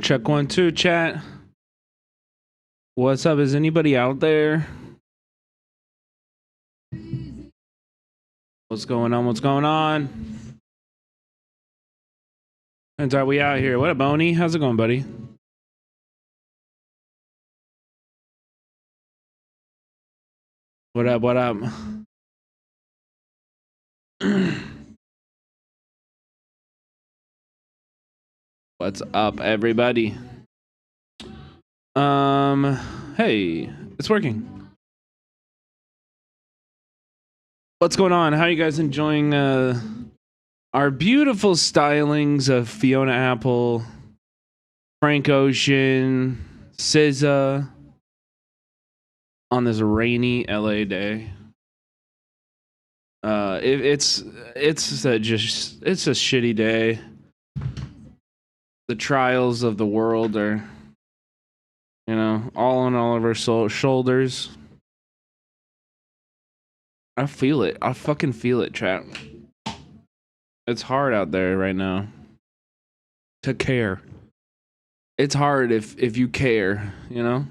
Check 1 2 chat. What's up? Is anybody out there? What's going on? What's going on? And are we out here? What up, Boney? How's it going, buddy? What up? What up? What's up, everybody? Hey, it's working. What's going on? How are you guys enjoying our beautiful stylings of Fiona Apple, Frank Ocean, SZA on this rainy LA day? It's a shitty day. The trials of the world are, you know, all on all of our shoulders. I feel it. I fucking feel it, chat. It's hard out there right now to care. It's hard if you care, you know?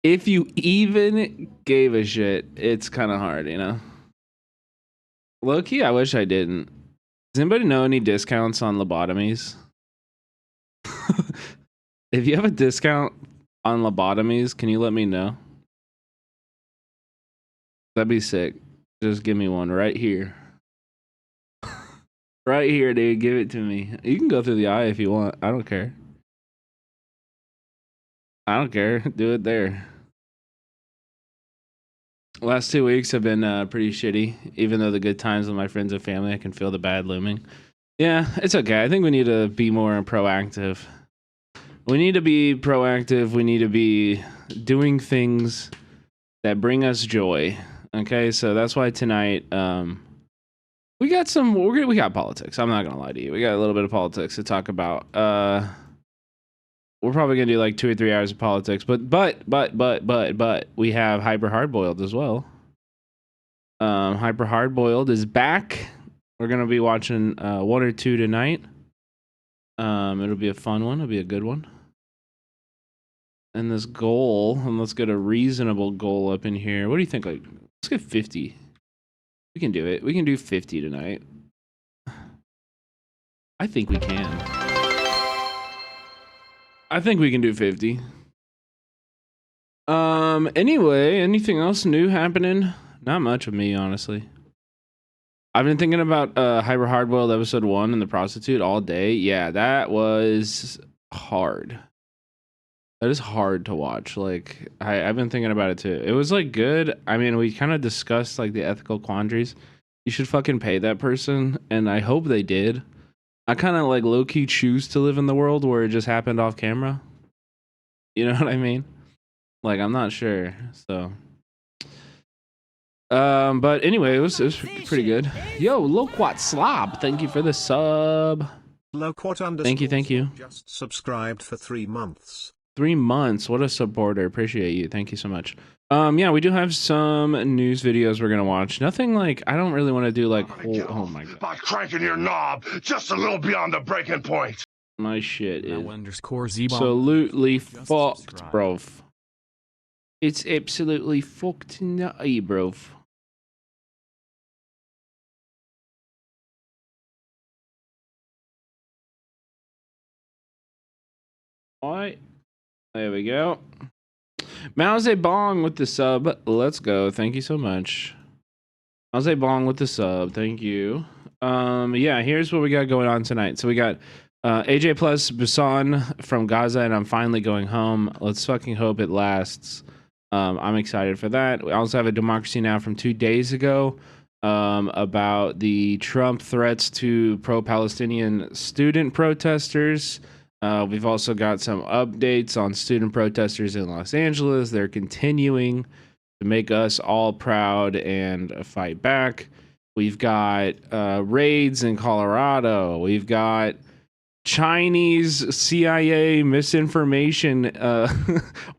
If you even gave a shit, it's kind of hard, you know? Low-key, I wish I didn't. Does anybody know any discounts on lobotomies? If you have a discount on lobotomies, can you let me know? That'd be sick. Just give me one right here. Right here, dude. Give it to me. You can go through the eye if you want. I don't care. I don't care. Do it there. Last 2 weeks have been pretty shitty. Even though the good times with my friends and family, I can feel the bad looming. Yeah, it's okay. I think we need to be more proactive. We need to be proactive. We need to be doing things that bring us joy. Okay, so that's why tonight we got politics. I'm not gonna lie to you. We got a little bit of politics to talk about. We're probably gonna do like 2 or 3 hours of politics, but we have Hyper Hardboiled as well. Hyper Hardboiled is back. We're gonna be watching 1 or 2 tonight. It'll be a fun one. It'll be a good one. And this goal, and let's get a reasonable goal up in here. What do you think? Like, let's get 50. We can do it. We can do 50 tonight. I think we can. I think we can do 50. Anyway, anything else new happening? Not much with me, honestly. I've been thinking about Hyper Hardboiled episode 1 and the prostitute all day. Yeah, that was hard. That is hard to watch. Like, I've been thinking about it too. It was like good. I mean, we kind of discussed like the ethical quandaries. You should fucking pay that person, and I hope they did. I kind of like low-key choose to live in the world where it just happened off camera. You know what I mean? Like, I'm not sure. So, but anyway, it was pretty good. Yo, Loquat Slob, thank you for the sub. Thank you. Just subscribed for 3 months. 3 months. What a supporter. Appreciate you. Thank you so much. Yeah, we do have some news videos we're gonna watch. Nothing like, I don't really want to do like oh my god. By cranking your knob just a little beyond the breaking point. My shit is absolutely fucked, bro. It's absolutely fucked nutty, bro. Alright. There we go. Mao Zedong with the sub. Let's go. Thank you so much. Mao Zedong with the sub. Thank you. Yeah, here's what we got going on tonight. So we got AJ plus Busan from Gaza, and I'm finally going home. Let's fucking hope it lasts. I'm excited for that. We also have a Democracy Now! From 2 days ago about the Trump threats to pro-Palestinian student protesters. We've also got some updates on student protesters in Los Angeles. They're continuing to make us all proud and fight back. We've got raids in Colorado. We've got Chinese CIA misinformation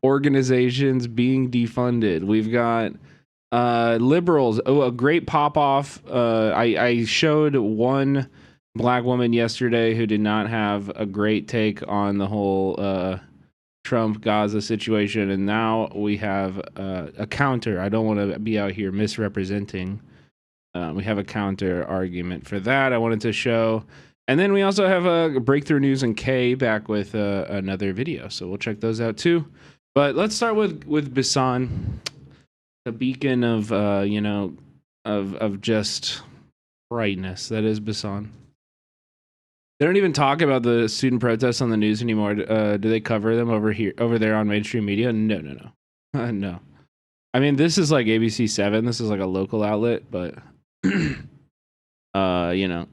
organizations being defunded. We've got liberals. Oh, a great pop off. I showed one black woman yesterday who did not have a great take on the whole Trump Gaza situation, and now we have a counter. I don't want to be out here misrepresenting. We have a counter argument for that I wanted to show. And then we also have a Breakthrough News and K back with another video, so we'll check those out too. But let's start with Hasan, the beacon of you know, of just brightness that is Hasan. They don't even talk about the student protests on the news anymore. Do they cover them over there on mainstream media? No. No. I mean, this is like ABC7. This is like a local outlet, but you know,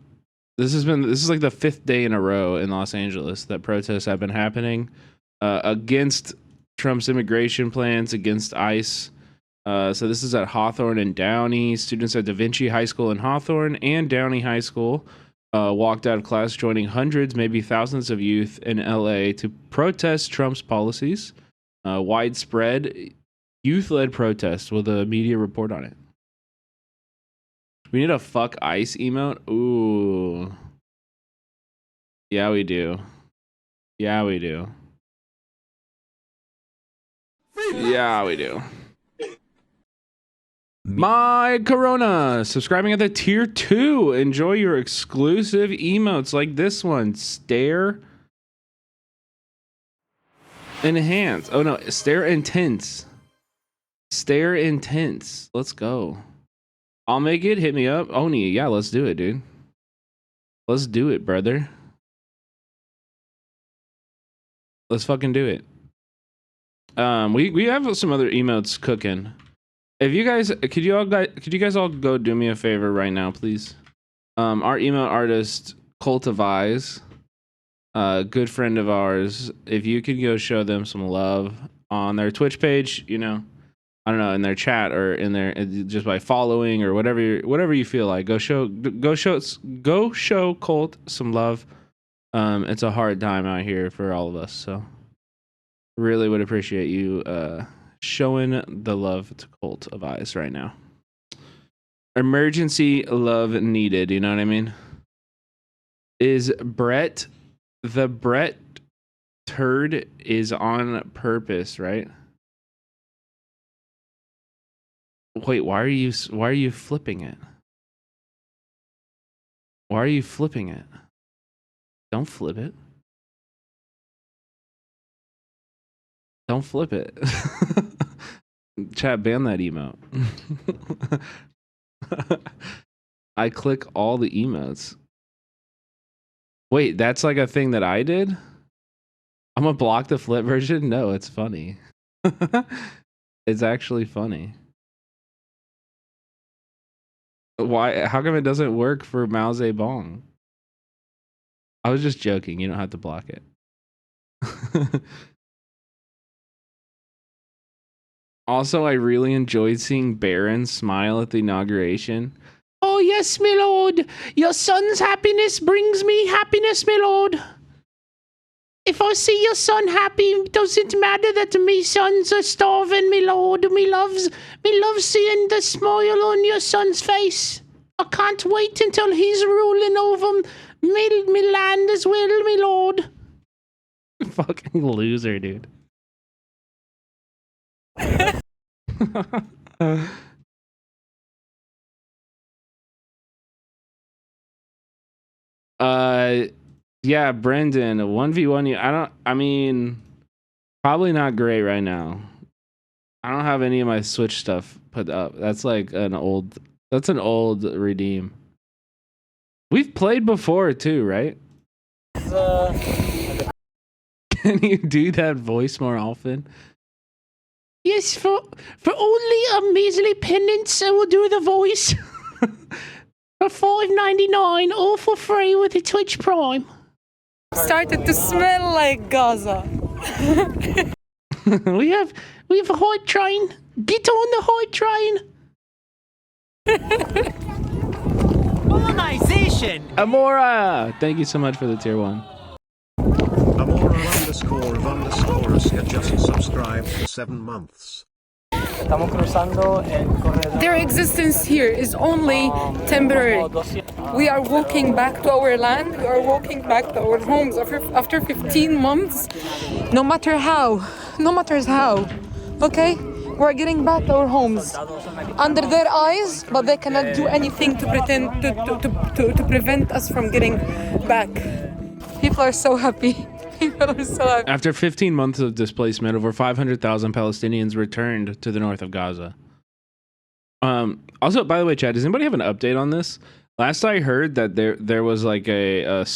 this is like the 5th day in a row in Los Angeles that protests have been happening against Trump's immigration plans, against ICE. So this is at Hawthorne and Downey. Students at Da Vinci High School in Hawthorne and Downey High School walked out of class, joining hundreds, maybe thousands of youth in LA to protest Trump's policies. Widespread youth-led protest with a media report on it. We need a fuck ICE emote. Ooh. Yeah, we do. Yeah, we do. Yeah, we do. My Corona, subscribing at the tier 2. Enjoy your exclusive emotes like this one. Stare enhance. Oh no, stare intense. Stare intense. Let's go. I'll make it. Hit me up. Oni, yeah, let's do it, dude. Let's do it, brother. Let's fucking do it. We have some other emotes cooking. If you guys could you guys all go do me a favor right now, please? Our emote artist, Cult of Eyes, good friend of ours, if you could go show them some love on their Twitch page, you know, I don't know, in their chat or in their, just by following or whatever you feel like, go show Colt some love. It's a hard time out here for all of us, so really would appreciate you showing the love to Cult of Eyes right now. Emergency love needed, you know what I mean? Is Brett the Brett turd is on purpose, right? Wait, why are you flipping it? Why are you flipping it? Don't flip it. Don't flip it. Chat, ban that emote. I click all the emotes. Wait, that's like a thing that I did? I'm gonna block the flip version? No, it's funny. It's actually funny. Why? How come it doesn't work for Mao Zedong? I was just joking. You don't have to block it. Also, I really enjoyed seeing Baron smile at the inauguration. Oh, yes, my lord. Your son's happiness brings me happiness, my lord. If I see your son happy, it doesn't matter that me sons are starving, my lord. Me loves seeing the smile on your son's face. I can't wait until he's ruling over me land as well, my lord. Fucking loser, dude. Yeah, Brendan, 1v1. I mean, probably not great right now. I don't have any of my Switch stuff put up. That's like an old redeem. We've played before too, right? Can you do that voice more often? Yes, for only a measly penance, I will do the voice. For $5.99, all for free with the Twitch Prime. Started to smell like Gaza. we have a hype train. Get on the hype train. Colonization. Amora, thank you so much for the tier 1. Amora ___ has just subscribed for 7 months. Their existence here is only temporary. We are walking back to our land, we are walking back to our homes after 15 months. No matter how, okay? We're getting back to our homes under their eyes, but they cannot do anything to pretend to prevent us from getting back. People are so happy. People are so happy. After 15 months of displacement, over 500,000 Palestinians returned to the north of Gaza. Also, by the way, Chad, does anybody have an update on this? Last I heard that there was like the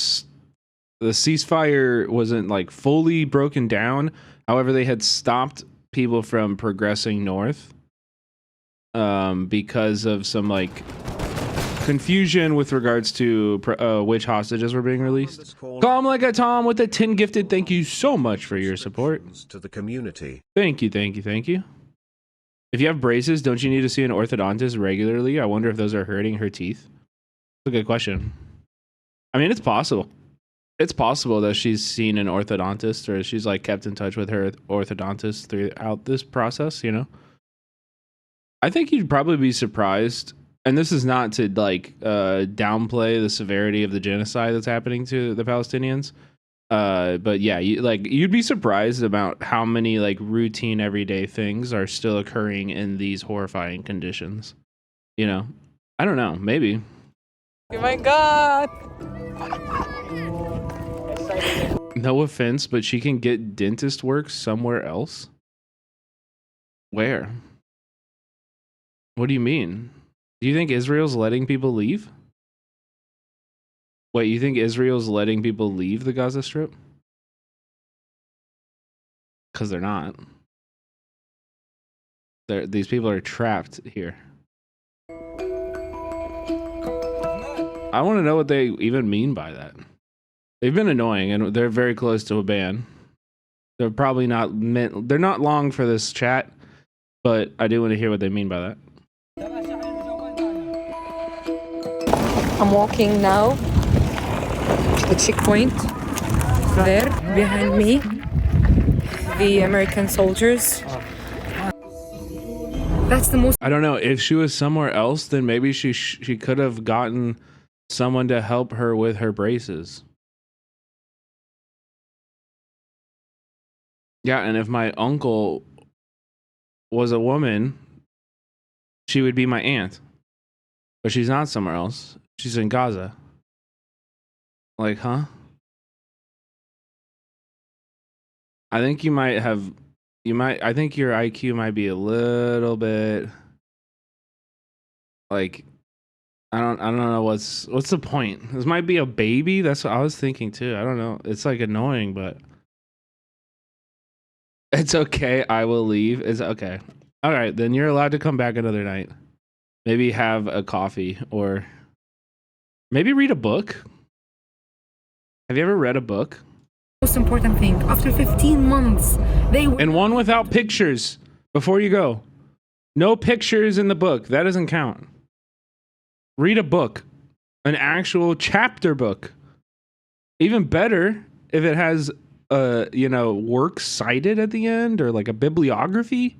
ceasefire wasn't like fully broken down. However, they had stopped people from progressing north because of some like confusion with regards to which hostages were being released. Calm like a Tom with a 10 gifted. Thank you so much for your support. To the community. Thank you. If you have braces, don't you need to see an orthodontist regularly? I wonder if those are hurting her teeth. That's a good question. I mean, it's possible. It's possible that she's seen an orthodontist or she's like kept in touch with her orthodontist throughout this process, you know? I think you'd probably be surprised, and this is not to like downplay the severity of the genocide that's happening to the Palestinians. But yeah, you'd be surprised about how many like routine everyday things are still occurring in these horrifying conditions. You know, I don't know, maybe. Oh my God. No offense, but she can get dentist work somewhere else. Where? What do you mean? Do you think Israel's letting people leave? Wait, you think Israel's letting people leave the Gaza Strip? Because they're not. These people are trapped here. I want to know what they even mean by that. They've been annoying, and they're very close to a ban. They're probably not meant... They're not long for this chat, but I do want to hear what they mean by that. I'm walking now. The checkpoint there behind me, the American soldiers. That's the most. I don't know if she was somewhere else, then maybe she could have gotten someone to help her with her braces. Yeah, and if my uncle was a woman, she would be my aunt, but she's not somewhere else. She's in Gaza. Like, huh? I think you might have, I think your IQ might be a little bit, like, I don't know what's the point? This might be a baby. That's what I was thinking too. I don't know. It's like annoying, but it's okay. I will leave. It's okay. All right, then you're allowed to come back another night. Maybe have a coffee or maybe read a book. Have you ever read a book? Most important thing. After 15 months, they were... And one without pictures before you go. No pictures in the book. That doesn't count. Read a book. An actual chapter book. Even better if it has works cited at the end or like a bibliography.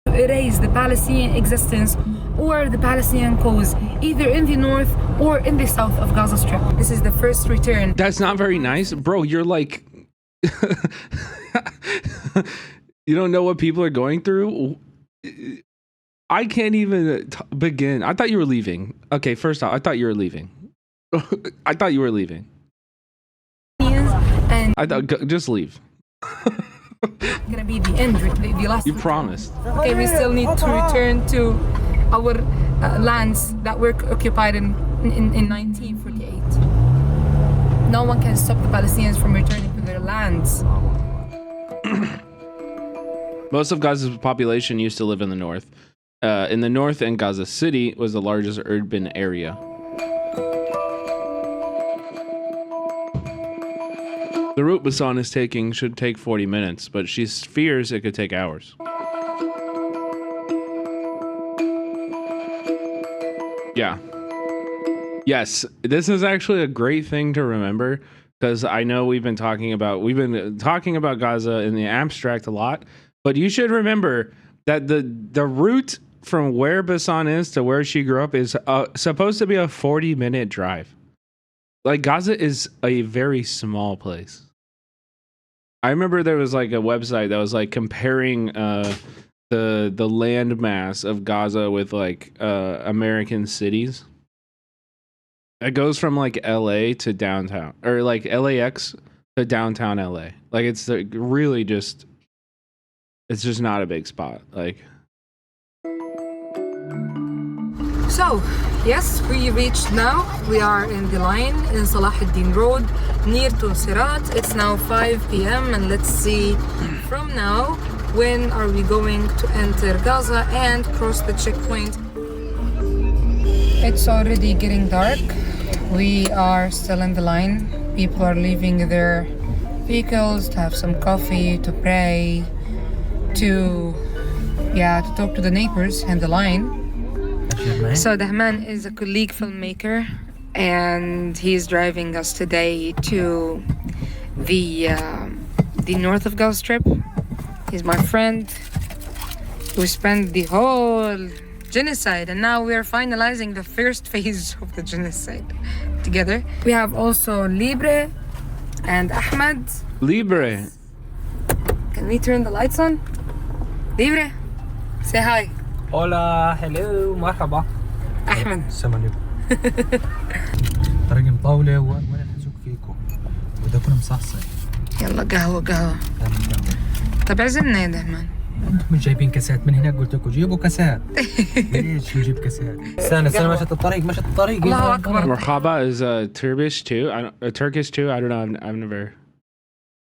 Erase the Palestinian existence or the Palestinian cause, either in the north or in the south of Gaza Strip. This is the first return. That's not very nice. Bro, you're like... You don't know what people are going through? I can't even begin. I thought you were leaving. Okay, first off, I thought you were leaving. I thought you were leaving. And I thought, just leave. gonna be the end, the last. You promised. Okay, we still need to return to our lands that were occupied in 1948. No one can stop the Palestinians from returning to their lands. Most of Gaza's population used to live in the north. In the north, and Gaza City was the largest urban area. The route Hasan is taking should take 40 minutes, but she fears it could take hours. Yeah. Yes, this is actually a great thing to remember, because I know we've been talking about Gaza in the abstract a lot, but you should remember that the route from where Basan is to where she grew up is supposed to be a 40-minute drive. Like Gaza is a very small place. I remember there was like a website that was like comparing the land mass of Gaza with like American cities. It goes from like LA to downtown, or like LAX to downtown LA. Like it's really just, it's just not a big spot. Like. So, yes, we reached now. We are in the line in Salah ad-Din Road, near to Sirat. It's now 5 p.m. and let's see from now when are we going to enter Gaza and cross the checkpoint. It's already getting dark. We are still in the line. People are leaving their vehicles to have some coffee, to pray, to talk to the neighbors and the line. So Dahman is a colleague filmmaker and he's driving us today to the north of Gaza Strip. He's my friend who spent the whole genocide, and now we are finalizing the first phase of the genocide together. We have also Libre and Ahmed. Libre. Can we turn the lights on? Libre, say hi. Hola, hello, مرحبا. أحمد. السلام عليكم. طريق مطولة وأنا نحزوك فيكم. وده كنا مصحصح. يلا قهوة. طب عزمنا يا دهمان. انتم مش جايبين كاسات من هناك، قلت لكم جيبوا كاسات. ليش نجيب كاسات؟ استنى مشت الطريق. الله أكبر. Marhaba is Turkish too. Turkish too. I don't know.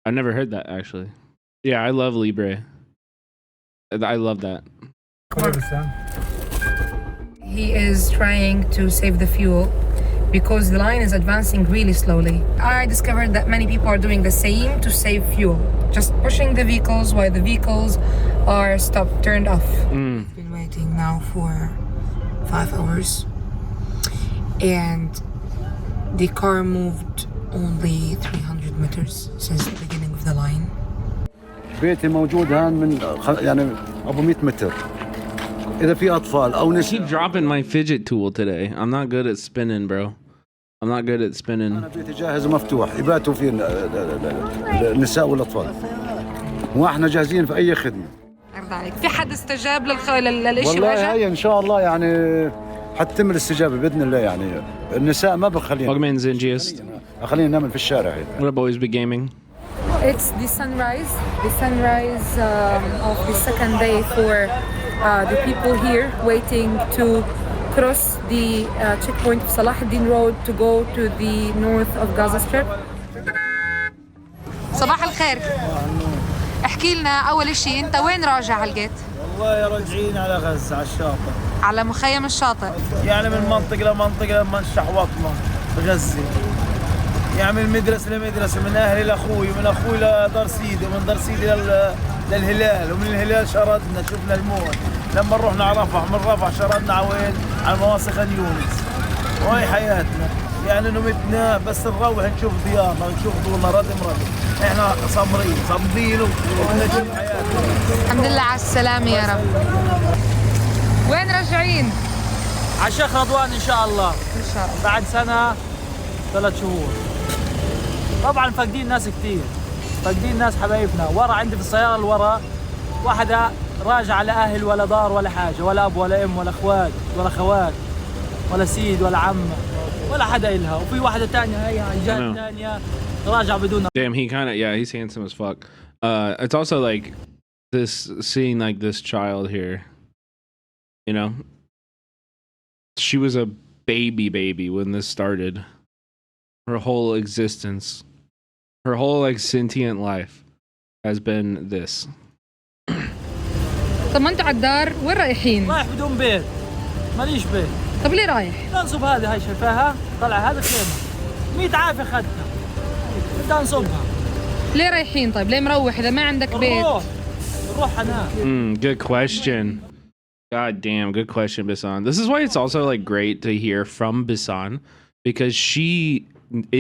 I've never heard that actually. Yeah, I love Libre. I love that. He is trying to save the fuel because the line is advancing really slowly. I discovered that many people are doing the same to save fuel, just pushing the vehicles while the vehicles are turned off. Been waiting now for 5 hours and the car moved only 300 meters since the beginning of the line. بيتي موجود هان من يعني ابو 100 متر. اذا في اطفال او I keep dropping my fidget tool today. I'm not good at spinning, bro. I'm not good at spinning. انا بيتي جاهز ومفتوح، يباتوا فيه النساء والاطفال. واحنا جاهزين في اي خدمه. أرضى عليك. في حد استجاب للإشي والله هي ان شاء الله يعني حتتم الاستجابه باذن الله. يعني النساء ما بخلينا. Welcome in, Zingiest. خلينا نعمل في الشارع. What up, boys? Big gaming. It's the sunrise of the second day for the people here waiting to cross the checkpoint of Salah ad-Din Road to go to the north of Gaza Strip. صباح الخير. احكي لنا أول شيء أنت وين راجع هالجيت؟ والله راجعين على غزة على الشاطئ. على مخيم الشاطئ. يعني من منطقة لمنطقة لما نشحوطنا بغزة. يعني من مدرسة لمدرسة، من أهلي لأخوي، من أخوي لدار سيدي، ومن دار سيدي للهلال، ومن الهلال شردنا شفنا الموت. لما رحنا على رفح، من رفح شردنا على وين؟ على مواصي خان يونس. وهي حياتنا. يعني نمتنا بس نروح نشوف ديارنا ونشوف دورنا ردم. احنا صامدين وبنشوف حياتنا. الحمد لله على السلامة يا رب. وين راجعين؟ على الشيخ رضوان إن شاء الله. إن شاء الله. بعد سنة 3 شهور. طبعا فاقدين ناس كتير، فاقدين ناس حبايبنا. ورا عندي في السيارة اللي ورا واحدة راجعة لا أهل ولا دار ولا حاجة، ولا أب ولا أم ولا أخوات ولا خوات ولا سيد ولا عم ولا حدا إلها. وفي واحدة تانية هي على الجهة الثانية راجعة بدون. Damn, he kind of, yeah, he's handsome as fuck. It's also like this, seeing like this child here, you know, she was a baby when this started. Her whole existence, her whole like sentient life has been this. طب ما انتوا على الدار وين رايحين؟ رايح بدون بيت، ماليش بيت. طب ليه رايح؟ ننصب هذه، هاي شايفاها؟ طلع هذا خيمة 100 عافية أخذتها، بدنا ننصبها. ليه رايحين طيب؟ ليه مروح إذا ما عندك بيت؟ نروح هناك. Good question. God damn, good question, Bisan. This is why it's also like great to hear from Bisan, because she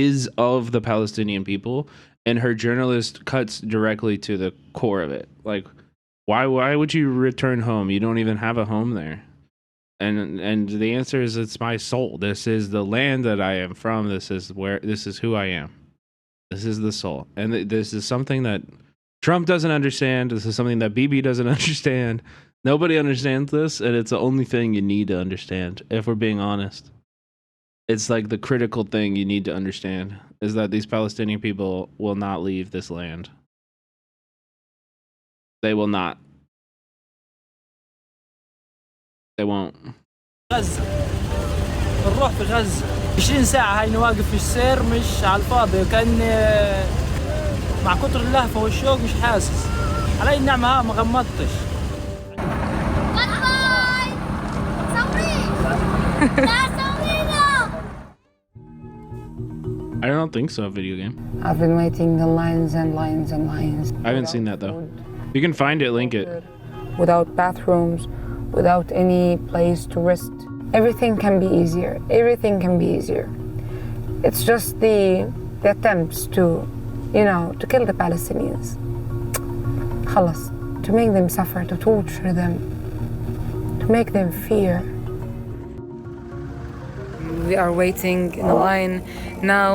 is of the Palestinian people and her journalist cuts directly to the core of it. Like Why would you return home? You don't even have a home there. And the answer is it's my soul. This is the land that I am from. This is who I am. This is the soul. And this is something that Trump doesn't understand. This is something that BB doesn't understand. Nobody understands this, and it's the only thing you need to understand, if we're being honest. It's like the critical thing you need to understand is that these Palestinian people will not leave this land. They will not. They won't. غزة بنروح في غزة 20 ساعة هاي واقف في السير مش على الفاضي كأني مع كتر اللهفة والشوق مش حاسس علي النعمة ها ما غمضتش. I don't think so, video game. I've been waiting in lines and lines and lines. I haven't seen that though. You can find it, link it. Without bathrooms, without any place to rest. Everything can be easier. Everything can be easier. It's just the attempts to, to kill the Palestinians. خلص. To make them suffer, to torture them, to make them fear. We are waiting in a line now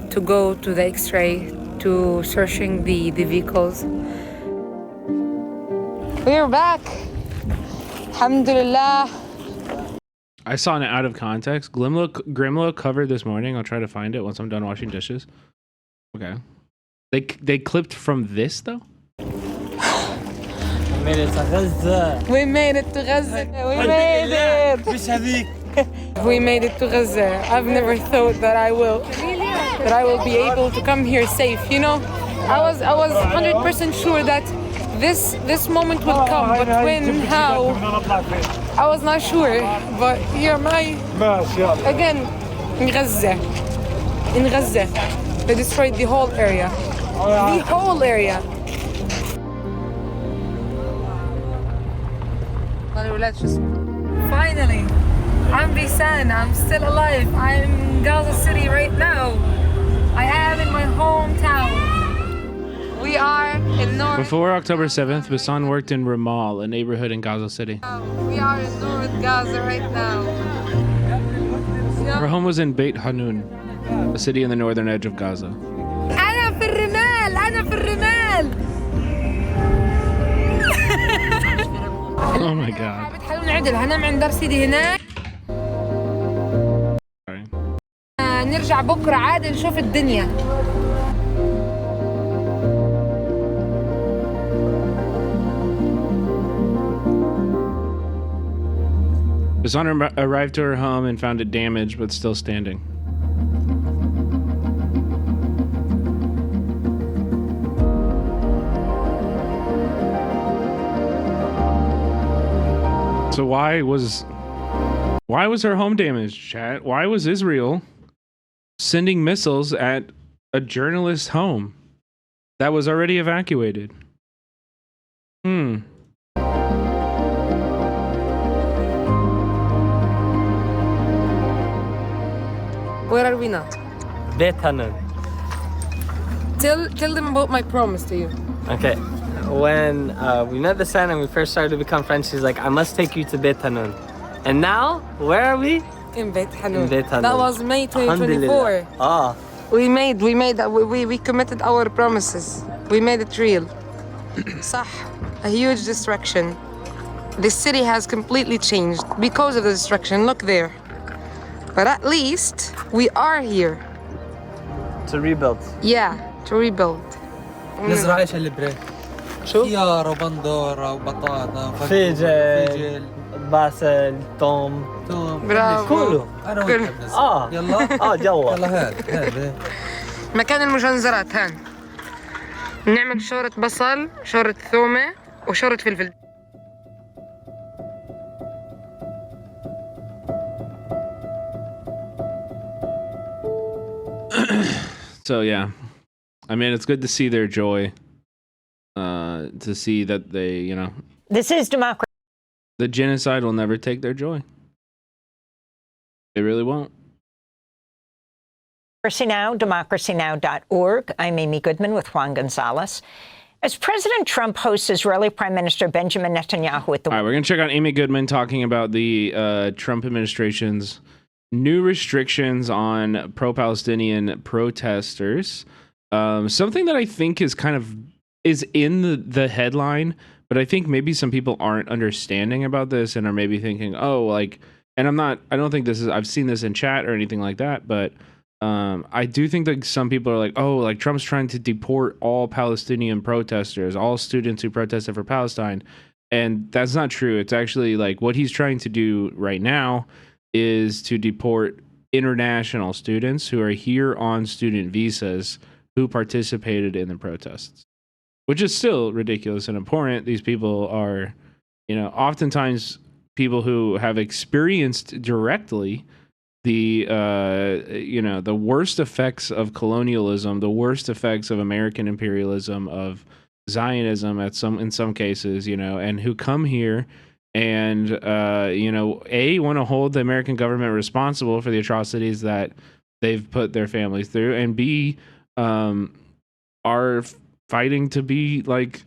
to go to the X-ray, to searching the vehicles. We're back. Alhamdulillah. I saw it out of context. Grimlo covered this morning. I'll try to find it once I'm done washing dishes. Okay. They clipped from this though? We made it to Gaza. We made it to Gaza. We made it. We made it to Gaza. I've never thought that I will be able to come here safe. I was 100% sure that this moment would come, but when, how, I was not sure. But here am I again in Gaza. In Gaza, they destroyed the whole area. The whole area. Finally, I'm Hasan. I'm still alive. I'm in Gaza City right now. I am in my hometown. We are in North. Before October 7th, Hasan worked in Ramal, a neighborhood in Gaza City. We are in North Gaza right now. Her home was in Beit Hanun, a city in the northern edge of Gaza. أنا في الرمال. أنا في الرمال. Oh my god. بتحاول نعدل هنام عند دار سيدي هناك. Sorry. نرجع بكرة عادي نشوف الدنيا. Hasan arrived to her home and found it damaged but still standing. So why was her home damaged, chat? Why was Israel sending missiles at a journalist's home that was already evacuated? Where are we now? Beit Hanun. Tell them about my promise to you. Okay. When we met the San and we first started to become friends, she's like, I must take you to Beit Hanun. And now, where are we? In Beit Hanun. In Beit Hanun. That was May 2024. Ah. We made that. We committed our promises. We made it real. صح. A huge destruction. The city has completely changed because of the destruction. Look there. But at least we are here. To rebuild. Yeah, to rebuild. نزرع ايش اللي بريك؟ شو؟ خيار وبندورة وبطاطا فجل باسل توم برافو. كله انا وانت بنزرع. يلا جوا يلا هذا مكان المجنزرات هان. نعمل شورة بصل، شورة ثومة وشورة فلفل. So yeah, I mean, it's good to see their joy, to see that they, This is democracy. The genocide will never take their joy. They really won't. Democracynow, democracynow.org. I'm Amy Goodman with Juan Gonzalez. As President Trump hosts Israeli Prime Minister Benjamin Netanyahu at the... All right, we're going to check out Amy Goodman talking about the Trump administration's new restrictions on pro-Palestinian protesters. Something that I think is is in the headline, but I think maybe some people aren't understanding about this and are maybe thinking, oh, like, and I don't think this is, I've seen this in chat or anything like that, but I do think that some people are like, oh, like Trump's trying to deport all Palestinian protesters, all students who protested for Palestine. And that's not true. It's actually like what he's trying to do right now is to deport international students who are here on student visas who participated in the protests, which is still ridiculous and important. These people are, oftentimes people who have experienced directly the the worst effects of colonialism, the worst effects of American imperialism, of Zionism in some cases, and who come here and want to hold the American government responsible for the atrocities that they've put their families through, and B, are fighting to be like,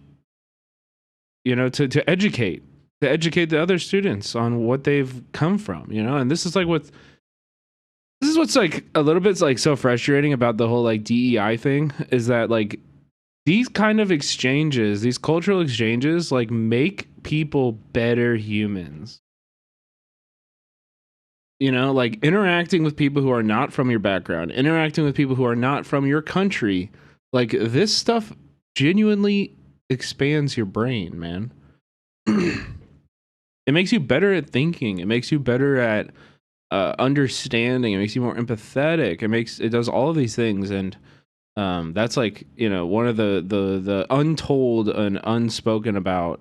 to educate the other students on what they've come from, and this is what's like a little bit like so frustrating about the whole like DEI thing, is that like these kind of exchanges, these cultural exchanges, like make people better humans. Like interacting with people who are not from your background, interacting with people who are not from your country, like this stuff genuinely expands your brain, man. It makes you better at thinking. It makes you better at understanding. It makes you more empathetic. It does all of these things, and that's like one of the untold and unspoken about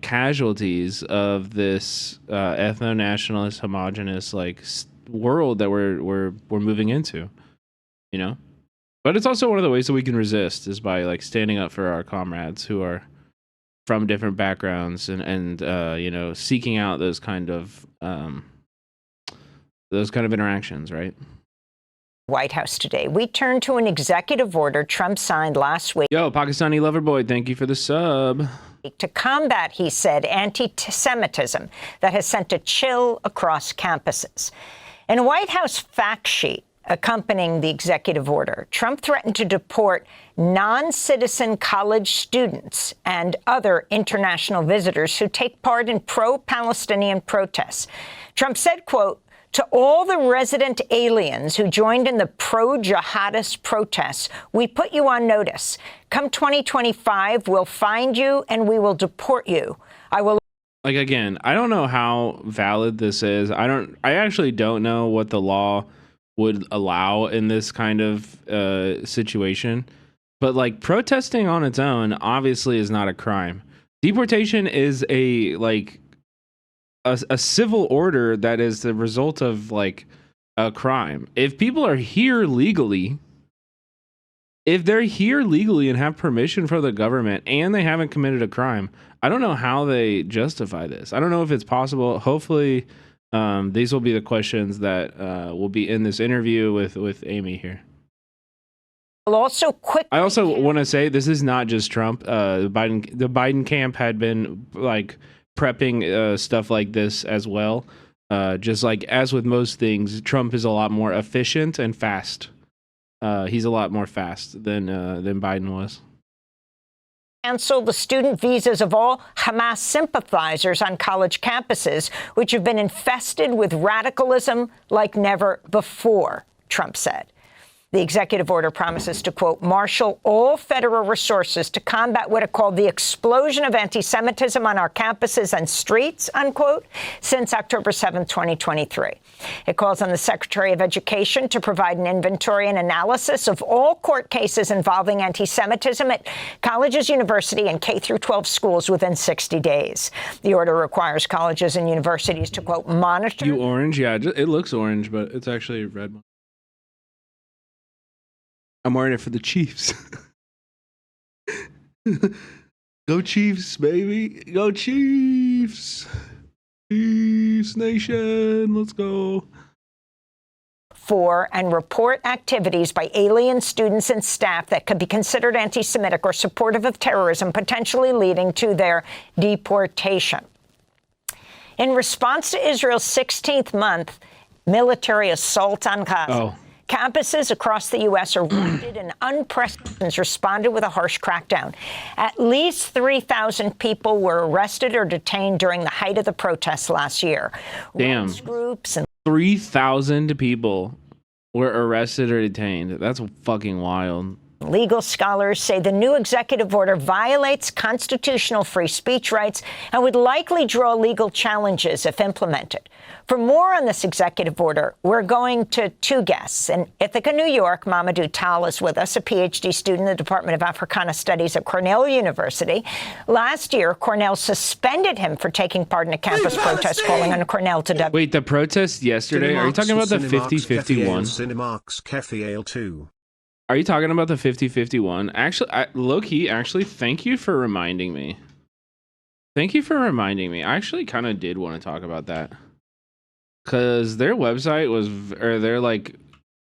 casualties of this ethno-nationalist, homogenous like world that we're moving into. But it's also one of the ways that we can resist is by like standing up for our comrades who are from different backgrounds and seeking out those kind of interactions, right? White House today. We turn to an executive order Trump signed last week. Yo, Pakistani lover boy, thank you for the sub. To combat, he said, anti-Semitism that has sent a chill across campuses. In a White House fact sheet accompanying the executive order, Trump threatened to deport non-citizen college students and other international visitors who take part in pro-Palestinian protests. Trump said, quote, "To all the resident aliens who joined in the pro-jihadist protests, we put you on notice. Come 2025, we'll find you and we will deport you. I will..." Like, again, I don't know how valid this is. I actually don't know what the law would allow in this kind of situation. But like protesting on its own obviously is not a crime. Deportation is a civil order that is the result of like a crime. If people are here legally, if they're here legally and have permission from the government and they haven't committed a crime, I don't know how they justify this. I don't know if it's possible. Hopefully these will be the questions that will be in this interview with Amy here. I also want to say this is not just Trump. The Biden camp had been like prepping stuff like this as well. Just like as with most things, Trump is a lot more efficient and fast. He's a lot more fast than Biden was. Cancel the student visas of all Hamas sympathizers on college campuses, which have been infested with radicalism like never before, Trump said. The executive order promises to, quote, marshal all federal resources to combat what are called the explosion of anti-Semitism on our campuses and streets, unquote, since October 7th, 2023. It calls on the Secretary of Education to provide an inventory and analysis of all court cases involving anti-Semitism at colleges, university, and K-12 schools within 60 days. The order requires colleges and universities to, quote, monitor... You orange? Yeah, it looks orange, but it's actually a red one. I'm wearing it for the Chiefs. Go Chiefs, baby. Go Chiefs. Chiefs Nation. Let's go. for and report activities by alien students and staff that could be considered anti-Semitic or supportive of terrorism, potentially leading to their deportation. In response to Israel's 16th month military assault on Gaza, campuses across the U.S. erupted and unprecedented responded with a harsh crackdown. At least 3,000 people were arrested or detained during the height of the protests last year. Damn. Rights groups and 3,000 people were arrested or detained. That's fucking wild. legal scholars say the new executive order violates constitutional free speech rights and would likely draw legal challenges if implemented. For more on this executive order, we're going to two guests. In Ithaca, New York, Mamadou Tal is with us, a PhD student in the Department of Africana Studies at Cornell University. Last year, Cornell suspended him for taking part in a campus protest calling on Cornell to... Wait, the protest yesterday? Are you talking about the 50-51? Cinemarks Kefiel 2. Are you talking about the 50-51? Actually, low-key, actually, thank you for reminding me. Thank you for reminding me. I actually kind of did want to talk about that. Because their website was, or their, like,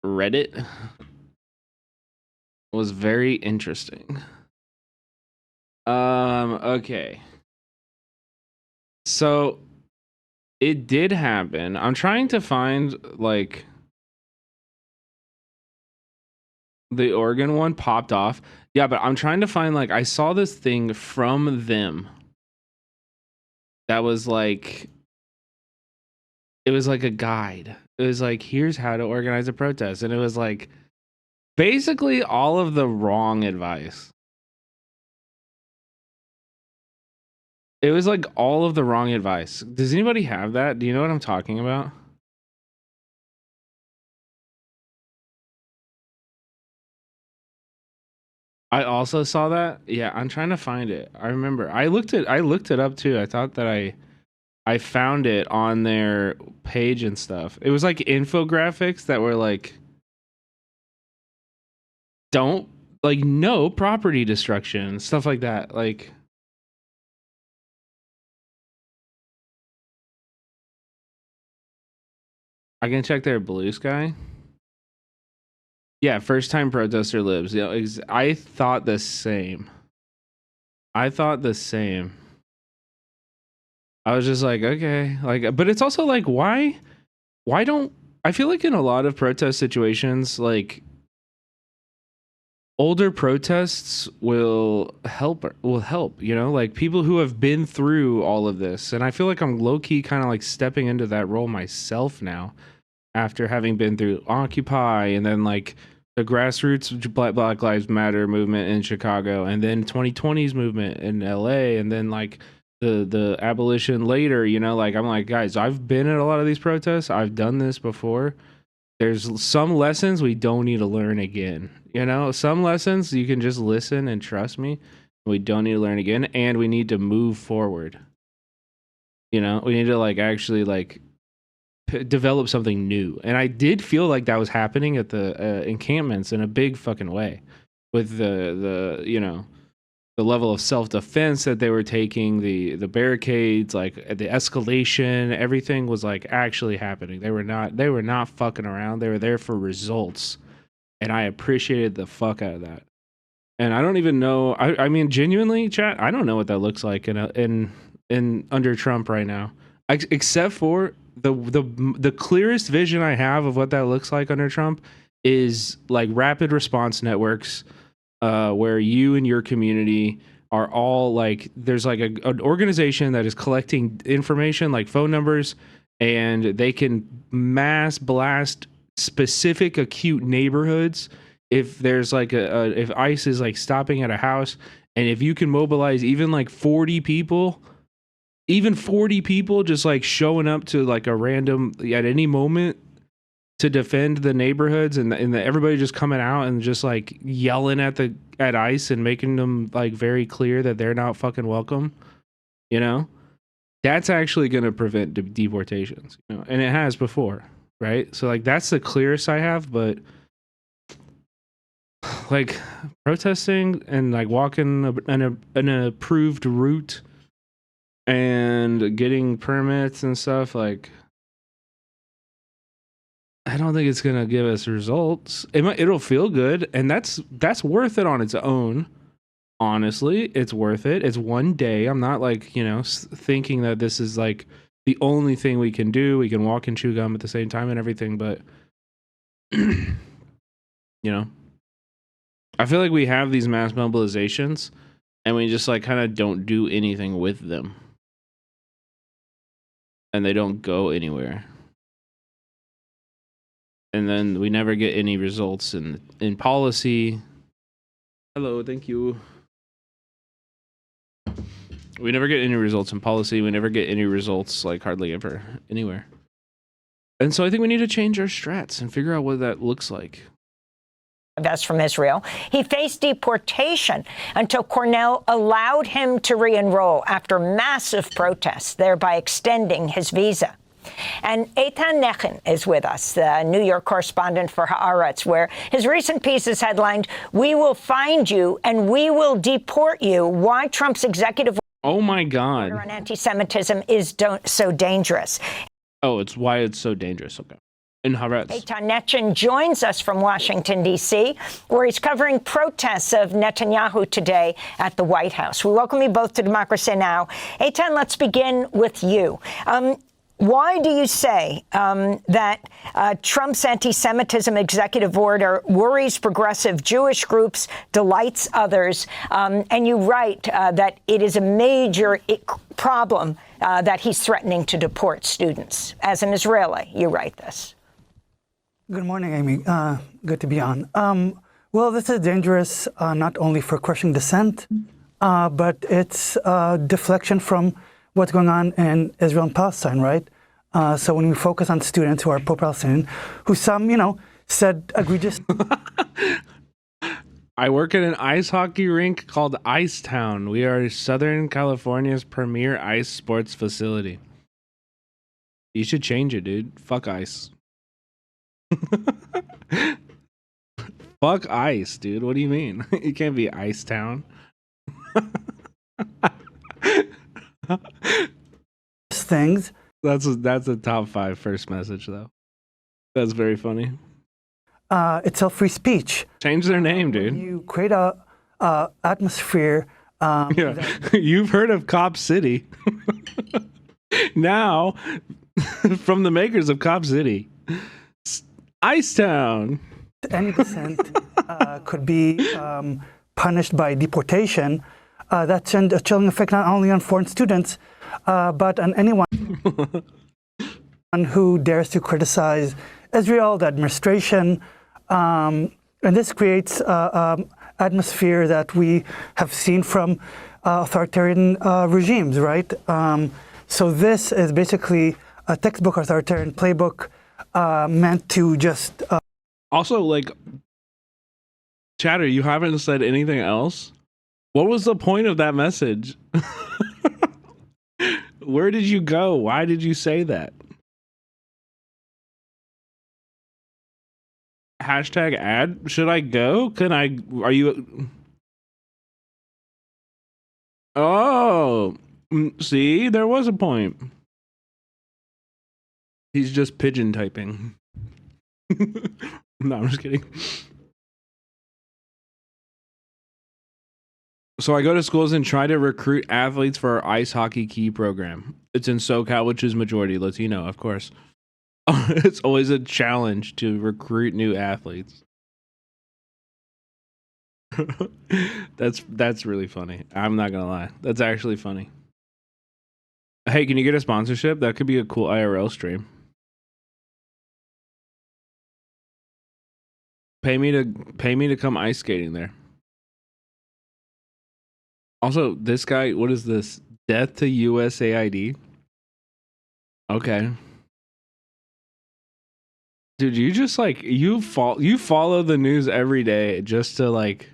Reddit was very interesting. Okay. So, it did happen. I'm trying to find, like... The Oregon one popped off. Yeah, but I'm trying to find, like, I saw this thing from them that was like, it was like a guide. It was like, here's how to organize a protest. And it was like basically all of the wrong advice. It was like all of the wrong advice. Does anybody have that? Do you know what I'm talking about? I also saw that. Yeah, I'm trying to find it. I remember. I looked it up too. I thought that I found it on their page and stuff. It was like infographics that were like, don't, like, no property destruction, stuff like that. Like, I can check their Blue Sky. Yeah, first time protester lives. Yeah, I thought the same. I thought the same. I was just like, okay, like, but it's also like, why don't I feel like in a lot of protest situations, like, older protests will help, you know, like people who have been through all of this. And I feel like I'm low-key kind of like stepping into that role myself now after having been through Occupy and then like the grassroots Black Lives Matter movement in Chicago and then 2020's movement in LA and then like the abolition later, you know, like I'm like, guys, I've been at a lot of these protests. I've done this before. There's some lessons we don't need to learn again. You know, some lessons you can just listen and trust me. We don't need to learn again, and we need to move forward. You know, we need to like actually like develop something new. And I did feel like that was happening at the encampments in a big fucking way, with the you know, the level of self-defense that they were taking, the barricades, like the escalation, everything was like actually happening. They were not fucking around. They were there for results. And I appreciated the fuck out of that. And I don't even know, I mean, genuinely, chat, I don't know what that looks like in under Trump right now. Except for the clearest vision I have of what that looks like under Trump is like rapid response networks, where you and your community are all like, there's like an organization that is collecting information like phone numbers, and they can mass blast specific acute neighborhoods if there's like if ICE is like stopping at a house, and if you can mobilize even like 40 people, just like showing up to like a random at any moment to defend the neighborhoods, and everybody just coming out and just like yelling at ICE and making them like very clear that they're not fucking welcome, you know, that's actually going to prevent deportations, you know, and it has before, right? So like that's the clearest I have, but like protesting and like walking an approved route and getting permits and stuff, like I don't think it's gonna give us results. It'll feel good, and that's worth it on its own. Honestly, it's worth it. It's one day. I'm not like, thinking that this is like the only thing we can do. We can walk and chew gum at the same time and everything, but I feel like we have these mass mobilizations and we just like kind of don't do anything with them. And they don't go anywhere. And then we never get any results in policy. Hello, thank you. We never get any results in policy. We never get any results, like, hardly ever anywhere. And so I think we need to change our strats and figure out what that looks like. That's from Israel. He faced deportation until Cornell allowed him to re-enroll after massive protests, thereby extending his visa. And Eitan Nechen is with us, the New York correspondent for Haaretz, where his recent piece is headlined, "We will find you and we will deport you. Why Trump's executive Oh my God. order on anti-Semitism is so dangerous." Oh, it's why it's so dangerous. Okay. In Haaretz. Eitan Nechen joins us from Washington, D.C., where he's covering protests of Netanyahu today at the White House. We welcome you both to Democracy Now! Eitan, let's begin with you. Why do you say that Trump's anti-Semitism executive order worries progressive Jewish groups, delights others, and you write that it is a major problem that he's threatening to deport students? As an Israeli, you write this. Good morning, Amy. Good to be on. Well, this is dangerous not only for crushing dissent, but it's deflection from what's going on in Israel and Palestine, right? So when we focus on students who are pro-Palestinian, who some, said egregious... I work at an ice hockey rink called Icetown. We are Southern California's premier ice sports facility. You should change it, dude. Fuck ice. Fuck ice, dude. What do you mean? You can't be Icetown. things. That's a top 5 first message, though. That's very funny. It's all free speech. Change their name, dude. You create a atmosphere. Yeah, you've heard of Cop City. Now, from the makers of Cop City, Icetown. Any dissent could be punished by deportation. That's a chilling effect not only on foreign students, but on anyone who dares to criticize Israel, the administration. And this creates an atmosphere that we have seen from authoritarian regimes, right? So this is basically a textbook authoritarian playbook meant to just... Also, like, Chatter, you haven't said anything else? What was the point of that message? Where did you go? Why did you say that? Hashtag ad? Should I go? Are you... Oh, see, there was a point. He's just pigeon typing. No, I'm just kidding. So I go to schools and try to recruit athletes for our ice hockey key program. It's in SoCal, which is majority Latino, of course. It's always a challenge to recruit new athletes. That's really funny. I'm not gonna lie. That's actually funny. Hey, can you get a sponsorship? That could be a cool IRL stream. Pay me to come ice skating there. Also, this guy, what is this? Death to USAID? Okay. Dude, you just like you follow the news every day just to like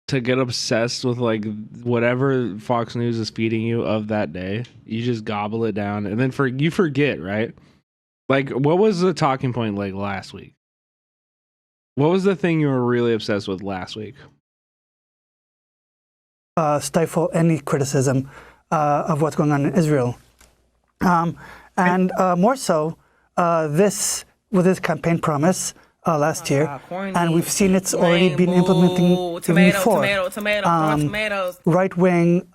to get obsessed with like whatever Fox News is feeding you of that day. You just gobble it down and then you forget, right? Like, what was the talking point like last week? What was the thing you were really obsessed with last week? Stifle any criticism of what's going on in Israel. And more so, this was his campaign promise last year, and we've seen it's already been implementing even before. Right-wing.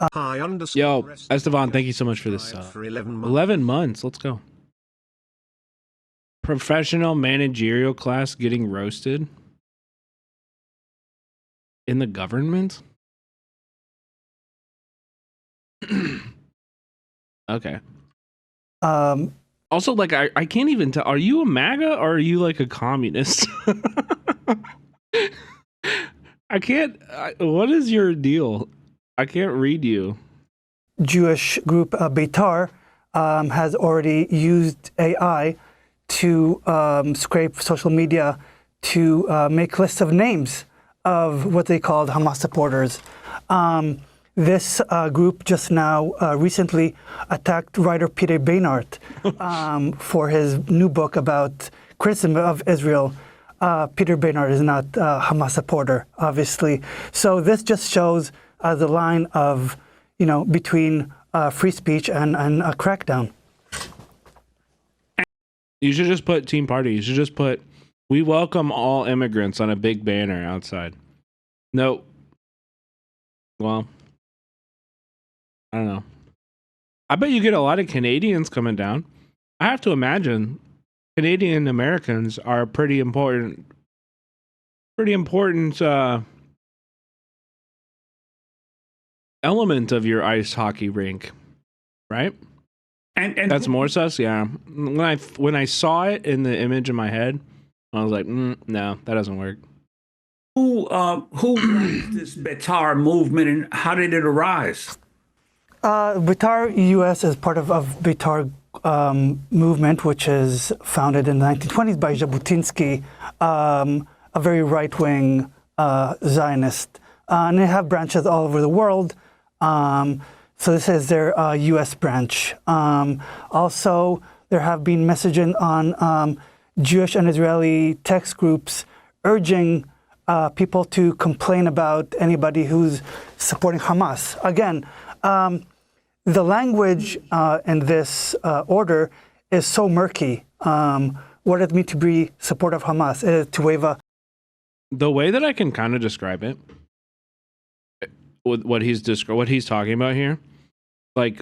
Yo, Estevan, thank you so much for this. For 11 months. 11 months. Let's go. Professional managerial class getting roasted in the government. Okay. Also, like, I can't even tell. Are you a MAGA or are you like a communist? I can't. What is your deal? I can't read you. Jewish group Beitar has already used AI to scrape social media to make lists of names of what they called Hamas supporters. This group just now recently attacked writer Peter Beinart for his new book about criticism of Israel. Peter Beinart is not a Hamas supporter, obviously. So this just shows the line of, between free speech and a crackdown. You should just put Team Party. You should just put, "We welcome all immigrants" on a big banner outside. No. Well, I don't know. I bet you get a lot of Canadians coming down. I have to imagine Canadian Americans are pretty important element of your ice hockey rink, right? And that's more sus. Yeah. When I saw it in the image in my head, I was like, no, that doesn't work. Who runs this Beitar movement, and how did it arise? Beitar US is part of Beitar movement, which is founded in the 1920s by Jabotinsky, a very right-wing Zionist. And they have branches all over the world. So this is their US branch. Also, there have been messaging on Jewish and Israeli text groups urging people to complain about anybody who's supporting Hamas. Again, the language in this order is so murky. What does it mean to be supportive of Hamas? To wave a... The way that I can kind of describe it, with what he's talking about here, like,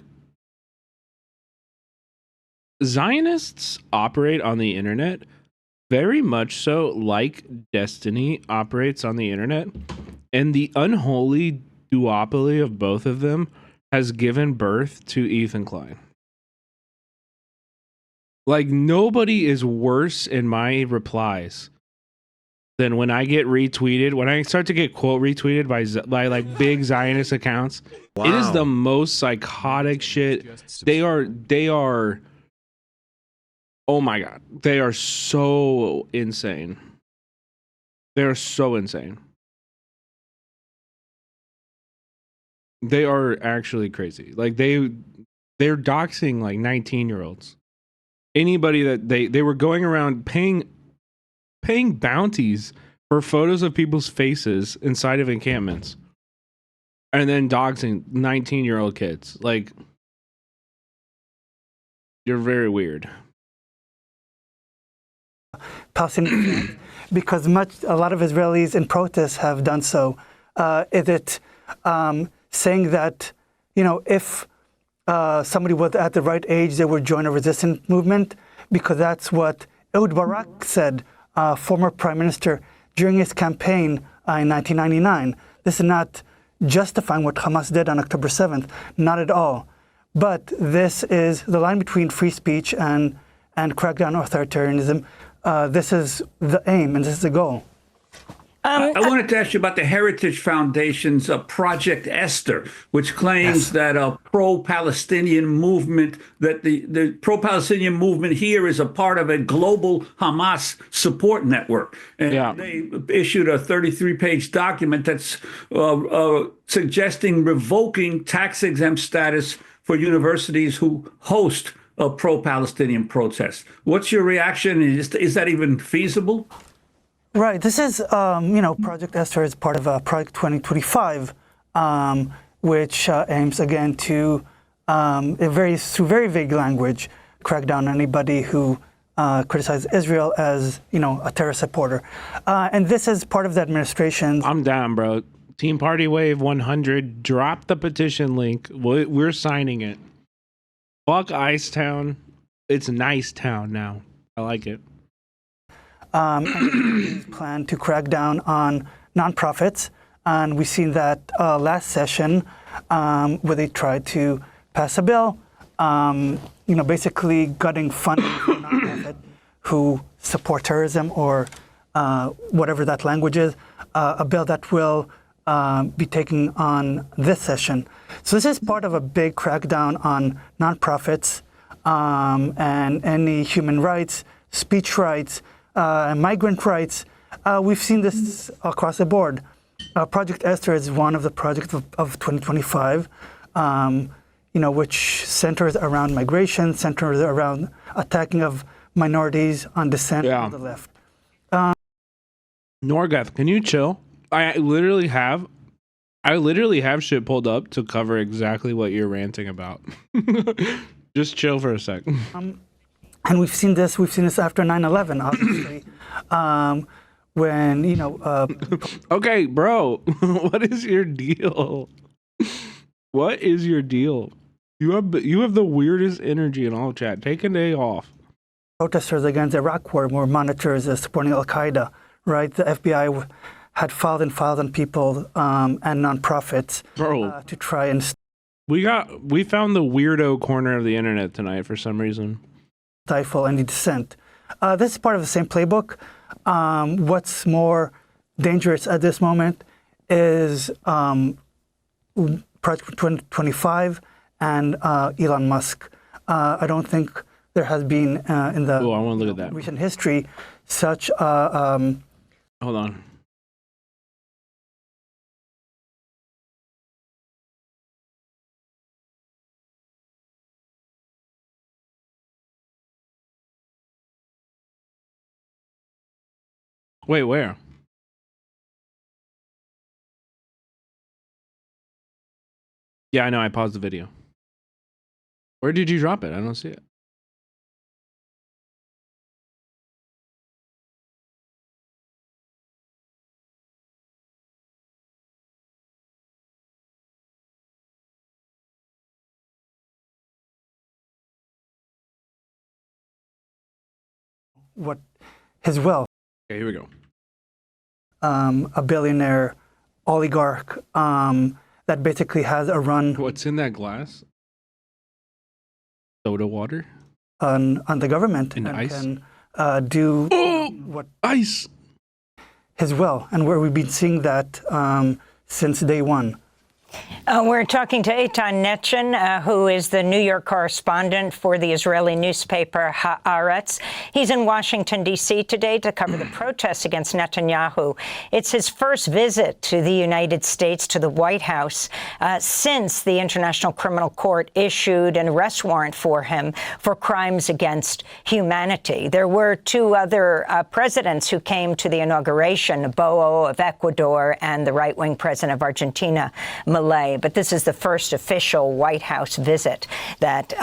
Zionists operate on the internet very much so like Destiny operates on the internet, and the unholy duopoly of both of them has given birth to Ethan Klein. Like, nobody is worse in my replies than when I get retweeted, when I start to get quote retweeted by like big Zionist accounts. Wow. It is the most psychotic shit. They are, oh my God, they are so insane. They're so insane. They are actually crazy. Like, they're doxing like 19-year-olds. Anybody that they were going around paying bounties for photos of people's faces inside of encampments, and then doxing 19-year-old kids. Like, you're very weird. Because a lot of Israelis in protests have done so. Is it saying that, if somebody was at the right age, they would join a resistance movement? Because that's what Ehud Barak said, former prime minister, during his campaign in 1999. This is not justifying what Hamas did on October 7th, not at all. But this is the line between free speech and crackdown authoritarianism. This is the aim and this is the goal. I wanted to ask you about the Heritage Foundation's Project Esther, which claims that a pro-Palestinian movement, that the pro-Palestinian movement here is a part of a global Hamas support network. And they issued a 33-page document that's suggesting revoking tax-exempt status for universities who host a pro-Palestinian protest. What's your reaction? Is that even feasible? Right. This is, Project Esther is part of Project 2025, which aims again to, through very vague language, crack down on anybody who criticize Israel as, a terror supporter. And this is part of the administration's... I'm down, bro. Team Party Wave 100, drop the petition link. We're signing it. Fuck Icetown. It's Nice Town now. I like it. Plan to crack down on nonprofits. And we've seen that last session where they tried to pass a bill, basically gutting funding for nonprofit who support terrorism or whatever that language is, a bill that will be taken on this session. So this is part of a big crackdown on nonprofits and any human rights, speech rights, migrant rights. We've seen this across the board. Project Esther is one of the projects of 2025, which centers around migration, centers around attacking of minorities on dissent on the left. Norgath, can you chill? I literally have shit pulled up to cover exactly what you're ranting about. Just chill for a sec. And we've seen this after 9/11, obviously. When okay, bro, what is your deal? What is your deal? You have the weirdest energy in all chat. Take a day off. Protesters against the Iraq War were monitors supporting Al Qaeda, right? The FBI had filed on people and nonprofits to try and we found the weirdo corner of the internet tonight for some reason. Stifle any dissent. This is part of the same playbook. What's more dangerous at this moment is Project 2025 and Elon Musk. I don't think there has been in the I want to look at that. recent history such hold on. Wait, where? Yeah, I know. I paused the video. Where did you drop it? I don't see it. what his wealth. Okay, here we go. A billionaire oligarch that basically has a run. What's in that glass? Soda water? On the government. And ice? Can do what ice his will. And where we've been seeing that since day one. We're talking to Eitan Netchin, who is the New York correspondent for the Israeli newspaper Haaretz. He's in Washington, D.C. today to cover the protests against Netanyahu. It's his first visit to the United States, to the White House, since the International Criminal Court issued an arrest warrant for him for crimes against humanity. There were two other presidents who came to the inauguration, Boo of Ecuador and the right-wing president of Argentina, but this is the first official White House visit that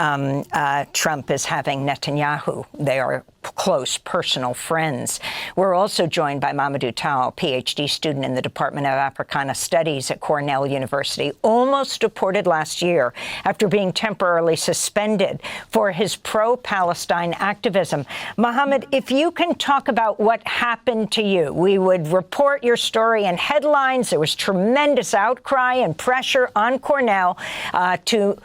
Trump is having Netanyahu. They are close personal friends. We're also joined by Mamadou Tal, PhD student in the Department of Africana Studies at Cornell University, almost deported last year after being temporarily suspended for his pro-Palestine activism. Mohammed, if you can talk about what happened to you, we would report your story in headlines. There was tremendous outcry and pressure on Cornell to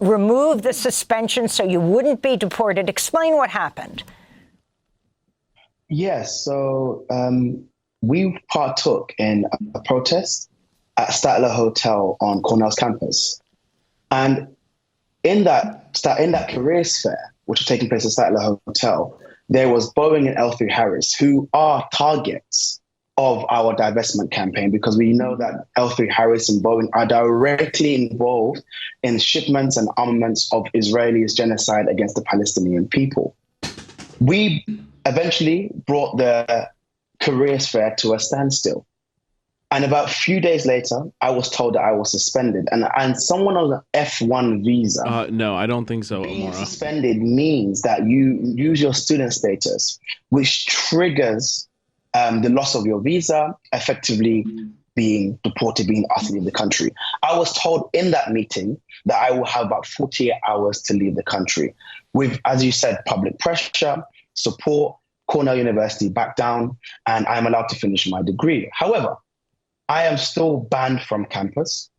remove the suspension so you wouldn't be deported. Explain what happened. Yes, so we partook in a protest at Statler Hotel on Cornell's campus. And in that careers fair, which was taking place at Statler Hotel, there was Boeing and L3 Harris, who are targets of our divestment campaign, because we know that L3 Harris and Boeing are directly involved in shipments and armaments of Israelis' genocide against the Palestinian people. We eventually brought the careers fair to a standstill. And about a few days later, I was told that I was suspended. And someone on an F1 visa. No, I don't think so, Being Amora. suspended means that you use your student status, which triggers the loss of your visa, effectively being deported, being asked to leave the country. I was told in that meeting that I will have about 48 hours to leave the country with, as you said, public pressure, support, Cornell University back down, and I'm allowed to finish my degree. However, I am still banned from campus.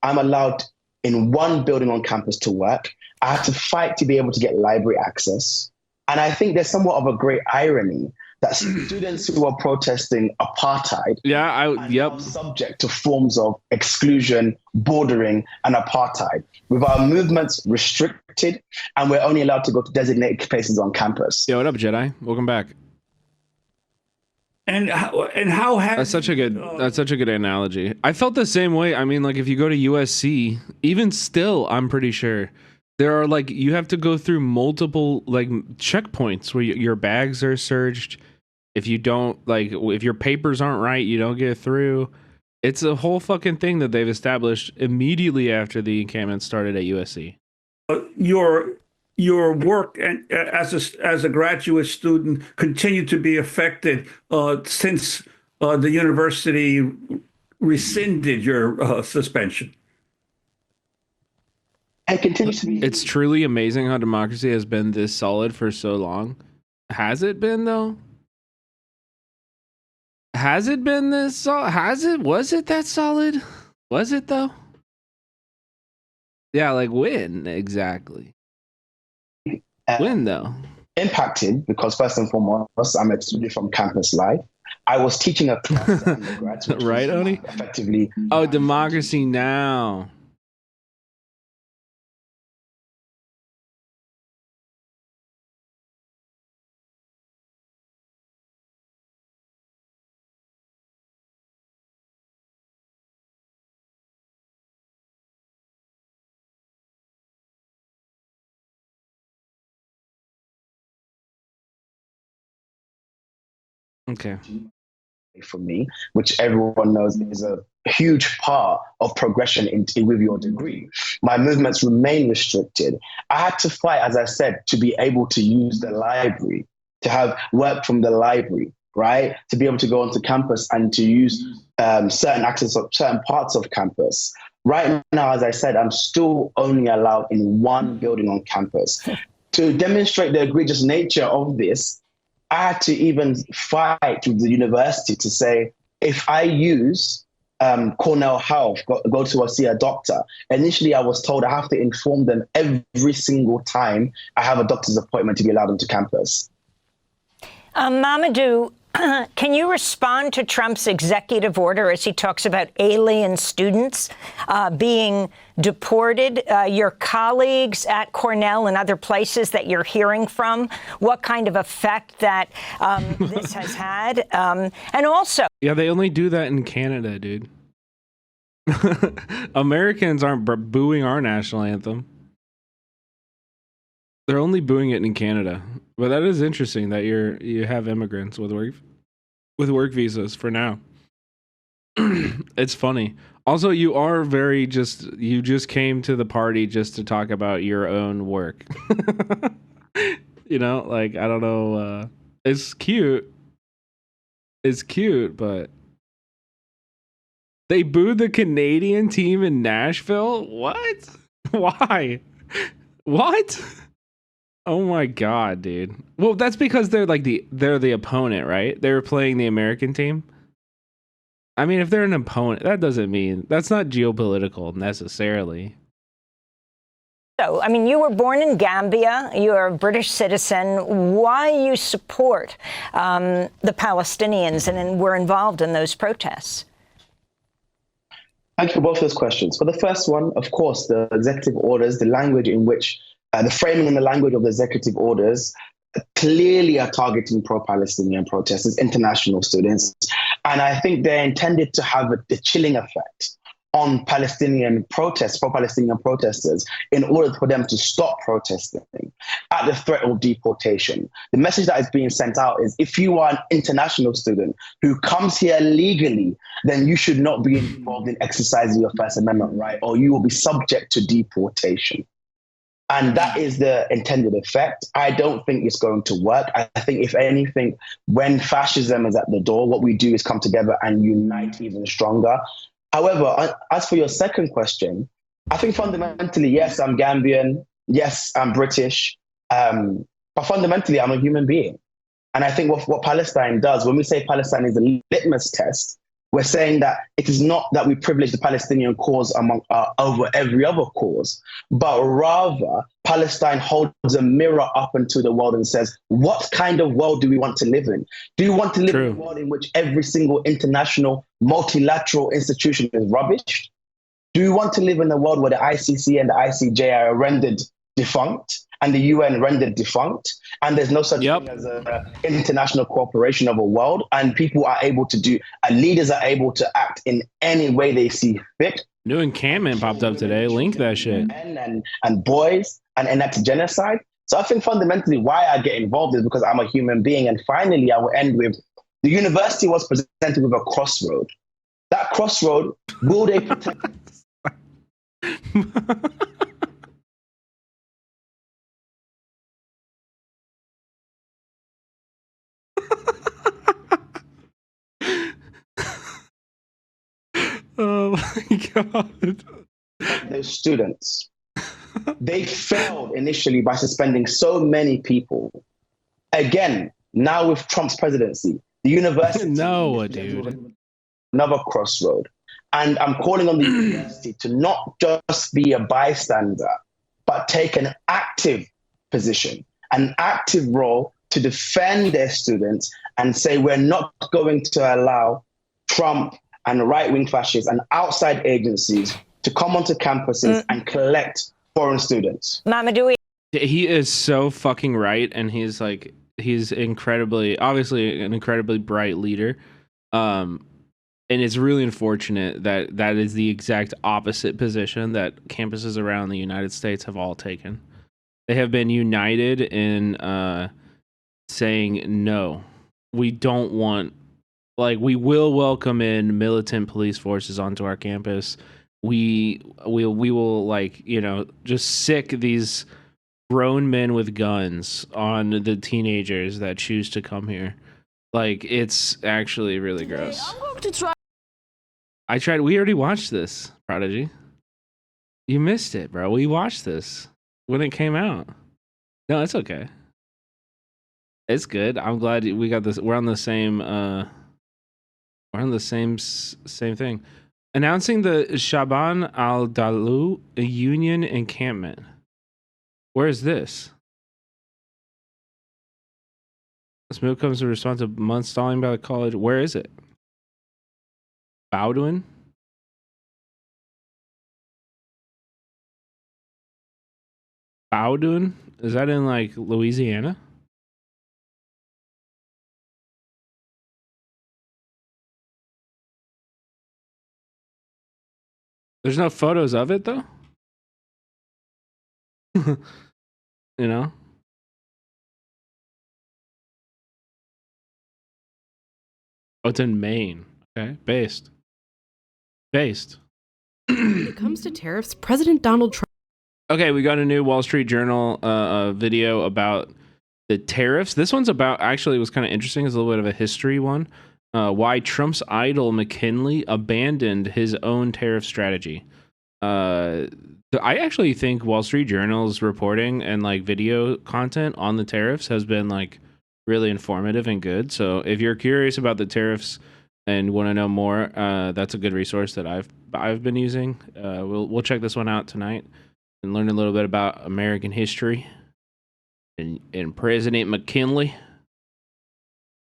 I'm allowed in one building on campus to work. I have to fight to be able to get library access. And I think there's somewhat of a great irony that students who are protesting apartheid are subject to forms of exclusion, bordering, and apartheid, with our movements restricted, and we're only allowed to go to designated places on campus. Yo, what up, Jedi? Welcome back. And how has that's such a good analogy. I felt the same way. I mean, like if you go to USC, even still, I'm pretty sure there are like you have to go through multiple like checkpoints where your bags are searched. If you don't if your papers aren't right, you don't get through. It's a whole fucking thing that they've established immediately after the encampment started at USC. Your work and as a graduate student continued to be affected since the university rescinded your suspension. And continues to be. It's truly amazing how democracy has been this solid for so long. Has it been though? Has it been this solid? Was it that solid? Was it though? Yeah, like when exactly? When though? Impacted because first and foremost, I'm excluded from campus life. I was teaching a class to undergrads, right, Oni? Effectively. Oh, Democracy Now! Okay. For me, which everyone knows is a huge part of progression with your degree. My movements remain restricted. I had to fight, as I said, to be able to use the library, to have work from the library, right? To be able to go onto campus and to use certain access of certain parts of campus. Right now, as I said, I'm still only allowed in one building on campus. To demonstrate the egregious nature of this, I had to even fight with the university to say, if I use Cornell Health, go to see a doctor, initially I was told I have to inform them every single time I have a doctor's appointment to be allowed onto campus. Mamadou, can you respond to Trump's executive order as he talks about alien students being deported? Your colleagues at Cornell and other places that you're hearing from, what kind of effect that this has had? And also... Yeah, they only do that in Canada, dude. Americans aren't booing our national anthem. They're only booing it in Canada. But that is interesting that you have immigrants with work visas for now. It's funny. Also, you are you just came to the party just to talk about your own work. You know, like, I don't know. It's cute. It's cute, but they booed the Canadian team in Nashville? What? Why? What? Oh my god, dude. Well, that's because they're the opponent, right? They were playing the American team. I mean, if they're an opponent, that doesn't mean that's not geopolitical necessarily. So, I mean, you were born in Gambia. You're a British citizen. Why you support the Palestinians and were involved in those protests? Thank you for both those questions. For the first one, of course, the executive orders, the language in which the framing and the language of the executive orders clearly are targeting pro-Palestinian protesters, international students. And I think they're intended to have a chilling effect on Palestinian protests, pro-Palestinian protesters, in order for them to stop protesting at the threat of deportation. The message that is being sent out is, if you are an international student who comes here legally, then you should not be involved in exercising your First Amendment right, or you will be subject to deportation. And that is the intended effect. I don't think it's going to work. I think, if anything, when fascism is at the door, what we do is come together and unite even stronger. However, as for your second question, I think fundamentally, yes, I'm Gambian. Yes, I'm British. But fundamentally, I'm a human being. And I think what Palestine does, when we say Palestine is a litmus test, we're saying that it is not that we privilege the Palestinian cause over every other cause, but rather Palestine holds a mirror up into the world and says, what kind of world do we want to live in? Do you want to live in a world in which every single international multilateral institution is rubbish? Do you want to live in a world where the ICC and the ICJ are rendered defunct and the UN rendered defunct, and there's no such thing as an international cooperation of a world, and people are able to do, and leaders are able to act in any way they see fit? New encampment popped up today. Link that shit. And boys and enact genocide. So I think fundamentally why I get involved is because I'm a human being. And finally, I will end with, the university was presented with a crossroad. That crossroad, will they protect? Oh my God. Those students, they failed initially by suspending so many people. Again, now with Trump's presidency, the university no, dude. Another crossroad. And I'm calling on the university to not just be a bystander, but take an active position, an active role to defend their students and say, we're not going to allow Trump and right-wing fascists and outside agencies to come onto campuses and collect foreign students. Mamadou. He is so fucking right, and he's obviously an incredibly bright leader. And it's really unfortunate that that is the exact opposite position that campuses around the United States have all taken. They have been united in saying, no, we don't want, we will welcome in militant police forces onto our campus. We will just sick these grown men with guns on the teenagers that choose to come here. It's actually really gross. I'm going to try. I tried. We already watched this, Prodigy. You missed it, bro. We watched this when it came out. No, it's okay. It's good. I'm glad we got this. We're on the same. We're on the same thing. Announcing the Shaban al-Dalu Union encampment. Where is this? This move comes in response to months stalling by the college. Where is it? Bowdoin? Bowdoin? Is that in Louisiana? There's no photos of it though. You know? Oh, it's in Maine. Okay, based. When it comes to tariffs, President Donald Trump. Okay, we got a new Wall Street Journal video about the tariffs. This one's actually was kind of interesting. It's a little bit of a history one. Why Trump's idol McKinley abandoned his own tariff strategy. I actually think Wall Street Journal's reporting and video content on the tariffs has been really informative and good. So if you're curious about the tariffs and want to know more, that's a good resource that I've been using. We'll check this one out tonight and learn a little bit about American history and President McKinley.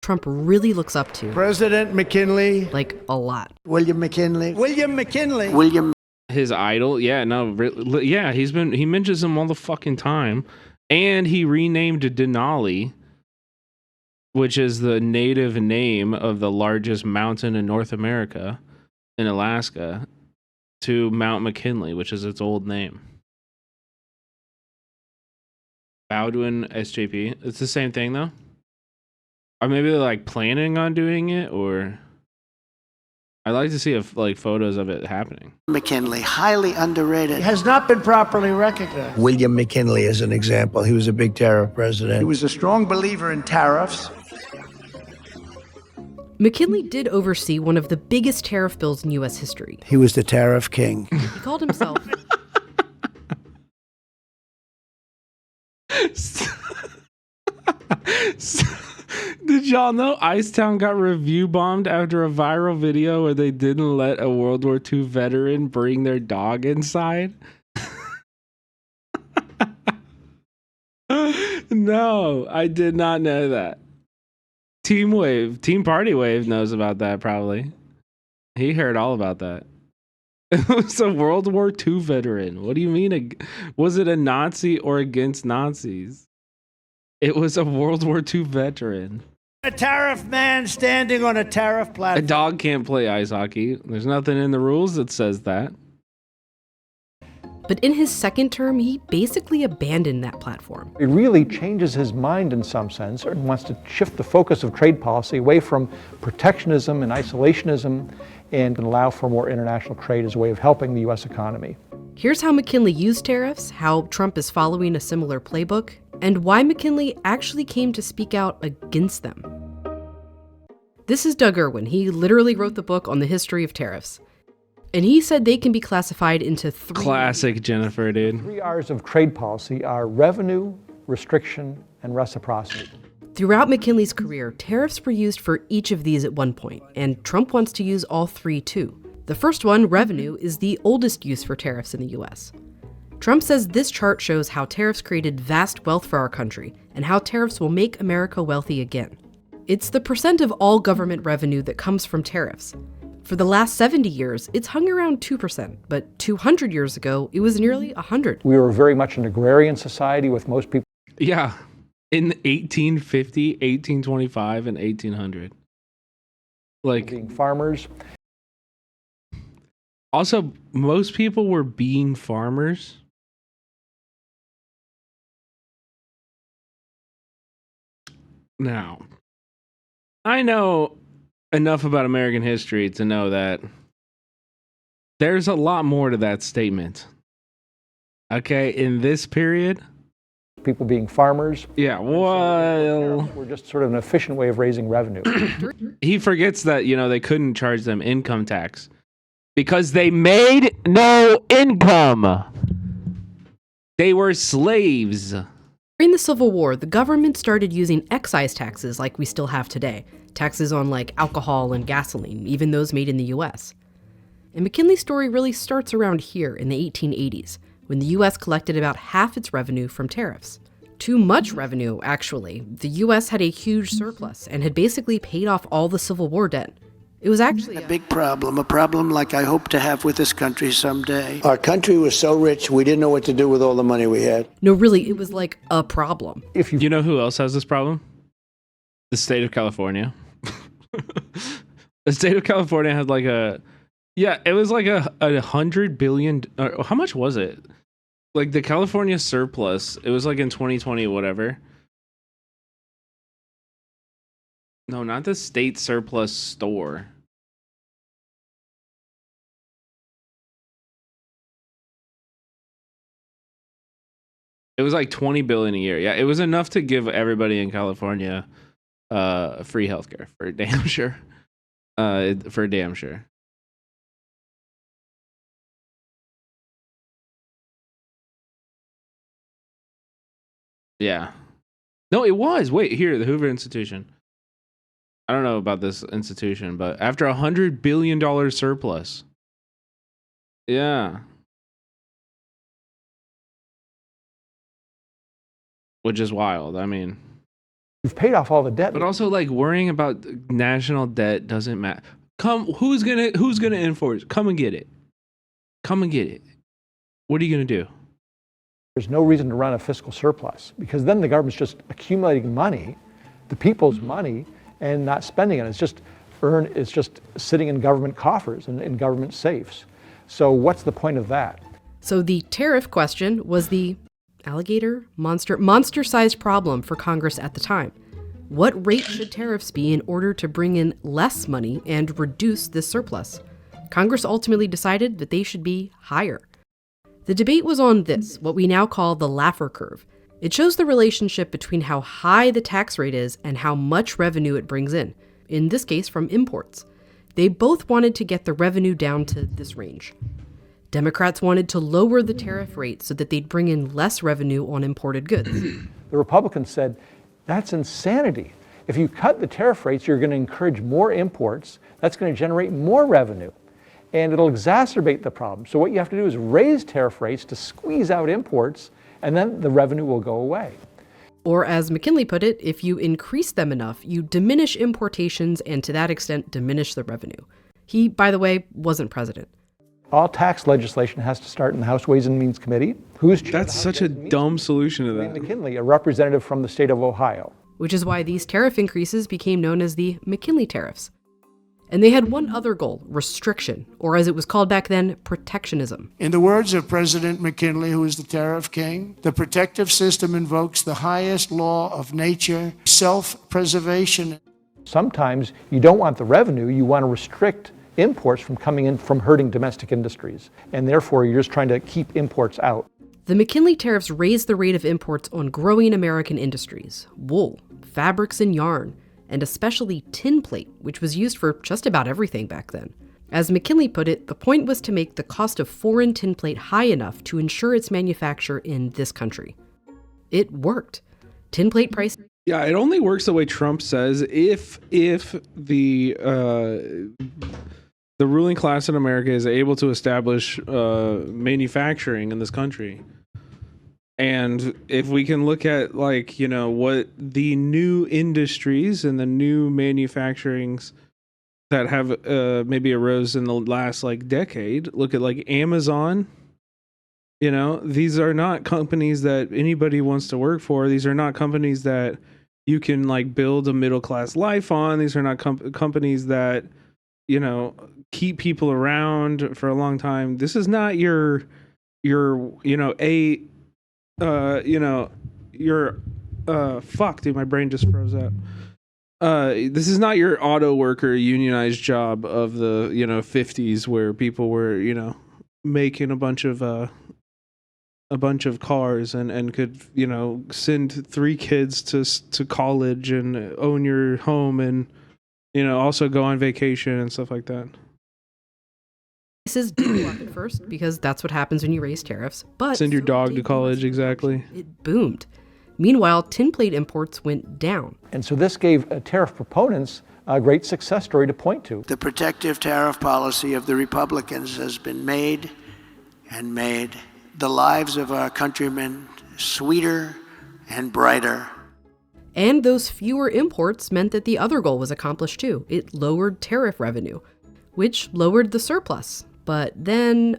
Trump really looks up to. President McKinley. A lot. William McKinley. William. His idol. Yeah, no. Yeah, he mentions him all the fucking time. And he renamed Denali, which is the native name of the largest mountain in North America, in Alaska. to Mount McKinley, which is its old name. Bowdoin SJP. It's the same thing though. Or maybe they're like planning on doing it, or I'd like to see like photos of it happening. McKinley, highly underrated. Has not been properly recognized. William McKinley is an example. He was a big tariff president. He was a strong believer in tariffs. McKinley did oversee one of the biggest tariff bills in U.S. history. He was the tariff king. He called himself... Did y'all know Icetown got review bombed after a viral video where they didn't let a World War II veteran bring their dog inside? No, I did not know that. Team Party Wave knows about that probably. He heard all about that. It was a World War II veteran. What do you mean? Was it a Nazi or against Nazis? It was a World War II veteran. A tariff man standing on a tariff platform. A dog can't play ice hockey. There's nothing in the rules that says that. But in his second term, he basically abandoned that platform. It really changes his mind in some sense and wants to shift the focus of trade policy away from protectionism and isolationism and allow for more international trade as a way of helping the U.S. economy. Here's how McKinley used tariffs, how Trump is following a similar playbook, and why McKinley actually came to speak out against them. This is Doug Irwin. He literally wrote the book on the history of tariffs. And he said they can be classified into three... Classic Jennifer, dude. 3 R's of trade policy are revenue, restriction, and reciprocity. Throughout McKinley's career, tariffs were used for each of these at one point, and Trump wants to use all three too. The first one, revenue, is the oldest use for tariffs in the US. Trump says this chart shows how tariffs created vast wealth for our country, and how tariffs will make America wealthy again. It's the percent of all government revenue that comes from tariffs. For the last 70 years, it's hung around 2%, but 200 years ago, it was nearly 100. We were very much an agrarian society with most people. Yeah, in 1850, 1825, and 1800. Like being farmers. Also, most people were being farmers. Now, I know enough about American history to know that there's a lot more to that statement. Okay, in this period, people being farmers. Yeah, well, we're just sort of an efficient way of raising revenue. He forgets that, they couldn't charge them income tax because they made no income. They were slaves. During the Civil War, the government started using excise taxes like we still have today. Taxes on like alcohol and gasoline, even those made in the US. And McKinley's story really starts around here in the 1880s, when the US collected about half its revenue from tariffs. Too much revenue, actually. The US had a huge surplus and had basically paid off all the Civil War debt. It was actually a big problem, a problem like I hope to have with this country someday. Our country was so rich, we didn't know what to do with all the money we had. No, really, it was like a problem. You know who else has this problem? The state of California. The state of California had like it was like a 100 billion. How much was it? Like the California surplus. It was like in 2020 or whatever. No, not the state surplus store. It was like 20 billion a year. Yeah, it was enough to give everybody in California free healthcare for damn sure. For damn sure. Yeah. No, it was. Wait, here, the Hoover Institution. I don't know about this institution, but after $100 billion surplus. Yeah. Which is wild. I mean, you've paid off all the debt. But also, like, worrying about national debt doesn't matter. Who's gonna enforce? Come and get it. Come and get it. What are you gonna do? There's no reason to run a fiscal surplus because then the government's just accumulating money, the people's money, and not spending it. It's just sitting in government coffers and in government safes. So what's the point of that? So the tariff question was the alligator, monster-sized problem for Congress at the time. What rate should tariffs be in order to bring in less money and reduce this surplus? Congress ultimately decided that they should be higher. The debate was on this, what we now call the Laffer curve. It shows the relationship between how high the tax rate is and how much revenue it brings in this case from imports. They both wanted to get the revenue down to this range. Democrats wanted to lower the tariff rate so that they'd bring in less revenue on imported goods. The Republicans said, that's insanity. If you cut the tariff rates, you're going to encourage more imports. That's going to generate more revenue, and it'll exacerbate the problem. So what you have to do is raise tariff rates to squeeze out imports, and then the revenue will go away. Or as McKinley put it, if you increase them enough, you diminish importations and to that extent diminish the revenue. He, by the way, wasn't president. All tax legislation has to start in the House Ways and Means Committee. That's such a dumb solution to that. McKinley, a representative from the state of Ohio. Which is why these tariff increases became known as the McKinley tariffs. And they had one other goal, restriction, or as it was called back then, protectionism. In the words of President McKinley, who is the tariff king, the protective system invokes the highest law of nature, self-preservation. Sometimes you don't want the revenue, you want to restrict imports from coming in from hurting domestic industries, and therefore you're just trying to keep imports out. The McKinley tariffs raised the rate of imports on growing American industries, wool, fabrics and yarn, and especially tin plate, which was used for just about everything back then. As McKinley put it, the point was to make the cost of foreign tin plate high enough to ensure its manufacture in this country. It worked. Tin plate price. Yeah, it only works the way Trump says if the ruling class in America is able to establish manufacturing in this country. And if we can look at what the new industries and the new manufacturings that have maybe arose in the last decade, look at Amazon. These are not companies that anybody wants to work for. These are not companies that you can build a middle class life on. These are not companies that keep people around for a long time. This is not your fuck, dude, my brain just froze up. This is not your auto worker unionized job of the 50s where people were making a bunch of cars and could send 3 kids to college and own your home and also go on vacation and stuff like that. Prices did go up at first because that's what happens when you raise tariffs. But send your dog to college, exactly. It boomed. Meanwhile, tin plate imports went down. And so this gave tariff proponents a great success story to point to. The protective tariff policy of the Republicans has been made the lives of our countrymen sweeter and brighter. And those fewer imports meant that the other goal was accomplished too. It lowered tariff revenue, which lowered the surplus. But then...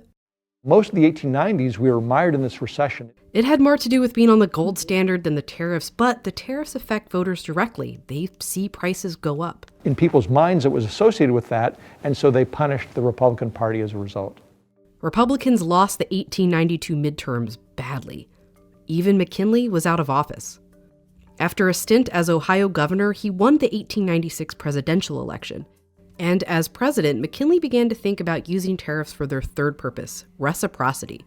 most of the 1890s, we were mired in this recession. It had more to do with being on the gold standard than the tariffs, but the tariffs affect voters directly. They see prices go up. In people's minds, it was associated with that, and so they punished the Republican Party as a result. Republicans lost the 1892 midterms badly. Even McKinley was out of office. After a stint as Ohio governor, he won the 1896 presidential election. And as president, McKinley began to think about using tariffs for their third purpose, reciprocity.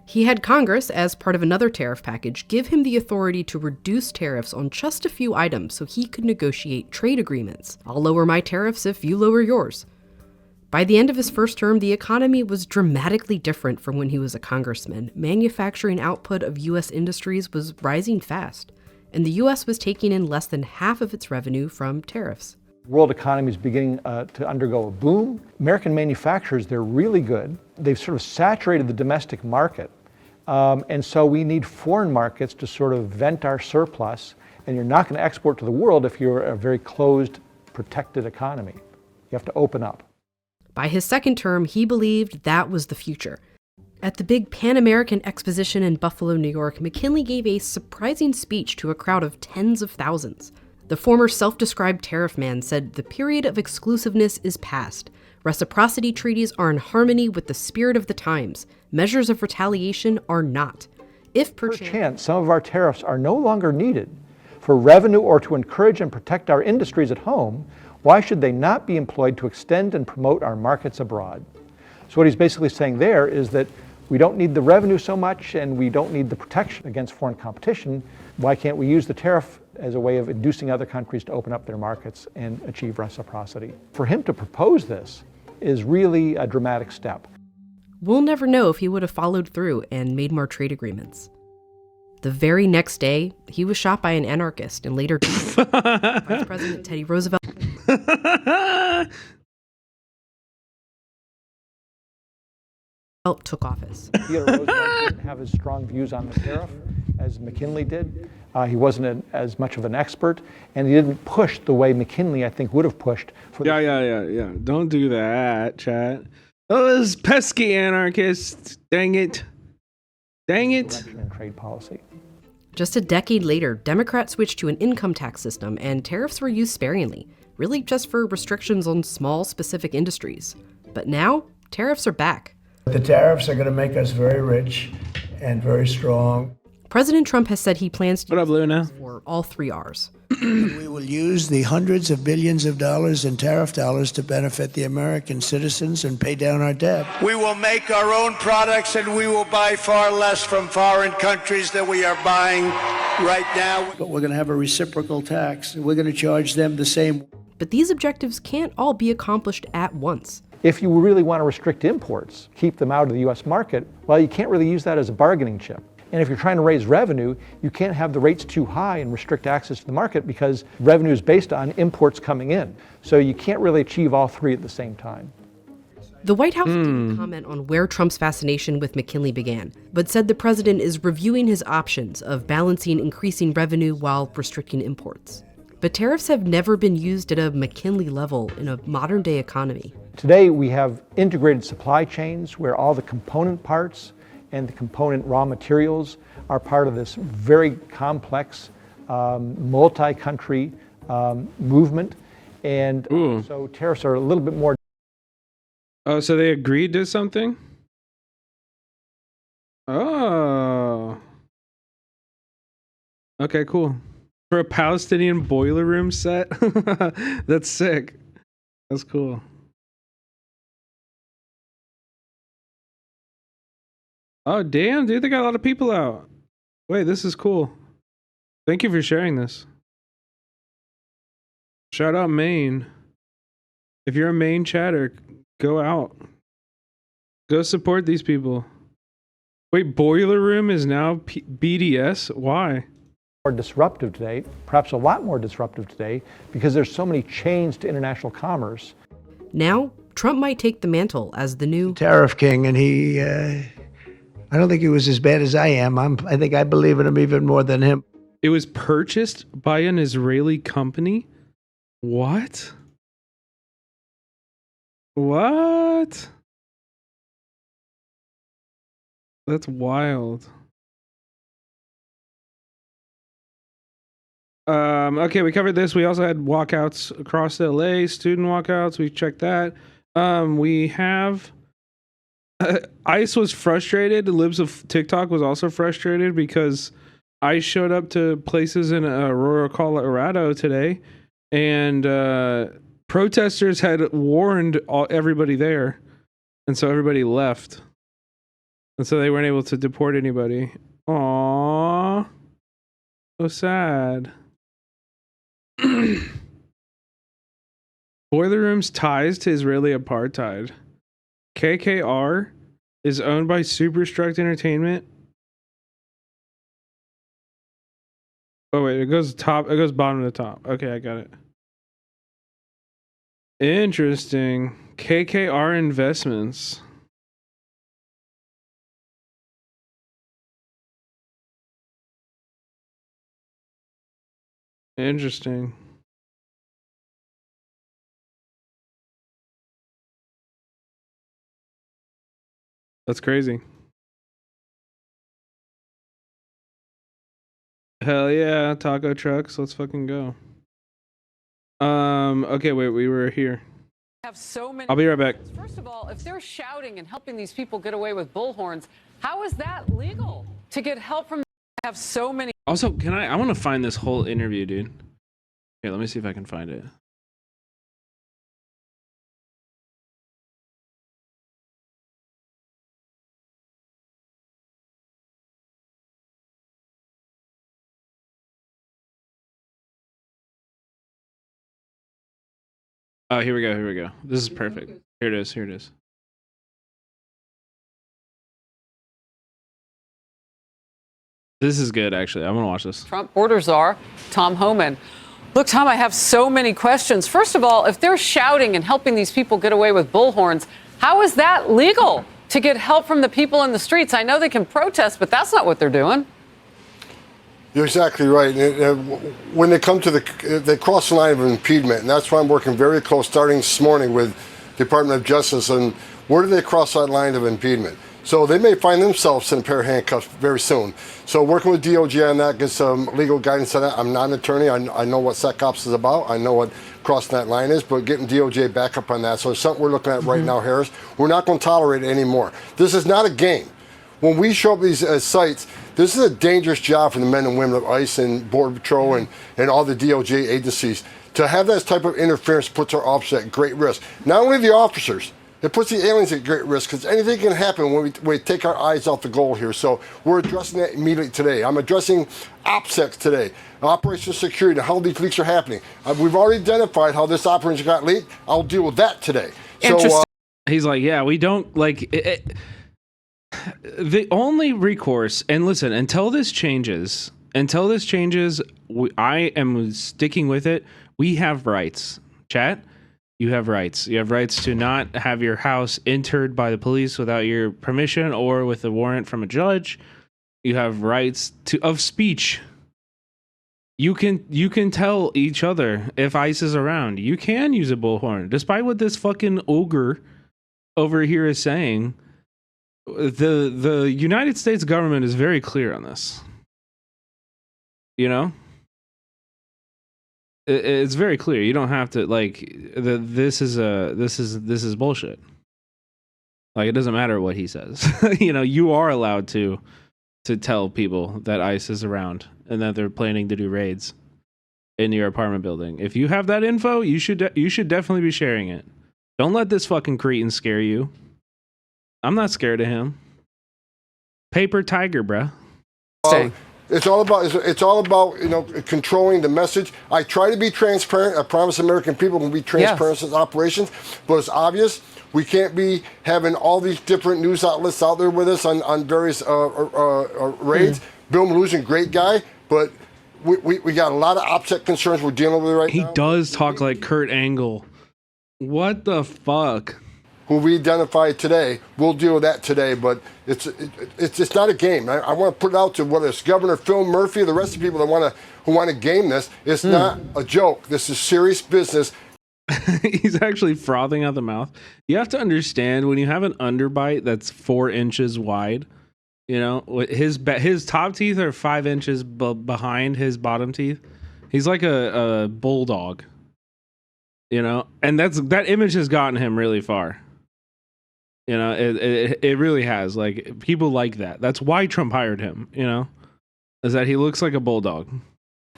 He had Congress, as part of another tariff package, give him the authority to reduce tariffs on just a few items so he could negotiate trade agreements. I'll lower my tariffs if you lower yours. By the end of his first term, the economy was dramatically different from when he was a congressman. Manufacturing output of U.S. industries was rising fast, and the U.S. was taking in less than half of its revenue from tariffs. The world economy is beginning to undergo a boom. American manufacturers, they're really good. They've sort of saturated the domestic market. And so we need foreign markets to sort of vent our surplus. And you're not going to export to the world if you're a very closed, protected economy. You have to open up. By his second term, he believed that was the future. At the big Pan-American Exposition in Buffalo, New York, McKinley gave a surprising speech to a crowd of tens of thousands. The former self-described tariff man said the period of exclusiveness is past. Reciprocity treaties are in harmony with the spirit of the times. Measures of retaliation are not. If perchance some of our tariffs are no longer needed for revenue or to encourage and protect our industries at home, why should they not be employed to extend and promote our markets abroad? So what he's basically saying there is that we don't need the revenue so much and we don't need the protection against foreign competition. Why can't we use the tariff as a way of inducing other countries to open up their markets and achieve reciprocity? For him to propose this is really a dramatic step. We'll never know if he would have followed through and made more trade agreements. The very next day, he was shot by an anarchist and later Vice President Teddy Roosevelt took office. Theodore Roosevelt didn't have as strong views on the tariff as McKinley did. He wasn't as much of an expert, and he didn't push the way McKinley, I think, would have pushed. For Yeah. Don't do that, chat. Those pesky anarchists. Dang it. And trade policy. Just a decade later, Democrats switched to an income tax system, and tariffs were used sparingly, really just for restrictions on small, specific industries. But now, tariffs are back. The tariffs are going to make us very rich and very strong. President Trump has said he plans to use Luna? For all 3 Rs. We will use the hundreds of billions of dollars in tariff dollars to benefit the American citizens and pay down our debt. We will make our own products and we will buy far less from foreign countries than we are buying right now. But we're going to have a reciprocal tax. We're going to charge them the same. But these objectives can't all be accomplished at once. If you really want to restrict imports, keep them out of the U.S. market, well, you can't really use that as a bargaining chip. And if you're trying to raise revenue, you can't have the rates too high and restrict access to the market because revenue is based on imports coming in. So you can't really achieve all 3 at the same time. The White House didn't comment on where Trump's fascination with McKinley began, but said the president is reviewing his options of balancing increasing revenue while restricting imports. But tariffs have never been used at a McKinley level in a modern-day economy. Today, we have integrated supply chains where all the component parts and the component raw materials are part of this very complex, multi-country movement. And so tariffs are a little bit more. Oh, so they agreed to something? Oh. Okay, cool. For a Palestinian boiler room set? That's sick. That's cool. Oh, damn, dude, they got a lot of people out. Wait, this is cool. Thank you for sharing this. Shout out Maine. If you're a Maine chatter, go out. Go support these people. Wait, boiler room is now BDS? Why? More disruptive today, perhaps a lot more disruptive today, because there's so many chains to international commerce. Now, Trump might take the mantle as the new tariff king, and he, I don't think he was as bad as I am. I think I believe in him even more than him. It was purchased by an Israeli company? What? What? That's wild. Okay, we covered this. We also had walkouts across LA, student walkouts. We checked that. We have ICE was frustrated. The libs of TikTok was also frustrated because ICE showed up to places in Aurora, Colorado today, and protesters had warned everybody there, and so everybody left, and so they weren't able to deport anybody. Aww, so sad. Boiler Room's ties to Israeli apartheid. KKR is owned by Superstruct Entertainment. Oh wait, it goes top. It goes bottom to top. Okay, I got it. Interesting. KKR Investments. Interesting. That's crazy. Hell yeah, taco trucks. Let's fucking go. Okay, wait, we were here. Have so many. I'll be right back. First of all, if they're shouting and helping these people get away with bullhorns, how is that legal? To get help from have so many. Also, I want to find this whole interview, dude. Here, let me see if I can find it. Oh, here we go. Here we go. This is perfect. Here it is. Here it is. This is good, actually. I'm going to watch this. Trump border czar, Tom Homan. Look, Tom, I have so many questions. First of all, if they're shouting and helping these people get away with bullhorns, how is that legal? To get help from the people in the streets? I know they can protest, but that's not what they're doing. You're exactly right. When they come to they cross the line of impediment, and that's why I'm working very close, starting this morning with Department of Justice, and where do they cross that line of impediment? So they may find themselves in a pair of handcuffs very soon. So working with DOJ on that, get some legal guidance on that. I'm not an attorney. I know what SecOps is about. I know what crossing that line is, but getting DOJ back up on that. So it's something we're looking at right now, Harris. We're not going to tolerate it anymore. This is not a game. When we show up these sites, this is a dangerous job for the men and women of ICE and Border Patrol and all the DOJ agencies. To have that type of interference puts our officers at great risk. Not only the officers, it puts the aliens at great risk because anything can happen when we take our eyes off the goal here. So we're addressing that immediately today. I'm addressing OPSEC today, operational security, how these leaks are happening. We've already identified how this operation got leaked. I'll deal with that today. So he's like, yeah, we don't like it. The only recourse, and listen, until this changes, I am sticking with it. We have rights. Chat, you have rights. You have rights to not have your house entered by the police without your permission or with a warrant from a judge. You have rights of speech. You can tell each other if ICE is around. You can use a bullhorn, despite what this fucking ogre over here is saying. The United States government is very clear on this. You know, it's very clear. You don't have to this is bullshit. Like, it doesn't matter what he says. You know, you are allowed to tell people that ICE is around and that they're planning to do raids in your apartment building. If you have that info, you should definitely be sharing it. Don't let this fucking cretin scare you. I'm not scared of him. Paper tiger, bruh. It's all about controlling the message. I try to be transparent. I promise American people will be transparent in operations, but it's obvious we can't be having all these different news outlets out there with us on various raids. Bill Maloogian, great guy, but we got a lot of OPSEC concerns we're dealing with right now. He does talk like Kurt Angle. What the fuck? Who we identified today, we'll deal with that today, but it's not a game. I want to put it out to whether it's Governor Phil Murphy or the rest of the people who want to game this. It's not a joke. This is serious business. He's actually frothing out the mouth. You have to understand, when you have an underbite that's 4 inches wide, you know, his top teeth are 5 inches behind his bottom teeth. He's like a bulldog, you know, and that image has gotten him really far. You know, it really has. Like, people like that. That's why Trump hired him, you know, is that he looks like a bulldog.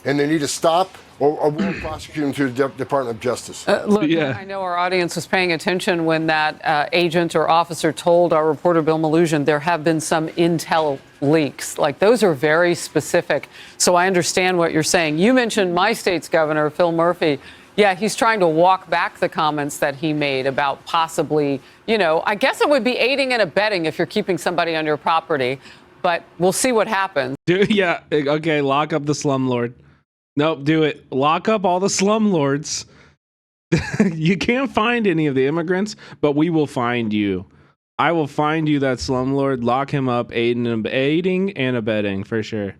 And they need to stop or we'll prosecute him to the Department of Justice. Look, I know our audience was paying attention when that agent or officer told our reporter Bill Maloogian there have been some intel leaks. Like, those are very specific. So I understand what you're saying. You mentioned my state's governor, Phil Murphy. Yeah, he's trying to walk back the comments that he made about possibly, you know, I guess it would be aiding and abetting if you're keeping somebody on your property, but we'll see what happens. Yeah, okay, lock up the slumlord. Nope, do it. Lock up all the slumlords. You can't find any of the immigrants, but we will find you. I will find you that slumlord, lock him up, aiding and abetting for sure.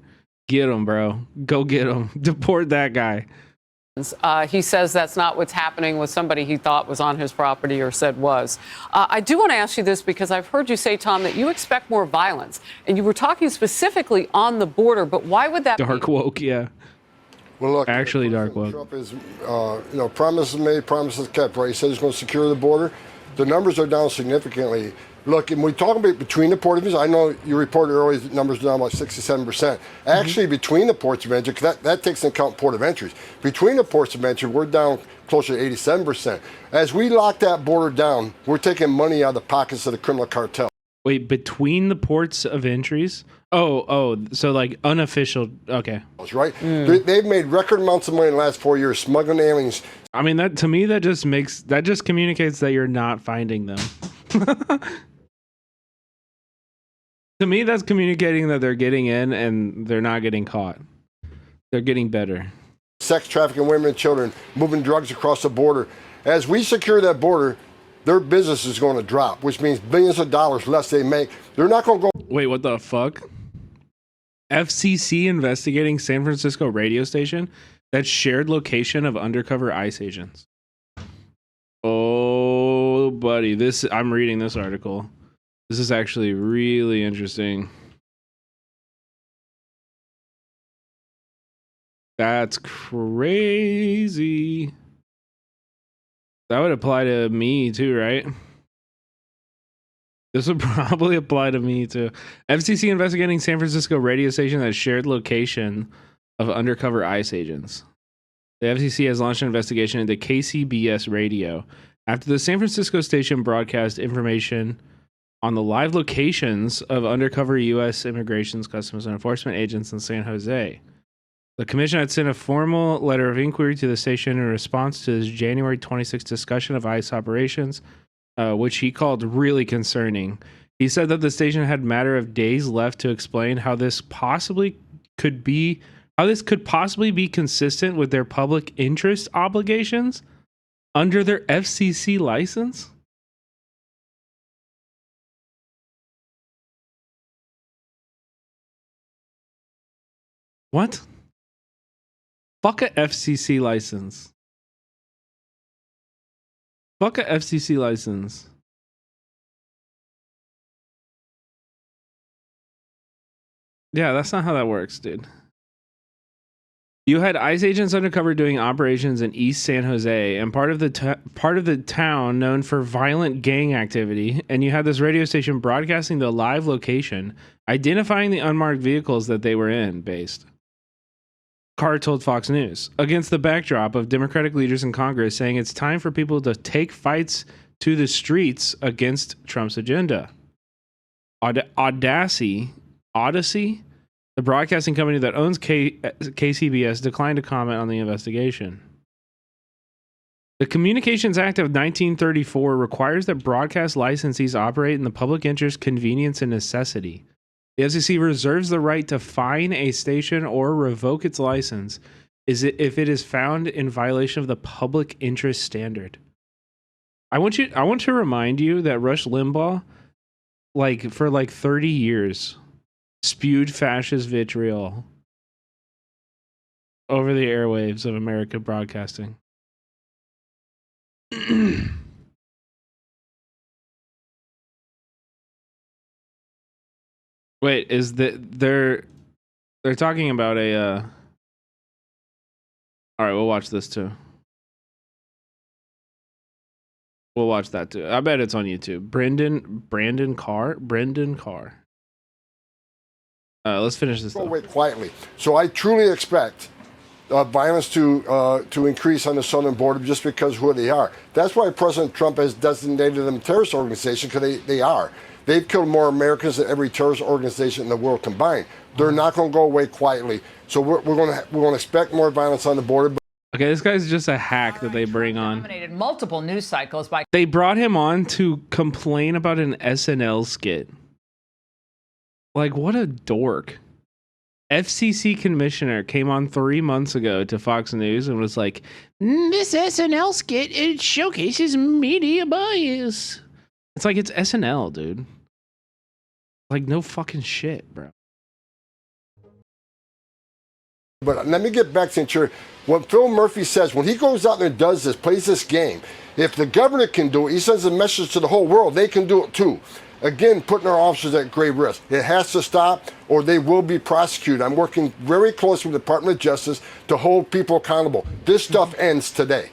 Get him, bro. Go get him. Deport that guy. He says that's not what's happening with somebody he thought was on his property or said was. I do want to ask you this because I've heard you say, Tom, that you expect more violence. And you were talking specifically on the border, but why would that Dark woke, yeah. Well, look, actually dark woke. Trump is, promises made, promises kept, right? He said he's going to secure the border. The numbers are down significantly. Look, and we talk about between the port of entries. I know you reported earlier that numbers are down about 67%. Actually, between the ports of entry, because that takes into account port of entries. Between the ports of entry, we're down closer to 87%. As we lock that border down, we're taking money out of the pockets of the criminal cartel. Wait, between the ports of entries? Oh, so like unofficial. Okay. Right? They've made record amounts of money in the last 4 years smuggling aliens. I mean, that to me, that just communicates that you're not finding them. To me, that's communicating that they're getting in and they're not getting caught. They're getting better. Sex trafficking women and children, moving drugs across the border. As we secure that border, their business is going to drop, which means billions of dollars less they make. They're not going to go. Wait, what the fuck? FCC investigating San Francisco radio station that shared location of undercover ICE agents. Oh, buddy, I'm reading this article. This is actually really interesting. That's crazy. That would apply to me too, right? This would probably apply to me too. FCC investigating San Francisco radio station that shared location of undercover ICE agents. The FCC has launched an investigation into KCBS radio after the San Francisco station broadcast information on the live locations of undercover U.S. Immigration, Customs, and Enforcement agents in San Jose. The commission had sent a formal letter of inquiry to the station in response to his January 26th discussion of ICE operations, which he called really concerning. He said that the station had a matter of days left to explain how this could possibly be consistent with their public interest obligations under their FCC license. What? Fuck a FCC license. Fuck a FCC license. Yeah, that's not how that works, dude. You had ICE agents undercover doing operations in East San Jose and part of the town known for violent gang activity, and you had this radio station broadcasting the live location, identifying the unmarked vehicles that they were in based. Carr told Fox News, against the backdrop of Democratic leaders in Congress saying it's time for people to take fights to the streets against Trump's agenda. Odyssey, the broadcasting company that owns KCBS, declined to comment on the investigation. The Communications Act of 1934 requires that broadcast licensees operate in the public interest, convenience, and necessity. The FCC reserves the right to fine a station or revoke its license if it is found in violation of the public interest standard. I want to remind you that Rush Limbaugh, for 30 years, spewed fascist vitriol over the airwaves of American broadcasting. Wait, is that they're talking about a all right, we'll watch this too. We'll watch that too. I bet it's on YouTube. Brendan Carr. Let's finish this. Wait quietly. So I truly expect violence to increase on the southern border just because of who they are. That's why President Trump has designated them a terrorist organization, because they are. They've killed more Americans than every terrorist organization in the world combined. They're not going to go away quietly. So we're going to expect more violence on the border. Okay, this guy's just a hack that they bring on. Dominated multiple news cycles by. They brought him on to complain about an SNL skit. Like, what a dork. FCC commissioner came on 3 months ago to Fox News and was like, this SNL skit, it showcases media bias. It's like, it's SNL, dude. Like, no fucking shit, bro. But let me get back to what Phil Murphy says. When he goes out there and does this, plays this game, if the governor can do it, he sends a message to the whole world, they can do it too. again, putting our officers at grave risk. It has to stop or they will be prosecuted. I'm working very closely with the Department of Justice to hold people accountable. This stuff ends today.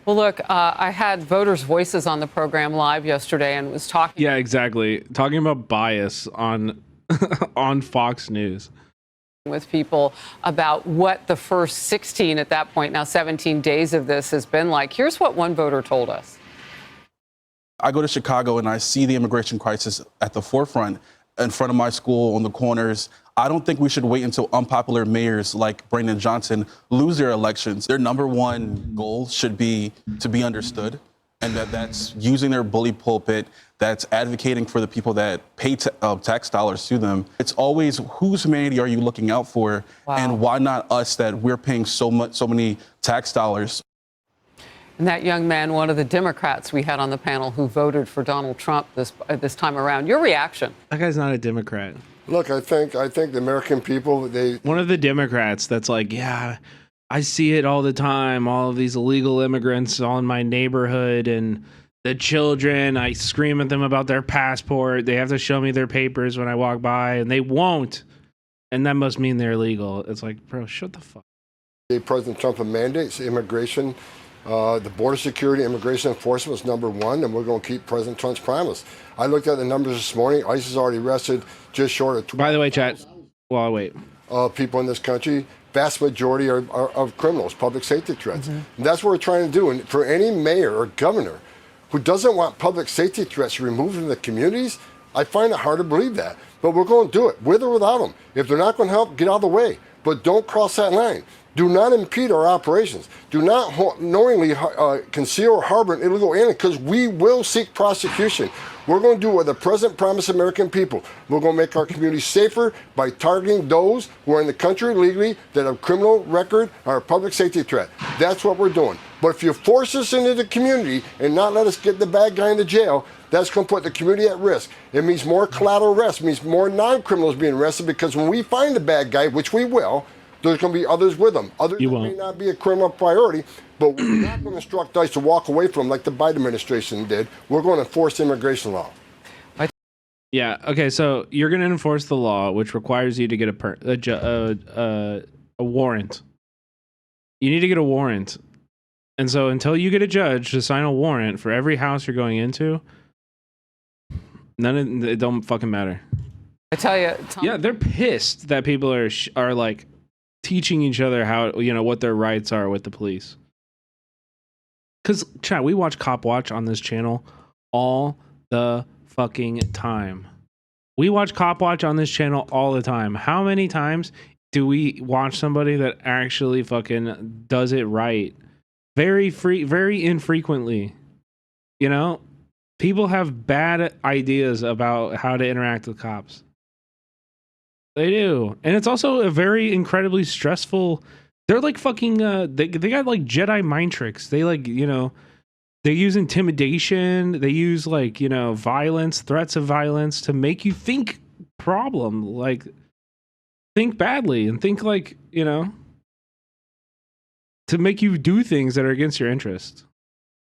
Well, look, I had voters' voices on the program live yesterday and was talking. Yeah, exactly. Talking about bias on on Fox News. With people about what the first 16, at that point now 17 days of this has been like. Here's what one voter told us. I go to Chicago and I see the immigration crisis at the forefront in front of my school on the corners. I don't think we should wait until unpopular mayors like Brandon Johnson lose their elections. Their number one goal should be to be understood, and that's using their bully pulpit, that's advocating for the people that pay tax dollars to them. It's always, whose humanity are you looking out for? Wow. And why not us, that we're paying so many tax dollars? And that young man, one of the Democrats we had on the panel who voted for Donald Trump this time around. Your reaction? That guy's not a Democrat. Look, I think the American people, one of the Democrats that's like, yeah, I see it all the time. All of these illegal immigrants all in my neighborhood, and the children, I scream at them about their passport. They have to show me their papers when I walk by, and they won't. And that must mean they're illegal. It's like, bro, shut the fuck up. President Trump mandates immigration. The border security, immigration enforcement is number one, and we're going to keep President Trump's promise. I looked at the numbers this morning. ICE has already arrested just short of 20. By the way, chat, while I wait. People in this country, vast majority are of criminals, public safety threats. And that's what we're trying to do. And for any mayor or governor who doesn't want public safety threats removed from the communities, I find it hard to believe that. But we're going to do it, with or without them. If they're not going to help, get out of the way. But don't cross that line. Do not impede our operations. Do not knowingly conceal or harbor an illegal alien, because we will seek prosecution. We're going to do what the President promised American people. We're going to make our communities safer by targeting those who are in the country illegally, that have criminal record, or a public safety threat. That's what we're doing. But if you force us into the community and not let us get the bad guy into jail, that's going to put the community at risk. It means more collateral arrests, means more non-criminals being arrested, because when we find the bad guy, which we will, there's going to be others with them. Others that may not be a criminal priority, but we're not going to instruct ICE to walk away from like the Biden administration did. We're going to enforce immigration law. Yeah. Okay. So you're going to enforce the law, which requires you to get a warrant. You need to get a warrant, and so until you get a judge to sign a warrant for every house you're going into, it don't fucking matter. I tell you, Tom, yeah, they're pissed that people are like teaching each other how, what their rights are with the police. Because, chat, we watch Cop Watch on this channel all the fucking time. We watch Cop Watch on this channel all the time. How many times do we watch somebody that actually fucking does it right? Very infrequently. People have bad ideas about how to interact with cops. They do. And it's also a very incredibly stressful. They're like fucking they got like Jedi mind tricks. They they use intimidation, they use violence, threats of violence to make you think think badly and think to make you do things that are against your interest.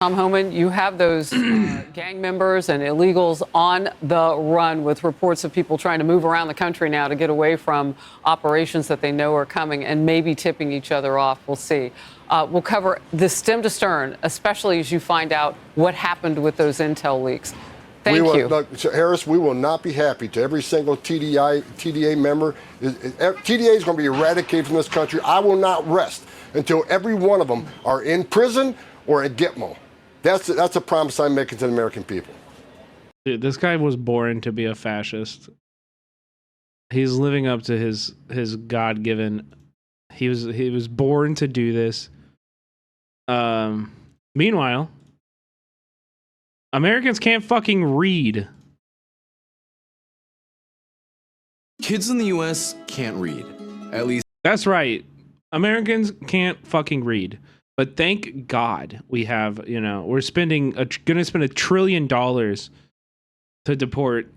Tom Homan, you have those gang members and illegals on the run, with reports of people trying to move around the country now to get away from operations that they know are coming, and maybe tipping each other off. We'll see. We'll cover the stem to stern, especially as you find out what happened with those intel leaks. Thank you. Look, Harris, we will not be happy to every single TDA member. TDA is going to be eradicated from this country. I will not rest until every one of them are in prison or at Gitmo. That's a promise I'm making to the American people. Dude, this guy was born to be a fascist. He's living up to his God-given. He was born to do this. Meanwhile, Americans can't fucking read. Kids in the U.S. can't read. At least. That's right. Americans can't fucking read. But thank God we have, we're going to spend $1 trillion to deport,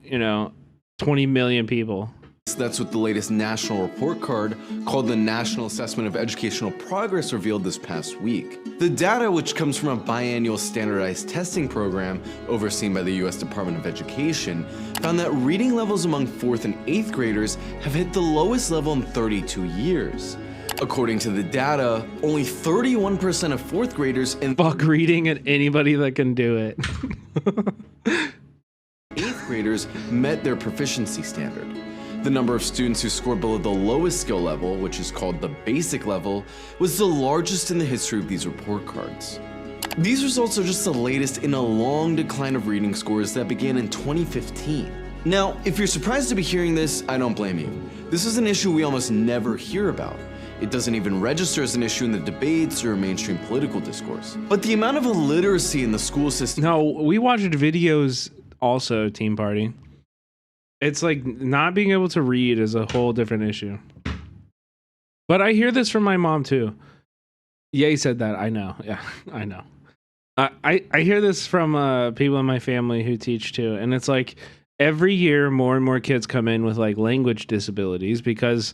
20 million people. least that's what the latest national report card, called the National Assessment of Educational Progress, revealed this past week. The data, which comes from a biannual standardized testing program overseen by the U.S. Department of Education, found that reading levels among 4th and 8th graders have hit the lowest level in 32 years. According to the data, only 31% of 4th graders and fuck reading at anybody that can do it. 8th graders met their proficiency standard. The number of students who scored below the lowest skill level, which is called the basic level, was the largest in the history of these report cards. These results are just the latest in a long decline of reading scores that began in 2015. Now, if you're surprised to be hearing this, I don't blame you. This is an issue we almost never hear about. It doesn't even register as an issue in the debates or mainstream political discourse. But the amount of illiteracy in the school system... No, we watched videos also, Team Party. It's like not being able to read is a whole different issue. But I hear this from my mom too. Ye said that. I know. Yeah, I know. I hear this from people in my family who teach too. And it's like every year more and more kids come in with like language disabilities because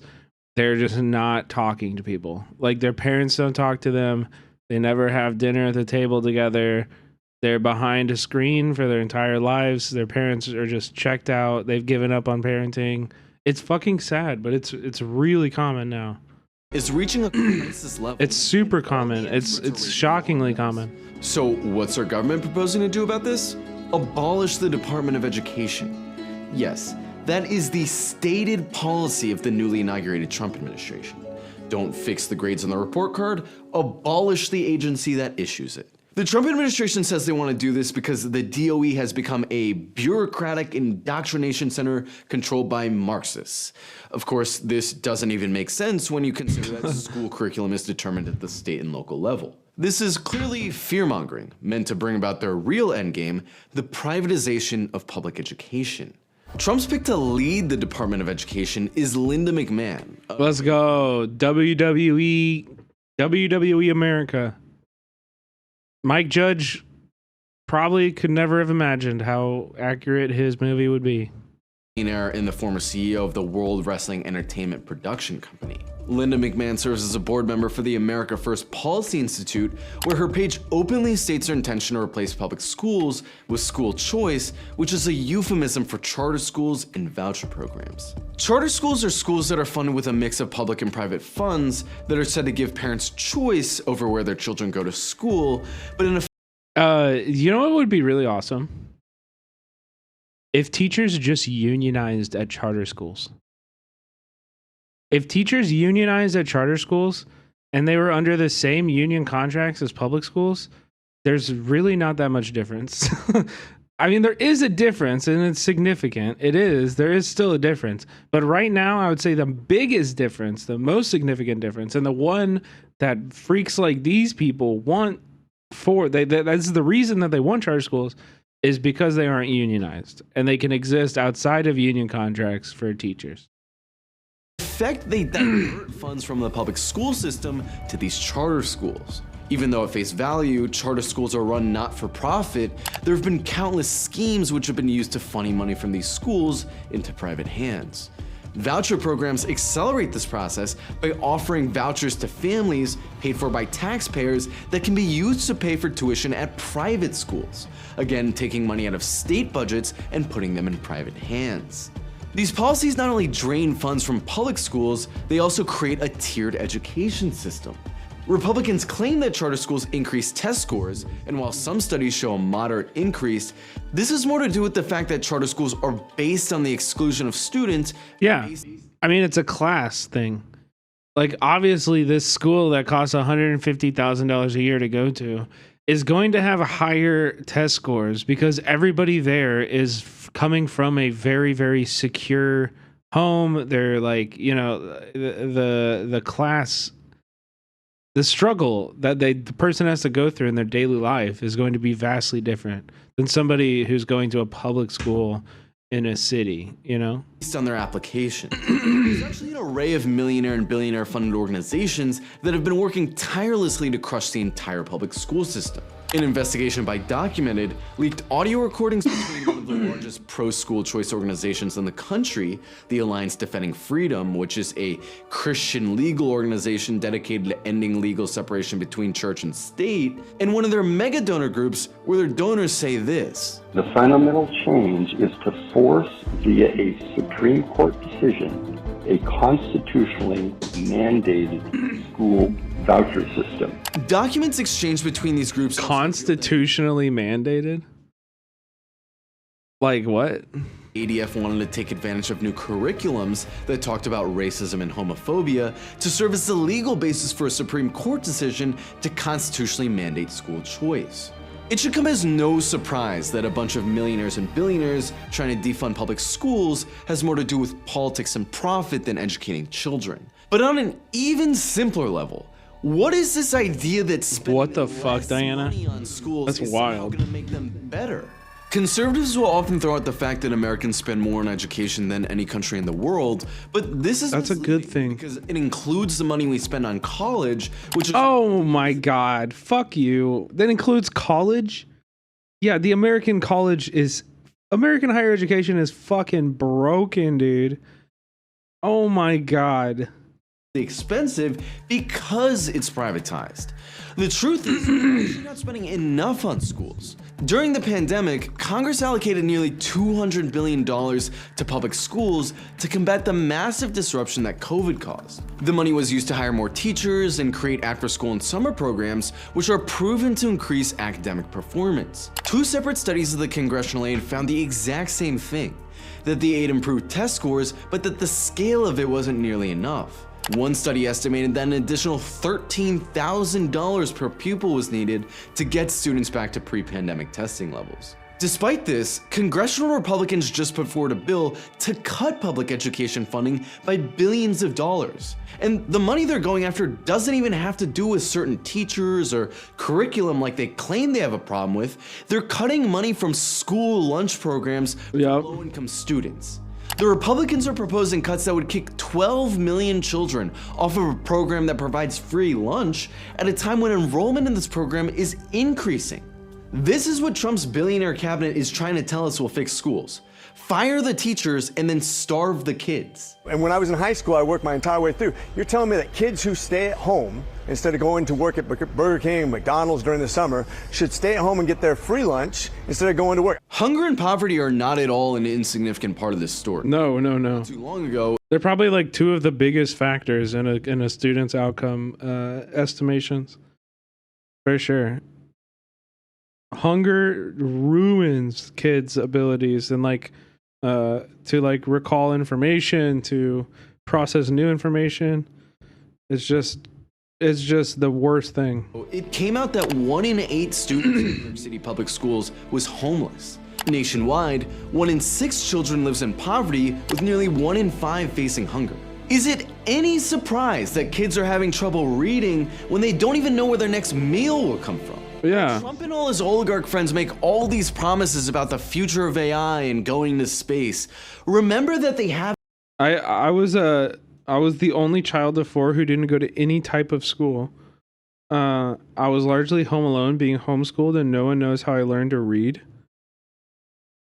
they're just not talking to people. Like their parents don't talk to them. They never have dinner at the table together. They're behind a screen for their entire lives. Their parents are just checked out. They've given up on parenting. It's fucking sad, but it's really common now. It's reaching a crisis level. It's super common. It's shockingly common. So what's our government proposing to do about this? Abolish the Department of Education. Yes, that is the stated policy of the newly inaugurated Trump administration. Don't fix the grades on the report card, abolish the agency that issues it. The Trump administration says they want to do this because the DOE has become a bureaucratic indoctrination center controlled by Marxists. Of course, this doesn't even make sense when you consider that school curriculum is determined at the state and local level. This is clearly fear-mongering, meant to bring about their real endgame, the privatization of public education. Trump's pick to lead the Department of Education is Linda McMahon. Let's go. WWE America. Mike Judge probably could never have imagined how accurate his movie would be. And the former CEO of the World Wrestling Entertainment Production Company. Linda McMahon serves as a board member for the America First Policy Institute, where her page openly states her intention to replace public schools with school choice, which is a euphemism for charter schools and voucher programs. Charter schools are schools that are funded with a mix of public and private funds that are said to give parents choice over where their children go to school, but in a you know what would be really awesome? If teachers just unionized at charter schools. If teachers unionized at charter schools and they were under the same union contracts as public schools, there's really not that much difference. I mean, there is a difference and it's significant. There is still a difference. But right now, I would say the biggest difference, the most significant difference, and the one that freaks like these people want that's the reason that they want charter schools, is because they aren't unionized and they can exist outside of union contracts for teachers. In effect, they divert funds from the public school system to these charter schools. Even though at face value, charter schools are run not for profit, there have been countless schemes which have been used to funnel money from these schools into private hands. Voucher programs accelerate this process by offering vouchers to families paid for by taxpayers that can be used to pay for tuition at private schools. Again, taking money out of state budgets and putting them in private hands. These policies not only drain funds from public schools, they also create a tiered education system. Republicans claim that charter schools increase test scores, and while some studies show a moderate increase, this is more to do with the fact that charter schools are based on the exclusion of students. Yeah, I mean, it's a class thing. Like, obviously, this school that costs $150,000 a year to go to is going to have higher test scores because everybody there is coming from a very, very secure home. They're like, you know, the class, the struggle that the person has to go through in their daily life is going to be vastly different than somebody who's going to a public school in a city, you know? Based on their application. There's actually an array of millionaire and billionaire funded organizations that have been working tirelessly to crush the entire public school system. An investigation by Documented leaked audio recordings between one of the largest pro-school choice organizations in the country, the Alliance Defending Freedom, which is a Christian legal organization dedicated to ending legal separation between church and state, and one of their mega donor groups where their donors say this. The fundamental change is to force, via a Supreme Court decision, a constitutionally mandated school voucher system. Documents exchanged between these groups constitutionally mandated? Like what? ADF wanted to take advantage of new curriculums that talked about racism and homophobia to serve as the legal basis for a Supreme Court decision to constitutionally mandate school choice. It should come as no surprise that a bunch of millionaires and billionaires trying to defund public schools has more to do with politics and profit than educating children. But on an even simpler level, what is this idea that spending money on schools That's is wild. going to make them better? Conservatives will often throw out the fact that Americans spend more on education than any country in the world, but this is That's a good thing because it includes the money we spend on college, which is oh my god, fuck you. That includes college? Yeah, the American higher education is fucking broken, dude. Oh my god. expensive because it's privatized. The truth is, we're actually not spending enough on schools. During the pandemic, Congress allocated nearly $200 billion to public schools to combat the massive disruption that COVID caused. The money was used to hire more teachers and create after-school and summer programs, which are proven to increase academic performance. Two separate studies of the congressional aid found the exact same thing, that the aid improved test scores, but that the scale of it wasn't nearly enough. One study estimated that an additional $13,000 per pupil was needed to get students back to pre-pandemic testing levels. Despite this, congressional Republicans just put forward a bill to cut public education funding by billions of dollars. And the money they're going after doesn't even have to do with certain teachers or curriculum like they claim they have a problem with. They're cutting money from school lunch programs for low-income students. The Republicans are proposing cuts that would kick 12 million children off of a program that provides free lunch at a time when enrollment in this program is increasing. This is what Trump's billionaire cabinet is trying to tell us will fix schools. Fire the teachers and then starve the kids. And when I was in high school, I worked my entire way through. You're telling me that kids who stay at home, instead of going to work at Burger King, McDonald's during the summer, should stay at home and get their free lunch instead of going to work. Hunger and poverty are not at all an insignificant part of this story. No. Not too long ago, they're probably like two of the biggest factors in a student's outcome estimations. For sure. Hunger ruins kids' abilities and to recall information, to process new information. It's just the worst thing. It came out that 1 in 8 students in New York City public schools was homeless. Nationwide, 1 in 6 children lives in poverty, with nearly 1 in 5 facing hunger. Is it any surprise that kids are having trouble reading when they don't even know where their next meal will come from? Yeah. Trump and all his oligarch friends make all these promises about the future of AI and going to space. Remember that they have. I was the only child of 4 who didn't go to any type of school. I was largely home alone, being homeschooled, and no one knows how I learned to read.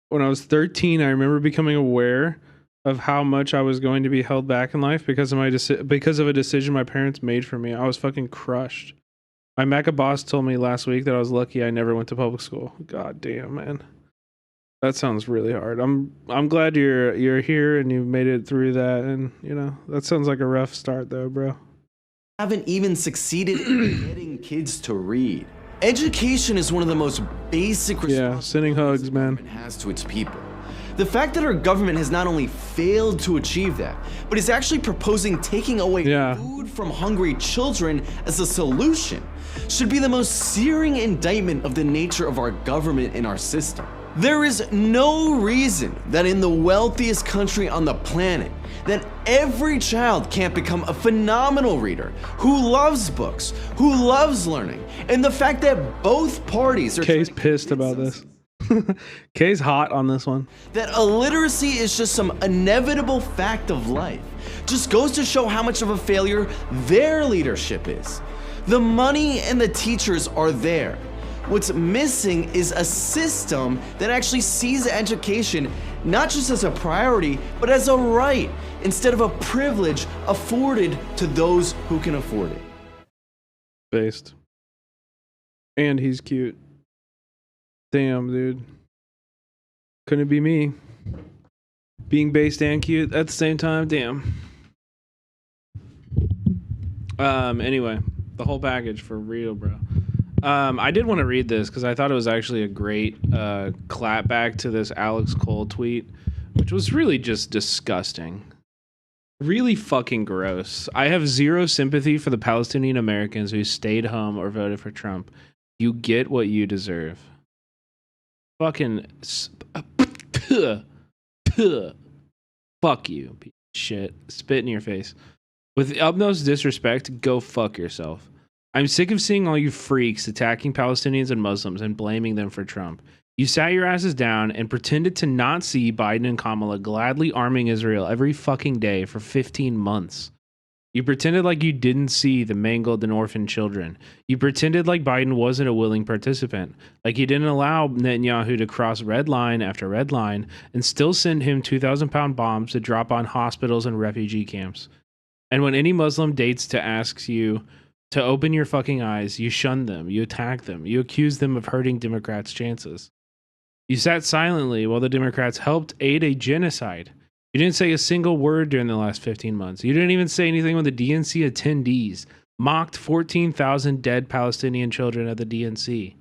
When I was 13, I remember becoming aware of how much I was going to be held back in life because of a decision my parents made for me. I was fucking crushed. My MACA boss told me last week that I was lucky I never went to public school. God damn, man. That sounds really hard. I'm glad you're here and you made it through that, and that sounds like a rough start though, bro. Haven't even succeeded in getting kids to read. Education is one of the most basic sending hugs, man. It has to its people. The fact that our government has not only failed to achieve that, but is actually proposing taking away food from hungry children as a solution should be the most searing indictment of the nature of our government and our system. There is no reason that in the wealthiest country on the planet that every child can't become a phenomenal reader who loves books, who loves learning, and the fact that both parties are Kay's pissed about this. Kay's hot on this one. That illiteracy is just some inevitable fact of life just goes to show how much of a failure their leadership is. The money and the teachers are there. What's missing is a system that actually sees education not just as a priority, but as a right, instead of a privilege afforded to those who can afford it. Based. And he's cute. Damn, dude. Couldn't it be me? Being based and cute at the same time? Damn. Anyway, the whole package for real, bro. I did want to read this because I thought it was actually a great clapback to this Alex Cole tweet, which was really just disgusting. Really fucking gross. I have zero sympathy for the Palestinian Americans who stayed home or voted for Trump. You get what you deserve. Fucking fuck you, piece of shit. Spit in your face. With the utmost disrespect, go fuck yourself. I'm sick of seeing all you freaks attacking Palestinians and Muslims and blaming them for Trump. You sat your asses down and pretended to not see Biden and Kamala gladly arming Israel every fucking day for 15 months. You pretended like you didn't see the mangled and orphaned children. You pretended like Biden wasn't a willing participant, like you didn't allow Netanyahu to cross red line after red line and still send him 2,000-pound bombs to drop on hospitals and refugee camps. And when any Muslim dates to asks you to open your fucking eyes, you shun them, you attack them, you accuse them of hurting Democrats' chances. You sat silently while the Democrats helped aid a genocide. You didn't say a single word during the last 15 months. You didn't even say anything when the DNC attendees mocked 14,000 dead Palestinian children at the DNC.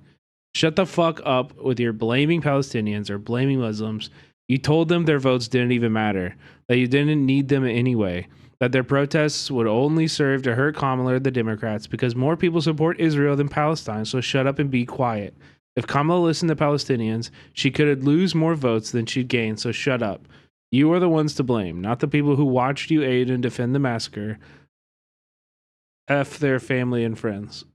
Shut the fuck up with your blaming Palestinians or blaming Muslims. You told them their votes didn't even matter, that you didn't need them anyway, that their protests would only serve to hurt Kamala or the Democrats because more people support Israel than Palestine, so shut up and be quiet. If Kamala listened to Palestinians, she could lose more votes than she'd gain, so shut up. You are the ones to blame, not the people who watched you aid and defend the massacre. F their family and friends.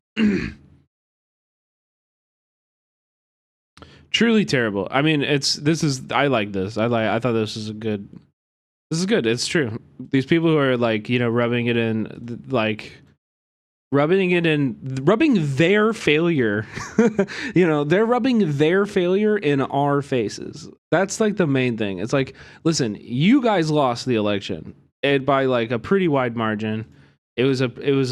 Truly terrible. I mean, I like this. I thought this is good. This is good. It's true. These people who are like, rubbing their failure, they're rubbing their failure in our faces. That's like the main thing. It's like, listen, you guys lost the election and by like a pretty wide margin. It was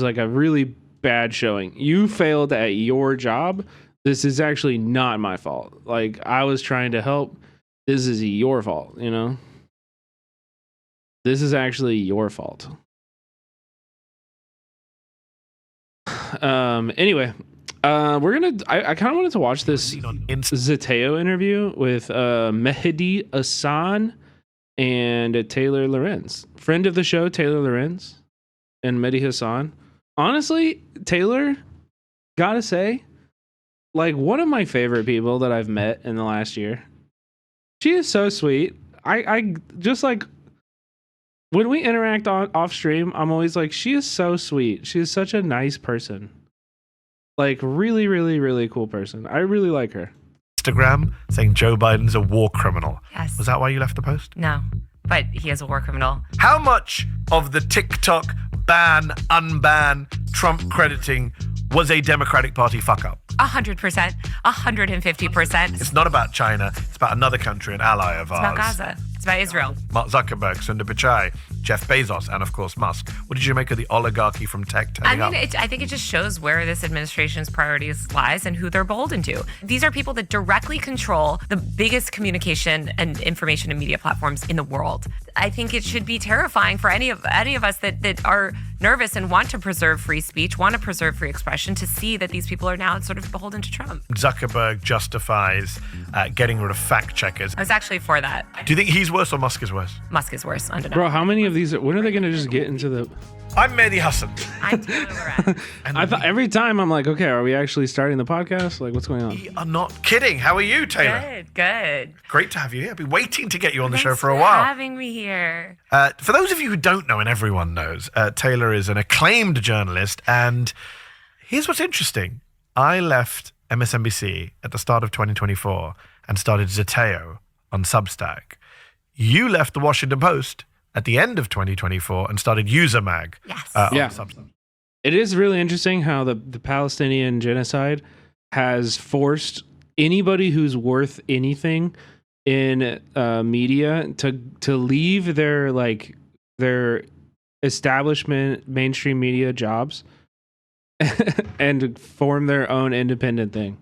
like a really bad showing. You failed at your job. This is actually not my fault. Like, I was trying to help. This is your fault, This is actually your fault. Anyway, I kind of wanted to watch this Zateo interview with Mehdi Hasan and Taylor Lorenz, friend of the show, Taylor Lorenz and Mehdi Hasan. Honestly, Taylor, gotta say, like one of my favorite people that I've met in the last year. She is so sweet. I just like when we interact off stream, I'm always like, she is so sweet. She is such a nice person. Like, really, really, really cool person. I really like her. Instagram saying Joe Biden's a war criminal. Yes. Was that why you left the post? No, but he is a war criminal. How much of the TikTok ban, unban, Trump crediting was a Democratic Party fuck up? 100%, 150%. It's not about China. It's about another country, an ally of ours. It's about Gaza. It's about Israel. Mark Zuckerberg, Sundar Pichai, Jeff Bezos, and of course Musk. What did you make of the oligarchy from tech turning up? I think it just shows where this administration's priorities lies and who they're beholden to. These are people that directly control the biggest communication and information and media platforms in the world. I think it should be terrifying for any of us that are nervous and want to preserve free speech, want to preserve free expression, to see that these people are now sort of beholden to Trump. Zuckerberg justifies getting rid of fact checkers. I was actually for that. Do you think he's worse or Musk is worse? Musk is worse, undeniable. Bro, how many of these? When are they going to just get into the? I'm Mehdi Hasan. I'm Taylor Lorenz. I thought every time I'm like, okay, are we actually starting the podcast? Like, what's going on? We are not kidding. How are you, Taylor? Good. Great to have you here. I've been waiting to get you on the show Thanks for a while. having me here. For those of you who don't know, and everyone knows, Taylor is an acclaimed journalist. And here's what's interesting. I left MSNBC at the start of 2024 and started Zateo on Substack. You left the Washington Post at the end of 2024 and started UserMag. Yes. On Substack. It is really interesting how the Palestinian genocide has forced anybody who's worth anything in media to leave their establishment mainstream media jobs and form their own independent thing.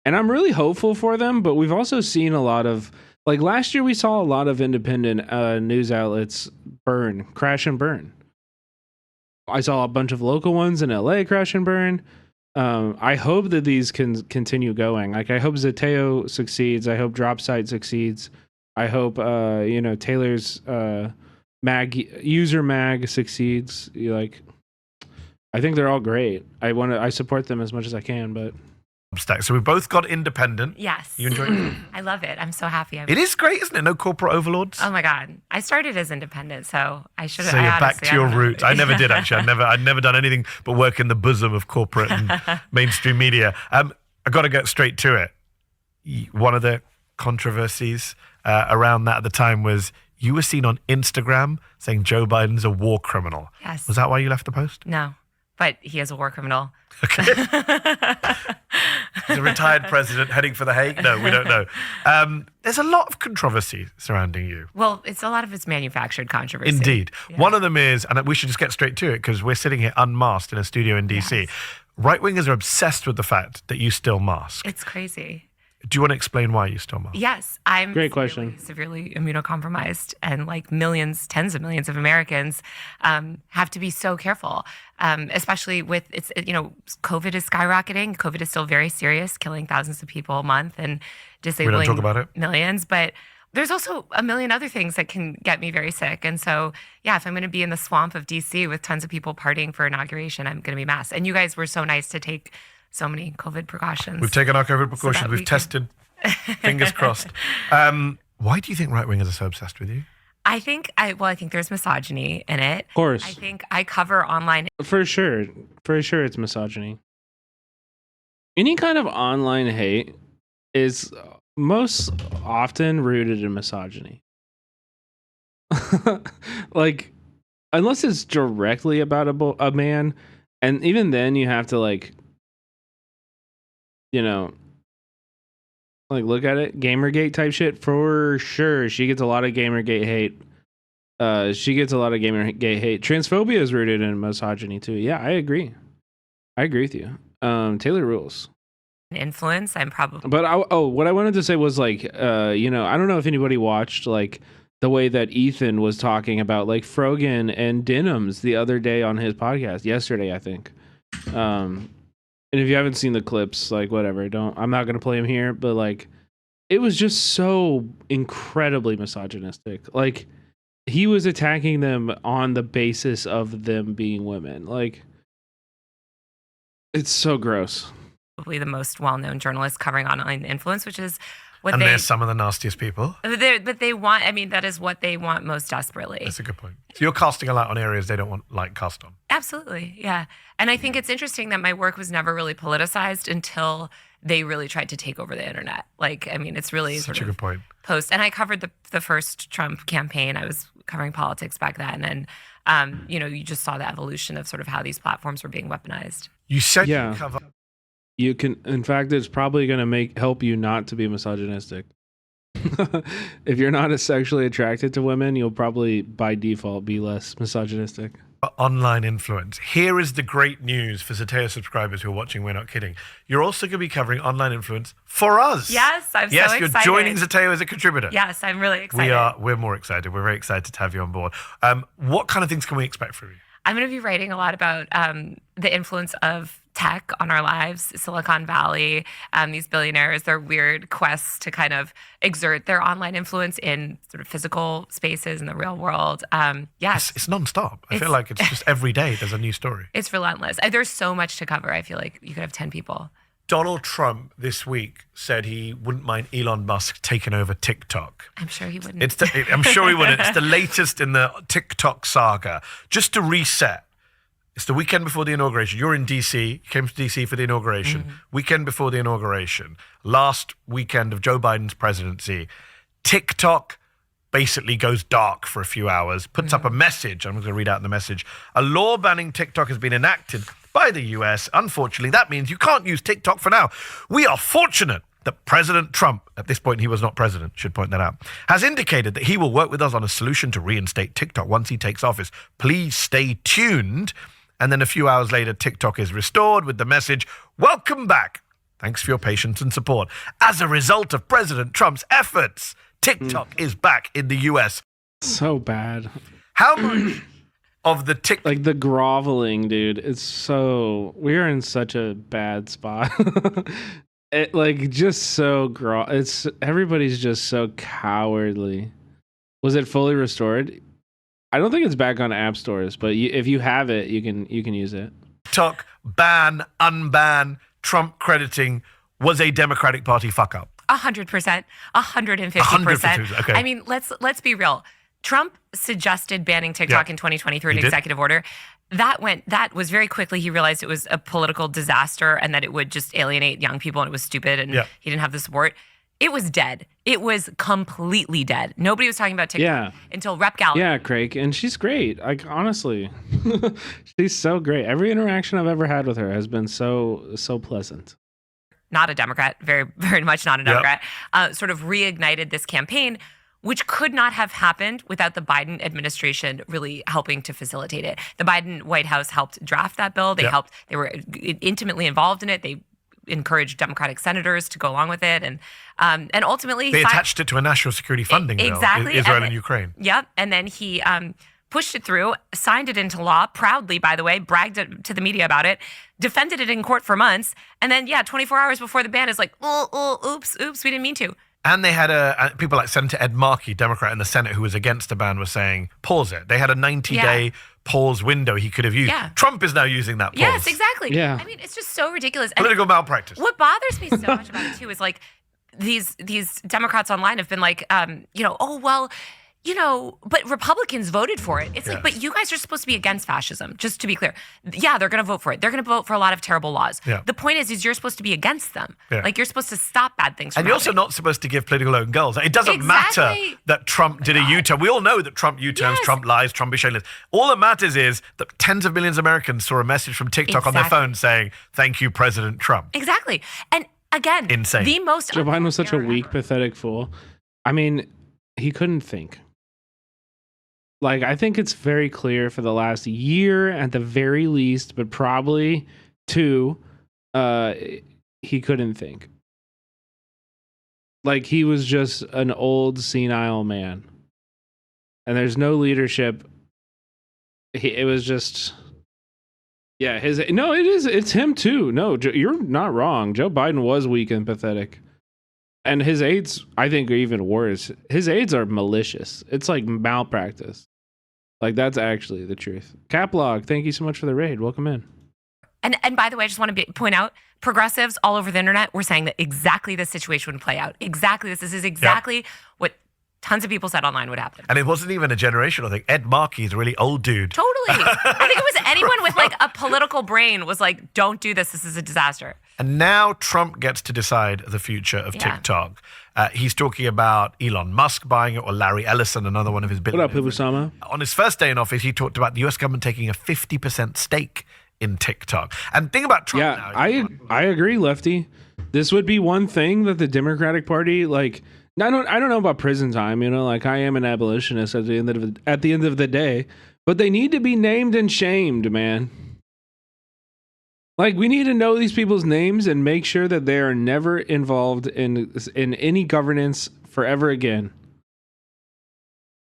And I'm really hopeful for them, but we've also seen a lot of, like last year we saw a lot of independent news outlets crash and burn. I saw a bunch of local ones in LA crash and burn. I hope that these can continue going. Like, I hope Zateo succeeds. I hope Dropsite succeeds. I hope Taylor's user mag succeeds. I think they're all great. I support them as much as I can, but. So we both got independent. Yes. You enjoy it? I love it. I'm so happy. It is great, isn't it? No corporate overlords. Oh my God. I started as independent, so I should have. So you're back to your roots. I never did, actually. I'd never done anything but work in the bosom of corporate and mainstream media. I got to get straight to it. One of the controversies around that at the time was you were seen on Instagram saying Joe Biden's a war criminal. Yes. Was that why you left the post? No, but he is a war criminal. Okay. He's a retired president heading for The Hague? No, we don't know. There's a lot of controversy surrounding you. Well, a lot of it's manufactured controversy. Indeed. Yeah. One of them is, and we should just get straight to it because we're sitting here unmasked in a studio in DC. Yes. Right-wingers are obsessed with the fact that you still mask. It's crazy. Do you want to explain why you still mask? Yes, I'm Great question. Severely immunocompromised, and like tens of millions of Americans have to be so careful, especially with COVID is skyrocketing. COVID is still very serious, killing thousands of people a month and disabling we don't talk about it. Millions. But there's also a million other things that can get me very sick. And so, yeah, if I'm going to be in the swamp of DC with tons of people partying for inauguration, I'm going to be masked. And you guys were so nice to take so many COVID precautions. We've taken our COVID precautions. We've tested. Fingers crossed. Why do you think right-wingers are so obsessed with you? I think there's misogyny in it. Of course. I think I cover online. For sure it's misogyny. Any kind of online hate is most often rooted in misogyny. Like, unless it's directly about a man, and even then you have to look at it. Gamergate type shit, for sure. She gets a lot of Gamergate hate. Transphobia is rooted in misogyny too. Yeah, I agree with you. Taylor rules. Influence, I'm probably. But what I wanted to say was I don't know if anybody watched the way that Ethan was talking about Frogan and denims the other day on his podcast, yesterday, I think. And if you haven't seen the clips, whatever, I'm not going to play them here, but it was just so incredibly misogynistic. He was attacking them on the basis of them being women. It's so gross. Probably the most well-known journalist covering online influence, which is and they're some of the nastiest people. But they want, that is what they want most desperately. That's a good point. So you're casting a light on areas they don't want cast on. Absolutely, yeah. And I think it's interesting that my work was never really politicized until they really tried to take over the internet. It's really such a good point. Post. And I covered the first Trump campaign. I was covering politics back then. And, you just saw the evolution of sort of how these platforms were being weaponized. You said you cover... You can, in fact, it's probably going to help you not to be misogynistic. If you're not as sexually attracted to women, you'll probably by default be less misogynistic. Online influence. Here is the great news for Zateo subscribers who are watching We're Not Kidding. You're also going to be covering online influence for us. Yes, I'm so excited. Yes, you're joining Zateo as a contributor. Yes, I'm really excited. We're more excited. We're very excited to have you on board. What kind of things can we expect from you? I'm going to be writing a lot about the influence of tech on our lives, Silicon Valley, these billionaires, their weird quests to kind of exert their online influence in sort of physical spaces in the real world. Yes. It's nonstop. I feel like it's just every day there's a new story. It's relentless. There's so much to cover. I feel like you could have 10 people. Donald Trump this week said he wouldn't mind Elon Musk taking over TikTok. I'm sure he wouldn't. I'm sure he wouldn't. It's the latest in the TikTok saga. Just to reset, it's the weekend before the inauguration. You're in DC. You came to DC for the inauguration. Mm-hmm. Weekend before the inauguration. Last weekend of Joe Biden's presidency. TikTok basically goes dark for a few hours, puts up a message. I'm going to read out the message. A law banning TikTok has been enacted by the US. Unfortunately, that means you can't use TikTok for now. We are fortunate that President Trump, at this point he was not president, should point that out, has indicated that he will work with us on a solution to reinstate TikTok once he takes office. Please stay tuned. And then a few hours later, TikTok is restored with the message, welcome back. Thanks for your patience and support. As a result of President Trump's efforts, TikTok is back in the US. So bad. How much of the TikTok... Like the groveling, dude. It's so... We're in such a bad spot. Just so it's everybody's just so cowardly. Was it fully restored? I don't think it's back on app stores, but if you have it, you can use it. TikTok ban, unban, Trump crediting was a Democratic Party fuck up. 100%, 150%. Okay. I mean, let's be real. Trump suggested banning TikTok in 2020 through an executive order. That was very quickly. He realized it was a political disaster and that it would just alienate young people and it was stupid and he didn't have the support. It was dead. It was completely dead. Nobody was talking about TikTok until Rep Gallagher. Yeah, Craig, and she's great. Like honestly, she's so great. Every interaction I've ever had with her has been so pleasant. Not a Democrat, very, very much not a Democrat. Sort of reignited this campaign, which could not have happened without the Biden administration really helping to facilitate it. The Biden White House helped draft that bill. They were intimately involved in it. They encouraged Democratic senators to go along with it. And ultimately... They attached it to a national security funding bill. Exactly. Israel and Ukraine. Yep. And then he pushed it through, signed it into law, proudly, by the way, bragged to the media about it, defended it in court for months. And then, 24 hours before the ban is like, oops, we didn't mean to. And they had people like Senator Ed Markey, Democrat in the Senate, who was against the ban, was saying, pause it. They had a 90-day pause window he could have used. Yeah. Trump is now using that pause. Yes, exactly. Yeah. I mean, it's just so ridiculous. Political malpractice. What bothers me so much about it, too, is like these Democrats online have been like, but Republicans voted for it. It's like, but you guys are supposed to be against fascism, just to be clear. Yeah, they're going to vote for it. They're going to vote for a lot of terrible laws. Yeah. The point is you're supposed to be against them. Yeah. Like, you're supposed to stop bad things from And you're also happening. not supposed to give political own goals. It doesn't matter that Trump did a U-turn. We all know that Trump U-turns, Trump lies, Trump is shameless. All that matters is that tens of millions of Americans saw a message from TikTok on their phone saying, thank you, President Trump. Exactly. And again, insane. The most... Joe Biden was such a weak, pathetic fool. I mean, he couldn't think. Like, I think it's very clear for the last year at the very least, but probably 2, he couldn't think. Like, he was just an old, senile man. And there's no leadership. It was just... Yeah, it's him too. No, you're not wrong. Joe Biden was weak and pathetic. And his aides, I think, are even worse. His aides are malicious. It's like malpractice. Like, that's actually the truth. Caplog, thank you so much for the raid. Welcome in. And by the way, I just want to point out, progressives all over the internet were saying that exactly this situation would play out. Exactly this. This is exactly what tons of people said online would happen. And it wasn't even a generational thing. Ed Markey is a really old dude. Totally. I think it was anyone with like a political brain was like, don't do this. This is a disaster. And now Trump gets to decide the future of TikTok. He's talking about Elon Musk buying it, or Larry Ellison, another one of his billionaires. What up, Hibusama? On his first day in office, he talked about the US government taking a 50% stake in TikTok. And think about Trump now. I agree, Lefty. This would be one thing that the Democratic Party, like, I don't know about prison time, like I am an abolitionist at the end of the day, but they need to be named and shamed, man. Like, we need to know these people's names and make sure that they are never involved in any governance forever again.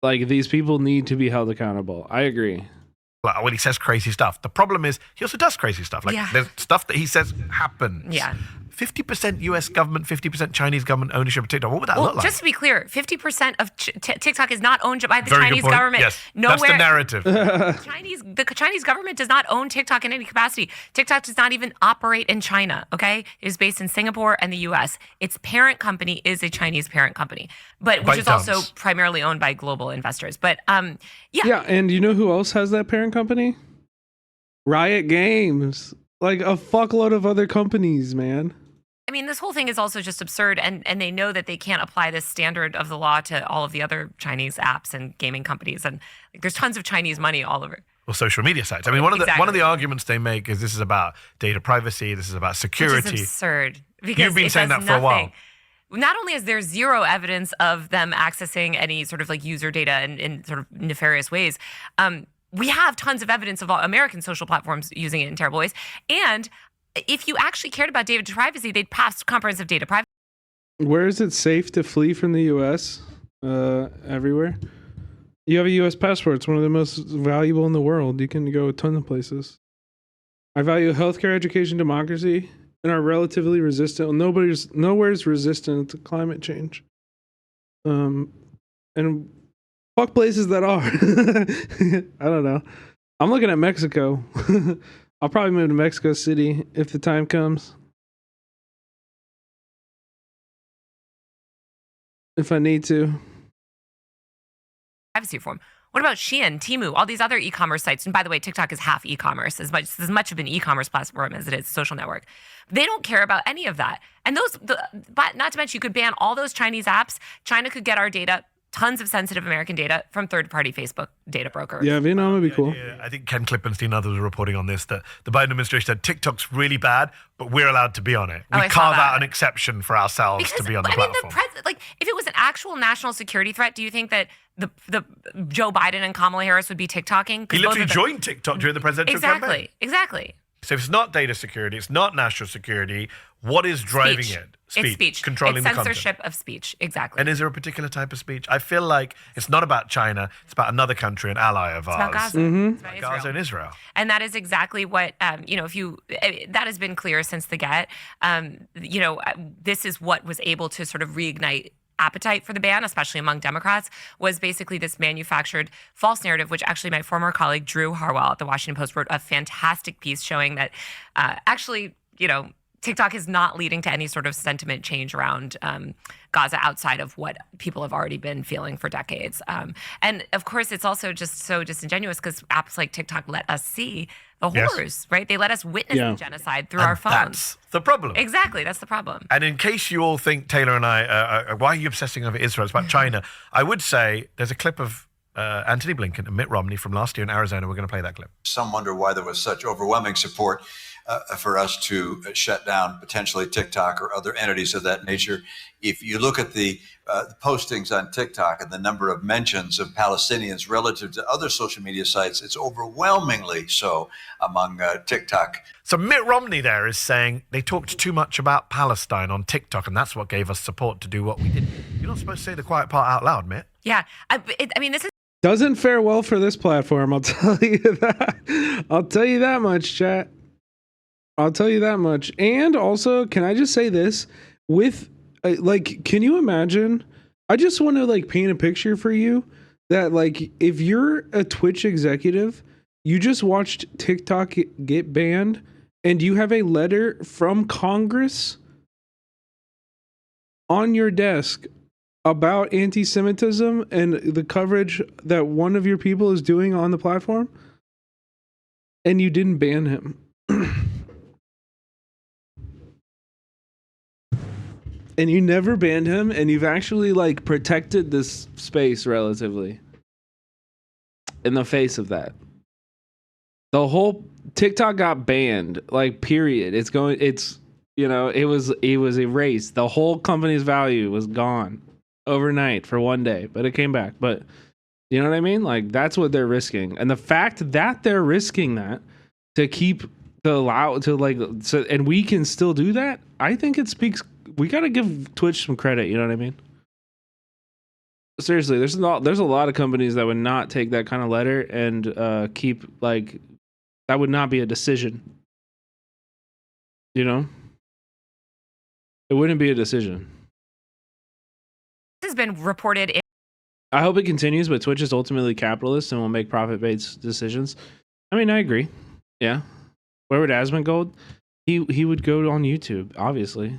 Like, these people need to be held accountable. I agree. Well, when he says crazy stuff, the problem is he also does crazy stuff. Like, there's stuff that he says happens. Yeah. 50% US government, 50% Chinese government ownership of TikTok. What would that look like? Just to be clear, 50% of TikTok is not owned by the Very Chinese good point. government. Yes, Nowhere, that's the narrative. The Chinese government does not own TikTok in any capacity. TikTok does not even operate in China, okay? It is based in Singapore and the US. Its parent company is a Chinese parent company, but which is also primarily owned by global investors. But Yeah, and you know who else has that parent company? Riot Games. Like a fuckload of other companies, man. I mean, this whole thing is also just absurd, and they know that they can't apply this standard of the law to all of the other Chinese apps and gaming companies, and like, there's tons of Chinese money all over. Or social media sites. I mean, one of the arguments they make is this is about data privacy, this is about security. Which is absurd. Because You've been saying that for a while. Not only is there zero evidence of them accessing any sort of like user data in sort of nefarious ways, we have tons of evidence of all American social platforms using it in terrible ways. And if you actually cared about data privacy, they'd pass comprehensive data privacy. Where is it safe to flee from the U.S.? Everywhere. You have a U.S. passport. It's one of the most valuable in the world. You can go a ton of places. I value healthcare, education, democracy, and are relatively resistant. Nowhere's resistant to climate change. And fuck places that are. I don't know. I'm looking at Mexico. I'll probably move to Mexico City if the time comes. If I need to. Privacy reform. What about Shein, Temu, all these other e-commerce sites? And by the way, TikTok is half e-commerce, as much of an e-commerce platform as it is a social network. They don't care about any of that. And but not to mention, you could ban all those Chinese apps. China could get our data, tons of sensitive American data from third-party Facebook data brokers. Yeah, Vietnam would be cool. I think Ken Klippenstein and others were reporting on this, that the Biden administration said TikTok's really bad, but we're allowed to be on it. We carve out an exception for ourselves to be on the platform. If it was an actual national security threat, do you think that the Joe Biden and Kamala Harris would be TikToking? He literally joined TikTok during the presidential campaign. Exactly. So if it's not data security, it's not national security, what is driving it? It's speech. Controlling it's the censorship content. of speech. Exactly. And is there a particular type of speech? I feel like it's not about China. It's about another country, an ally of ours. It's about Gaza. It's about Gaza and Israel. And that is exactly what, that has been clear since the get. This is what was able to sort of reignite appetite for the ban, especially among Democrats, was basically this manufactured false narrative, which actually my former colleague Drew Harwell at the Washington Post wrote a fantastic piece showing that TikTok is not leading to any sort of sentiment change around Gaza outside of what people have already been feeling for decades. And of course, it's also just so disingenuous because apps like TikTok let us see the horrors, right? They let us witness the genocide through our phones. That's the problem. Exactly. That's the problem. And in case you all think Taylor and I, why are you obsessing over Israel? It's about China. I would say there's a clip of Anthony Blinken and Mitt Romney from last year in Arizona. We're going to play that clip. Some wonder why there was such overwhelming support for us to shut down potentially TikTok or other entities of that nature. If you look at the postings on TikTok and the number of mentions of Palestinians relative to other social media sites, it's overwhelmingly so among TikTok. So Mitt Romney there is saying they talked too much about Palestine on TikTok, and that's what gave us support to do what we did. You're not supposed to say the quiet part out loud, Mitt. Yeah. This is Doesn't fare well for this platform, I'll tell you that. I'll tell you that much, chat. I'll tell you that much. And also, can I just say this? With, can you imagine? I just want to, paint a picture for you that, if you're a Twitch executive, you just watched TikTok get banned, and you have a letter from Congress on your desk about anti-Semitism and the coverage that one of your people is doing on the platform, and you didn't ban him. And you never banned him, and you've actually protected this space relatively in the face of that. The whole TikTok got banned, period. It was erased. The whole company's value was gone overnight for one day, but it came back. But you know what I mean? That's what they're risking. And the fact that they're risking that and we can still do that, I think it speaks. We got to give Twitch some credit. You know what I mean? Seriously, there's a lot of companies that would not take that kind of letter and keep that would not be a decision. You know, it wouldn't be a decision. This has been reported. I hope it continues, but Twitch is ultimately capitalist and will make profit-based decisions. I mean, I agree. Yeah, where would Asman go? He would go on YouTube, obviously.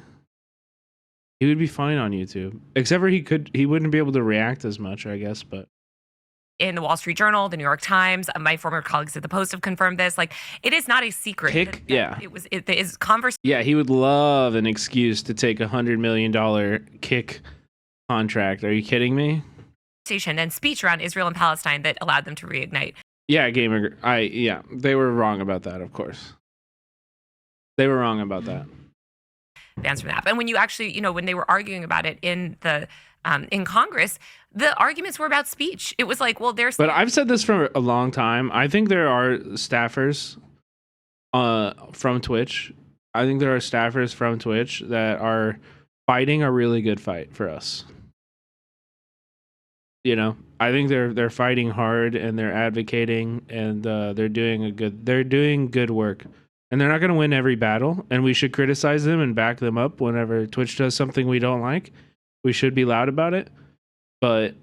He would be fine on YouTube, except for he wouldn't be able to react as much, I guess, but in the Wall Street Journal, the New York Times. My former colleagues at the Post have confirmed this. Like, it is not a secret. It is conversation. Yeah, he would love an excuse to take $100 million kick contract. Are you kidding me? And speech around Israel and Palestine that allowed them to reignite. Yeah, gamer. They were wrong about that, of course. They were wrong about that. Bans from that. And when you actually, when they were arguing about it in the in Congress, the arguments were about speech. It was like, well, there's. But I've said this for a long time. I think there are staffers from Twitch. I think there are staffers from Twitch that are fighting a really good fight for us. I think they're fighting hard and they're advocating and they're doing good work. And they're not going to win every battle, and we should criticize them and back them up whenever Twitch does something we don't like. We should be loud about it. But,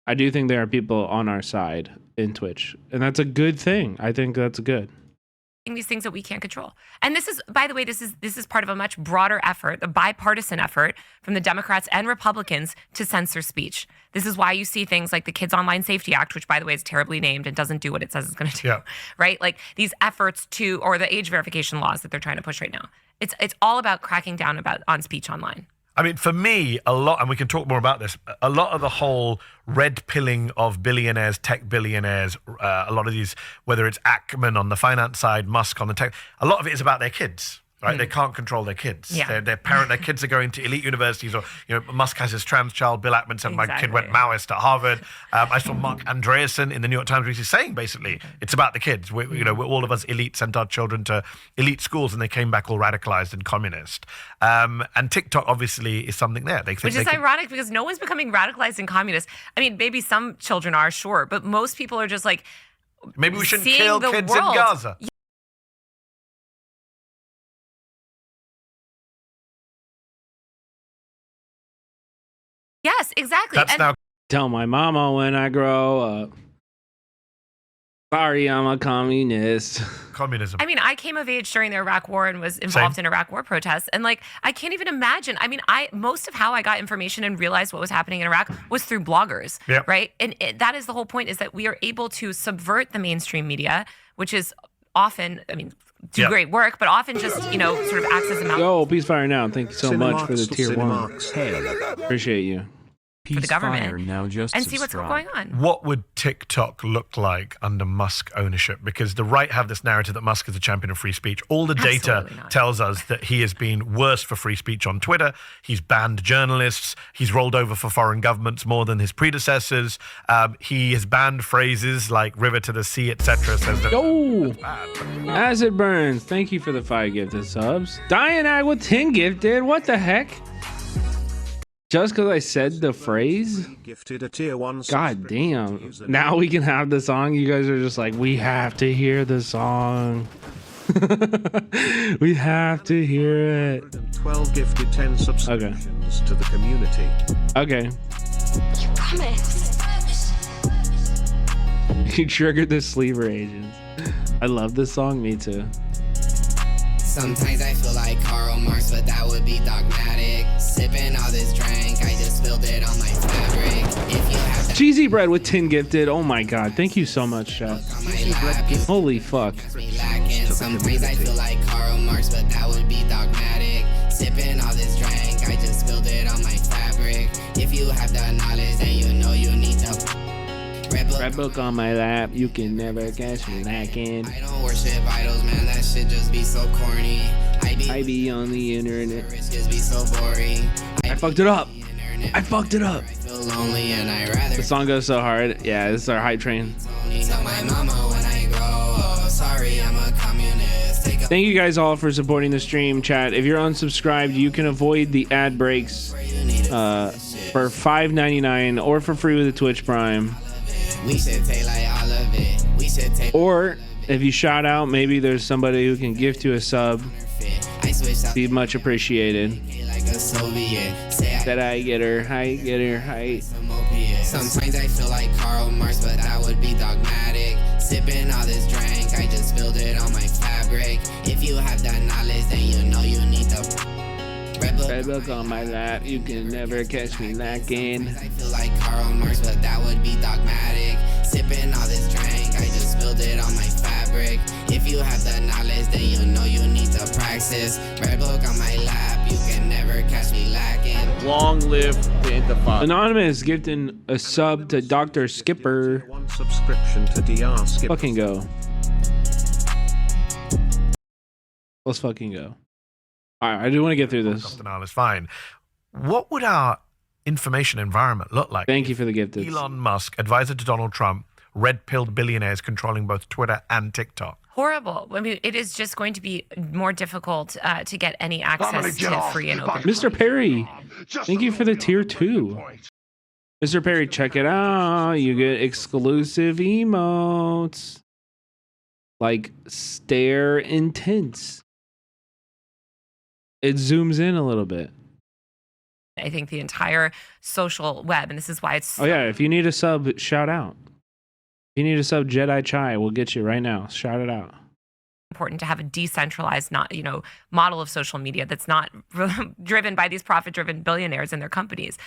I do think there are people on our side in Twitch, and that's a good thing. I think that's good. These things that we can't control. And this is, by the way, this is part of a much broader effort, a bipartisan effort from the Democrats and Republicans to censor speech. This is why you see things like the Kids Online Safety Act, which, by the way, is terribly named and doesn't do what it says it's going to do, right? Like these efforts or the age verification laws that they're trying to push right now. It's all about cracking down on speech online. I mean, for me, a lot, and we can talk more about this, a lot of the whole red pilling of billionaires, tech billionaires, a lot of these, whether it's Ackman on the finance side, Musk on the tech, a lot of it is about their kids. Right, they can't control their kids. Yeah. Their kids are going to elite universities, or Musk has his trans child. Bill Ackman said, "My kid went Maoist at Harvard." I saw Mark Andreessen in the New York Times recently saying, basically, it's about the kids. We're all of us elite sent our children to elite schools, and they came back all radicalized and communist. And TikTok obviously is something there. Which is ironic because no one's becoming radicalized and communist. I mean, maybe some children are, sure, but most people are just like, maybe we shouldn't kill kids in Gaza. Yes, exactly. That's now tell my mama when I grow up. Sorry, I'm a communist. Communism. I mean, I came of age during the Iraq War and was involved in Iraq War protests. And I can't even imagine. I mean, most of how I got information and realized what was happening in Iraq was through bloggers, right? And that is the whole point, is that we are able to subvert the mainstream media, which is often, do great work, but often just, sort of acts as a mouth. Yo, Peace Fire Now. Thank you so much for the tier 1. Appreciate you. For the government now just and see what's going on. What would TikTok look like under Musk ownership? Because the right have this narrative that Musk is a champion of free speech. All the data tells us that he has been worse for free speech on Twitter. He's banned journalists. He's rolled over for foreign governments more than his predecessors. He has banned phrases like river to the sea, etc. Says that. Yo, as it burns. Thank you for the 5 gifted subs. Dianag with 10 gifted. What the heck? Just because I said the phrase? Gifted a tier 1. God damn. Now we can have the song. You guys are just like, we have to hear the song. We have to hear it. 12 gifted 10 subscriptions to the community. Okay. You promise. You triggered the sleeper agents. I love this song. Me too. Sometimes I feel like Karl Marx, but that would be dogmatic. Sipping all this drink, I just spilled it on my fabric. If you have that Cheesy Bread with 10 gifted. Oh my god. Thank you so much, chat. Holy fuck. Sometimes I feel like Karl Marx, but that would be dogmatic. Sipping all this drink, I just spilled it on my fabric. If you have the knowledge, then you know you need to. Red book on my lap, you can never catch me lacking. I don't worship idols, man, that shit just be so corny. I be on the internet. Just be so boring. I fucked it up. I fucked it up. I feel lonely and I rather. The song goes so hard. Yeah, this is our hype train. Tell my mama when I grow up, sorry, I'm a communist. Thank you guys all for supporting the stream, chat. If you're unsubscribed, you can avoid the ad breaks for $5.99 or for free with a Twitch Prime. We should take like all of it. We should take. Or if you shout out, maybe there's somebody who can gift you a sub. Be much appreciated. Like a Soviet. That I get her height. Sometimes I feel like Karl Marx, but that would be dogmatic. Sipping all this drink, I just spilled it on my fabric. If you have that knowledge, then you know you need to. Red book on my lap, you can never catch me lacking. I feel like Karl Marx, but that would be dogmatic. Sipping all this drink, I just spilled it on my fabric. If you have the knowledge, then you know you need to practice. Red book on my lap, you can never catch me lacking. Long live the Intifada. Anonymous gifting a sub to Dr. Skipper. One subscription to DR Skipper. Fucking go. Let's fucking go. All right, I do want to get through this. It's fine. What would our information environment look like? Thank you for the gift. Elon Musk, advisor to Donald Trump, red-pilled billionaires controlling both Twitter and TikTok. Horrible. I mean, it is just going to be more difficult to get any access to free and open. Mr. Perry, thank you for the tier 2. Mr. Perry, check it out. You get exclusive emotes. Like stare intense. It zooms in a little bit. I think the entire social web, and this is why it's Oh yeah, if you need a sub, shout out. If you need a sub, Jedi Chai, we'll get you right now. Shout it out. important to have a decentralized, model of social media that's not driven by these profit-driven billionaires and their companies,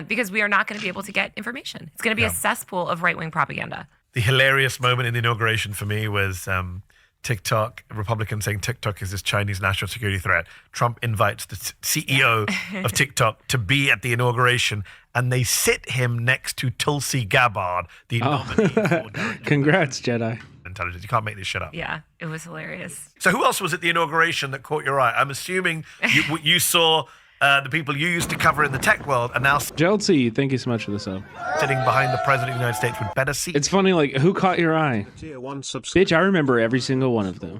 because we are not going to be able to get information. It's going to be a cesspool of right-wing propaganda. The hilarious moment in the inauguration for me was TikTok, Republicans saying TikTok is this Chinese national security threat. Trump invites the CEO of TikTok to be at the inauguration, and they sit him next to Tulsi Gabbard, the nominee for Congrats, Jedi. Intelligence. You can't make this shit up. Yeah, it was hilarious. So who else was at the inauguration that caught your eye? I'm assuming you saw the people you used to cover in the tech world are now Chelsea, thank you so much for the sub. Sitting behind the president of the United States with better seats. It's funny, like, who caught your eye? Tier 1 Bitch, I remember every single one of them.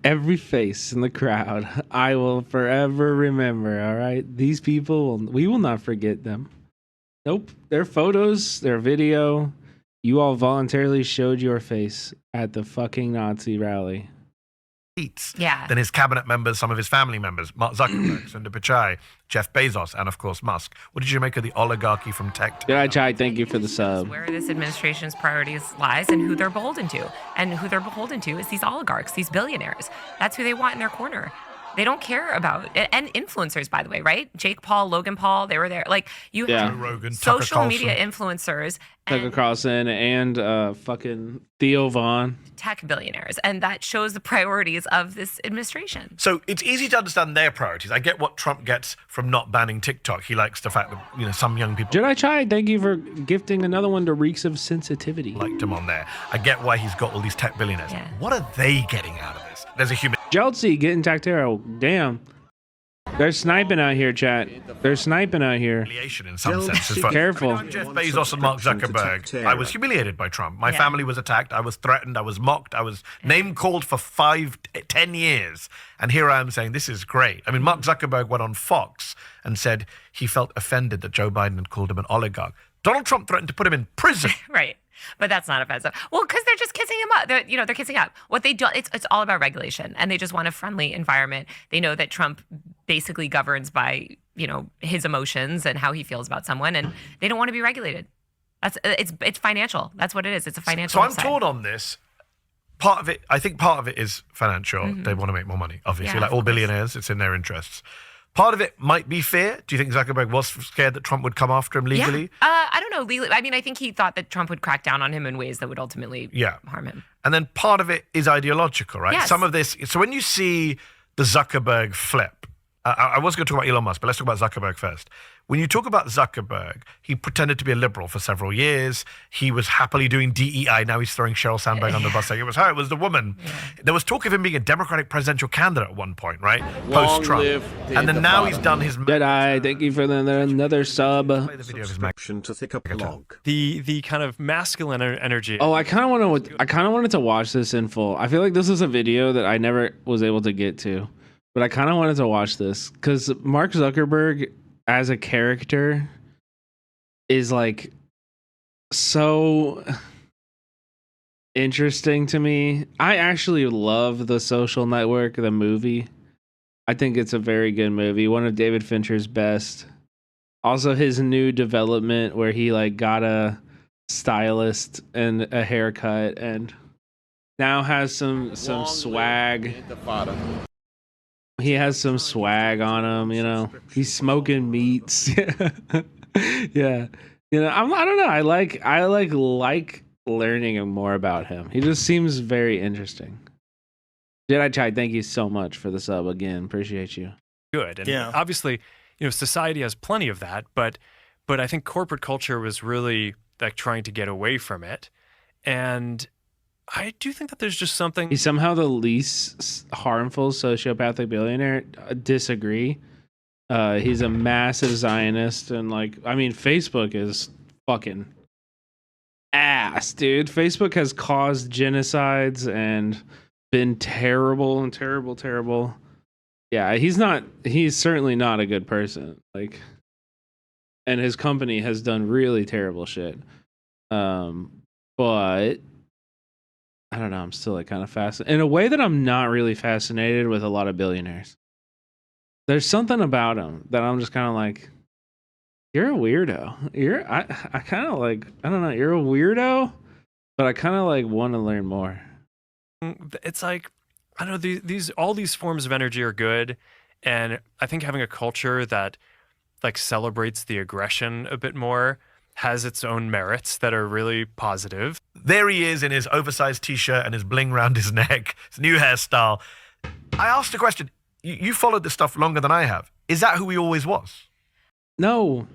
Every face in the crowd. I will forever remember, all right? These people, we will not forget them. Nope. Their photos, their video, you all voluntarily showed your face at the fucking Nazi rally. Seats yeah. Than his cabinet members, some of his family members, Mark Zuckerberg, Sundar Pichai, Jeff Bezos, and of course Musk. What did you make of the oligarchy from tech? Yeah, Chai, thank you for the sub. Where this administration's priorities lies and who they're beholden to. And who they're beholden to is these oligarchs, these billionaires. That's who they want in their corner. They don't care about, and influencers, by the way, right? Jake Paul, Logan Paul, they were there. Like, you have Rogan, social media influencers. Tucker Carlson and fucking Theo Vaughn. Tech billionaires. And that shows the priorities of this administration. So it's easy to understand their priorities. I get what Trump gets from not banning TikTok. He likes the fact that, some young people... Jedi Chai, thank you for gifting another one to Reeks of Sensitivity. Liked him on there. I get why he's got all these tech billionaires. Yeah. What are they getting out of this? There's a human... Chelsea getting Tactero. Damn. They're sniping out here, chat. They're sniping out here. Humiliation in some sense. Careful. I'm Jeff Bezos and Mark Zuckerberg. I was humiliated by Trump. My family was attacked. I was threatened. I was mocked. I was name-called for 10 years. And here I am saying, this is great. I mean, Mark Zuckerberg went on Fox and said he felt offended that Joe Biden had called him an oligarch. Donald Trump threatened to put him in prison. Right. But that's not offensive. Well, because they're just kissing him up. They're kissing up. What they do, it's all about regulation, and they just want a friendly environment. They know that Trump basically governs by, his emotions and how he feels about someone, and they don't want to be regulated. It's financial. That's what it is. It's a financial. So I'm torn on this. I think part of it is financial. Mm-hmm. They want to make more money, obviously. Like all billionaires, it's in their interests. Part of it might be fear. Do you think Zuckerberg was scared that Trump would come after him legally? Yeah. I don't know. Legally, I mean, I think he thought that Trump would crack down on him in ways that would ultimately harm him. And then part of it is ideological, right? Yes. Some of this. So when you see the Zuckerberg flip, I was going to talk about Elon Musk, but let's talk about Zuckerberg first. When you talk about Zuckerberg, he pretended to be a liberal for several years. He was happily doing DEI. Now he's throwing Sheryl Sandberg on the bus saying it was her, it was the woman. Yeah. There was talk of him being a Democratic presidential candidate at one point, right? Post-Trump. And then now he's done his... Jedi, thank you for another sub. Play the video of his action to thick up log. The kind of masculine energy. Oh, I kind of wanted to watch this in full. I feel like this is a video that I never was able to get to. But I kind of wanted to watch this because Mark Zuckerberg as a character is like so interesting to me. I actually love The Social Network, the movie. I think it's a very good movie. One of David Fincher's best. Also his new development where he got a stylist and a haircut and now has some swag. He has some swag on him, you know. He's smoking meats. Yeah. You know, I don't know. I like learning more about him. He just seems very interesting. Jedi Chai, thank you so much for the sub again. Appreciate you. Good. And obviously, society has plenty of that, but I think corporate culture was really like trying to get away from it. And I do think that there's just something. He's somehow the least harmful sociopathic billionaire. Disagree. He's a massive Zionist, and Facebook is fucking ass, dude. Facebook has caused genocides and been terrible and terrible. Yeah, he's certainly not a good person. And his company has done really terrible shit. But I don't know, I'm still kind of fascinated in a way that I'm not really fascinated with a lot of billionaires. There's something about him that I'm just kind of like, you're a weirdo. I kind of I don't know, you're a weirdo, but I kind of want to learn more. It's like, I don't know, all these forms of energy are good. And I think having a culture that celebrates the aggression a bit more has its own merits that are really positive. There he is in his oversized t-shirt and his bling around his neck, his new hairstyle. I asked a question. You followed this stuff longer than I have. Is that who he always was? No.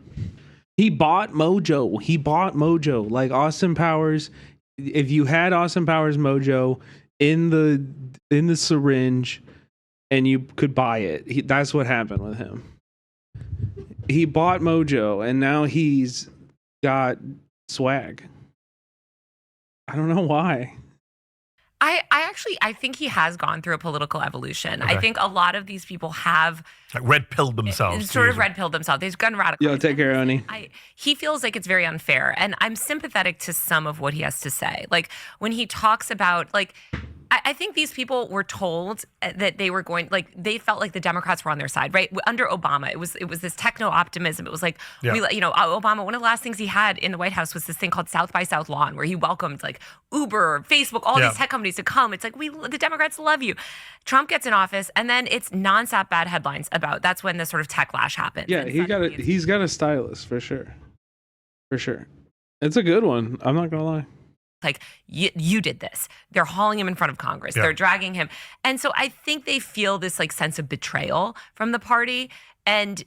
He bought Mojo. Like Austin Powers. If you had Austin Powers Mojo in the syringe and you could buy it, that's what happened with him. He bought Mojo and now he's got swag. I don't know why. I think he has gone through a political evolution. Okay. I think a lot of these people have red-pilled themselves. Sort of red-pilled themselves. They've gone radical. Yo, take care, Oni. He feels like it's very unfair, and I'm sympathetic to some of what he has to say. Like when he talks about I think these people were told that they were they felt like the Democrats were on their side, right? Under Obama, it was this techno optimism. It was like, Obama, one of the last things he had in the White House was this thing called South by South where he welcomed Uber, Facebook, all these tech companies to come. It's like, the Democrats love you. Trump gets in office and then it's nonstop bad headlines about, that's when the sort of tech lash happens. Yeah, he's got a stylist for sure. For sure. It's a good one. I'm not going to lie. Like, you did this. They're hauling him in front of Congress. Yeah. They're dragging him. And so I think they feel this sense of betrayal from the party. And,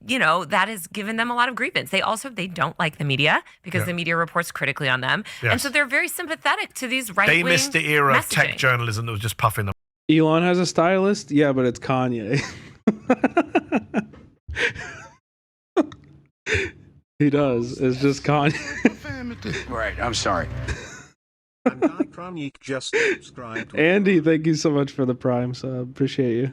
that has given them a lot of grievance. They don't like the media because the media reports critically on them. Yes. And so they're very sympathetic to these right-wing They missed the era messaging. of tech journalism that was just puffing them. Elon has a stylist? Yeah, but it's Kanye. He does. It's just Kanye. Right, I'm sorry. And Guy Kronick just subscribed. Andy, thank you so much for the Prime sub. Appreciate you.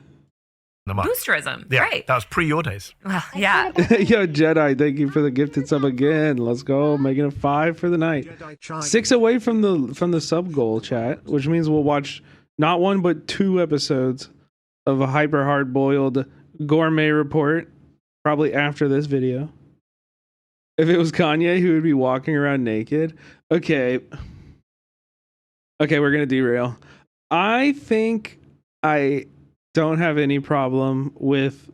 Boosterism. Yeah, Right. that was pre your days. Well, yeah. Yo, Jedi, thank you for the gifted sub again. Let's go. Making it 5 for the night. 6 away from the sub goal, chat, which means we'll watch not 1 but 2 episodes of a hyper hard boiled gourmet report, probably after this video. If it was Kanye, he would be walking around naked. Okay, we're gonna derail. I think I don't have any problem with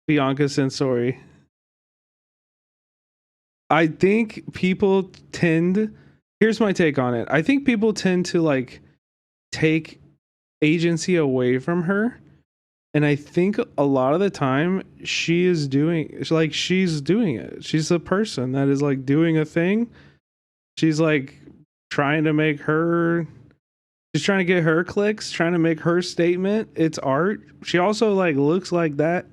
Bianca Censori. I think people tend. Here's my take on it. I think people tend to take agency away from her. And I think a lot of the time she's doing it. She's a person that is doing a thing. She's trying to make her, she's trying to get her clicks, trying to make her statement. It's art. She also looks like that.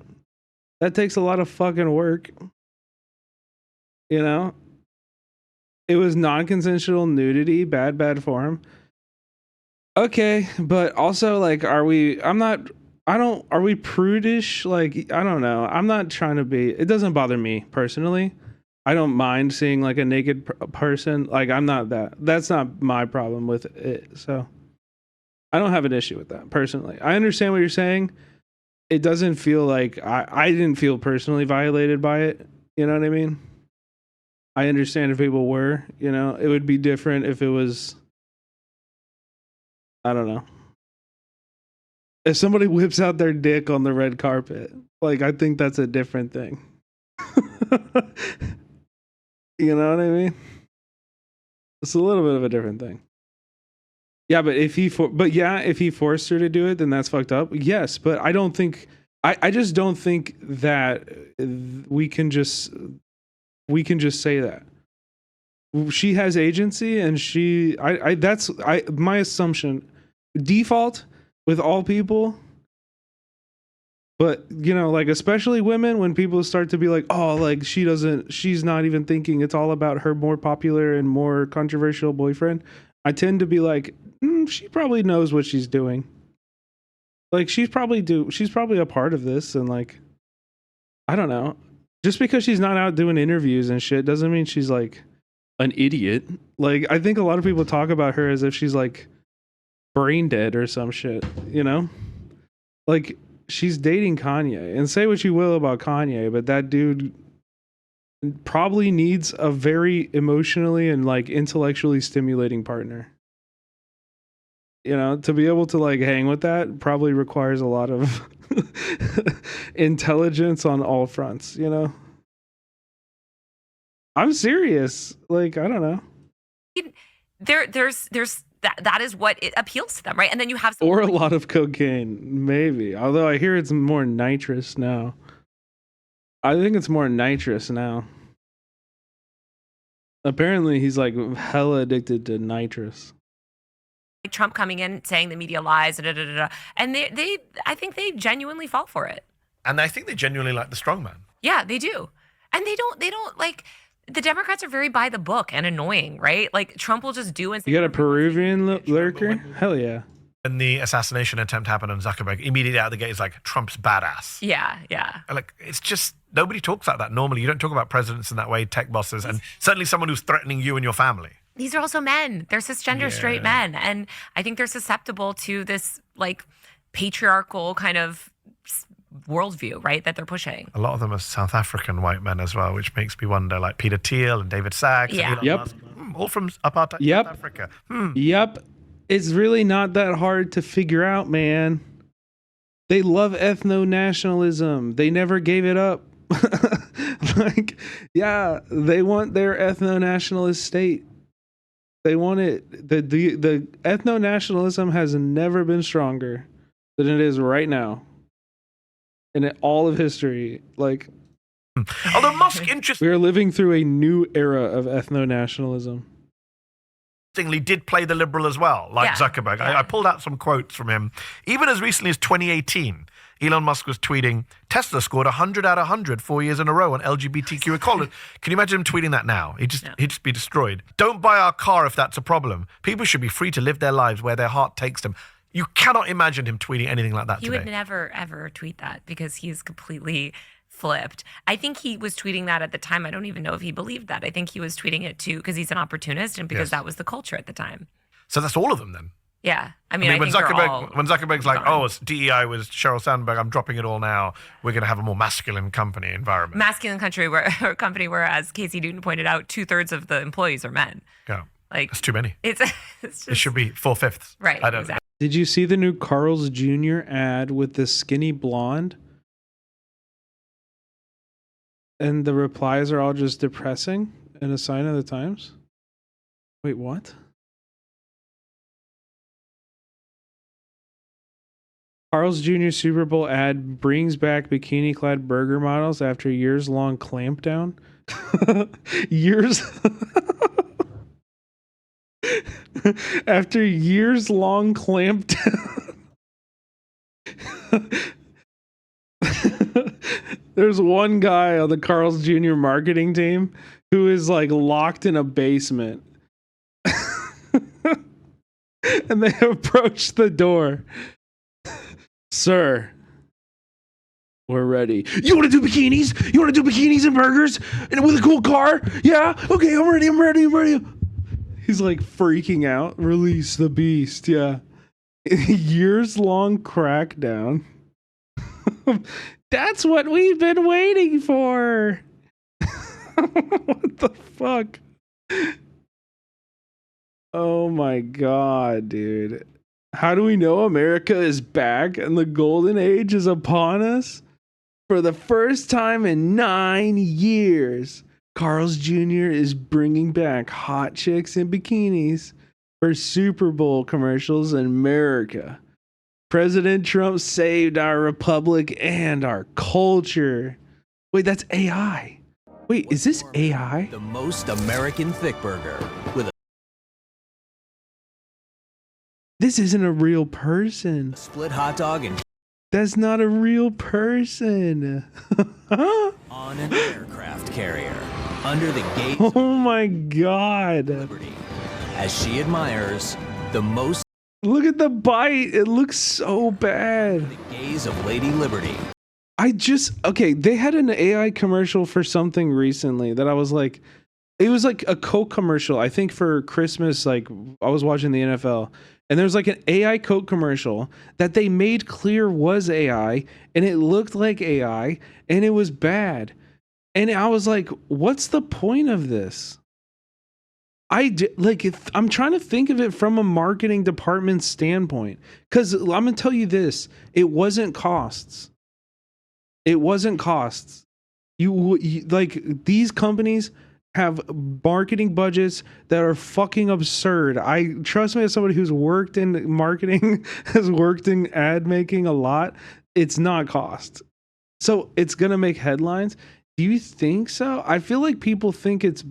That takes a lot of fucking work. It was non-consensual nudity, bad form. Okay, but also are we prudish? I don't know. I'm not trying to be. It doesn't bother me personally. I don't mind seeing a naked person. I'm not that. That's not my problem with it. So I don't have an issue with that personally. I understand what you're saying. It doesn't feel like I didn't feel personally violated by it. You know what I mean? I understand if people were. It would be different if it was. I don't know. If somebody whips out their dick on the red carpet, like, I think that's a different thing. You know what I mean? It's a little bit of a different thing. Yeah, but if he forced her to do it, then that's fucked up. Yes, but I don't think I just don't think that we can just say that. She has agency, and that's my assumption. Default with all people. But, you know, like, especially women, when people start to be like, oh, like, she's not even thinking it's all about her more popular and more controversial boyfriend. I tend to be like, she probably knows what she's doing. Like, she's probably a part of this. And, like, I don't know. Just because she's not out doing interviews and shit doesn't mean she's, like, an idiot. Like, I think a lot of people talk about her as if she's, like, brain dead or some shit, you know? Like, she's dating Kanye, and say what you will about Kanye, but that dude probably needs a very emotionally and, like, intellectually stimulating partner. You know, to be able to, like, hang with that probably requires a lot of intelligence on all fronts, you know? I'm serious. Like, I don't know. There's that is what it appeals to them, right? And then you have or a lot of cocaine, maybe. Although I hear it's more nitrous now. I think it's more nitrous now. Apparently, he's, like, hella addicted to nitrous. Trump coming in saying the media lies, and they I think they genuinely fall for it. And I think they genuinely like the strongman. Yeah, they do. And they don't like, the Democrats are very by the book and annoying, right? Like, Trump will just do and say, you got a Peruvian lurker? Hell yeah. When the assassination attempt happened on Zuckerberg, immediately out of the gate is like, Trump's badass. Yeah. And, like, it's just, nobody talks like that normally. You don't talk about presidents in that way, tech bosses, and certainly someone who's threatening you and your family. These are also men. They're cisgender straight men. And I think they're susceptible to this, like, patriarchal kind of worldview, right, that they're pushing. A lot of them are South African white men as well, which makes me wonder, like Peter Thiel and David Sachs. Yeah. And Elon Musk, all from apartheid South Africa. Yep. It's really not that hard to figure out, man. They love ethno-nationalism. They never gave it up. Like, yeah, they want their ethno-nationalist state. They want it. The ethno-nationalism has never been stronger than it is right now. In all of history, like, although Musk we are living through a new era of ethno-nationalism. Interestingly, did play the liberal as well, like Zuckerberg. I pulled out some quotes from him. Even as recently as 2018, Elon Musk was tweeting, Tesla scored 100 out of 100 4 years in a row on LGBTQ equality. Can you imagine him tweeting that now? He'd just be destroyed. Don't buy our car if that's a problem. People should be free to live their lives where their heart takes them. You cannot imagine him tweeting anything like that He today. would never, ever tweet that because he's completely flipped. I think he was tweeting that at the time. I don't even know if he believed that. I think he was tweeting it too because he's an opportunist and because that was the culture at the time. So that's all of them then? Yeah. I mean, when think they're all Zuckerberg's like, oh, it's DEI was Sheryl Sandberg, I'm dropping it all now. We're going to have a more masculine company environment. Masculine company, whereas Casey Newton pointed out 2/3 of the employees are men. Yeah. Like, that's too many. It's just, it should be 4/5. Right. I don't exactly. Did you see the new Carl's Jr. ad with the skinny blonde? And the replies are all just depressing and a sign of the times? Wait, what? Carl's Jr. Super Bowl ad brings back bikini-clad burger models after years-long clampdown. After years-long clampdown. There's one guy on the Carl's Jr. marketing team who is, like, locked in a basement. And they approach the door. Sir, we're ready. You want to do bikinis? You want to do bikinis and burgers? And with a cool car? Yeah? Okay, I'm ready. He's, like, freaking out. Release the beast, yeah. Years-long crackdown. That's what we've been waiting for. What the fuck? Oh my god, dude. How do we know America is back and the golden age is upon us? For the first time in 9 years, Carl's Jr. is bringing back hot chicks in bikinis for Super Bowl commercials in America. President Trump saved our republic and our culture. Wait, that's AI. Wait, is this AI? The most American thick burger with a This isn't a real person. split hot dog and That's not a real person. on an aircraft carrier under the gaze Oh my god. as she admires the most Look at the bite. It looks so bad. gaze of Lady Liberty. Okay, they had an AI commercial for something recently that I was like, it was like a Coke commercial, I think for Christmas, like I was watching the NFL, and there's like an AI Coke commercial that they made clear was AI, and it looked like AI, and it was bad. And I was like, what's the point of this? I'm trying to think of it from a marketing department standpoint, because I'm gonna tell you this: it wasn't costs. It wasn't costs. You like these companies have marketing budgets that are fucking absurd. I trust me as somebody who's worked in marketing, has worked in ad making a lot. It's not cost, so it's gonna make headlines. Do you think so? I feel like people think it's.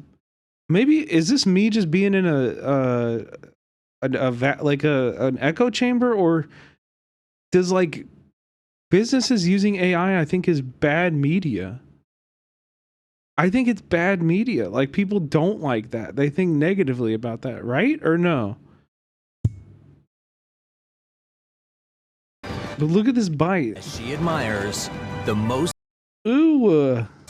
Maybe is this me just being in an echo chamber, or does like businesses using AI I think is bad media? I think it's bad media. Like people don't like that. They think negatively about that, right? Or no? But look at this bite. As she admires the most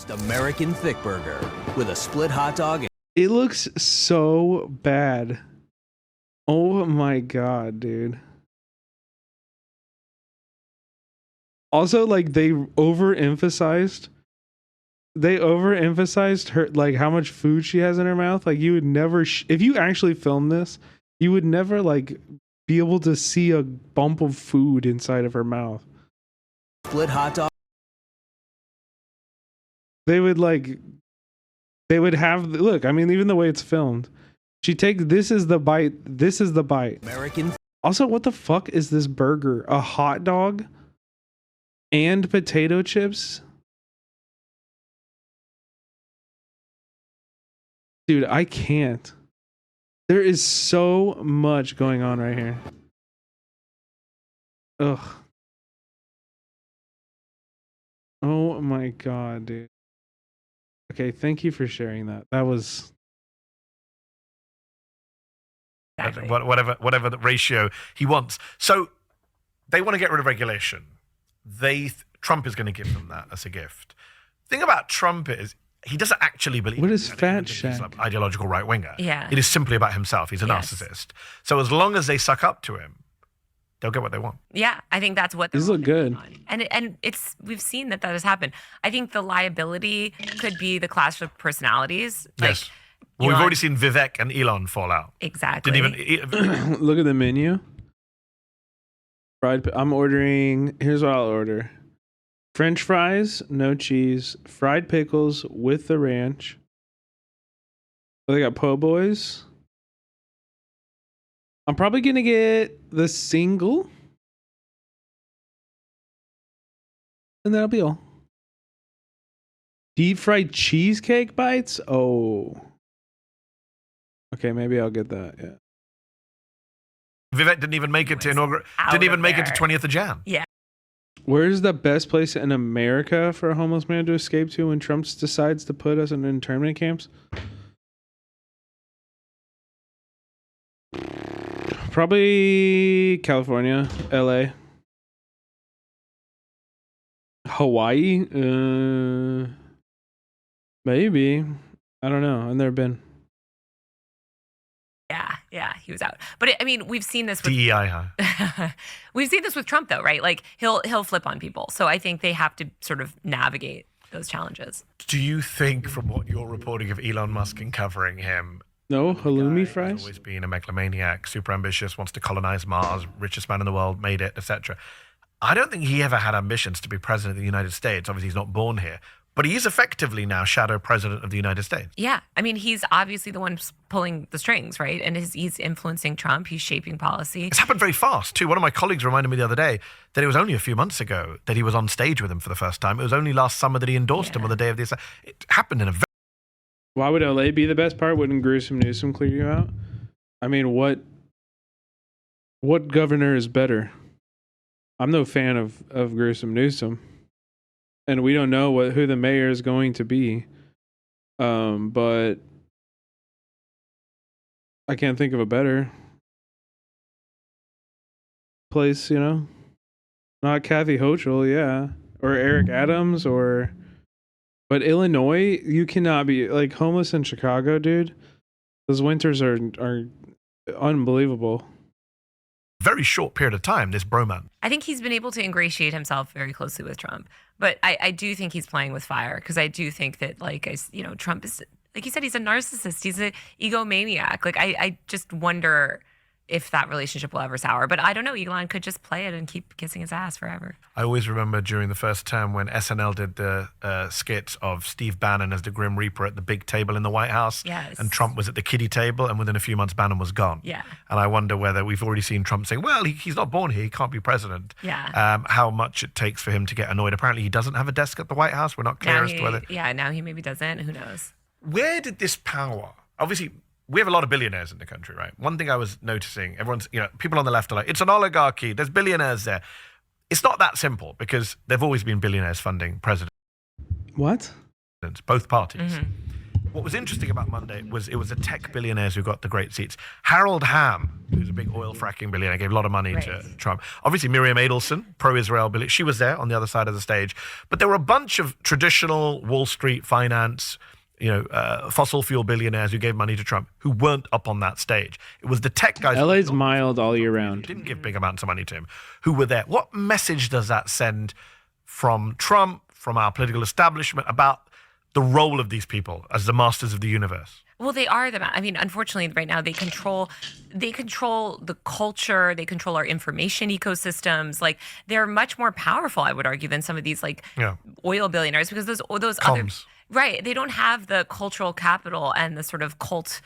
American thick burger with a split hot dog. It looks so bad. Oh my god, dude. Also, like they overemphasized her, like how much food she has in her mouth. Like you would never, if you actually film this, you would never like be able to see a bump of food inside of her mouth. Split hot dog. They would have, look, I mean, even the way it's filmed, this is the bite. American. Also, what the fuck is this burger? A hot dog and potato chips? Dude, I can't. There is so much going on right here. Ugh. Oh my god, dude. Okay, thank you for sharing that. That was whatever the ratio he wants. So they want to get rid of regulation. Trump is going to give them that as a gift. The thing about Trump is he doesn't actually believe. What is Fat Shack? He's an ideological right winger. Yeah. It is simply about himself. He's a narcissist. So as long as they suck up to him, they'll get what they want. Yeah, I think that's what these look good. And we've seen that has happened. I think the liability could be the clash of personalities. Yes. Well, we've already seen Vivek and Elon fall out. Exactly. Didn't even look at the menu. I'm ordering. Here's what I'll order: French fries, no cheese, fried pickles with the ranch. Oh, they got po' boys. I'm probably gonna get the single, and that'll be all. Deep fried cheesecake bites. Oh, okay, maybe I'll get that. Yeah. Vivek didn't even make it to inaugurate. Didn't even make it to 20th of Jan. Yeah. Where's the best place in America for a homeless man to escape to when Trump decides to put us in internment camps? Probably California, LA, Hawaii. Maybe. I don't know. I've never been. Yeah, he was out. But I mean, we've seen this with DEI. We've seen this with Trump, though, right? Like he'll flip on people. So I think they have to sort of navigate those challenges. Do you think, from what you're reporting of Elon Musk and covering him, No halloumi He's fries. always been a megalomaniac, super ambitious, wants to colonize Mars, richest man in the world, made it, etc. I don't think he ever had ambitions to be president of the United States. Obviously, he's not born here. But he is effectively now shadow president of the United States. Yeah. I mean, he's obviously the one pulling the strings, right? And he's influencing Trump. He's shaping policy. It's happened very fast, too. One of my colleagues reminded me the other day that it was only a few months ago that he was on stage with him for the first time. It was only last summer that he endorsed him on the day of this. It happened in a very... Why would LA be the best part? Wouldn't Gruesome Newsom clear you out? I mean, what governor is better? I'm no fan of Gruesome Newsom. And we don't know who the mayor is going to be. But I can't think of a better place, you know? Not Kathy Hochul, yeah. Or Eric Adams, or... But Illinois, you cannot be... Like, homeless in Chicago, dude. Those winters are unbelievable. Very short period of time, this bromance. I think he's been able to ingratiate himself very closely with Trump. But I do think he's playing with fire, because I do think that, like, Trump is, like you said, he's a narcissist. He's an egomaniac. Like, I just wonder if that relationship will ever sour. But I don't know. Elon could just play it and keep kissing his ass forever. I always remember during the first term when SNL did the skits of Steve Bannon as the Grim Reaper at the big table in the White House. Yes. And Trump was at the kiddie table, and within a few months, Bannon was gone. Yeah. And I wonder whether we've already seen Trump saying, well, he's not born here. He can't be president. Yeah. How much it takes for him to get annoyed. Apparently, he doesn't have a desk at the White House. We're not clear as to whether... Yeah, now he maybe doesn't. Who knows? Where did this power... Obviously... We have a lot of billionaires in the country, right? One thing I was noticing, people on the left are like, it's an oligarchy, there's billionaires there. It's not that simple, because there've always been billionaires funding presidents. What? Both parties. Mm-hmm. What was interesting about Monday was it was the tech billionaires who got the great seats. Harold Hamm, who's a big oil fracking billionaire, gave a lot of money to Trump. Obviously, Miriam Adelson, pro-Israel billionaire, she was there on the other side of the stage. But there were a bunch of traditional Wall Street finance, fossil fuel billionaires who gave money to Trump who weren't up on that stage. It was the tech guys. LA's mild all year round. Didn't give big amounts of money to him, who were there. What message does that send from Trump, from our political establishment, about the role of these people as the masters of the universe? Well, they are unfortunately, right now they control the culture. They control our information ecosystems. Like, they're much more powerful, I would argue, than some of these oil billionaires, because those other. Right. They don't have the cultural capital and the sort of cults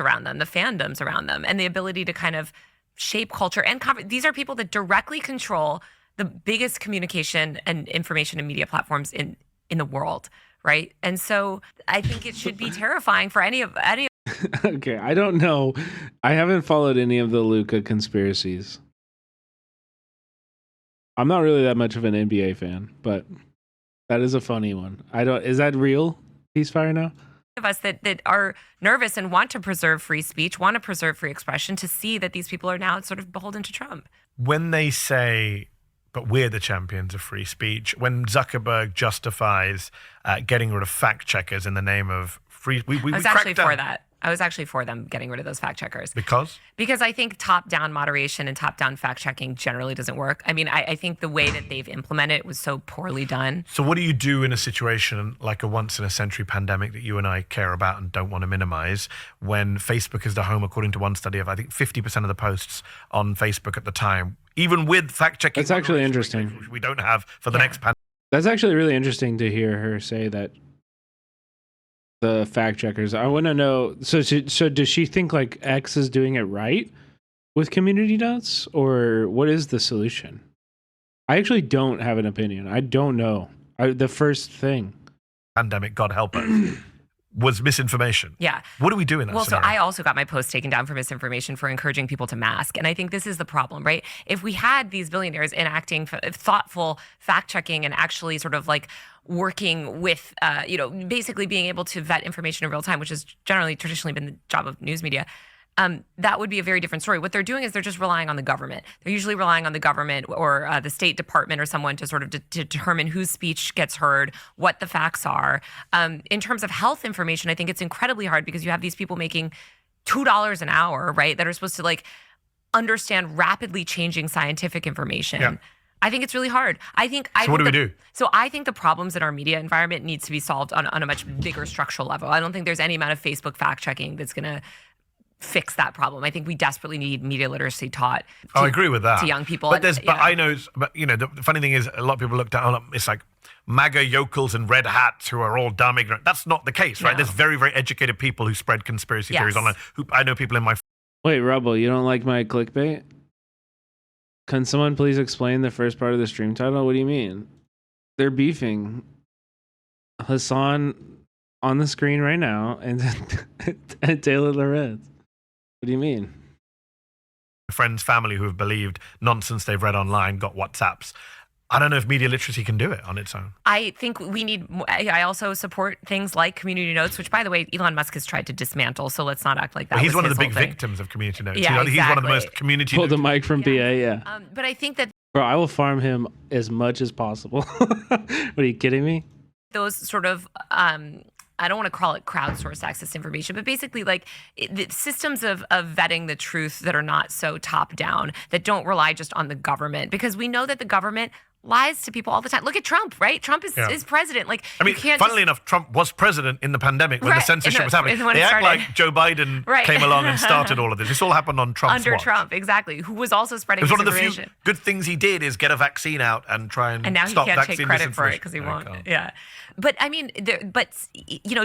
around them, the fandoms around them, and the ability to kind of shape culture. And these are people that directly control the biggest communication and information and media platforms in the world. Right. And so I think it should be terrifying for any of. Okay. I don't know. I haven't followed any of the Luka conspiracies. I'm not really that much of an NBA fan, but that is a funny one. Is that real? Ceasefire now? Of us that are nervous and want to preserve free speech, want to preserve free expression, to see that these people are now sort of beholden to Trump. When they say, but we're the champions of free speech, when Zuckerberg justifies getting rid of fact checkers in the name of free, I was actually for that. I was actually for them getting rid of those fact checkers. Because? Because I think top-down moderation and top-down fact-checking generally doesn't work. I mean, I think the way that they've implemented it was so poorly done. So what do you do in a situation like a once-in-a-century pandemic that you and I care about and don't want to minimize, when Facebook is the home, according to one study, of, I think, 50% of the posts on Facebook at the time, even with fact-checking? That's actually interesting. Which we don't have for the next pandemic. That's actually really interesting to hear her say that. The fact checkers. I want to know. So does she think like X is doing it right with community notes, or what is the solution? I actually don't have an opinion. I don't know. The first thing. Pandemic, God help us, was misinformation. Yeah. What do we do in that scenario? So I also got my post taken down for misinformation for encouraging people to mask. And I think this is the problem, right? If we had these billionaires enacting thoughtful fact checking and actually sort of like working with, basically being able to vet information in real time, which has traditionally been the job of news media, that would be a very different story. What they're doing is they're just relying on the government. They're usually relying on the government or the State Department or someone to sort of determine whose speech gets heard, what the facts are. In terms of health information, I think it's incredibly hard because you have these people making $2 an hour, right, that are supposed to like understand rapidly changing scientific information. Yeah. I think it's really hard. What do we do? So I think the problems in our media environment needs to be solved on a much bigger structural level. I don't think there's any amount of Facebook fact checking that's going to fix that problem. I think we desperately need media literacy taught. I agree with that. To young people. But I know, the funny thing is, a lot of people look down. It's like MAGA yokels and red hats who are all dumb ignorant. That's not the case, right? No. There's very, very educated people who spread conspiracy theories online. I know people in my. Wait, Rebel, you don't like my clickbait? Can someone please explain the first part of the stream title? What do you mean? They're beefing. Hasan on the screen right now and Taylor Lorenz. What do you mean? Friends, family who have believed nonsense they've read online, got WhatsApps. I don't know if media literacy can do it on its own. I think we need. I also support things like community notes, which, by the way, Elon Musk has tried to dismantle. So let's not act like that. Well, he's was one of his the big whole thing. victims of community notes. Yeah, He's one of the most community. Pull the mic from BA, yeah. But I think that Bro, I will farm him as much as possible. What, are you kidding me? those sort of I don't want to call it crowdsourced access to information, but basically like the systems of vetting the truth that are not so top down, that don't rely just on the government, because we know that the government lies to people all the time. Look at Trump, right? Trump is president. Like, I mean, you can't funnily enough, Trump was president in the pandemic when the Right, censorship was happening. when it They act started. like Joe Biden Right. came along and started all of this. This all happened on Trump's under watch. Trump, exactly, who was also spreading It was one of the few misinformation. good things he did is get a vaccine out and try and And now he stop can't take vaccine credit for it disinformation. because he No, won't. can't. Yeah. But I mean,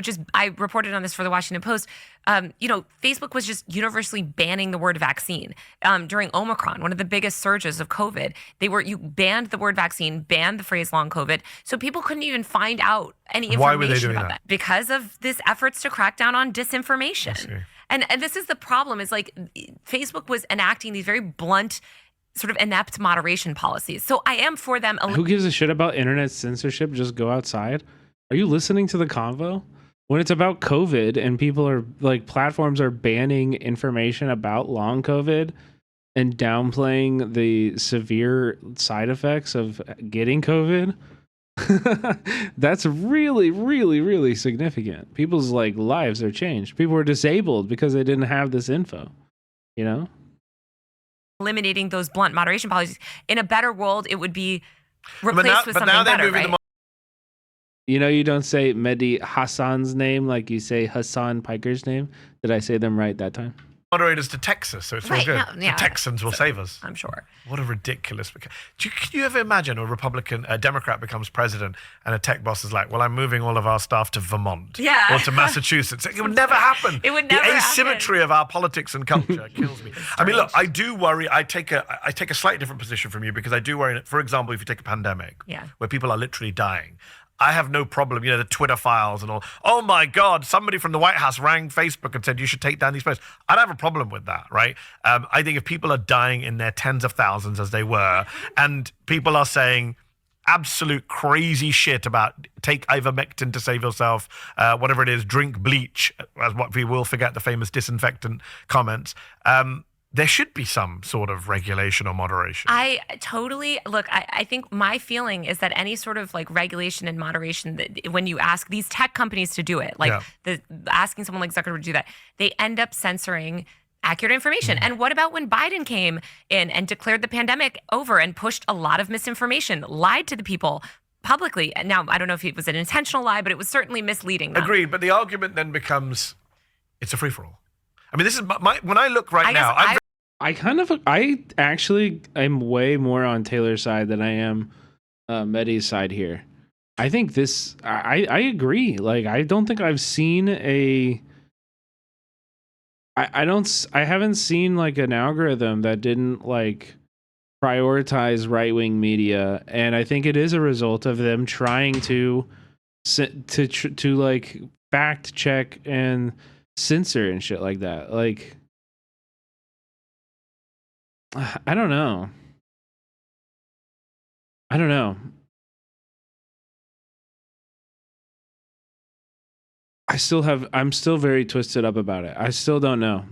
just I reported on this for the Washington Post. Facebook was just universally banning the word vaccine during Omicron, one of the biggest surges of COVID. You banned the word vaccine, banned the phrase long COVID, so people couldn't even find out any information Why were they doing about that? because of this efforts to crack down on disinformation. And this is the problem: is like Facebook was enacting these very blunt, sort of inept moderation policies. So I am for them. Who gives a shit about internet censorship? Just go outside. Are you listening to the convo? When it's about COVID and people are like, platforms are banning information about long COVID and downplaying the severe side effects of getting COVID, that's really, really, really significant. People's like lives are changed. People were disabled because they didn't have this info, you know? Eliminating those blunt moderation policies. In a better world, it would be replaced with something better, right? You know, you don't say Mehdi Hasan's name like you say Hasan Piker's name. Did I say them right that time? Moderators to Texas, so it's all Right, good. no, yeah. The Texans will save us. I'm sure. What a ridiculous. Can you ever imagine a Democrat becomes president and a tech boss is like, well, I'm moving all of our staff to Vermont or to Massachusetts? It would never happen. It would never The happen. asymmetry of our politics and culture kills me. I mean, look, I do worry. I take a slightly different position from you because I do worry, for example, if you take a pandemic where people are literally dying, I have no problem, the Twitter files and all. Oh my God, somebody from the White House rang Facebook and said you should take down these posts. I don't have a problem with that, right? I think if people are dying in their tens of thousands as they were, and people are saying absolute crazy shit about take ivermectin to save yourself, whatever it is, drink bleach, as what we will forget the famous disinfectant comments. There should be some sort of regulation or moderation. I totally I think my feeling is that any sort of like regulation and moderation, that when you ask these tech companies to do it, like asking someone like Zuckerberg to do that, they end up censoring accurate information. And what about when Biden came in and declared the pandemic over and pushed a lot of misinformation, lied to the people publicly? And now, I don't know if it was an intentional lie, but it was certainly misleading them. Agreed, but the argument then becomes it's a free-for-all. I mean, this is when I look right now. I actually am way more on Taylor's side than I am Mehdi's side here. I think I agree. Like, I don't think I've seen I haven't seen like an algorithm that didn't like prioritize right-wing media, and I think it is a result of them trying to like fact check and censor and shit like that. Like, I don't know. I'm still very twisted up about it. I still don't know.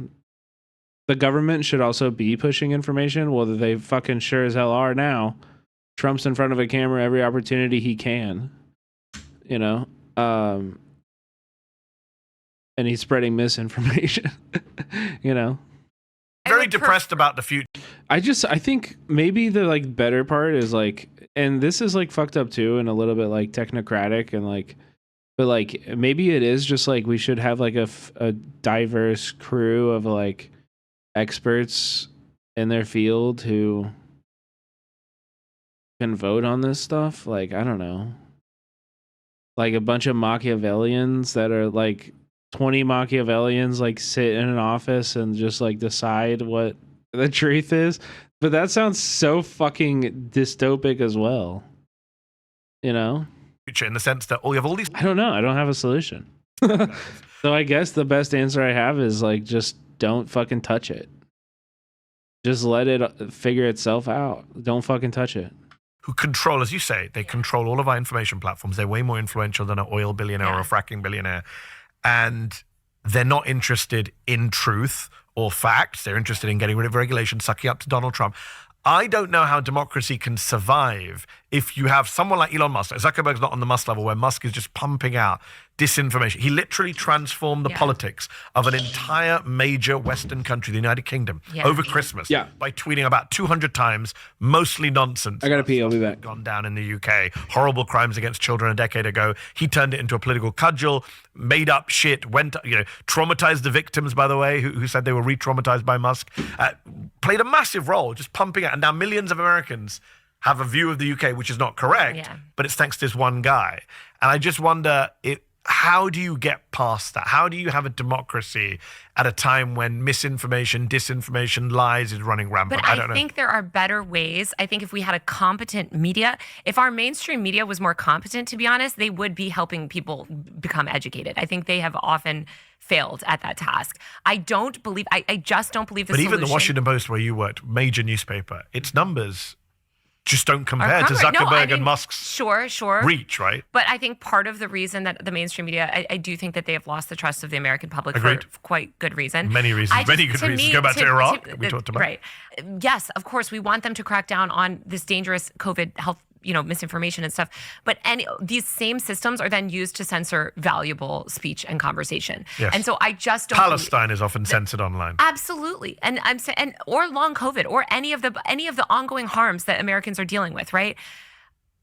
The government should also be pushing information. Well, they fucking sure as hell are now. Trump's in front of a camera every opportunity he can. And he's spreading misinformation. Very very depressed about the future. I think maybe the like better part is like, and this is like fucked up too, and a little bit like technocratic and like, but like maybe it is just like we should have like a diverse crew of like experts in their field who can vote on this stuff. Like, I don't know, like a bunch of Machiavellians that are like 20 Machiavellians like sit in an office and just like decide what the truth is. But that sounds so fucking dystopic as well, you know? In the sense that you have all these. I don't know. I don't have a solution. So I guess the best answer I have is like just don't fucking touch it. Just let it figure itself out. Don't fucking touch it. Who control, as you say, they control all of our information platforms. They're way more influential than an oil billionaire or a fracking billionaire. And they're not interested in truth or facts. They're interested in getting rid of regulation, sucking up to Donald Trump. I don't know how democracy can survive if you have someone like Elon Musk. Zuckerberg's not on the Musk level, where Musk is just pumping out disinformation. He literally transformed the politics of an entire major Western country, the United Kingdom, over Christmas by tweeting about 200 times, mostly nonsense. I gotta pee, I'll be back. Gone down in the UK. Horrible crimes against children a decade ago. He turned it into a political cudgel, made up shit, traumatized the victims, by the way, who said they were re-traumatized by Musk. Played a massive role, just pumping it. And now millions of Americans have a view of the UK which is not correct, but it's thanks to this one guy. And I just wonder, how do you get past that? How do you have a democracy at a time when misinformation, disinformation, lies is running rampant? But I don't know. I think there are better ways. I think if we had a competent media, if our mainstream media was more competent, to be honest, they would be helping people become educated. I think they have often failed at that task. I just don't believe the But solution. even the Washington Post, where you worked, major newspaper, its numbers just don't compare to Zuckerberg and Musk's reach, right? But I think part of the reason that the mainstream media, I do think that they have lost the trust of the American public for quite good reason. Many reasons, many good reasons. Go back to Iraq, we talked about. Right. Yes, of course, we want them to crack down on this dangerous COVID health misinformation and stuff. But these same systems are then used to censor valuable speech and conversation. Yes. And so I just don't. Palestine is often censored online. Absolutely, and I'm saying, or long COVID, or any of the ongoing harms that Americans are dealing with, right?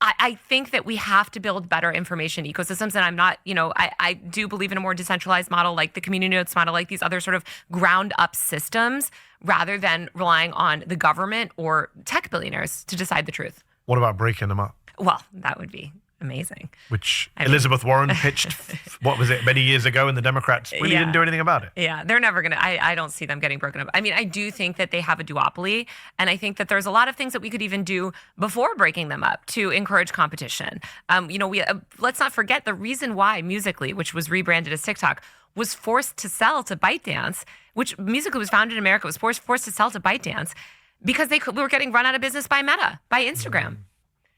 I think that we have to build better information ecosystems, and I'm not, I do believe in a more decentralized model, like the community notes model, like these other sort of ground up systems, rather than relying on the government or tech billionaires to decide the truth. What about breaking them up? Well, that would be amazing. Which Elizabeth Warren pitched, what was it, many years ago, and the Democrats really didn't do anything about it. Yeah, they're never going to, I don't see them getting broken up. I mean, I do think that they have a duopoly, and I think that there's a lot of things that we could even do before breaking them up to encourage competition. Let's not forget the reason why Musical.ly, which was rebranded as TikTok, was forced to sell to ByteDance, which Musical.ly was founded in America, was forced to sell to ByteDance, because we were getting run out of business by Meta, by Instagram.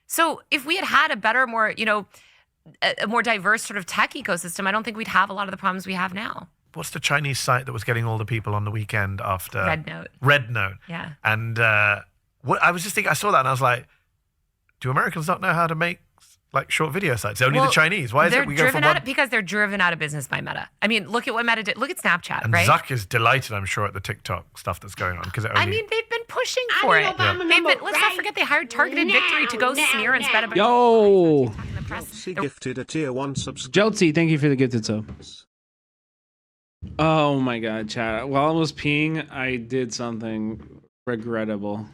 So if we had a better, more, a more diverse sort of tech ecosystem, I don't think we'd have a lot of the problems we have now. What's the Chinese site that was getting all the people on the weekend after? Red Note. Yeah. And I was just thinking, I saw that and I was like, do Americans not know how to make like short video sites? Only the Chinese. Why is it we go from one? Because they're driven out of business by Meta. I mean, look at what Meta did. Look at Snapchat, and right? Zuck is delighted, I'm sure, at the TikTok stuff that's going on. Because I mean, they've been pushing for it. Let's not forget they hired Targeted Victory to go smear and spread about. Yo! He gifted a tier 1 subscription. Jeltsy, thank you for the gifted sub. Oh my god, chat. While I was peeing, I did something regrettable.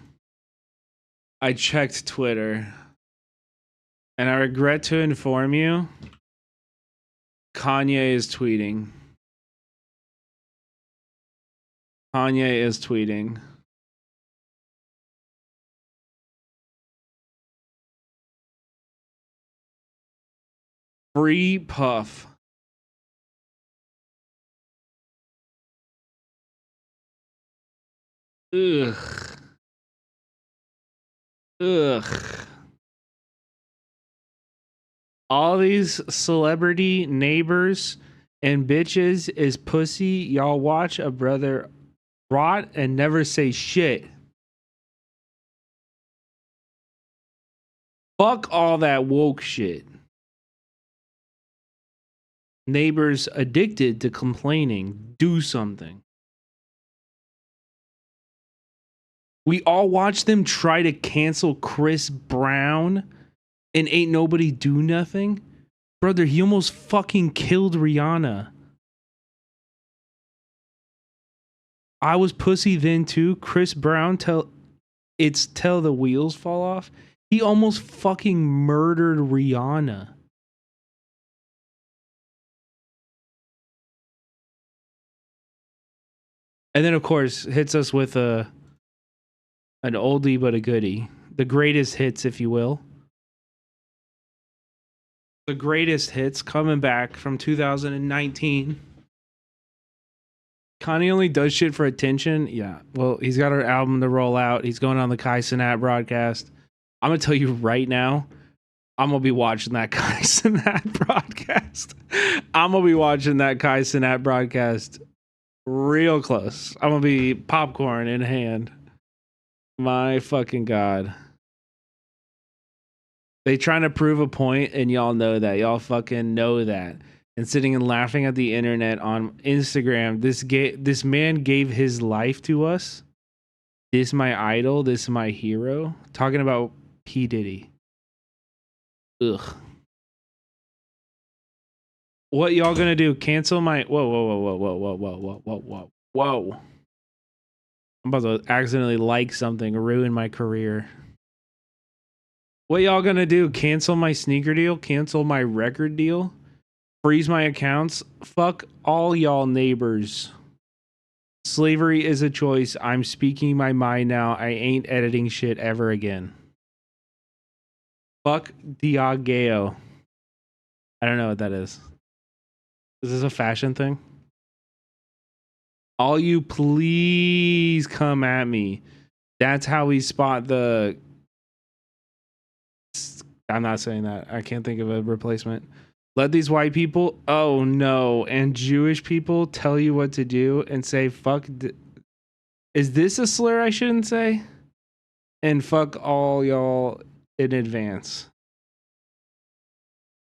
I checked Twitter. And I regret to inform you, Kanye is tweeting. Kanye is tweeting. Free Puff. Ugh. All these celebrity neighbors and bitches is pussy. Y'all watch a brother rot and never say shit. Fuck all that woke shit. Neighbors addicted to complaining. Do something. We all watched them try to cancel Chris Brown and ain't nobody do nothing. Brother, he almost fucking killed Rihanna. I was pussy then too. Chris Brown till the wheels fall off. He almost fucking murdered Rihanna. And then of course hits us with an oldie but a goodie. The greatest hits, if you will. The greatest hits coming back from 2019. Kanye only does shit for attention. Yeah. Well, he's got an album to roll out. He's going on the Kai Cenat broadcast. I'm going to tell you right now, I'm going to be watching that Kai Cenat broadcast. I'm going to be watching that Kai Cenat broadcast real close. I'm going to be popcorn in hand. My fucking God. They trying to prove a point, and y'all know that. Y'all fucking know that. And sitting and laughing at the internet on Instagram. This man gave his life to us. This is my idol. This is my hero. Talking about P. Diddy. Ugh. What y'all gonna do? Cancel my... Whoa. I'm about to accidentally like something, ruin my career. What y'all gonna do? Cancel my sneaker deal? Cancel my record deal? Freeze my accounts? Fuck all y'all neighbors. Slavery is a choice. I'm speaking my mind now. I ain't editing shit ever again. Fuck Diageo. I don't know what that is. Is this a fashion thing? All you please come at me. That's how we spot the... I'm not saying that. I can't think of a replacement. Let these white people, oh no, and Jewish people tell you what to do and say, fuck. Is this a slur I shouldn't say? And fuck all y'all in advance.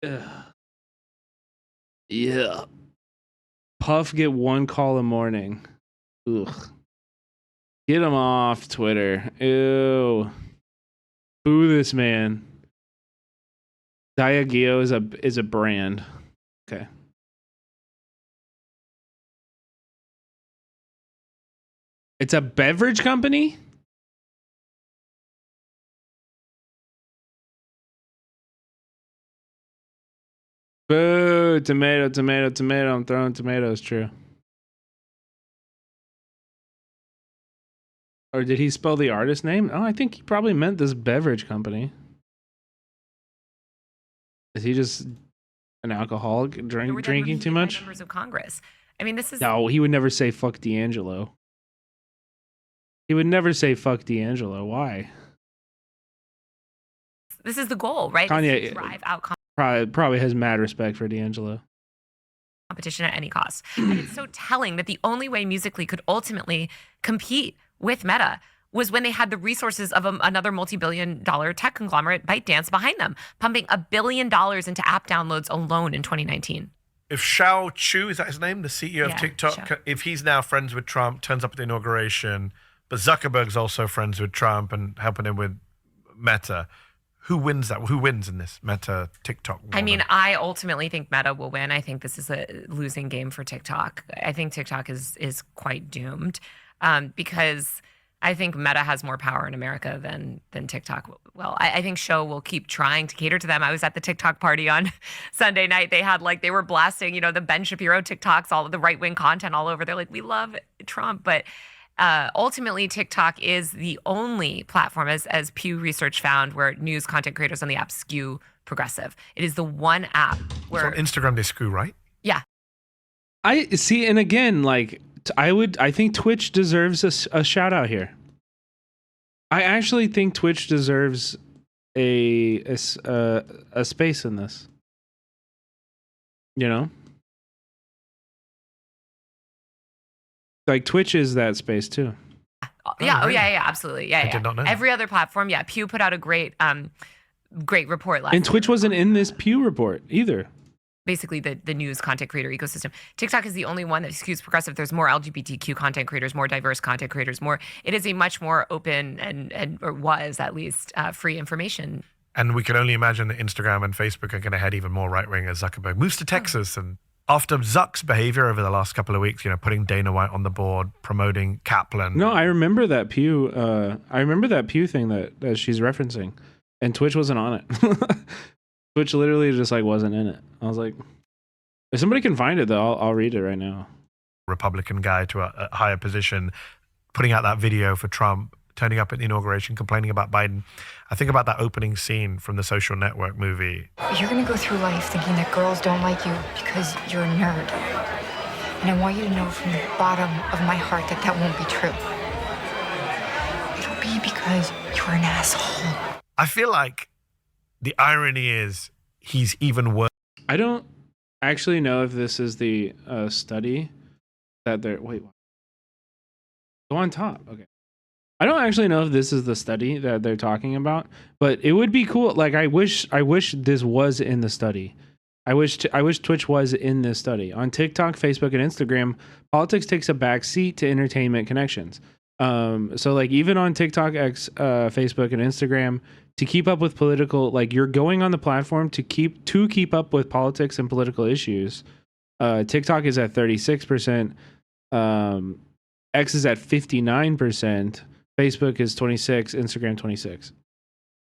Ugh. Yeah. Puff get one call a morning. Ugh. Get him off Twitter. Ew. Boo this man. Diageo is a brand. Okay. It's a beverage company? Boo, tomato. I'm throwing tomatoes, true. Or did he spell the artist name? Oh, I think he probably meant this beverage company. Is he just an alcoholic drinking too much? Members of Congress. I mean, this is... No, he would never say fuck D'Angelo. He would never say fuck D'Angelo. Why? This is the goal, right? Kanye drive out probably has mad respect for D'Angelo. Competition at any cost. And it's so telling that the only way Musical.ly could ultimately compete with Meta was when they had the resources of another multi-billion-dollar tech conglomerate, ByteDance, behind them, pumping $1 billion into app downloads alone in 2019. If Shao Chu, is that his name, the CEO of TikTok, Shao. if he's now friends with Trump, turns up at the inauguration, but Zuckerberg's also friends with Trump and helping him with Meta, who wins that? Who wins in this Meta TikTok war? I mean, I ultimately think Meta will win. I think this is a losing game for TikTok. I think TikTok is quite doomed because I think Meta has more power in America than TikTok. Well, I think Show will keep trying to cater to them. I was at the TikTok party on Sunday night. They were blasting, the Ben Shapiro TikToks, all of the right-wing content all over. They're like, we love Trump. But ultimately, TikTok is the only platform, as Pew Research found, where news content creators on the app skew progressive. It is the one app where... So on Instagram, they skew, right? Yeah. I see, and again, I think Twitch deserves a shout out here. I actually think Twitch deserves a space in this. Like Twitch is that space too. Yeah. Oh, yeah. Absolutely. Yeah. I did not know Every other platform. Yeah. Pew put out a great report last And Twitch wasn't in this Pew report either. basically the news content creator ecosystem. TikTok is the only one that skews progressive. There's more LGBTQ content creators, more diverse content creators, it is a much more open or was at least free information. And we can only imagine that Instagram and Facebook are going to head even more right-wing as Zuckerberg moves to Texas. And after Zuck's behavior over the last couple of weeks, putting Dana White on the board, promoting Kaplan. No, I remember that Pew. Thing that she's referencing, and Twitch wasn't on it. Twitch literally just wasn't in it. I was like, if somebody can find it though, I'll read it right now. Republican guy to a higher position, putting out that video for Trump, turning up at the inauguration, complaining about Biden. I think about that opening scene from the Social Network movie. You're gonna go through life thinking that girls don't like you because you're a nerd. And I want you to know from the bottom of my heart that that won't be true. It'll be because you're an asshole. I feel like the irony is he's even worse. I don't actually know if this is the study that they're... Wait, go on top. Okay. I don't actually know if this is the study that they're talking about, but it would be cool. I wish this was in the study. I wish Twitch was in this study. On TikTok, Facebook, and Instagram, politics takes a back seat to entertainment connections. So even on TikTok, Facebook, and Instagram, to keep up with political, you're going on the platform to keep up with politics and political issues. TikTok is at 36%. X is at 59%. Facebook is 26, Instagram 26.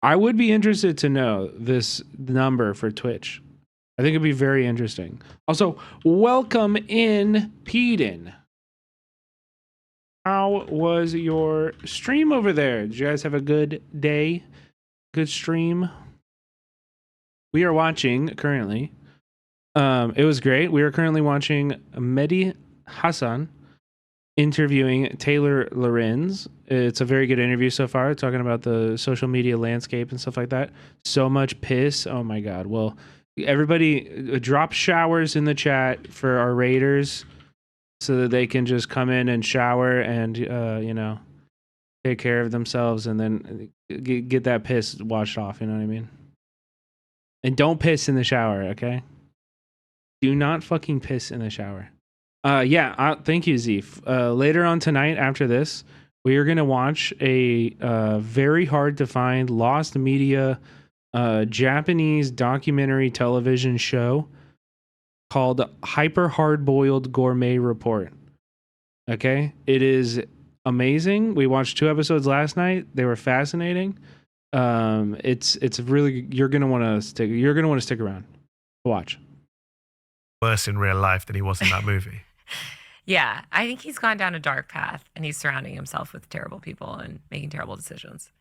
I would be interested to know this number for Twitch. I think it'd be very interesting. Also, welcome in, Peden. How was your stream over there? Did you guys have a good day? Good stream? We are watching currently. It was great. We are currently watching Mehdi Hasan interviewing Taylor Lorenz. It's a very good interview so far, talking about the social media landscape and stuff like that. So much piss. Oh my God. Well, everybody drop showers in the chat for our raiders so that they can just come in and shower and, take care of themselves and then get that piss washed off. You know what I mean? And don't piss in the shower, okay? Do not fucking piss in the shower. Thank you, Zeef. Later on tonight, after this, we are going to watch a very hard to find lost media Japanese documentary television show called Hyper Hardboiled Gourmet Report. Okay, it is amazing. We watched 2 episodes last night. They were fascinating. It's really you're gonna want to stick around to watch. Worse in real life than he was in that movie. Yeah, I think he's gone down a dark path, and he's surrounding himself with terrible people and making terrible decisions.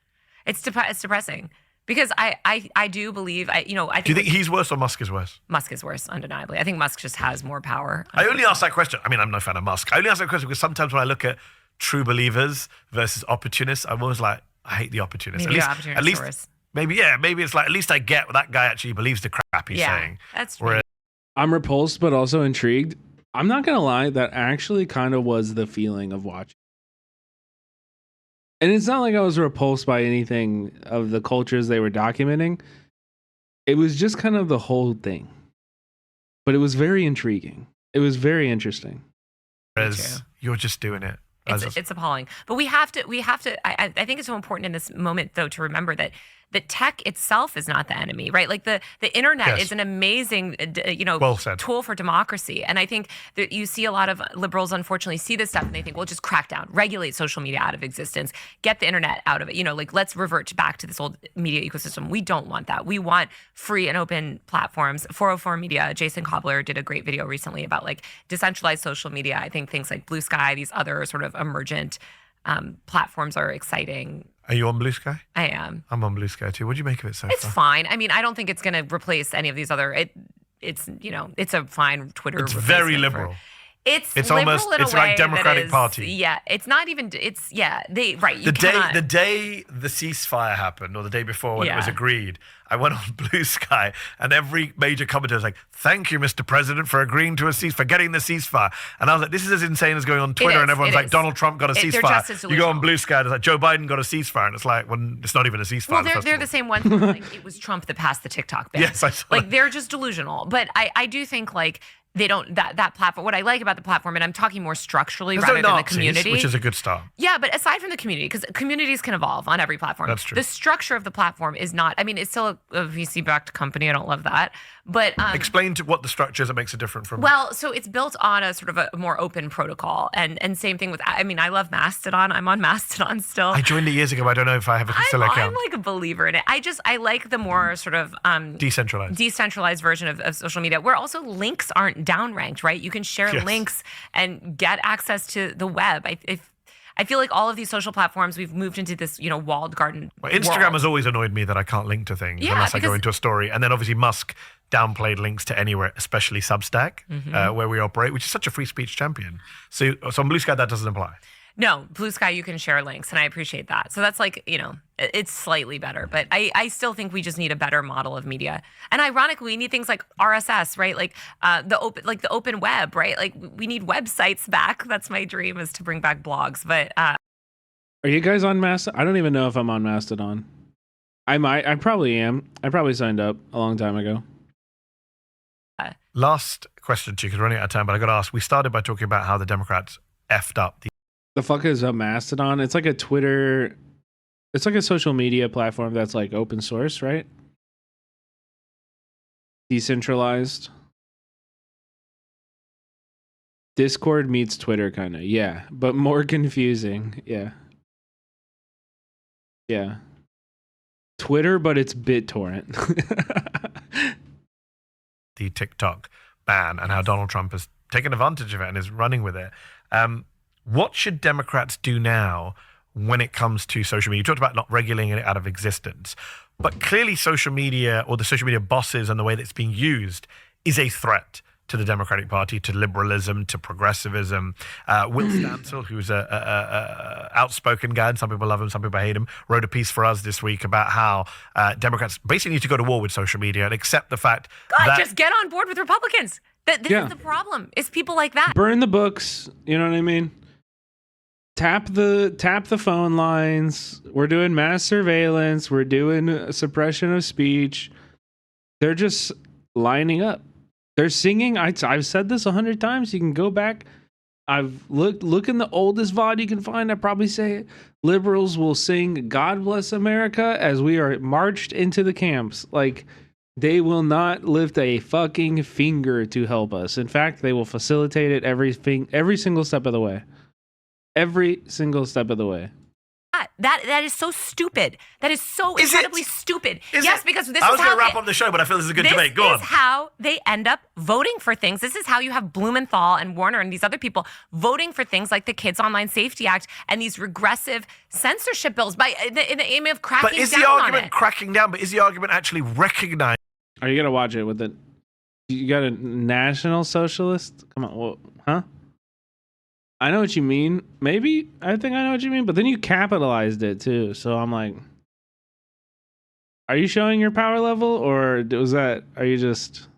It's depressing because I do believe I think. Do you think he's worse or Musk is worse? Musk is worse, undeniably. I think Musk just has more power. I only ask that question. I mean, I'm no fan of Musk. I only ask that question because sometimes when I look at true believers versus opportunists, I'm always like, I hate the opportunists. Maybe at least, maybe it's like at least I get what that guy actually believes the crap he's saying. That's true. I'm repulsed, but also intrigued. I'm not gonna lie, that actually kind of was the feeling of watching. And it's not like I was repulsed by anything of the cultures they were documenting. It was just kind of the whole thing. But it was very intriguing. It was very interesting. Whereas you're just doing it. It's appalling. But we have to, I think it's so important in this moment, though, to remember that tech itself is not the enemy, right? Like the internet is an amazing, tool for democracy. And I think that you see a lot of liberals, unfortunately, see this stuff and they think, well, just crack down, regulate social media out of existence, get the internet out of it. Let's revert back to this old media ecosystem. We don't want that. We want free and open platforms. 404 Media, Jason Cobbler did a great video recently about decentralized social media. I think things like Blue Sky, these other sort of emergent platforms are exciting. Are you on Blue Sky? I am. I'm on Blue Sky too. What do you make of it so far? It's fine. I mean, I don't think it's going to replace any of these other. It's a fine Twitter. It's very liberal. It's almost, it's like Democratic Party. Yeah, it's not even. It's They right. You The cannot. day the ceasefire happened, or the day before when it was Yeah. agreed, I went on Blue Sky, and every major commentator was like, "Thank you, Mr. President, for agreeing to for getting the ceasefire." And I was like, "This is as insane as going on Twitter, and everyone's like, Donald Trump got a They're ceasefire." just as You go on Blue Sky, and it's like Joe Biden got a ceasefire, and it's like, well, it's not even a ceasefire. Well, first they're of the all. same ones. Where, like, it was Trump that passed the TikTok ban. Yes, I saw Like that. they're just delusional. But I do think like they don't that platform. What I like about the platform, and I'm talking more structurally There's rather no than the Nazis, community, which is a good start. Yeah, but aside from the community, because communities can evolve on every platform. That's true. The structure of the platform is not. I mean, it's still a VC-backed company. I don't love that, but Explain to what the structure is that makes it different from. well, so it's built on a sort of a more open protocol, and same thing with. I mean, I love Mastodon. I'm on Mastodon still. I joined it years ago. But I don't know if I have a still I'm account. like a believer in it. I like the more sort of decentralized version of social media, where also links aren't downranked, right? You can share Yes. links and get access to the web. I feel like all of these social platforms, we've moved into this, walled garden. Well, Instagram world. has always annoyed me that I can't link to things Yeah, unless I go because- into a story. And then obviously Musk downplayed links to anywhere, especially Substack, Mhm. where we operate, which is such a free speech champion. So on Blue Sky, that doesn't apply. No, Blue Sky, you can share links, and I appreciate that. So that's like, it's slightly better, but I still think we just need a better model of media. And ironically, we need things like RSS, right? Like the open web, right? Like we need websites back. That's my dream, is to bring back blogs. But Are you guys on Mastodon? I don't even know if I'm on Mastodon. I probably am. I probably signed up a long time ago. Last question to you, because we're running out of time, but I got to ask. We started by talking about how the Democrats effed up The fuck is a Mastodon? It's like a Twitter. It's like a social media platform that's like open source, right? Decentralized. Discord meets Twitter, kind of. Yeah, but more confusing. Yeah. Yeah. Twitter, but it's BitTorrent. the TikTok ban and how Donald Trump has taken advantage of it and is running with it. What should Democrats do now when it comes to social media? You talked about not regulating it out of existence, but clearly social media, or the social media bosses and the way that it's being used, is a threat to the Democratic Party, to liberalism, to progressivism. Will Stancil, who's a outspoken guy, and some people love him, some people hate him, wrote a piece for us this week about how Democrats basically need to go to war with social media and accept the fact that just get on board with Republicans. This is the problem. It's people like that. Burn the books. You know what I mean? Tap the phone lines. We're doing mass surveillance. We're doing suppression of speech. They're just lining up. They're singing. I've said this 100 times. You can go back. I've look in the oldest VOD you can find. I probably say it. Liberals will sing "God Bless America" as we are marched into the camps. Like, they will not lift a fucking finger to help us. In fact, they will facilitate it every single step of the way. Every single step of the way. That is so stupid. That is so incredibly stupid. Yes, because this I is was how going to wrap up the show, but I feel this is a good debate. Go on. This is how they end up voting for things. This is how you have Blumenthal and Warner and these other people voting for things like the Kids Online Safety Act and these regressive censorship bills in the aim of cracking down on it. But is the argument cracking down? But is the argument actually recognizing? Are you gonna watch it with it? You got a National Socialist? Come on, well, huh? I know what you mean. Maybe I think I know what you mean, but then you capitalized it too. So I'm like, are you showing your power level, or are you just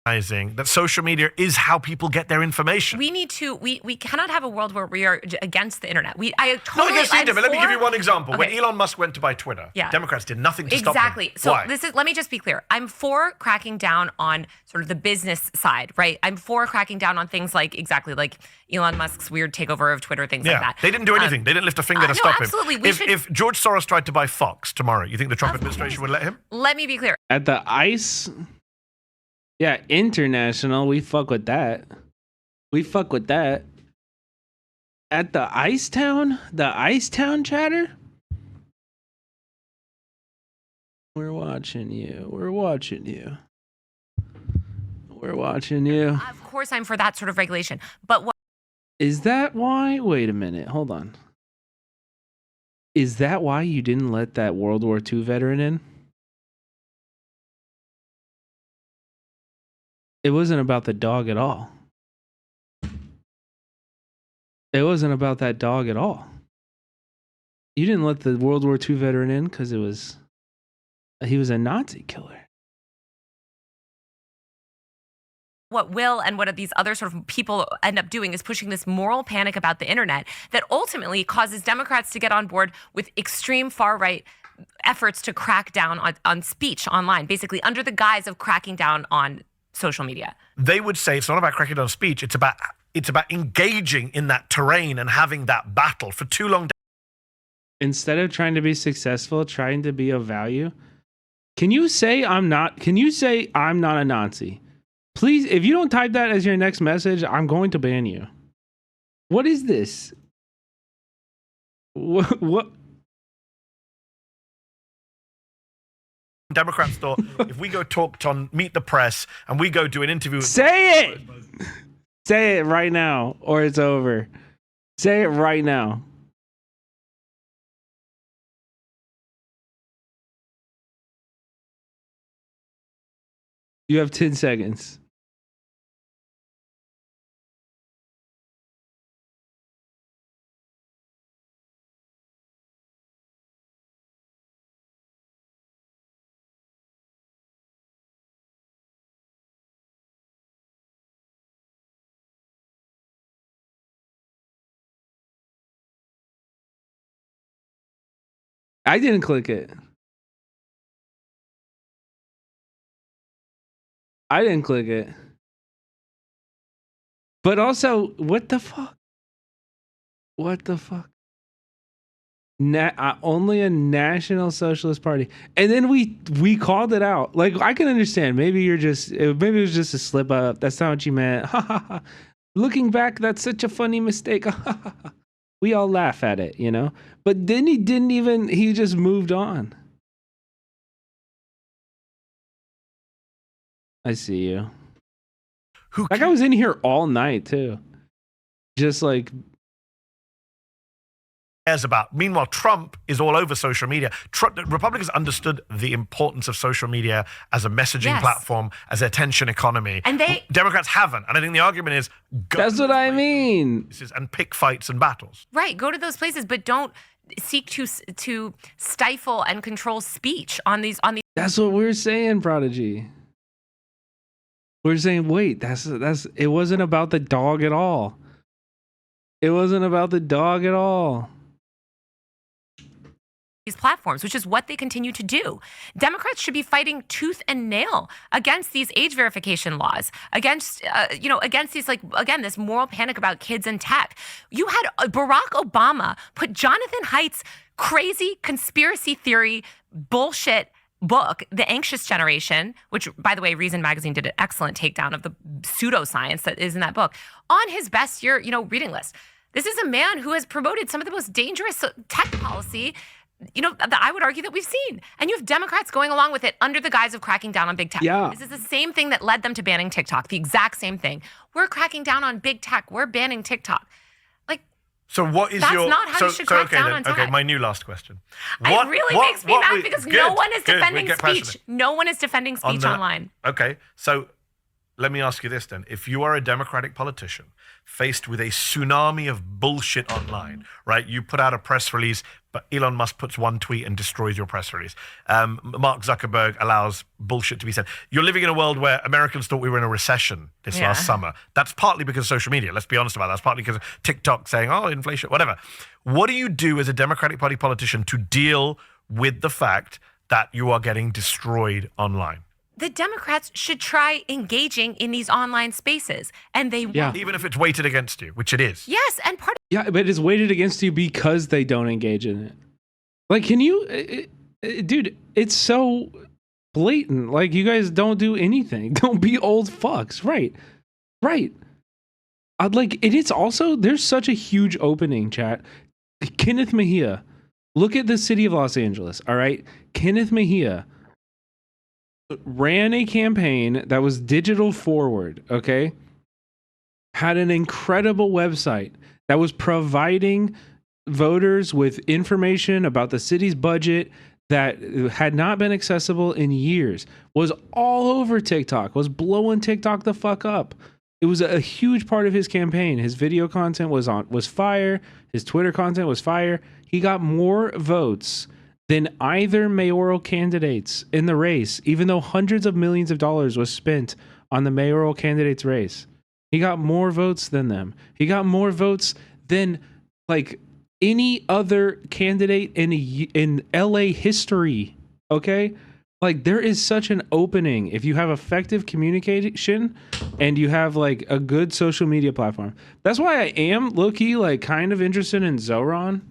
That social media is how people get their information. We need to. We cannot have a world where we are against the internet. Not against the internet, but let me give you one example. When Elon Musk went to buy Twitter, Yeah. Democrats did nothing to stop him. Exactly. So Why? let me just be clear. I'm for cracking down on sort of the business side, right? I'm for cracking down on things like Elon Musk's weird takeover of Twitter, things like that. They didn't do anything. They didn't lift a finger to stop absolutely. him. If George Soros tried to buy Fox tomorrow, you think the Trump administration would let him? Let me be clear. at the ICE? Yeah, international. We fuck with that. At the Ice Town? The Ice Town chatter? We're watching you. Of course, I'm for that sort of regulation. But what Is that why? Wait a minute. Hold on. Is that why you didn't let that World War II veteran in? It wasn't about the dog at all. It wasn't about that dog at all. You didn't let the World War II veteran in because he was a Nazi killer. What Will and what these other sort of people end up doing is pushing this moral panic about the internet that ultimately causes Democrats to get on board with extreme far-right efforts to crack down on speech online, basically under the guise of cracking down on social media. They would say it's not about cracking down on speech, it's about engaging in that terrain and having that battle for too long. Instead of trying to be successful, trying to be of value. Can you say I'm not a Nazi? Please, if you don't type that as your next message, I'm going to ban you. What is this? What? Democrats thought if we go talk on Meet the Press and we go do an interview with Say it! Say it right now or it's over. Say it right now. You have 10 seconds. I didn't click it. I didn't click it. But also, what the fuck? What the fuck? Only a National Socialist Party. And then we called it out. Like, I can understand. Maybe it was just a slip up. That's not what you meant. Looking back, that's such a funny mistake. We all laugh at it, you know? But then he just moved on. I see you. Like, I was in here all night, too. Just like... cares about. Meanwhile, Trump is all over social media. Republicans understood the importance of social media as a messaging platform, as an attention economy. And Democrats haven't. And I think the argument is... That's what I mean. And pick fights and battles. Right, go to those places, but don't seek to stifle and control speech on these. That's what we're saying, Prodigy. We're saying, wait, it wasn't about the dog at all. It wasn't about the dog at all. These platforms, which is what they continue to do. Democrats should be fighting tooth and nail against these age verification laws, against these, like, again, this moral panic about kids and tech. You had Barack Obama put Jonathan Haidt's crazy conspiracy theory bullshit book, The Anxious Generation, which, by the way, Reason Magazine did an excellent takedown of the pseudoscience that is in that book, on his best year, reading list. This is a man who has promoted some of the most dangerous tech policy, that I would argue that we've seen. And you have Democrats going along with it under the guise of cracking down on big tech. Yeah. This is the same thing that led them to banning TikTok, the exact same thing. We're cracking down on big tech. We're banning TikTok. So what is That's your... not how you should crack down on tech. Okay, my new last question. It really makes me mad because no one is defending speech. No one is defending speech online. Okay, so let me ask you this then. If you are a Democratic politician faced with a tsunami of bullshit online, right? You put out a press release, but Elon Musk puts one tweet and destroys your press release. Mark Zuckerberg allows bullshit to be said. You're living in a world where Americans thought we were in a recession this last summer. That's partly because of social media. Let's be honest about that. That's partly because of TikTok saying, oh, inflation, whatever. What do you do as a Democratic Party politician to deal with the fact that you are getting destroyed online? The Democrats should try engaging in these online spaces, and they won't. Even if it's weighted against you, which it is. Yes, and part of Yeah, but it's weighted against you because they don't engage in it. Like, can you... dude, it's so blatant. Like, you guys don't do anything. Don't be old fucks. Right. It's also... There's such a huge opening, chat. Kenneth Mejia. Look at the city of Los Angeles, all right? Kenneth Mejia ran a campaign that was digital forward, okay? Had an incredible website that was providing voters with information about the city's budget that had not been accessible in years, was all over TikTok, was blowing TikTok the fuck up. It was a huge part of his campaign. His video content was fire. His Twitter content was fire. He got more votes than either mayoral candidates in the race, even though hundreds of millions of dollars was spent on the mayoral candidates race. He got more votes than them. He got more votes than like any other candidate in LA history. Okay? Like, there is such an opening if you have effective communication and you have like a good social media platform. That's why I am low-key like kind of interested in Zoran.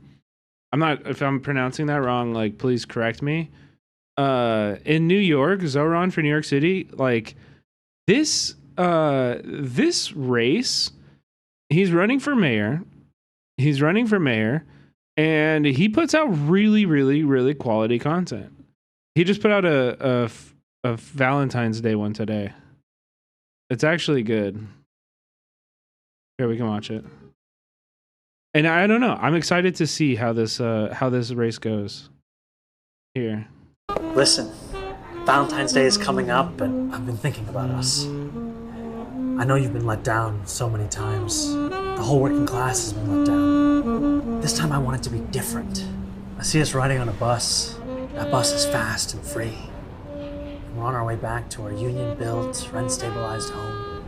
I'm not, if I'm pronouncing that wrong, like please correct me. In New York, Zoran for New York City, like this race, he's running for mayor. And he puts out really, really, really quality content. He just put out a Valentine's Day one today. It's actually good. Here, we can watch it. And I don't know. I'm excited to see how this race goes. Here. Listen, Valentine's Day is coming up, and I've been thinking about us. I know you've been let down so many times. The whole working class has been let down. This time I want it to be different. I see us riding on a bus. That bus is fast and free. And we're on our way back to our union-built, rent-stabilized home.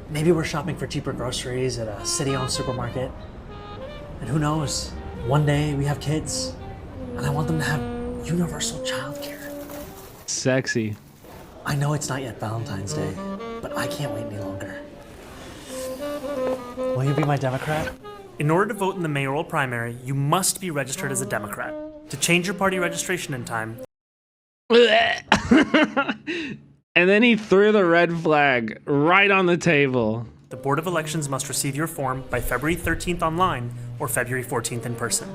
Maybe we're shopping for cheaper groceries at a city-owned supermarket. And who knows, one day we have kids, and I want them to have universal childcare. Sexy. I know it's not yet Valentine's Day, but I can't wait any longer. Will you be my Democrat? In order to vote in the mayoral primary, you must be registered as a Democrat. To change your party registration in time. And then he threw the red flag right on the table. The Board of Elections must receive your form by February 13th online or February 14th in person.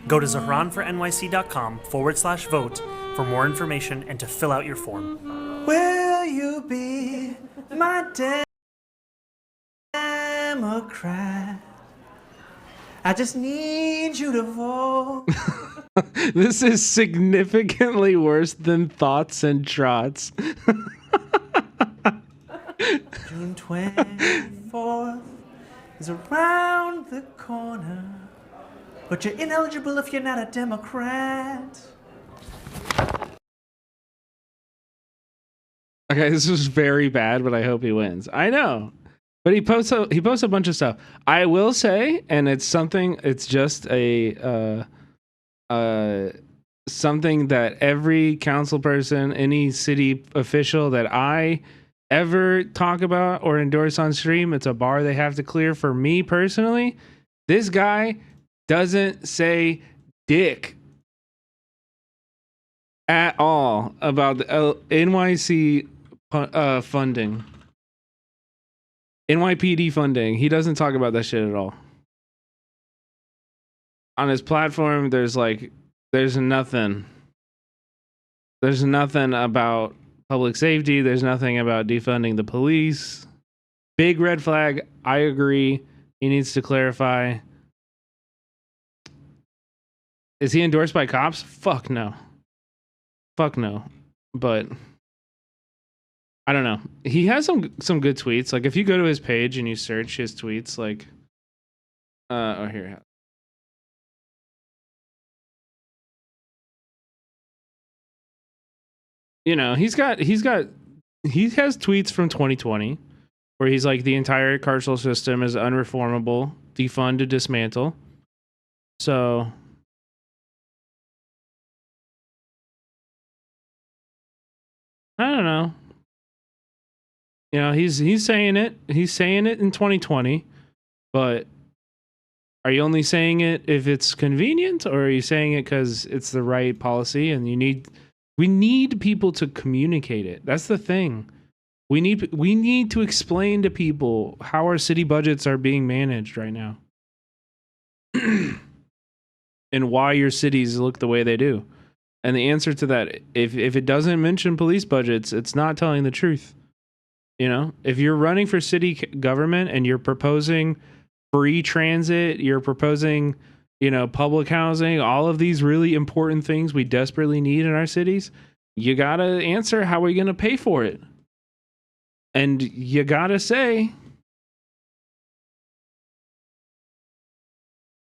Go to ZahranforNYC.com/vote for more information and to fill out your form. Will you be my Democrat? I just need you to vote. This is significantly worse than Thoughts and Trots. June 24th is around the corner, but you're ineligible if you're not a Democrat. Okay, this was very bad, but I hope he wins. I know. But he posts a bunch of stuff. I will say, and it's just a something that every council person, any city official that I ever talk about or endorse on stream, it's a bar they have to clear. For me personally, this guy doesn't say dick at all about the NYC funding. NYPD funding. He doesn't talk about that shit at all. On his platform, there's nothing. There's nothing about public safety. There's nothing about defunding the police. Big red flag. I agree. He needs to clarify. Is he endorsed by cops? Fuck no. Fuck no. But I don't know. He has some good tweets. Like if you go to his page and you search his tweets, like here. You know, he has tweets from 2020 where he's like, the entire carceral system is unreformable, defund to dismantle. So I don't know. You know, he's saying it. He's saying it in 2020, but are you only saying it if it's convenient, or are you saying it because it's the right policy and we need people to communicate it? That's the thing. We need to explain to people how our city budgets are being managed right now. And why your cities look the way they do. And the answer to that, if it doesn't mention police budgets, it's not telling the truth. You know, if you're running for city government and you're proposing free transit, you're proposing, you know, public housing, all of these really important things we desperately need in our cities, you got to answer how are we going to pay for it? And you got to say,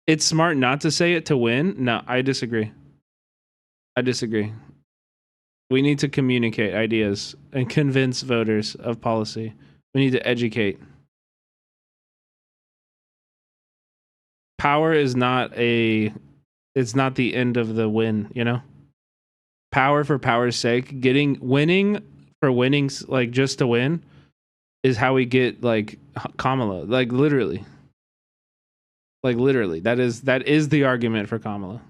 It's smart not to say it to win. No, I disagree. We need to communicate ideas and convince voters of policy. We need to educate. Power is it's not the end of the win, you know? Power for power's sake, winning for winning's, like, just to win is how we get, like, Kamala. Like, literally. That is the argument for Kamala.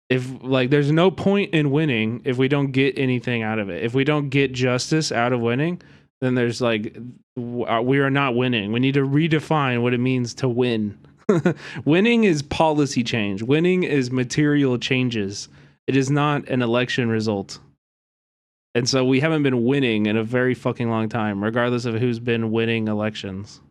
If, like, there's no point in winning if we don't get anything out of it. If we don't get justice out of winning, then there's, like, we are not winning. We need to redefine what it means to win. Winning is policy change. Winning is material changes. It is not an election result. And so we haven't been winning in a very fucking long time, regardless of who's been winning elections.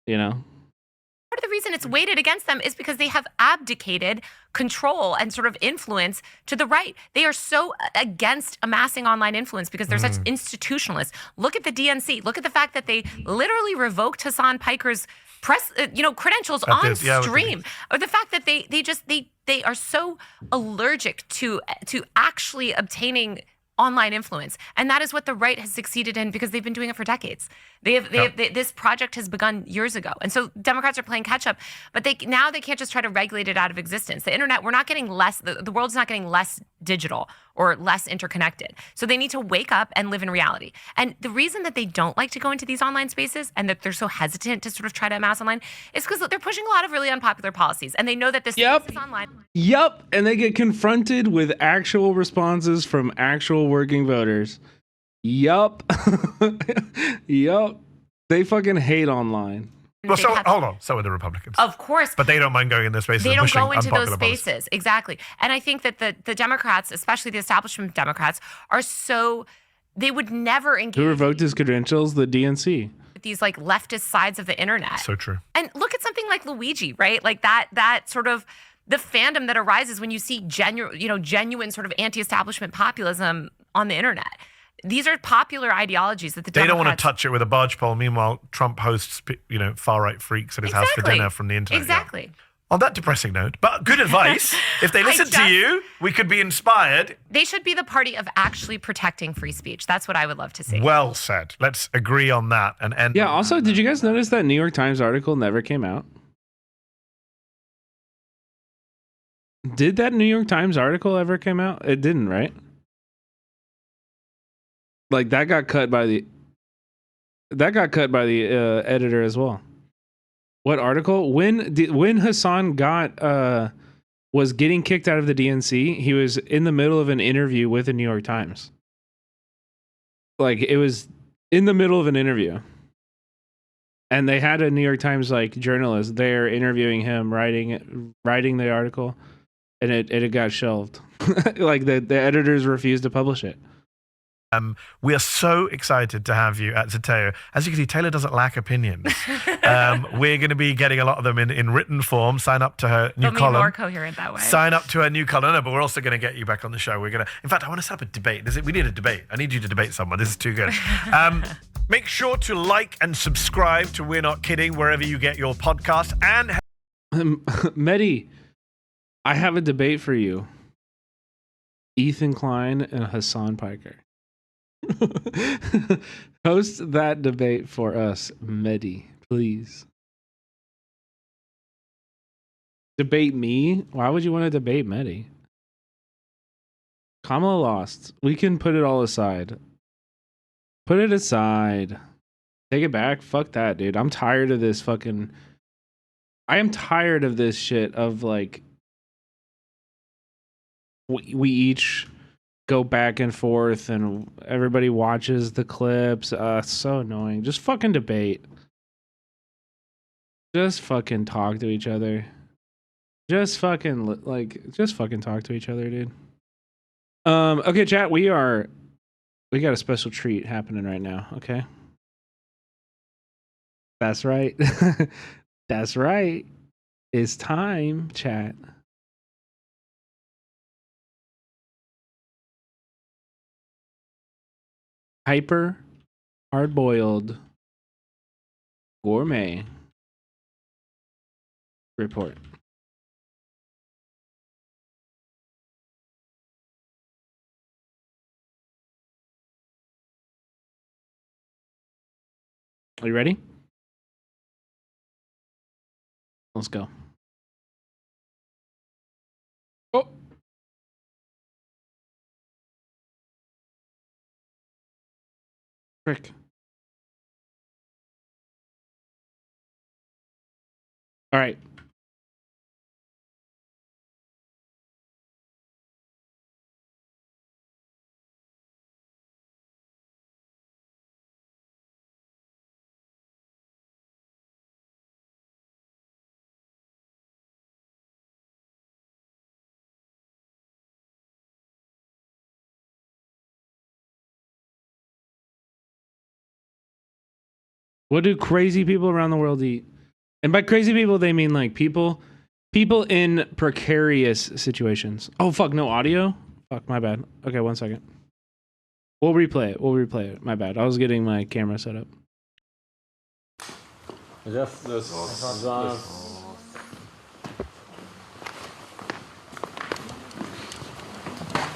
You know? Part of the reason it's weighted against them is because they have abdicated control and sort of influence to the right. They are so against amassing online influence because they're such institutionalists. Look at the DNC. Look at the fact that they literally revoked Hasan Piker's credentials on stream, or the fact that they are so allergic to actually obtaining online influence, and that is what the right has succeeded in because they've been doing it for decades. This project has begun years ago, and so Democrats are playing catch up. But they can't just try to regulate it out of existence. The internet, we're not getting less. The world's not getting less digital or less interconnected. So they need to wake up and live in reality. And the reason that they don't like to go into these online spaces and that they're so hesitant to sort of try to amass online is because they're pushing a lot of really unpopular policies, and they know that this space is online. Yep, and they get confronted with actual responses from actual working voters. Yup. Yup. They fucking hate online. Well, hold on. So are the Republicans. Of course. But they don't mind going in those spaces. They and don't pushing go into those unpopular policies. spaces. Exactly. And I think that the Democrats, especially the establishment Democrats, they would never engage. Who revoked his credentials? The DNC. These like leftist sides of the internet. So true. And look at something like Luigi, right? Like that sort of the fandom that arises when you see genuine sort of anti-establishment populism on the internet. These are popular ideologies that the Democrats... They don't want to touch it with a barge pole. Meanwhile, Trump hosts, far-right freaks at his house for dinner from the internet. Exactly. Yeah. On that depressing note, but good advice. If they listen to you, we could be inspired. They should be the party of actually protecting free speech. That's what I would love to see. Well said. Let's agree on that and end. Yeah, also, did you guys notice that New York Times article never came out? Did that New York Times article ever come out? It didn't, right? Like that got cut by the editor as well. What article? When Hasan was getting kicked out of the DNC, he was in the middle of an interview with the New York Times. Like it was in the middle of an interview. And they had a New York Times journalist there interviewing him, writing the article, and it got shelved. Like the editors refused to publish it. We are so excited to have you at Zateo. As you can see, Taylor doesn't lack opinions. We're going to be getting a lot of them in written form. Sign up to her new column. More coherent that way. Sign up to her new column. No, but we're also going to get you back on the show. In fact, I want to set up a debate. We need a debate. I need you to debate someone. This is too good. Make sure to like and subscribe to We're Not Kidding wherever you get your podcast. And Mehdi, I have a debate for you. Ethan Klein and Hasan Piker. Host that debate for us, Mehdi, please. Debate me? Why would you want to debate Mehdi? Kamala lost. We can put it all aside. Put it aside. Take it back. Fuck that, dude. I'm tired of this fucking... I am tired of this shit of we each go back and forth and everybody watches the clips. It's so annoying. Just fucking debate. Just fucking talk to each other. Just fucking talk to each other, dude. Okay, chat, we got a special treat happening right now, okay? That's right. That's right. It's time, chat. Hyper hard-boiled gourmet report. Are you ready? Let's go. Oh. Frick. All right. What do crazy people around the world eat? And by crazy people, they mean like people in precarious situations. Oh, fuck, no audio? Fuck, my bad. Okay, 1 second. We'll replay it. My bad. I was getting my camera set up.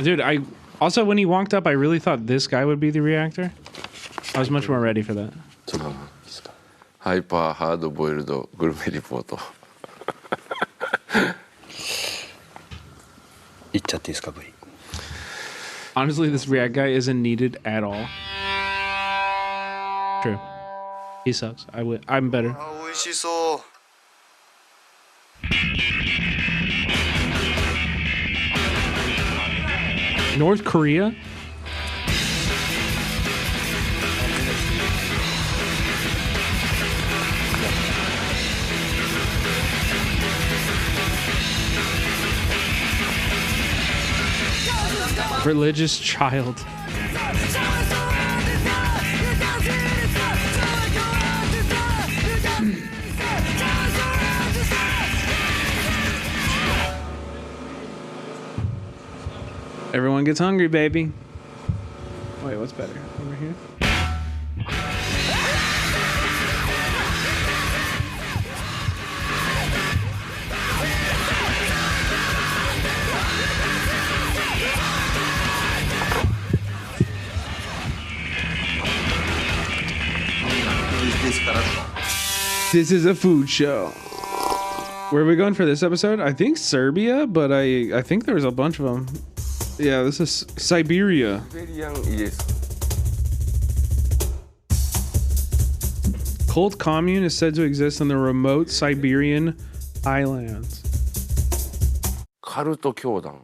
Dude, also when he walked up, I really thought this guy would be the reactor. I was much more ready for that. ハイパーハードボイルドグルメリポート。いっちゃっていいですか、V。 Honestly, this React guy isn't needed at all. True. He sucks. I'm better. 美味しそう。North Korea? Religious child. Everyone gets hungry, baby. Wait, what's better? Over here? This is a food show. Where are we going for this episode? I think Serbia, but I think there was a bunch of them. Yeah, this is Siberia. Cult commune is said to exist in the remote Siberian highlands. カルト教団。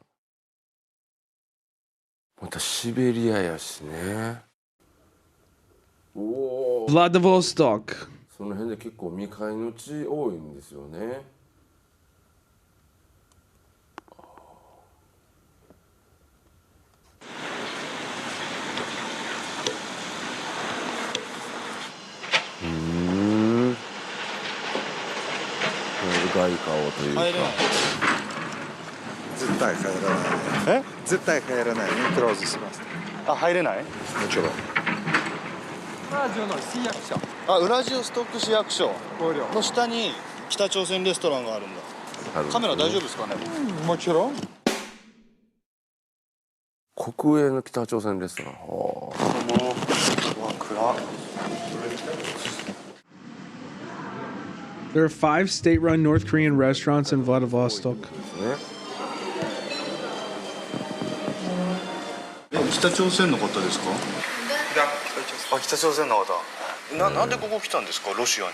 またシベリアやしね。おお。Vladivostok. その辺で結構未開の地多いんですよね。外貨をというか。絶対帰らない。え？絶対帰らない。クローズします。あ、入れない？もちろん。ウラジオストク市役所の下に北朝鮮レストランがあるんだ。カメラ大丈夫ですかね？もちろん。国営の北朝鮮レストラン。はあ。うわ、暗。There are 5 state-run North Korean restaurants in Vladivostok. 北朝鮮の方ですか？あ、北朝鮮の方。なんでここ来たんですか？ロシアに。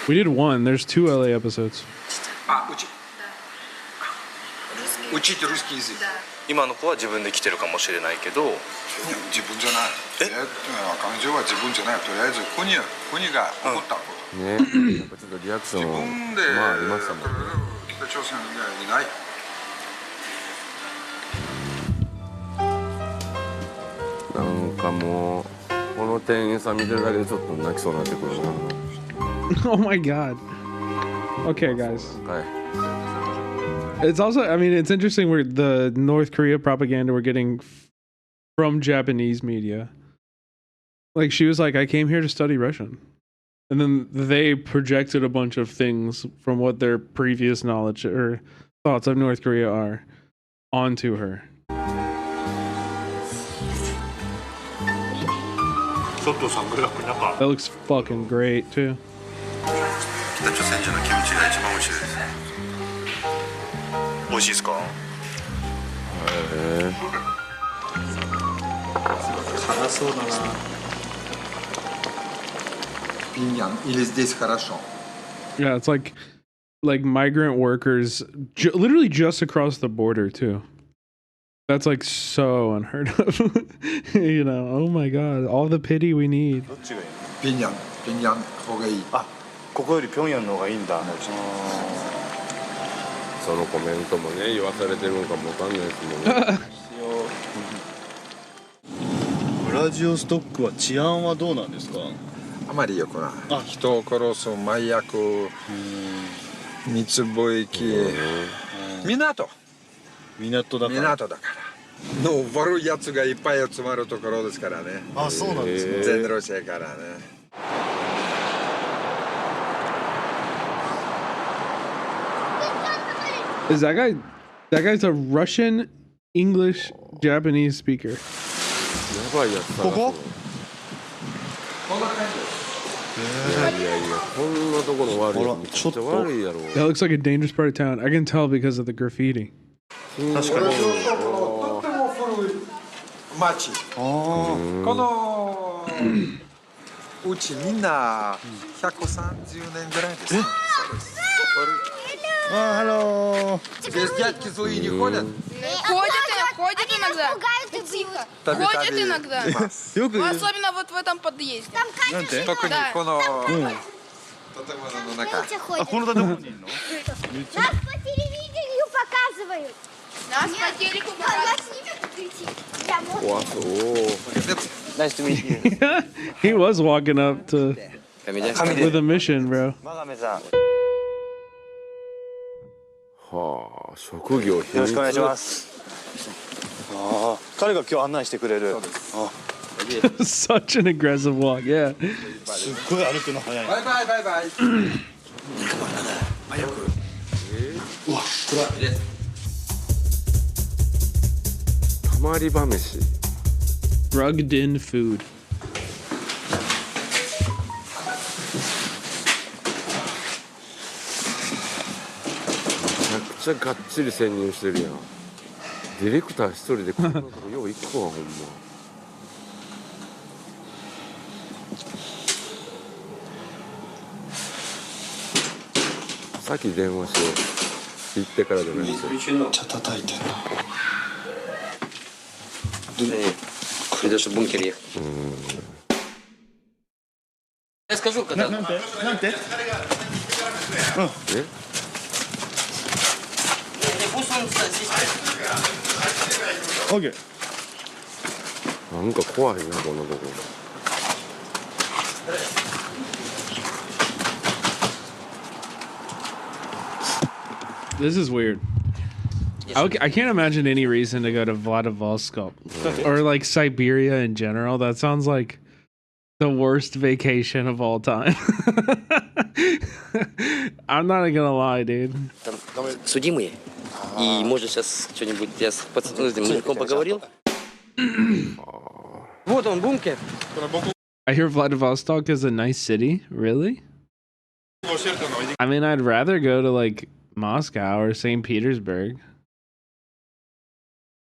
We did 1. There's 2 LA episodes. うちってрусский язык。今の子は自分で来てるかもしれないけど。自分じゃない。彼女は自分じゃない。とりあえず国が起こったこと。ね。やっぱちょっとリアクションまあありましたもんね。北朝鮮にはいない。なんかもうこの店員さん見てるだけでちょっと泣きそうになってくるな。Oh my god. Okay, guys. Okay. It's also, I mean, it's interesting where the North Korea propaganda we're getting from Japanese media. Like, she was like, I came here to study Russian. And then they projected a bunch of things from what their previous knowledge or thoughts of North Korea are onto her. That looks fucking great too. 北朝鮮人のキムチが一番美味しいです。美味しいですか？辛そうだな。Пиньян или здесь хорошо? Yeah, it's like migrant workers literally just across the border too. That's like so unheard of. You know, oh my god, all the pity we need. ピンヤン方がいい。あ、ここより平壌の方がいいんだ。そのコメントもね、言わされてるのかもわかんないですもんね。ウラジオストックは治安はどうなんですか？あまりよくない。人を殺す麻薬、密貿易、港だから。の悪いやつがいっぱい集まるところですからね。あ、そうなんですね。全ロシアからね。Is that guy's a Russian, English, Japanese speaker. やばいやつ。ここ？いやこんなところ悪い。めっちゃ悪いやろ。That looks like a dangerous part of town. I can tell because of the graffiti. 確かに。とっても古い町。このうちみんな130年ぐらいです。Hello. Здесь дядьки злые не ходят? Ходят иногда. Ходят иногда. Особенно вот в этом подъезде. Только неこの建物の中。あ、この建物にいるの？ Нас по телевидению показывают. Нас по телеку показывают. Nice to meet you. He was walking up to with a mission, bro. はあ、職業秘密。よろしくお願いします。ああ、彼が今日案内してくれる。Such an aggressive walk, yeah. すっごい歩くの早い。バイバイバイバイ。うわ、暗い。たまり場飯。Rugged in food. めちゃくちゃがっちり潜入してるやん。ディレクター一人でこんなとこよう行くわ、ほんま。さっき電話しよう。行ってからじゃないですよ。めっちゃ叩いてんな。Придешь в бункер ехать. Я скажу, когда... なんて？え？ OK。なんか怖いな、こんなとこ。This is weird. I can't imagine any reason to go to Vladivostok or like Siberia in general. That sounds like the worst vacation of all time. I'm not gonna lie, dude. Там судимые. И может сейчас что-нибудь я с мужиком поговорил. Вот он, бункер. I hear Vladivostok is a nice city. Really? I mean, I'd rather go to like Moscow or St. Petersburg.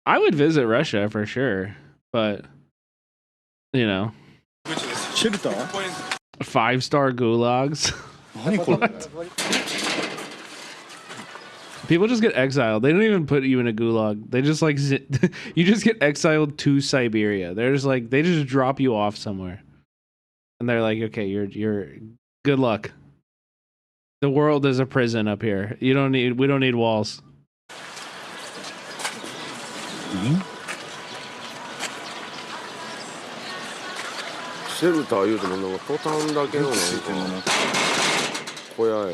I would visit Russia for sure, but you know, 5-star gulags. What? People just get exiled. They don't even put you in a gulag. They just like you just get exiled to Siberia. They're just like they just drop you off somewhere, and they're like, okay, you're good luck. The world is a prison up here. We don't need walls. Mm-hmm. シェルター言うてもなんかトタンだけのなんか小屋よね。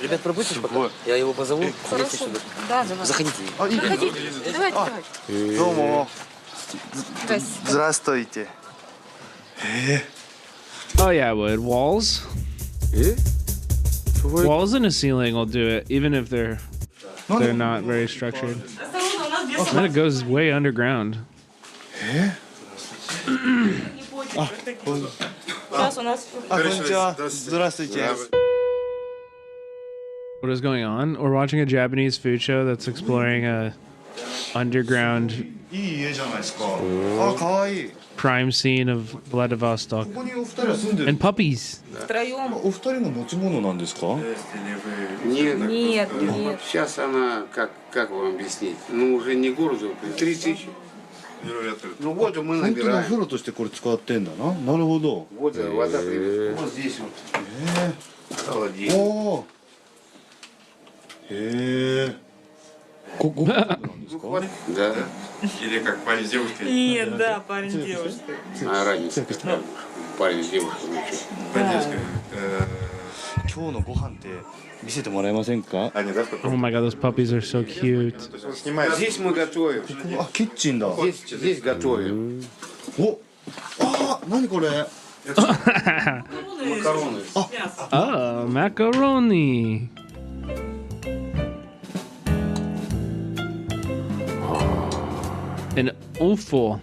Ребят, пропустишь пока? Я его позову. Вместе сюда. Да, давай. Заходите. Заходите. Давайте. どうも。Здравствуйте. Oh yeah, I would. Walls? Walls in a ceiling will do it, even if they're not very structured. And then it goes way underground. What is going on? We're watching a Japanese food show that's exploring a underground crime scene of Vladivostok. And puppies. Нет. Сейчас она, как вам объяснить, ну уже не город, 3000. Ну вот мы набираем. 風呂としてこれ使ってんだな。なるほど。Вот вода привезена. Вот здесь вот. Холодильник. О. Да. Или как парень с девушкой? Нет, да, парень с девушкой. А разница какая? Парень с девушкой.今日のご飯って見せてもらえませんか？ Oh my god, those puppies are so cute. Здесь мы готовим. あ、キッチンだ。Здесь готовим. お、あ、何これ？ Макароны. Oh, macaroni. An offal.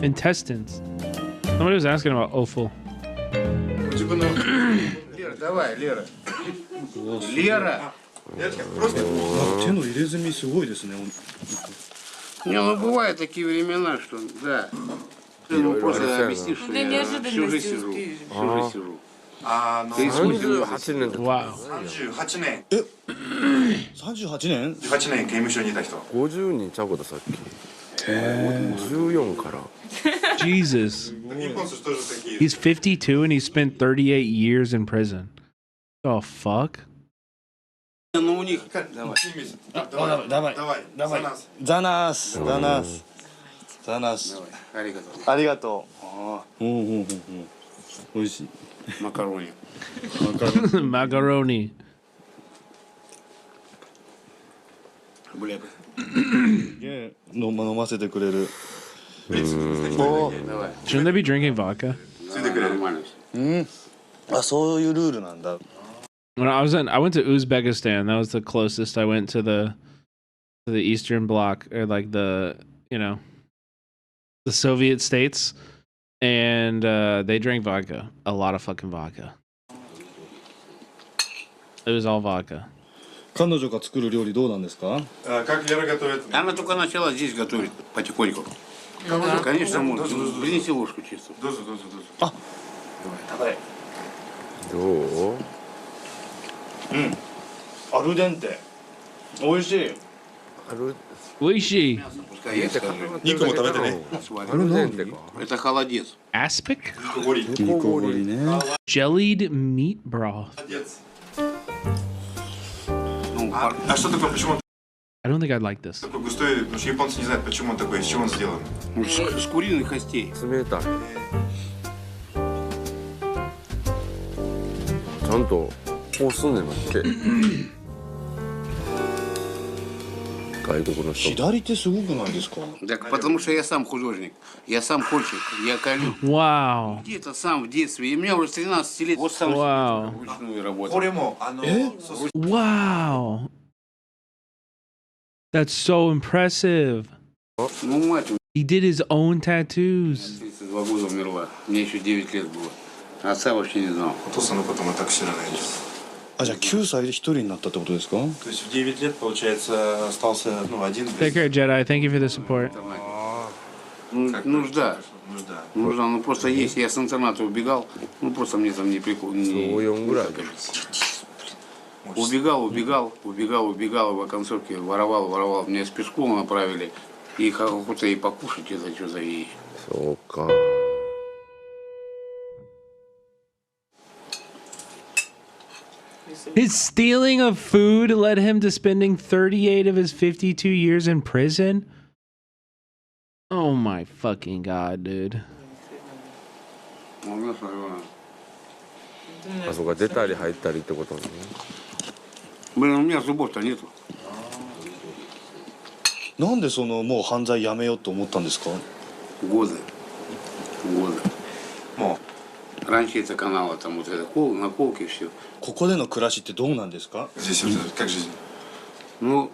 Intestines. Somebody was asking about offal. Лера, давай, Лера. Лера. 手の入れ墨すごいですね。 Не, ну бывают такие времена, что да. Ты ему просто объяснишь, что я всю жизнь сижу. Всю жизнь сижу. Ты используешь. Wow. 38年。 38年18年刑務所にいた人。 50人ちゃうことさっき。14から。 Jesus. He's 52 and he spent 38 years in prison. Oh, fuck? Ну у них... Давай. За нас. ありがとう。おいしい。 Макарони. Macaroni. Бля. 飲ませてくれる。 Shouldn't they be drinking vodka? あ、そういうルールなんだ。 When I went to Uzbekistan. That was the closest I went to the Eastern Bloc, or like the Soviet states, and they drank vodka, a lot of fucking vodka. It was all vodka. 彼女が作る料理どうなんですか？ Как Лера готовит? Она только начала здесь готовить потихоньку. Конечно, можно. Принеси ложку чистую. А. Давай. どう？アルデンテ。美味しい。美味しい。肉も食べてね。Это холодец. Aspic? 煮こごりね。 Jellied meat broth. А что такое, почему он I don't think I'd like this. такой густой? Потому что японцы не знают, почему он такой, из чего он сделан. С куриных костей. 冷たい。ちゃんとこうすんねんなっけ。外国の人。左手すごくないですか？ Так потому что я сам художник. Я сам кольчик. Я колю. Wow. Где-то сам в детстве. И мне уже с 13 лет. Вот сам Wow. вручную работал. これもWow. That's so impressive. Ну, мать, He did his own tattoos. 32 года умерла. Мне еще 9 лет было. Отца вообще не знал. お父さんのこともтак知らないです。あ、じゃあ9歳で一人になったってことですか？ То есть в 9 лет, получается, остался, один. Take care, Jedi. Thank you for the support. Нужда. Нужда. Ну, просто есть. Я с интерната убегал. Ну, просто мне там не прикол. Убегал, в оконцовке воровал. Меня с пешком направили. И охота и покушать, это что за и... His stealing of food led him to spending 38 of his 52 years in prison? Oh my fucking god, dude. あ、そうか、出たり入ったりってことね。Блин, у меня зубов-то нету. なんでそのもう犯罪やめようと思ったんですか？ Годы. Раньше это канал, там вот это наколки все. ここでの暮らしってどうなんですか？ Здесь как жизнь? Ну,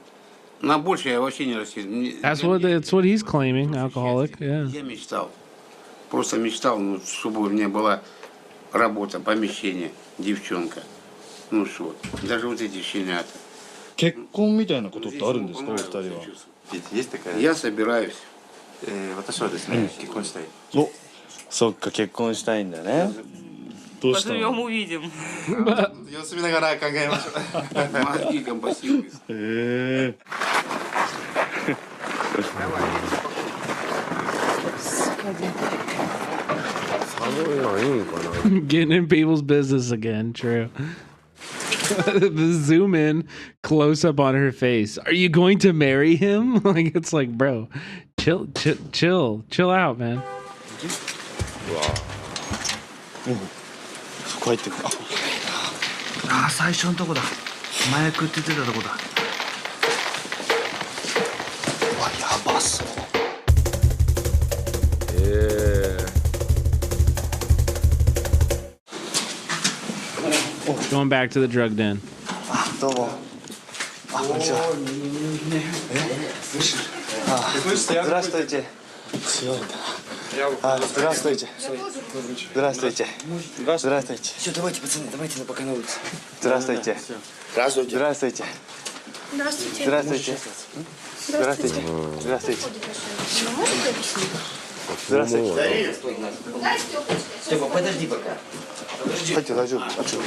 на больше я вообще не рассчитывал. That's what he's claiming, alcoholic. Yeah. Я мечтал. Просто мечтал, ну, чтобы у меня была работа, помещение, девчонка. Ну что, даже вот эти щенята. 結婚みたいなことってあるんですか、お二人は。Я собираюсь. 私はですね、結婚したい。お、そっか、結婚したいんだね。どうしたの？ увидим. 様子見ながら考えましょう。Мозги компостируют. Getting in people's business again. True. The zoom in close up on her face. Are you going to marry him? Like it's like, bro, chill out, man. そこ入ってくる。ああ、最初のとこだ。麻薬って言ってたとこだ。うわ、やばそう。Going back to the drug den. どうも。あ、こんにちは。ずらしといて。強いんだな。Здравствуйте. Здравствуйте. Здравствуйте. Все, давайте, пацаны, давайте на пока на улице. Здравствуйте. Здравствуйте. Здравствуйте. Здравствуйте. Здравствуйте. Здравствуйте. Здравствуйте. Здравствуйте. Степа, подожди пока. Катя, дойдем. А что?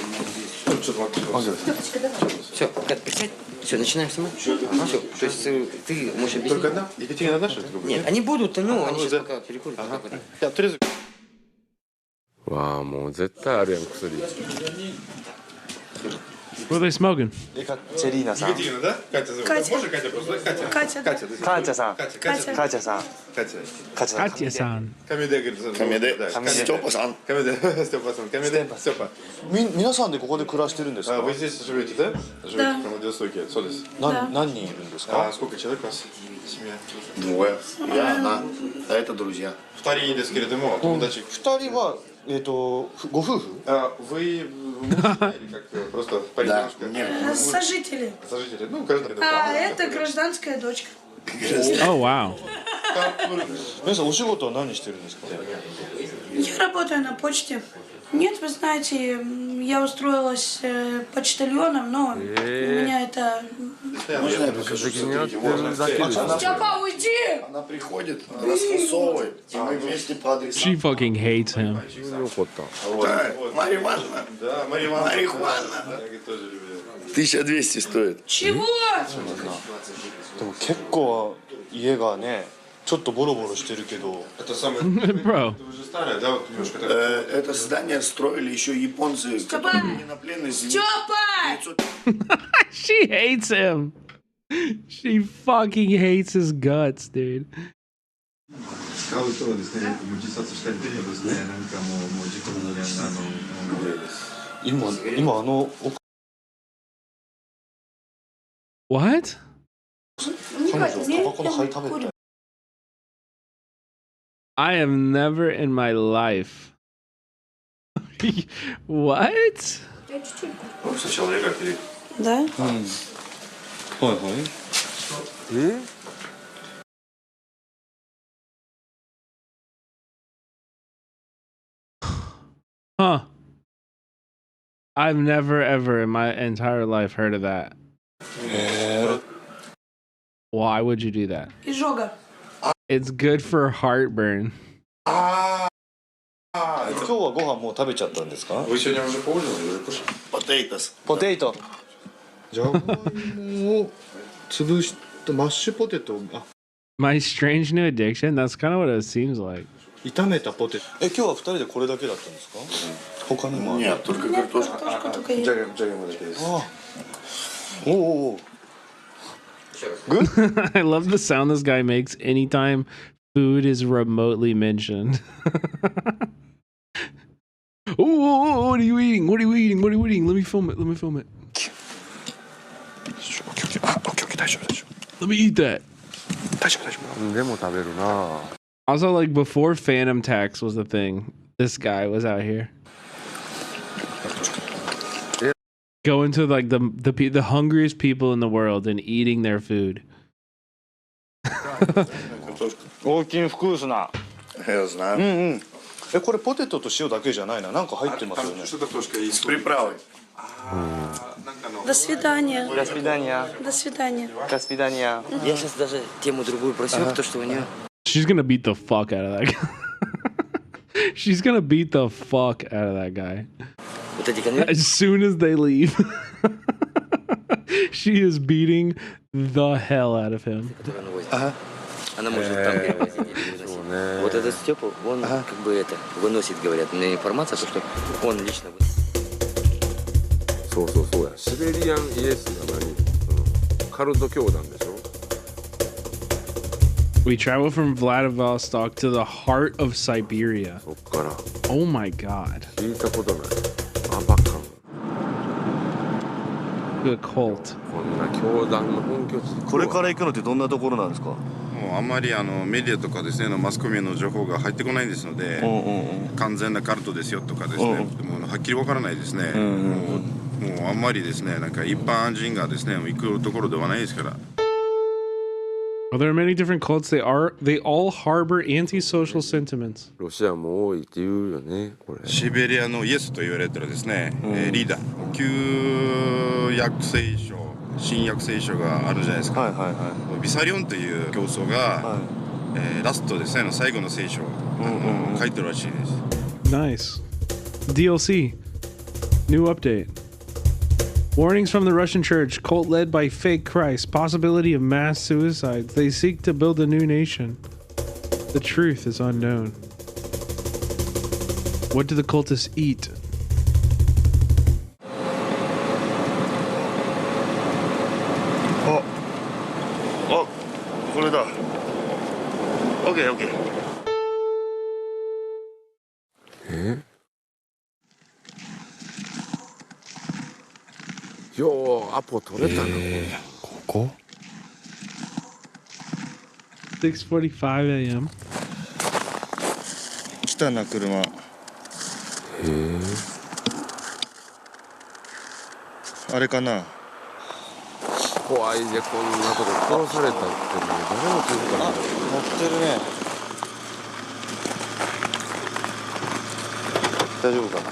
Все, Кать, присядь. Все, начинаем снимать. Все, то есть ты можешь объяснить. Только одна? Екатерина одна, что ли? Нет, они будут, ну, они сейчас пока перекурят. Wow, もう絶対あるやん薬。 What are they smoking? Екатеринаさん。Екатерина, да? Катя зовут. Катя. Можно Катя просто? Катя. Катя. Катя. Катяさん。Катя. Катяさん。 Катя. Katya-san. Камеде, говорит. Камеде. Степа-сан. Камеде. Степа-сан. Камеде. Степа. 皆さんでここで暮らしてるんですか？ Вы здесь живете, да? Живете в Владивостоке. Содес. 何人いるんですか？ Сколько человек у вас? Семья? Двое. Я, она. А это друзья. 二人ですけれども、友達。二人はご夫婦？ Вы или как просто парень-девушка? Сожители. Сожители. Ну, каждый. А это гражданская дочка. Oh, wow. 皆さんお仕事は何してるんですか？ Я работаю на почте. Нет, вы знаете, я устроилась почтальоном, но у меня это... Можно я покажу? Степа, уйди! Она приходит, расфасовывает, и мы вместе по адресам. She fucking hates him. Марья Ивановна. Да, Марья Ивановна. Марья Ивановна. Я тоже люблю. 1200 стоит. Чего? でも結構家がね、ちょっとボロボロしてるけど。Это самое... Bro. Это уже старое, да? Вот немножко так. Это здание строили еще японцы, которые были на пленной земле. Степа! She hates him. She fucking hates his guts, dude. 使うとですね、自殺したりとかですね、なんかもう事故の今奥 What? 彼女タバコの灰食べて。 I have never in my life. What? Сначала лекарь перед. Да? はいはい。Huh. I've never ever in my entire life heard of that. Why would you do that? Изжога. It's good for heartburn. 今日はご飯もう食べちゃったんですか？ Вы сегодня уже поужинали, уже кушали? Potatoes. ポテト。じゃがいもを潰したマッシュポテト。あ、 My strange new addiction? That's kind of what it seems like. 炒めたポテト。今日は二人でこれだけだったんですか？他にもある。 Нет, только картошка. Джагамаだけです。あ、おお。 Good? I love the sound this guy makes anytime food is remotely mentioned. Oh, what are you eating? What are you eating? What are you eating? Let me film it. Let me film it. Let me eat that. でも食べるな。 Also, like before Phantom Tax was a thing, this guy was out here going to like the hungriest people in the world and eating their food. 大きい服ですな。Я знаю. え、これポテトと塩だけじゃないな。なんか入ってますよね。С приправой. До свидания. До свидания. До свидания. До свидания. Я сейчас даже тему другую просил, потому что у нее... She's gonna beat the fuck out of that guy. She's gonna beat the fuck out of that guy. As soon as they leave, she is beating the hell out of him. Она может там перевозить или выносить. Вот этот Степа, он как бы это выносит, говорят. У меня информация, что он лично выносит. そうそうそうや。シベリアンイエスが何？カルト教団でしょ。 We travel from Vladivostok to the heart of Siberia. Oh my god. 聞いたことない。アバカン。 The cult. こんな教団の本拠地。これから行くのってどんなところなんですか？もうあんまりメディアとかですねマスコミの情報が入ってこないですので、完全なカルトですよとかですね、もうはっきりわからないですね。もうあんまりですねなんか一般人がですね行くところではないですから。 Well, there are many different cults. They all harbor antisocial sentiments. ロシアも多いって言うよね。これ。シベリアのイエスと言われたらですね、リーダー旧約聖書新約聖書があるじゃないですか。ビサリオンという教祖が、ラストですね最後の聖書を書いてるらしいです。 Nice. DLC. New update. Warnings from the Russian church. Cult led by fake Christ. Possibility of mass suicides. They seek to build a new nation. The truth is unknown. What do the cultists eat? Oh, これだ。OK。ようアポ取れたの。ここ 6:45 a.m. 来たな車。あれかな。怖いねこんなとこ殺されたってもう誰も気づかない。乗ってるね。大丈夫かな。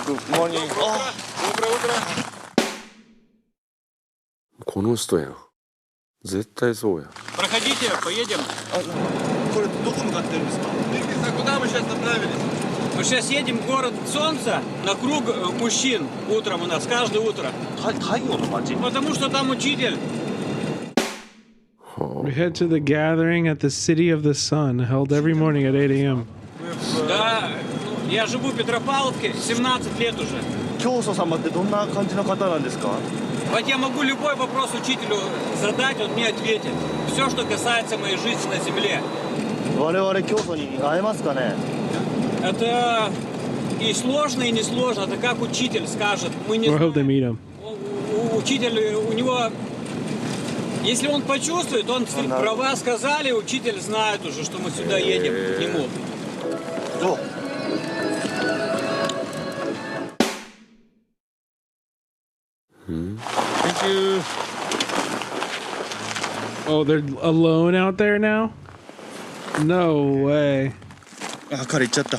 グッモーニング。この人やん。絶対そうや。Проходите, поедем. これどこ向かってるんですか？ Куда мы сейчас направились? Мы сейчас едем в город Солнца на круг мужчин утром у нас, каждое утро. Потому что там учитель. We head to the gathering at the City of the Sun, held every morning at 8 a.m. Да, я живу в Петропавловке 17 лет уже. 教祖様ってどんな感じの方なんですか？ Вот я могу любой вопрос учителю задать, он мне ответит. Все, что касается моей жизни на земле. 我々教祖に会えますかね？ Это и сложно, и несложно. Это как учитель скажет. Мы не I hope they meet him. Учитель, у него... Если он почувствует, он права сказали, учитель знает уже, что мы сюда едем к нему. Thank you. Oh, they're alone out there now? No way. あ、彼行っちゃった。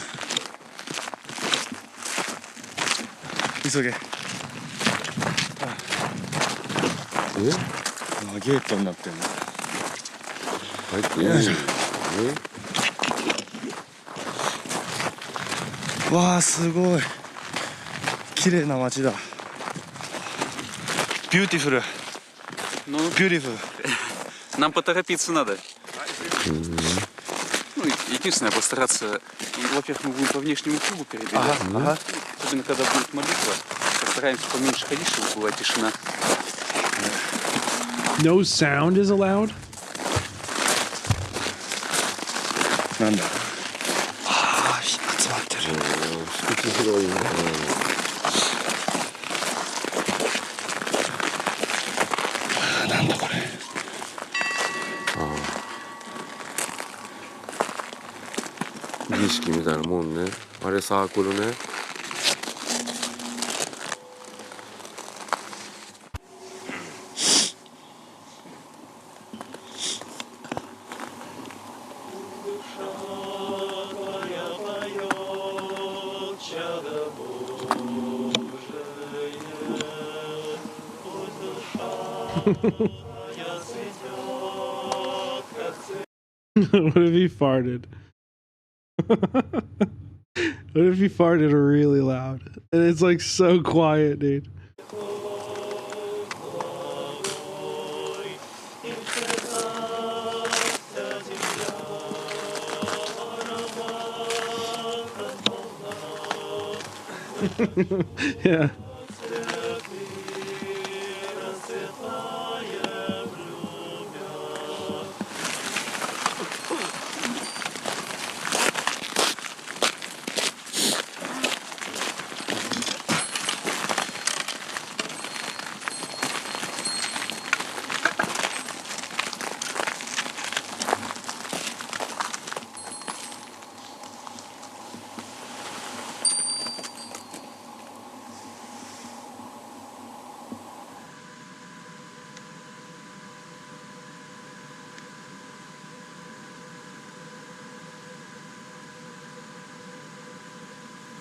急げ。ゲートになってるの。入っていいの？わあ、すごい。綺麗な街だ。Beautiful. Beautiful. Нам поторопиться надо. Ну, единственное, постараться... Во-первых, мы будем по внешнему кругу перебегать. Особенно, когда будет молитва. Постараемся поменьше ходить, чтобы была тишина. No sound is allowed? なんだ。ああ、集まってる。敷地広いね。なんだこれ。もんね。あれサークルね。What if he farted? What if he farted really loud? And it's like so quiet, dude. Yeah.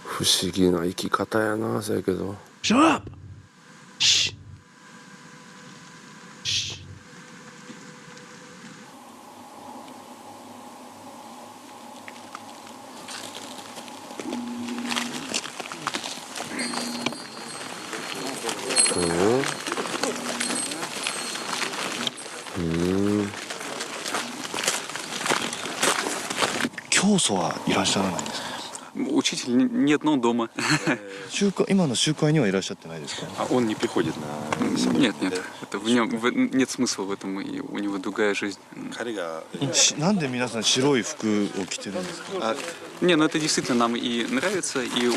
不思議な生き方やな、そやけど。Shut up! Shh. Shh. Mm. 教祖はいらっしゃらないんですか。 Учитель нет, но дома. 今の集会にはいらっしゃってないですか。 Он не приходит. Нет, нет. В нем нет смысла в этом, и у него другая жизнь. なんで皆さん白い服を着てるんですか。 Не, ну это действительно нам и нравится, и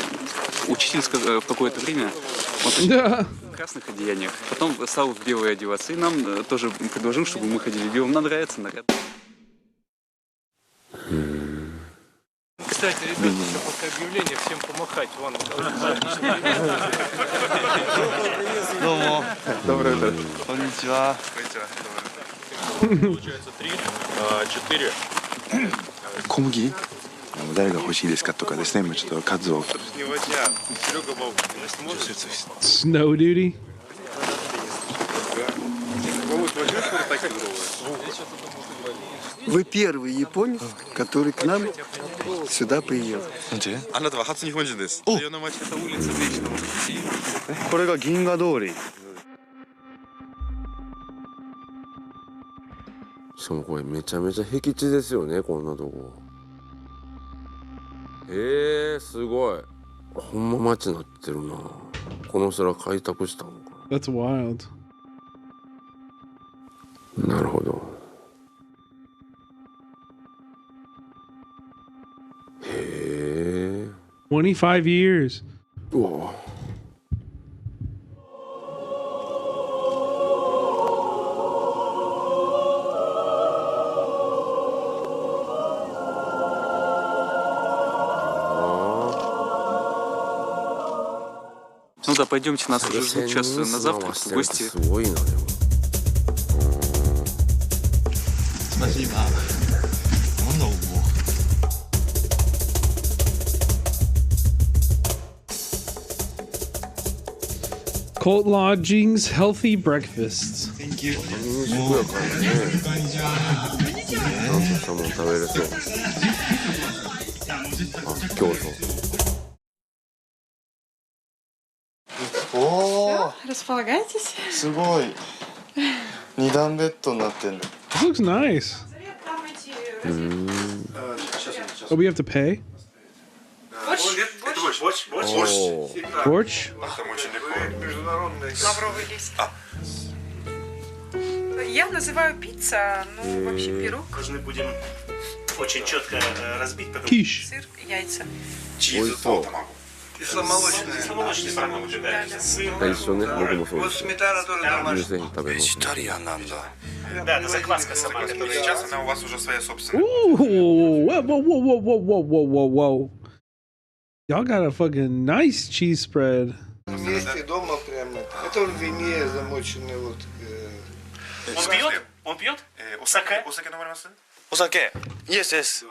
учитель в какое-то время в красных одеяниях, потом стал в белое одеваться, и нам тоже предложил, чтобы мы ходили в белом. Нам нравится наряд. Кстати, ребята, еще после объявления всем помахать. Вон. Доброе утро. Конничева. Получается 3, 4. 小麦誰が欲しいですかとかですね、もうちょっと数を。 Snow duty? Вы первый японец, который к нам сюда приехал. あなたは初日本人です。これが銀河通り。しかもこれめちゃめちゃ僻地ですよね、こんなとこ。すごい。ほんま街になってるな。この空開拓したのか。That's wild. なるほど。 25 years. Whoa. Ну да, пойдемте, нас уже ждут сейчас на завтрак в гости. Спасибо. Cult lodgings, healthy breakfasts. Thank you. 食べれそう。競争。 おお。 Располагайтесь. すごい。二段ベッドになってんだ。 This looks nice. Oh, we have to pay? Борщ? Лавровый лист. Я называю пицца, ну вообще пирог. Должны будем очень четко разбить, потом Киш. Сыр, яйца. Чиз то卵. Кисломолочный продукт, да. Сыр. 一緒ね、僕もそうです。 Сметана тоже домашняя. ぜひ食べます。 Да, это закваска сама, которая... Сейчас она у вас уже своя собственная. Ooh, whoa, whoa, whoa, whoa, whoa, whoa, whoa, whoa. Y'all got a fucking nice cheese spread. Вместе дома прямо. Это в вине замоченный вот. Он пьет? Он пьет? Саке?お酒 Yes, yes.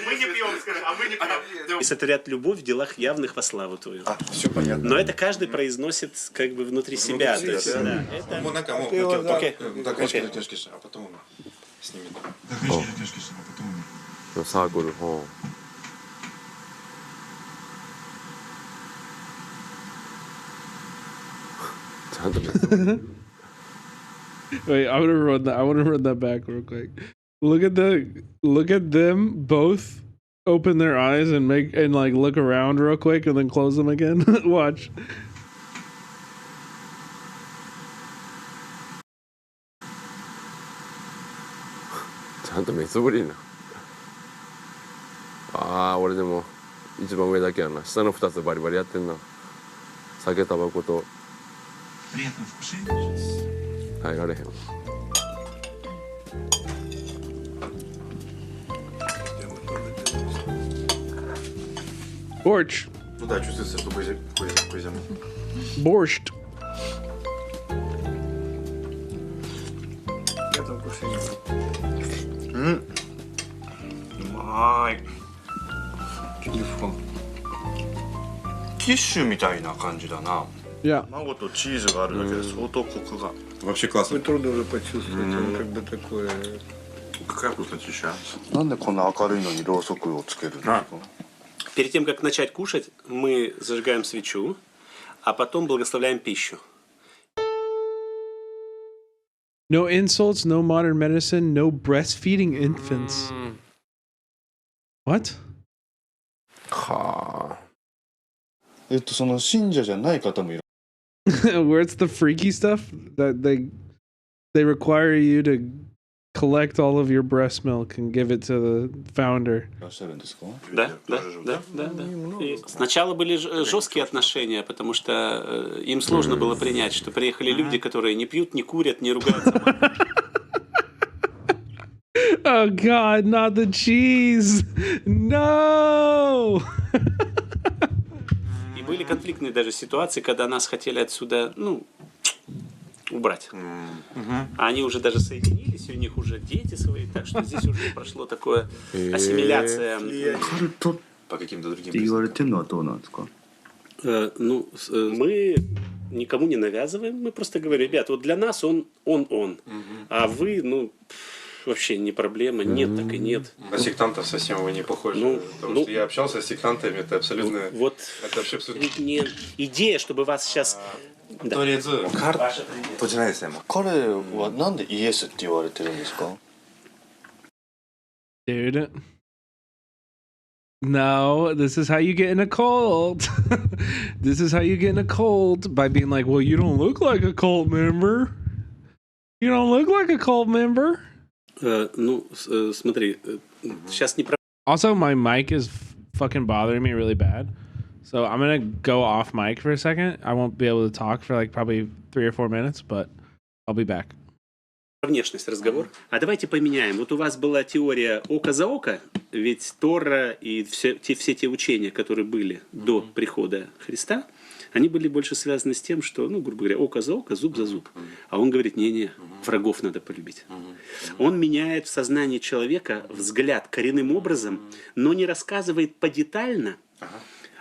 Мы не пьем, скажи, а мы не пьем. Сотворят любовь в делах явных во славу твою. Все понятно. Но это каждый произносит как бы внутри себя. То есть, да, это... Окей. Докончили тяжкишь, а потом он снимет. Сакуру, Wait, I want to run that back real quick. Look at them both open their eyes and like look around real quick and then close them again. Watch.俺でも一番上だけやな。下の2つバリバリやってんな。酒タバコと耐えられへん。Борщ. Ну да, чувствуется, что козям. Борщ. Я там кушаю. Май. Телефон. キッシュみたいな感じだな。Yeah. 卵とチーズがあるだけで相当コクが。Вообще классно. Трудно уже почувствовать, он как бы такое. Какая вкуснотища. なんでこんな明るいのにろうそくをつけるんですか？ Перед тем, как начать кушать, мы зажигаем свечу, а потом благословляем пищу. No insults, no modern medicine, no breastfeeding infants. What? はあ。その信者じゃない方もいる。Where's the freaky stuff that they require you to collect all of your breast milk and give it to the founder. Да. И сначала были жесткие отношения, потому что им сложно было принять, что приехали люди, которые не пьют, не курят, не ругаются. Oh God, not the cheese! No! И были конфликтные даже ситуации, когда нас хотели отсюда, убрать. А они уже даже соединились, и у них уже дети свои, так что здесь уже прошло такое ассимиляция. По каким-то другим мы никому не навязываем, мы просто говорим, ребят, вот для нас он, а вы, вообще не проблема, нет, так и нет. На сектантов совсем вы не похожи, потому что я общался с сектантами, это абсолютно... это вообще абсолютно... Идея, чтобы вас сейчас... とりあえず閉じないですね。彼はなんでイエスって言われてるんですか？ Dude. No, this is how you get in a cult. This is how you get in a cult by being like, well, you don't look like a cult member. You don't look like a cult member. Смотри, сейчас не... Also, my mic is fucking bothering me really bad. So I'm going to go off mic for a second. I won't be able to talk for like probably 3 or 4 minutes, but I'll be back. Внешность разговор. А давайте поменяем. Вот у вас была теория око за око, ведь Тора и все те учения, которые были до прихода Христа, они были больше связаны с тем, что, грубо говоря, око за око, зуб за зуб. А он говорит, не-не, врагов надо полюбить. Он меняет в сознании человека взгляд коренным образом, но не рассказывает подетально,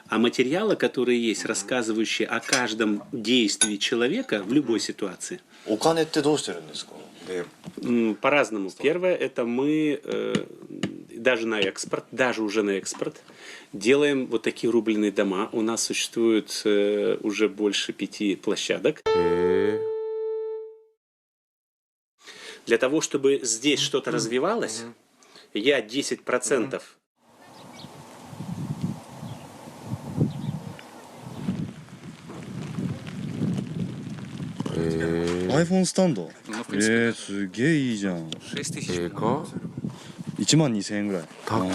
а материалы, которые есть, рассказывающие о каждом действии человека в любой ситуации. По-разному. Первое, это мы даже на экспорт, даже уже на экспорт, делаем вот такие рубленые дома. У нас существует уже больше 5 площадок. Для того, чтобы здесь что-то развивалось, я 10%. iPhone スタンドすげえいいじゃん12,000円ぐらい高っバ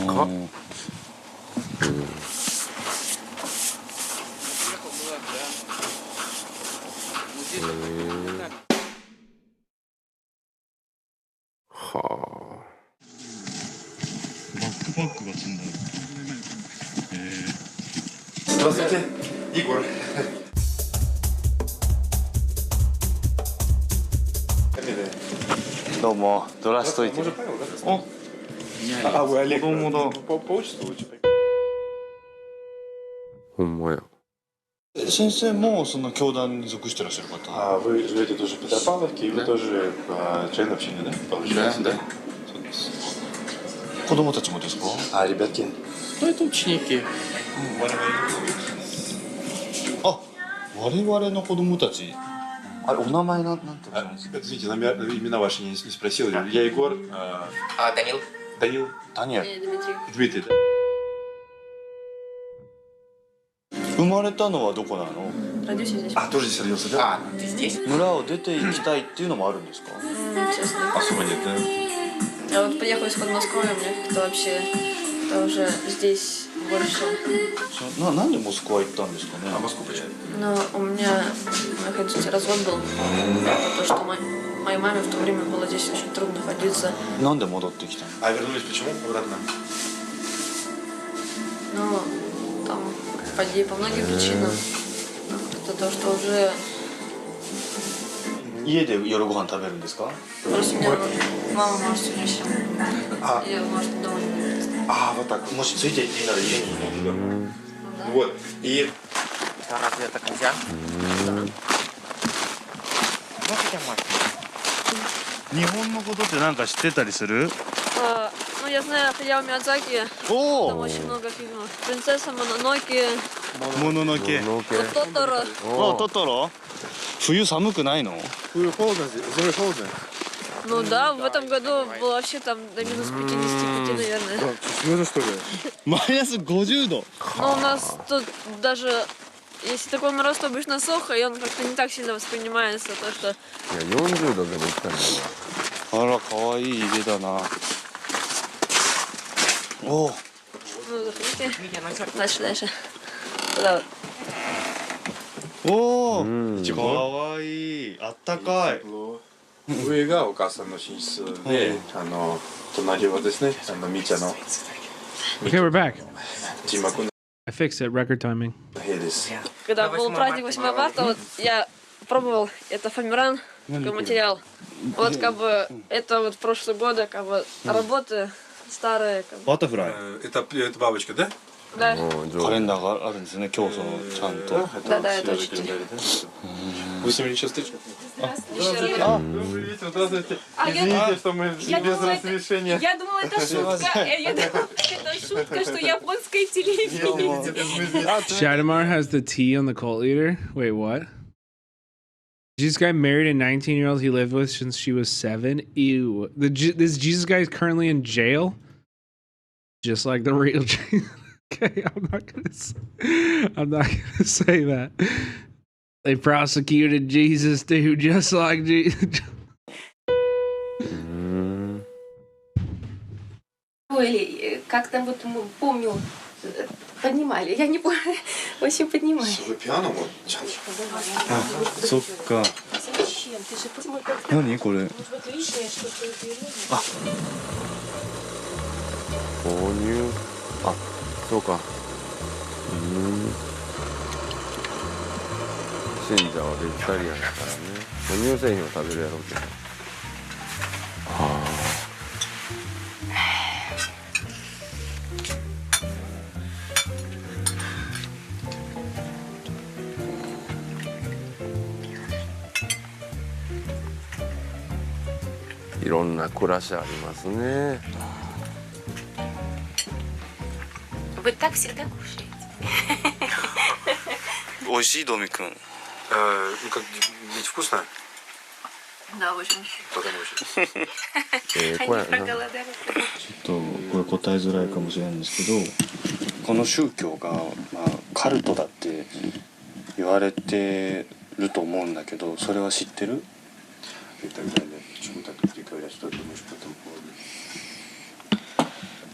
ックパックが積んである Здравствуйте, Егор. Доもドラストイテ。О, а вы Олег по отчеству лучше? ほんまや。先生もその教団に属してらっしゃる方。А вы живете тоже в Петропавловке, и вы тоже член общины, да? Получается, да? 子供たちもですか？ А ребятки? Ну это ученики. あ、我々の子供たち。あれお名前なんておっしゃるんですか？Извините, имена ваши не спросил. Я Егор. Данил. Данил. Данил. Дмитрий. 生まれたのはどこなの？ Родился здесь. А, тоже здесь родился, да? Ты здесь? 村を出て行きたいっていうのもあるんですか？ Честно. Особо нет, да? Я вот приехала из Подмосковья, мне как-то вообще это уже здесь больше. なんでモスクワ行ったんですかね？ А Москву почему? Но у меня, находится, развод был. То, что моей маме в то время было здесь очень трудно находиться. なんで戻ってきたの？ А вернулись почему обратно? Ну, там, по многим причинам. Это то, что уже... 家で夜ご飯食べるんですか？ Просто меня мама может сегодня всем. И может дома не будет. А, вот так. もしついて行っていいなら家にいるの？ Вот. И А разве так нельзя? Да. 日本のことってなんか知ってたりする？ Ну, я знаю Хаяо Миядзаки. Там очень много фильмов. Принцесса Мононоке. もののけ。Тоторо. お、トトロ？冬寒くないの？ холодно здесь, зимой холодно. Ну да, в этом году было вообще там до минус 55, наверное. Серьезно, что ли? マイナス50度。 Но у нас тут даже, если такой мороз, то обычно сухо, и он как-то не так сильно воспринимается, то что... いや、40度でも行ったんだよ。あら、可愛い家だな。おお。 Ну, заходите. Дальше. Туда вот. おお。可愛い。あったかい。 上がお母さんの寝室で、隣はですね、みーちゃんの Okay, we're back. 字幕の I fixed it. Record timing. 部屋です。 Когда был праздник 8 марта, вот я пробовал это фоамиран, как материал. Вот как бы это вот прошлые годы, как бы работы старые. Как бы. バタフライ。 Это бабочка, да? Да. カレンダーがあるんですね。今日そのちゃんと。 Да, это очень. Вы с ними сейчас встречаетесь? Здравствуйте. Извините, что мы без разрешения. Я думала, это шутка. Я думала, это шутка, что японское телевидение. Shadamar has the T on the cult leader. Wait, what? Jesus guy married a 19-year-old he lived with since she was 7. Ew. This Jesus guy is currently in jail, just like the real Jesus. Okay, I'm not gonna say that. They prosecuted Jesus too, just like Jesus. Или как там вот помню, поднимали. Я не помню, очень поднимали. Пиано あ、そっか。 Зачем? Ты же посмотри, как 何これ？ вот лишнее что-то уберем. 購入。あ、そうか。信者はベジタリアンだからね。哺乳製品を食べるやろうけど。ああ。いろんな暮らしありますね。 Вы так всегда кушаете. 美味しいドミ君。как ведь вкусно? Да, очень. Потому что. Они проголодались. ちょっとこれ答えづらいかもしれないんですけど、この宗教が、カルトだって言われてると思うんだけど、それは知ってる？ И так далее. Почему так люди говорят, что ты думаешь по этому поводу?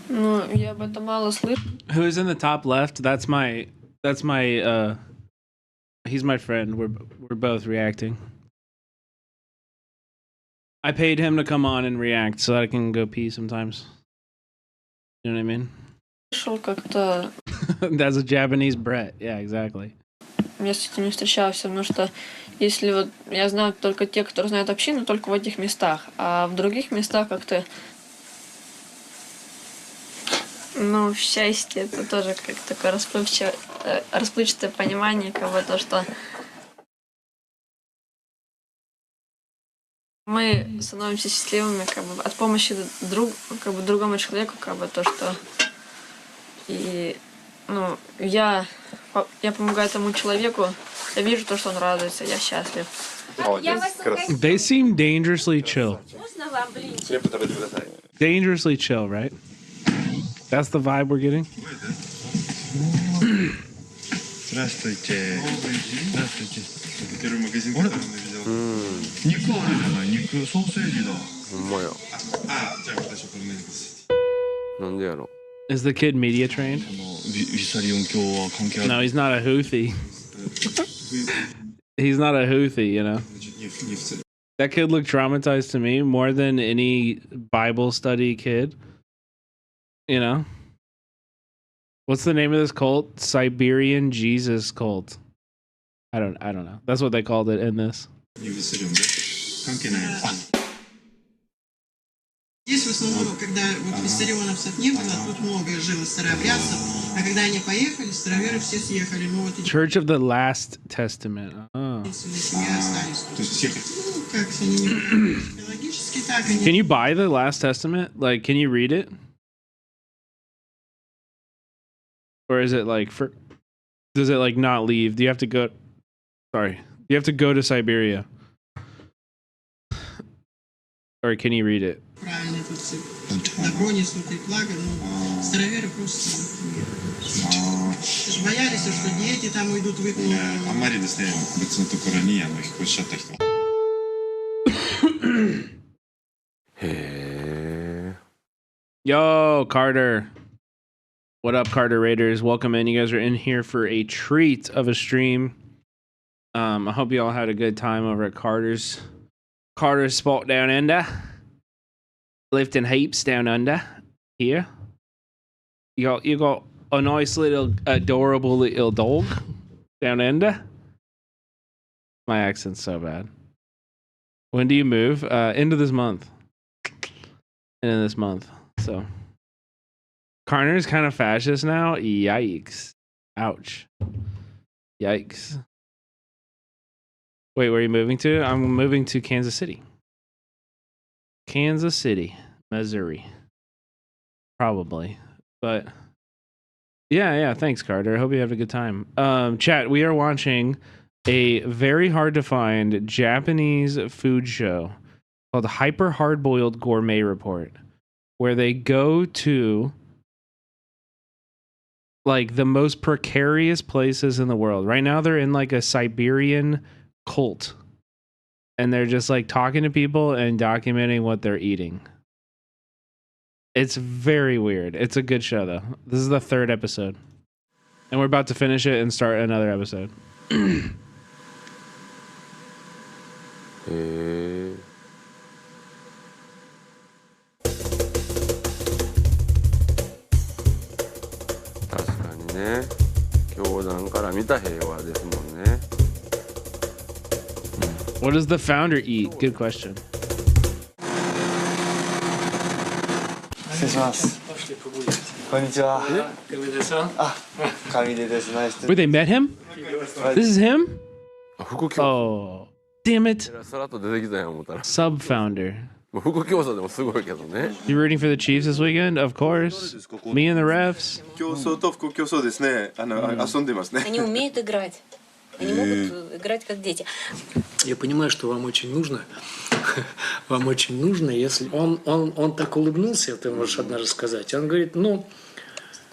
Ну, я об этом мало слышал. Who's in the top left? That's my he's my friend. We're both reacting. I paid him to come on and react so that I can go pee sometimes. You know what I mean? Слышал как-то... That's a Japanese Brett. Yeah, exactly. Я с этим не встречался, потому что если вот... Я знаю только те, которые знают общину, только в этих местах. А в других местах как-то... Ну, счастье, это тоже как такое расплывчатое понимание, как бы то, что мы становимся счастливыми, как бы от помощи другому человеку, как бы то, что и ну я помогаю этому человеку, я вижу то, что он радуется, я счастлив. They seem dangerously chill. Dangerously chill, right? That's the vibe we're getting. Здравствуйте. Здравствуйте. Первый магазин, который он увидел. Никуあるじゃない。肉ソーセージだ。ほんまや。じゃあ私はこれ何です。なんでやろ。 Is the kid media trained? No, he's not a Houthi. He's not a Houthi, you know. That kid looked traumatized to me more than any Bible study kid. You know? What's the name of this cult? Siberian Jesus cult. I don't know. That's what they called it in this. Здесь в основном, когда вот виссарионовцев не было, тут много жило старообрядцев, а когда они поехали, староверы все съехали. Ну, вот Church of the Last Testament. Oh. семья остались. Ну, как они не биологически, так они... Can you buy the Last Testament? Like, can you read it? Or is it like for? Does it like not leave? Do you have to go? Sorry, you have to go to Siberia, or can you read it? Правильно, тут все добронец, внутри флага, но староверы просто боялись, что дети там уйдут в их... あまりですね、別のところに引っ越しちゃった人。へー。 Yo, Carter. What up, Carter Raiders? Welcome in. You guys are in here for a treat of a stream. I hope you all had a good time over at Carter's spot down under. Lifting heaps down under here. You got a nice little adorable little dog down under. My accent's so bad. When do you move? Into this month. Into this month. So Carter's kind of fascist now. Yikes. Ouch. Yikes. Wait, where are you moving to? I'm moving to Kansas City. Kansas City, Missouri. Probably. But yeah, thanks, Carter. I hope you have a good time. Chat, we are watching a very hard to find Japanese food show called Hyper Hardboiled Gourmet Report, where they go to like the most precarious places in the world. Right now they're in like a Siberian cult, and they're just like talking to people and documenting what they're eating. It's very weird. It's a good show though. This is the 3rd episode, and we're about to finish it and start another episode. へー。確かにね、教団から見た平和ですもんね。What does the founder eat? Good question. 失礼します。こんにちは。あ、上出です。ナイス。 Wait, they met him? This is him? Oh, damn it. さらっと出てきたんや思ったら。 Sub founder. 副教祖でもすごいけどね。 You rooting for the Chiefs this weekend? Of course. Me and the refs. 競争と副競争ですね。遊んでますね。 Они умеют играть. Они могут играть как дети. Я понимаю, что вам очень нужно. Вам очень нужно, если... Он так улыбнулся, ты можешь однажды сказать. Он говорит, ну,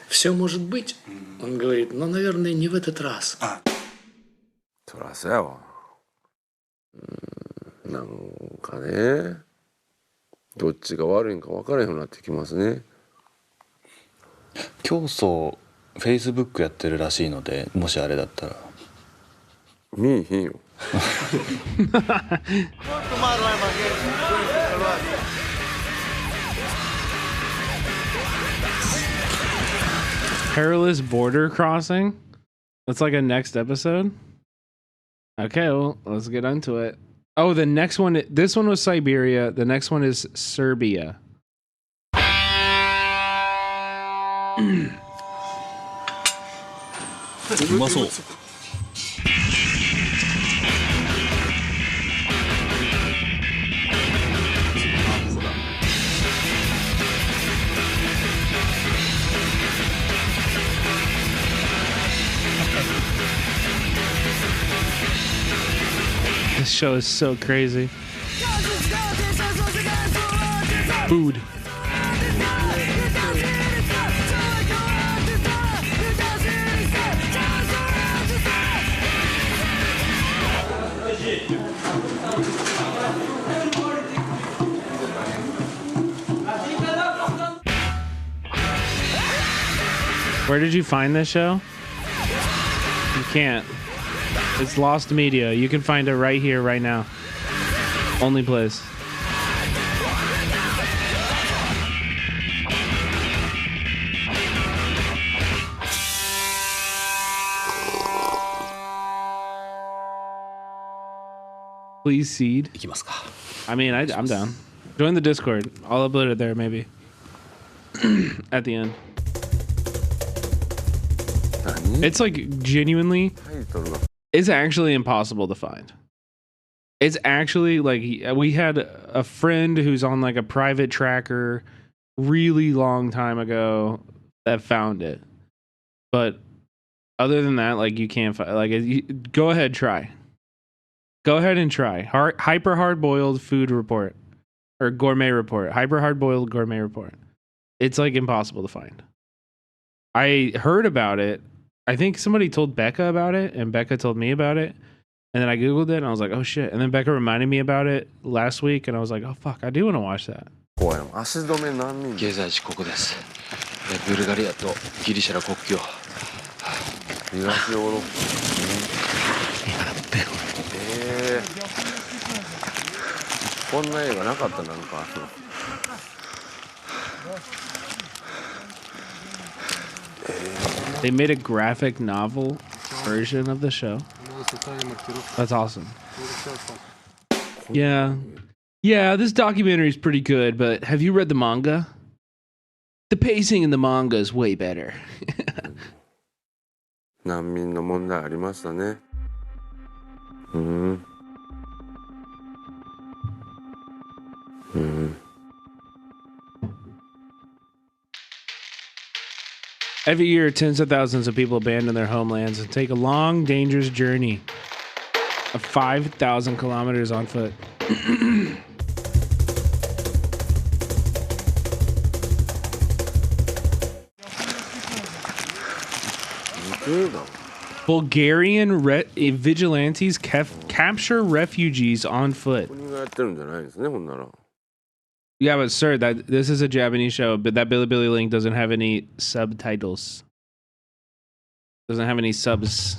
все может быть. Он говорит, но, наверное, не в этот раз. そらそうやわ。なんかね、どっちが悪いんか分からへんようになってきますね。教祖、Facebook やってるらしいので、もしあれだったら。見えへんよ。Perilous border crossing. That's like a next episode. Okay, well, let's get into it. Oh, the next one. This one was Siberia. The next one is Serbia. Muscle. This show is so crazy. Food. Where did you find this show? You can't. It's lost media. You can find it right here, right now. Only place. Please seed. I mean, I'm down. Join the Discord. I'll upload it there, maybe. At the end. It's like genuinely, it's actually impossible to find. It's actually like we had a friend who's on like a private tracker really long time ago that found it. But other than that, like you can't find, like go ahead, try. Go ahead and try. Hyper hard boiled food report or gourmet report. Hyper hard boiled gourmet report. It's like impossible to find. I heard about it. I think somebody told Becca about it, and Becca told me about it. And then I Googled it, and I was like, oh shit. And then Becca reminded me about it last week, and I was like, oh fuck, I do want to watch that. 経済地国です。ブルガリアとギリシャの国境。東ヨーロッパ。こんな映画なかったなんか。They made a graphic novel version of the show. That's awesome. Yeah. Yeah, this documentary is pretty good, but have you read the manga? The pacing in the manga is way better. 難民の問題ありましたね。Every year, tens of thousands of people abandon their homelands and take a long, dangerous journey of 5,000 kilometers on foot. Bulgarian vigilantes capture refugees on foot. Yeah, but sir, this is a Japanese show, but that Bilibili link doesn't have any subtitles. Doesn't have any subs.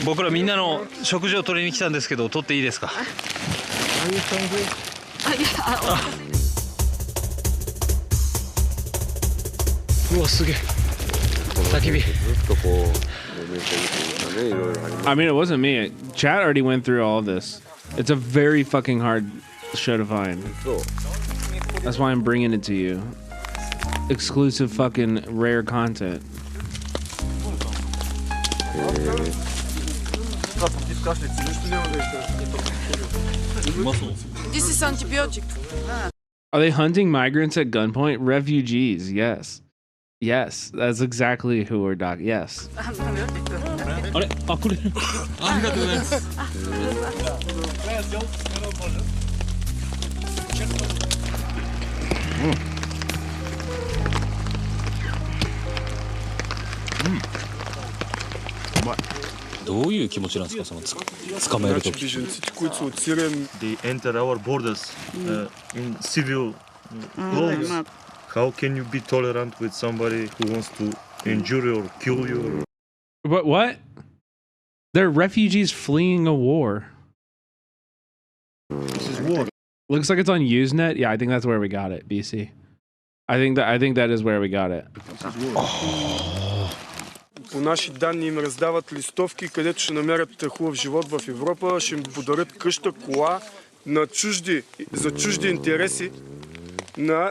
僕らみんなの食事を取りに来たんですけど、取っていいですか？うわ、すげえ。焚き火。 I mean, it wasn't me. Chat already went through all of this. It's a very fucking hard show to find. That's why I'm bringing it to you. Exclusive fucking rare content. This is antibiotic. Are they hunting migrants at gunpoint? Refugees, yes. Yes, that's exactly who we're talking. Yes. あれ、あ、これ。ありがとうございます。どういう気持ちなんですか、その捕まえるとき。They enter our borders in civil clothes. How can you be tolerant with somebody who wants to injure you or kill you? What? They're refugees fleeing a war. This is war. Looks like it's on Usenet. Yeah, I think that's where we got it, BC. I think that is where we got it. По наши данни им раздават листовки, където ще намерят хубав живот в Европа, ще им подарят къща, кола на чужди, за чужди интереси.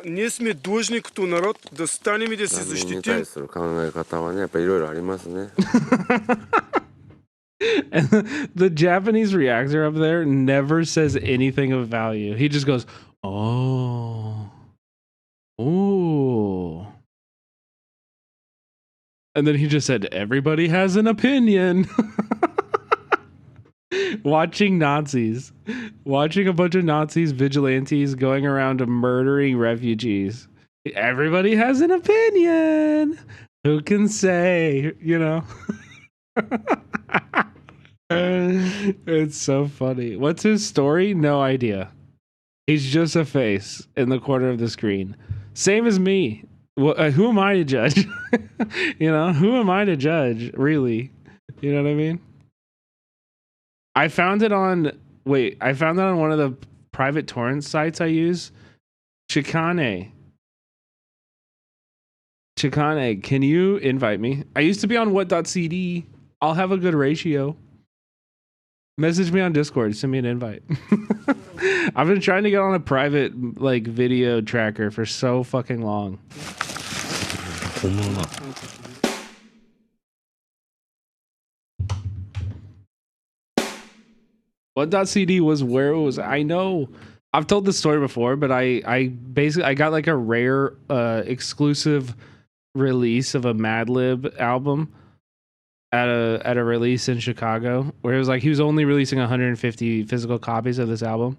Ние сме длъжни като народ да станем и да се защитим. And the Japanese reactor up there never says anything of value. He just goes, "Oh, ooh," and then he just said, "Everybody has an opinion." Watching a bunch of Nazis, vigilantes going around murdering refugees. Everybody has an opinion. Who can say, you know? It's so funny. What's his story? No idea. He's just a face in the corner of the screen. Same as me. Who am I to judge? You know, who am I to judge, really? You know what I mean? I found it on one of the private torrent sites I use. Chicane, can you invite me? I used to be on what.cd. I'll have a good ratio. Message me on Discord. Send me an invite. I've been trying to get on a private like video tracker for so fucking long. What.cd was where it was. I know I've told this story before, but I basically got like a rare exclusive release of a Madlib album at a release in Chicago, where it was like he was only releasing 150 physical copies of this album,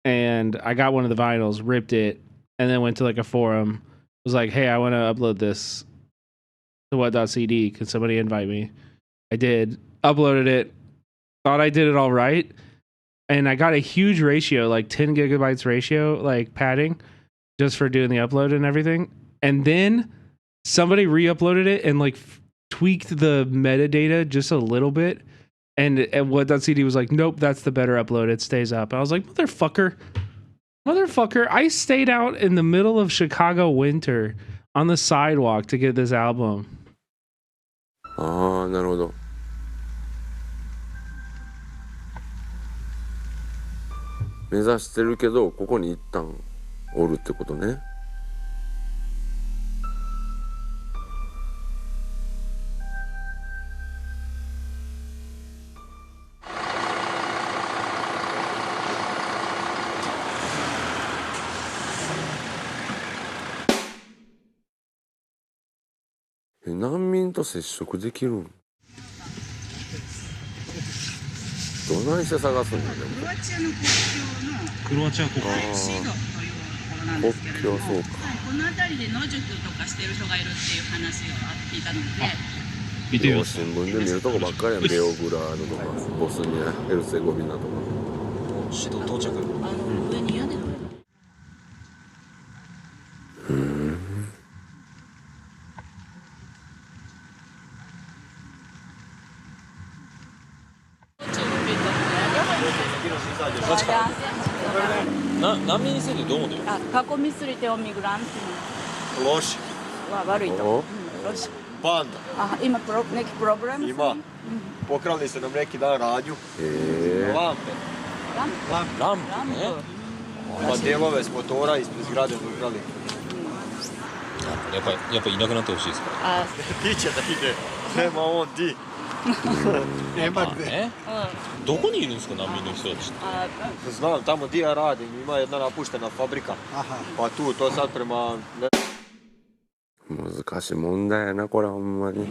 and I got one of the vinyls, ripped it, and then went to like a forum, was like, hey, I want to upload this to what.cd, can somebody invite me? I did, uploaded it, thought I did it all right, and I got a huge ratio, like 10 gigabytes ratio, like padding, just for doing the upload and everything, and then somebody re-uploaded it and like tweaked the metadata just a little bit, and what.cd was like, nope, that's the better upload, it stays up. I was like, motherfucker, I stayed out in the middle of Chicago winter on the sidewalk to get this album. ああ、なるほど。目指してるけど、ここに一旦おるってことね。難民と接触できるん？どないして探すんだよ。クロアチア国境の国境、そうか。この辺りで野宿とかしてる人がいるっていう話を聞いたので。見てよ、新聞で見るとこばっかりやん。ベオグラードとかボスニア・ヘルツェゴビナとか。指導到着。上に屋根の上。難民についてどう思ってる？Како мислите о мигранти? Лоши. Вару и то. Лоши. Banda. Ima neki problem? Ima. Pokrali su nam neki dan radnju. Lampe. Lampe? Pa delove s motora ispred zgrade su ukrali. やっぱいなくなってほしいですか？Ti će da ide. Nema on ti. Nema gde. どこにいるんですか、難民の人たちって？ Znam, tamo di ja radim, ima jedna napuštena fabrika. Pa tu, to sad prema... 難しい問題やな、これほんまに。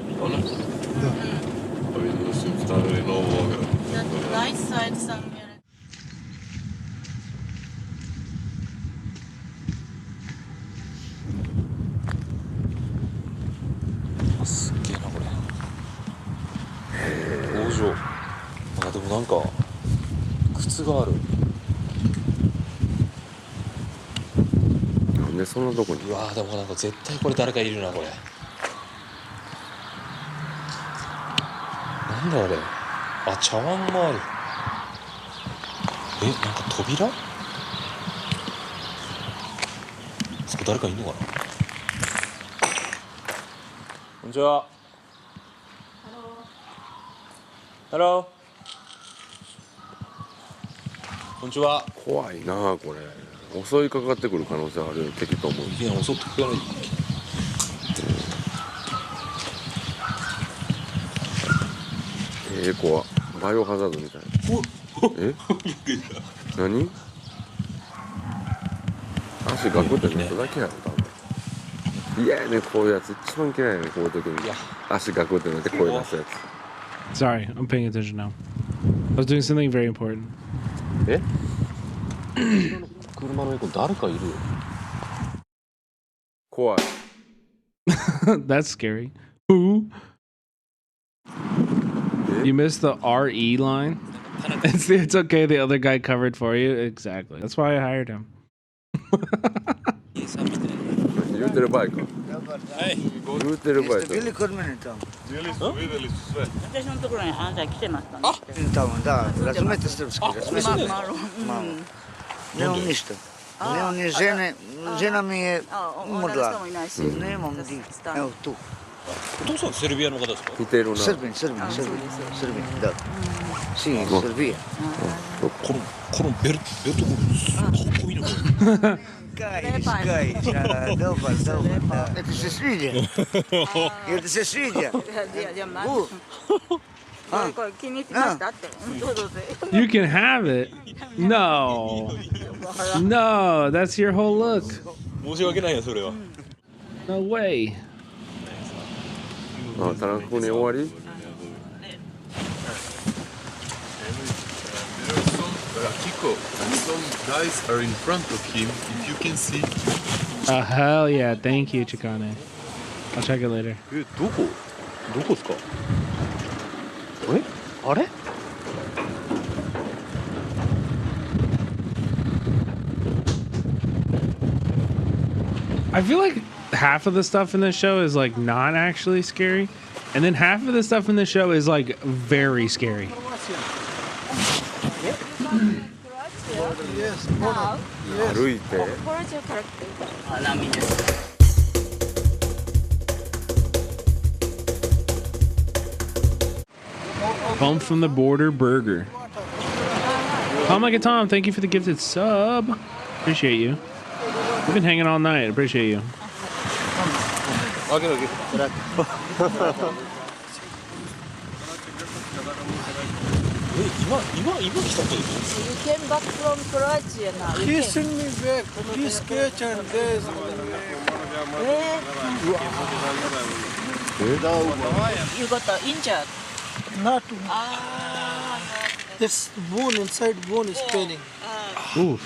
すっげえな、これ。工場。でもなんか靴がある。なんでそんなとこに？うわー、でもなんか絶対これ誰かいるな、これ。なんだあれ。あ、茶碗もある。なんか扉？そこ誰かいんのかな？にちは。ハロー。こんにちは。怖いなこれ。襲いかかってくる可能性あるよ敵と思う。いや襲ってくれない。怖っ。バイオハザードみたいな。え？何？足ガクって寝ただけやろ多分。嫌やねこういうやつ一番嫌いやねこういう時に。足ガクって寝て声出すやつ。Sorry, I'm paying attention now. I was doing something very important. え？車の横誰かいるよ。怖い。That's scary. Who? You missed the RE line? It's okay, the other guy covered for you. Exactly. That's why I hired him. 言うてる場合か。言うてる場合か。私のところにあなた来てましたね。多分だからラスメットしてるんですけど。Leon niște. Leon e jena mie umărla. Nu e mă din. Tu. お父さんセルビアの方ですか？似てるな。セルビア。だ。Sì, Serbia. このベルトコールすごいな。Кай, добре. Это же Свидия. Это же Свидия. You can have it. No. No, that's your whole look. 申し訳ないやそれは。No way. あ、タラコに終わりKiko and some guys are in front of him, if you can see. Hell yeah, thank you, Chikane. I'll check it later. どこですか？あれ？ I feel like half of the stuff in this show is like not actually scary, and then half of the stuff in this show is like very scary. Bump from the Border Burger. Tom like a Tom, thank you for the gifted sub. Appreciate you. We've been hanging all night. Appreciate you. Okay.今来たことですか？ You came back from Croatia now. He sent me back. He sketch and this. You got injured. Not. This bone inside bone is paining. Oof.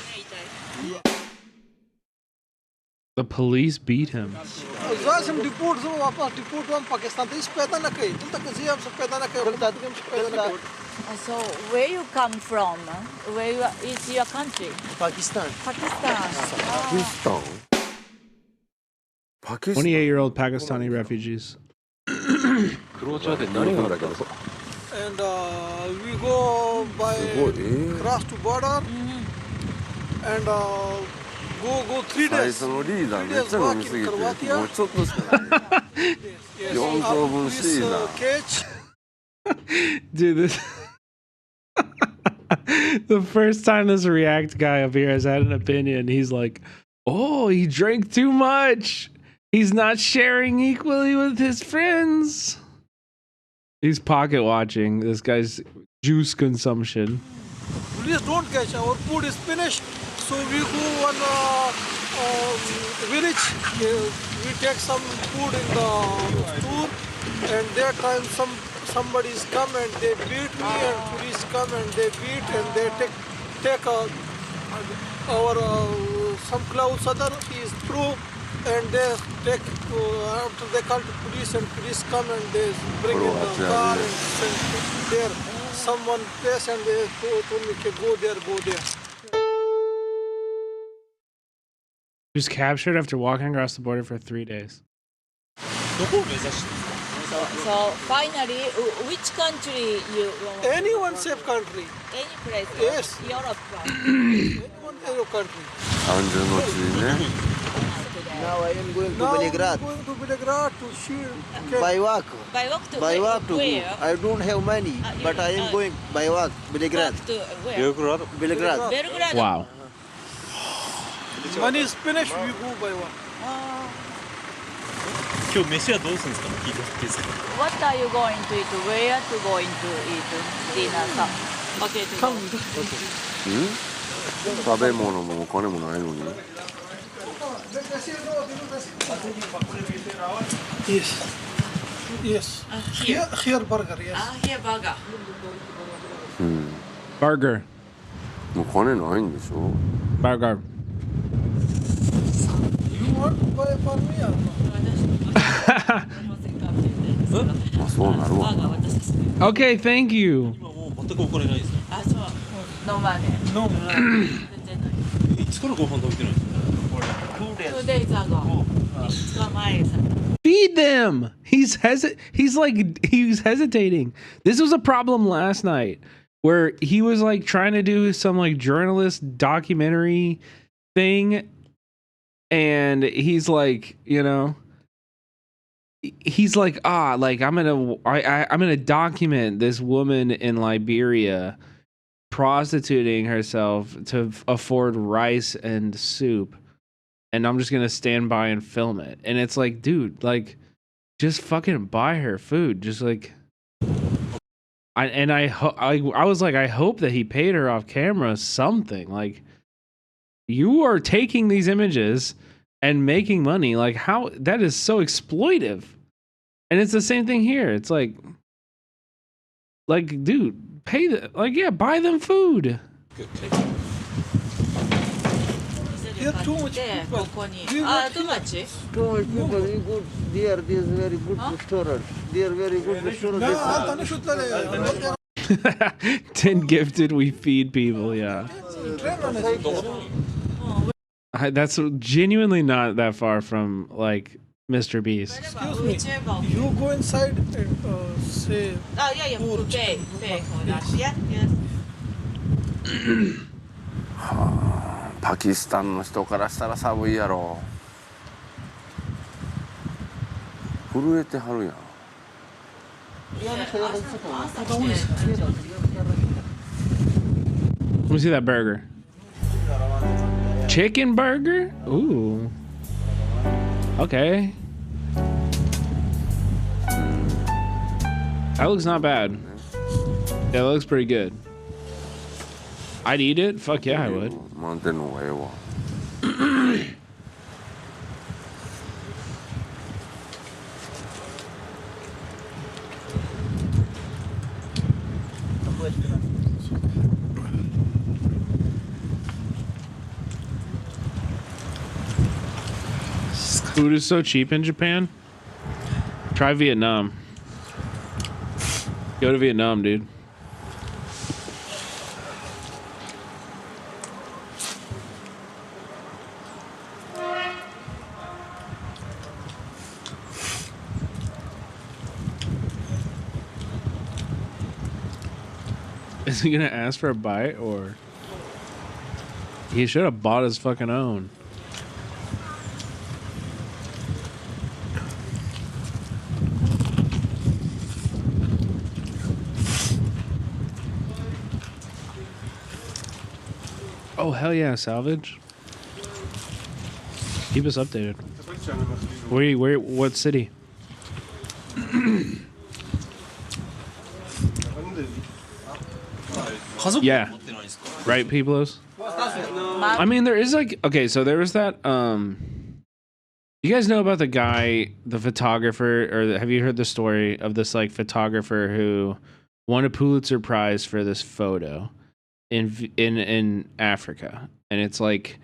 The police beat him. So where you come from? Where is your country? Pakistan. Pakistan. 28-year-old Pakistani refugees. And we go by cross to border and go 3 days. 最初のリーダーめっちゃ飲みすぎてもうちょっとしかない4等分シーザー Dude, this the first time this React guy up here has had an opinion, he's like, oh, he drank too much. He's not sharing equally with his friends. He's pocket watching this guy's juice consumption. Please don't catch. Our food is finished. So we go on village. We take some food in the store, and that time somebody's come and they beat me, and police come and they beat and they take our some clothes other is through, and they take after they call the police and police come and they bring in the car and send there someone place and they told me to go there. He was captured after walking across the border for 3 days. So finally, which country you want? Anyone safe country. Any place? Yes. Europe. Anyone Europe country. 安住の地ね Now I am going to Now Belgrade. I'm going to Belgrade to see. By walk. By walk to By walk to where? go. I don't have money, but I am going by walk. Belgrade. Walk to where? Belgrade. Belgrade. Wow. Money is finished, we go by walk. 今日飯はどうするんですかね、聞いてもらっていいですか。 What are you going to eat? Where to going to eat dinner? Okay, to go. 食べ物もお金もないのに。 Yes. Yes. Here burger, yes. Here burger. Burger. もう金ないんでしょ。 Burger. You want to buy for me or no? あ、そうなるわ。 Okay, thank you. 全くお金ないですね。あ、そう。No money. No. いつからご飯食べてないんですか。 2 days ago. 5日前さ。 Feed them. He's hesitating. This was a problem last night where he was like trying to do some like journalist documentary thing, and he's like, you know, he's like, I'm gonna document this woman in Liberia prostituting herself to afford rice and soup, and I'm just gonna stand by and film it. And it's like, dude, like, just fucking buy her food. Just like, I was like, I hope that he paid her off camera something. Like, you are taking these images and making money. Like, how that is so exploitive. And it's the same thing here. It's like, dude, pay the buy them food. Here too much people. ここに。あ、too much? Too much people. You go there. This is very good restaurant. They are very good restaurant. No, 10 gifted, we feed people. Yeah. That's genuinely not that far from like Mr. Beast. Excuse me. You go inside and say. Oh, yeah. Pay for that. Yeah, yes. パキスタンの人からしたら寒いやろ。震えてはるやん。Let me see that burger. Chicken burger? Ooh. Okay. That looks not bad. Yeah, that looks pretty good. I'd eat it. Fuck yeah, I would. 満点の方がええわ。Food is so cheap in Japan. Try Vietnam. Go to Vietnam, dude. Is he gonna ask for a bite, or he should have bought his fucking own? Oh hell yeah, salvage. Keep us updated. Where what city? Yeah. Right, Peoplos? I mean, there is like, okay, so there was that, you guys know about the guy, the photographer, or have you heard the story of this like photographer who won a Pulitzer Prize for this photo in Africa? And it's like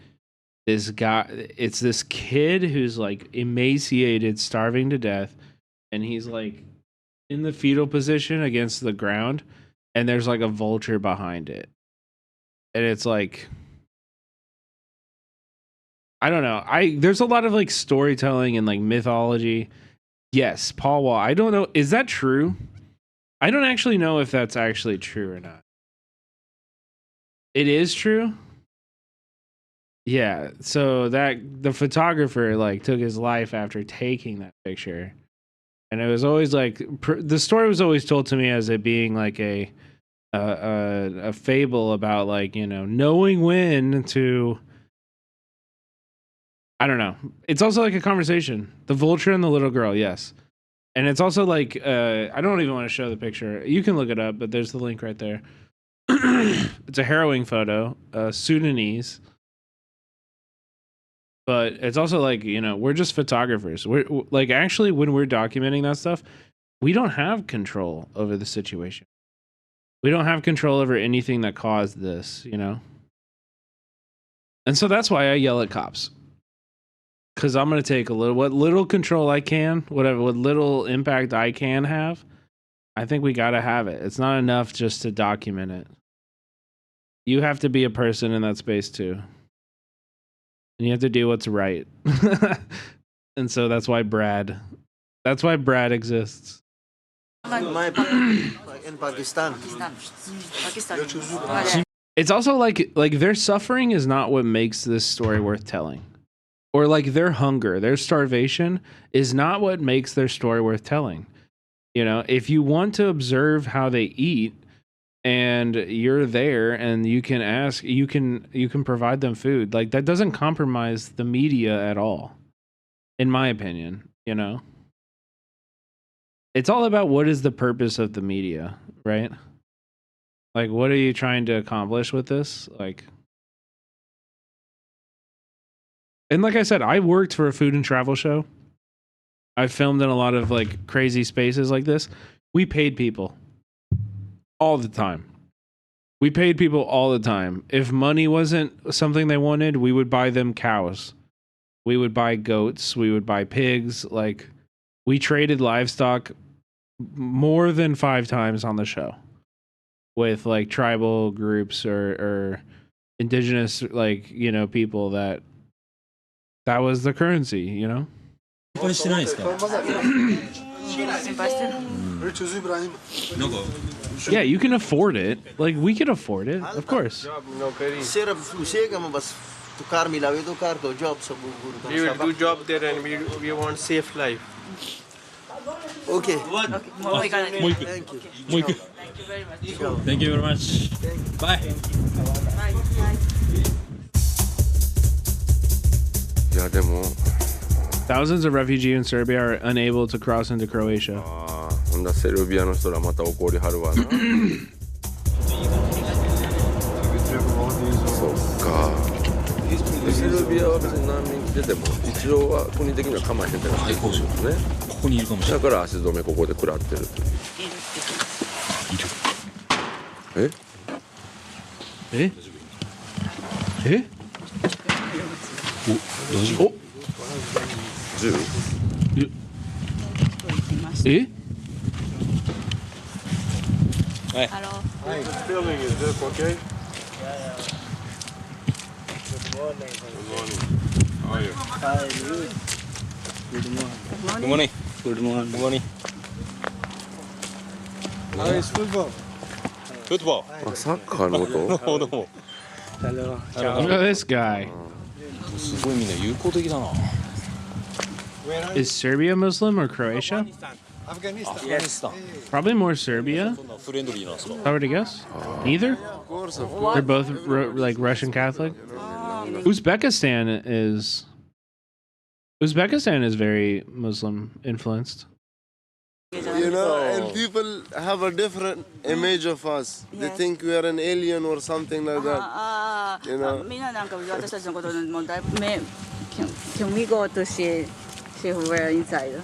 this guy, it's this kid who's like emaciated, starving to death, and he's like in the fetal position against the ground, and there's like a vulture behind it. And it's like, I don't know. There's a lot of like storytelling and like mythology. Yes, Paul Wall. I don't know. Is that true? I don't actually know if that's actually true or not. It is true. Yeah, so that the photographer like took his life after taking that picture, and it was always like the story was always told to me as it being like a fable about like knowing when to. I don't know. It's also like a conversation. The vulture and the little girl, yes, and it's also like I don't even want to show the picture. You can look it up, but there's the link right there. It's a harrowing photo, Sudanese. But it's also like, we're just photographers. We're like, actually, when we're documenting that stuff, we don't have control over the situation. We don't have control over anything that caused this, And so that's why I yell at cops. Because I'm going to take what little control I can, what little impact I can have. I think we got to have it. It's not enough just to document it. You have to be a person in that space too. And you have to do what's right. And so that's why Brad exists. In Pakistan. It's also like their suffering is not what makes this story worth telling. Or like their hunger, their starvation is not what makes their story worth telling. If you want to observe how they eat, and you're there and you can ask, you can provide them food. Like that doesn't compromise the media at all, in my opinion, It's all about what is the purpose of the media, right? Like, what are you trying to accomplish with this? And like I said, I worked for a food and travel show. I filmed in a lot of like crazy spaces like this. We paid people. All the time. We paid people all the time. If money wasn't something they wanted, we would buy them cows. We would buy goats. We would buy pigs. Like, we traded livestock more than 5 times on the show with like tribal groups or indigenous, like, people that was the currency, Yeah, you can afford it. Like, we can afford it, of course. We will do job there and we want safe life. Okay. Thank you. Thank you very much. Bye. Yeah, でも Thousands of refugees in Serbia are unable to cross into Croatia. ほんなセルビアの人らまた怒りはるわな。そっか。セルビアは別に難民来てても一応は国的には構えてたら最高ですね。ここにいるかもしれない。だから足止めここで食らってるという。え？え？え？お、大丈夫？銃？え？はい。Hi. Filming is this okay? Good morning. How are you? Hi, good morning. Good morning. Good morning. How is football? Football. あ、サッカーのこと？どうも。 Hello. Look at this guy. すごいみんな友好的だな。 Is Serbia Muslim or Croatia? Afghanistan. Probably more Serbia. I would guess. Neither? They're both like Russian Catholic. Uzbekistan is very Muslim influenced. And people have a different image of us. They think we are an alien or something like that. Can we go to see who we're inside?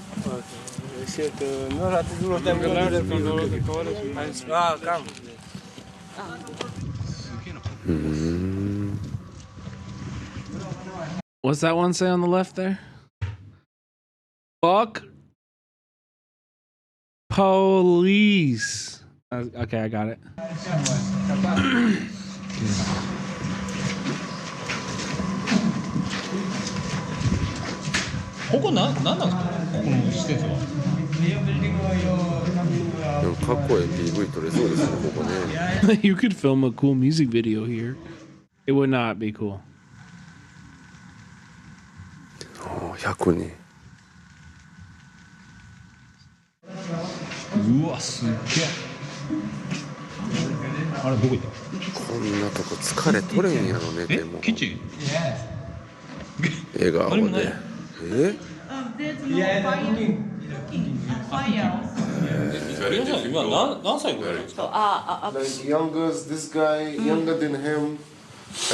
Come. What's that one say on the left there? Fuck police. Okay, I got it. ここなんなんですか？ここの施設は。でもかっこいい PV 撮れそうですね、ここね。You could film a cool music video here. It would not be cool. 100人。うわすっげえ。あれどこ行った？こんなとこ疲れ取れんやろね。でもキッチン？笑顔で。皆さん今何歳ぐらいですか？ Like younger, this guy younger than him,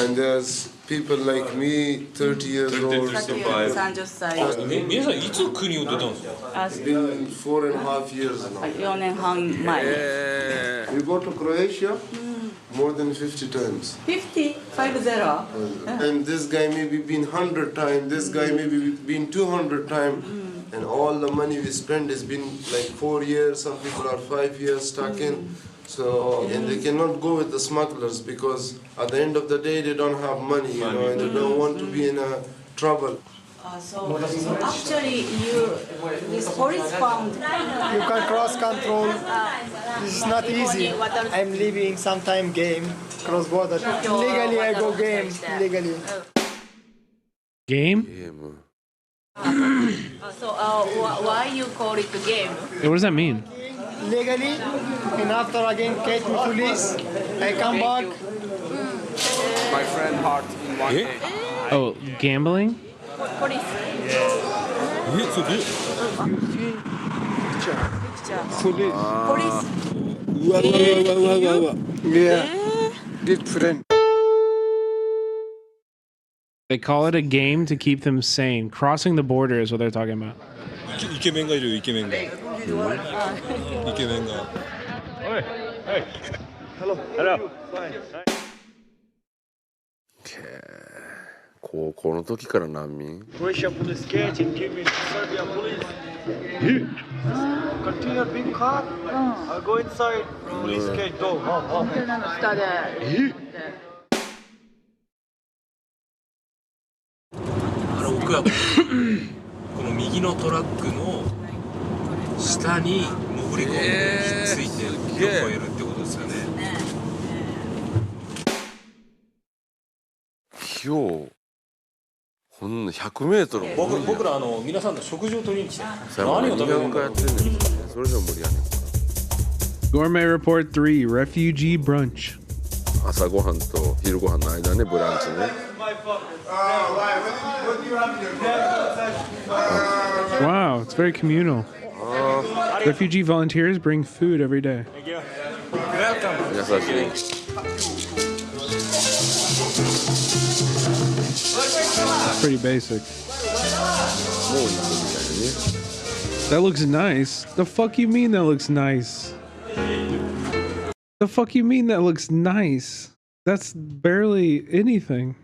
and there's people like me, 30 years old. 30歳。皆さんいつ国を出たんですか？ It's been 4.5 years now. 4年半前。 We go to Croatia more than 50 times. 50? And this guy maybe been 100 times, this guy maybe been 200 times. And all the money we spend has been like 4 years, some people are 5 years stuck in. So, and they cannot go with the smugglers because at the end of the day they don't have money, you know, and they don't want to be in trouble. So actually this police found... You can cross control. This is not easy. I'm leaving sometime game, cross border. Legally I go game, legally. Game? So why you call it a game? Hey, what does that mean? Legally, and after again catch me police, I come back. My friend heart in one day. Oh, gambling? Police. Police. Yeah, good friend. They call it a game to keep them sane. Crossing the border is what they're talking about. イケメンがいるイケメンが。イケメンが。おい、はい。Hello. Hello. 高校の時から難民。 Croatian police catch and give me Serbian police. Continue big car. I go inside. Police catch go. コンテナの下で。僕はこの右のトラックの下に潜り込んでひっついて横をやるってことですよね。今日こんな100メートル。僕ら皆さんの食事を取りに来て。何を食べるんだろう。それでも無理やねん。Gourmet Report 3 Refugee Brunch. 朝ごはんと昼ごはんの間ね、ブランチね。Wow, it's very communal. Refugee volunteers bring food every day. 優しい。Pretty basic. もういいみたいね。That looks nice. The fuck you mean that looks nice? The fuck you mean that looks nice? That's barely anything.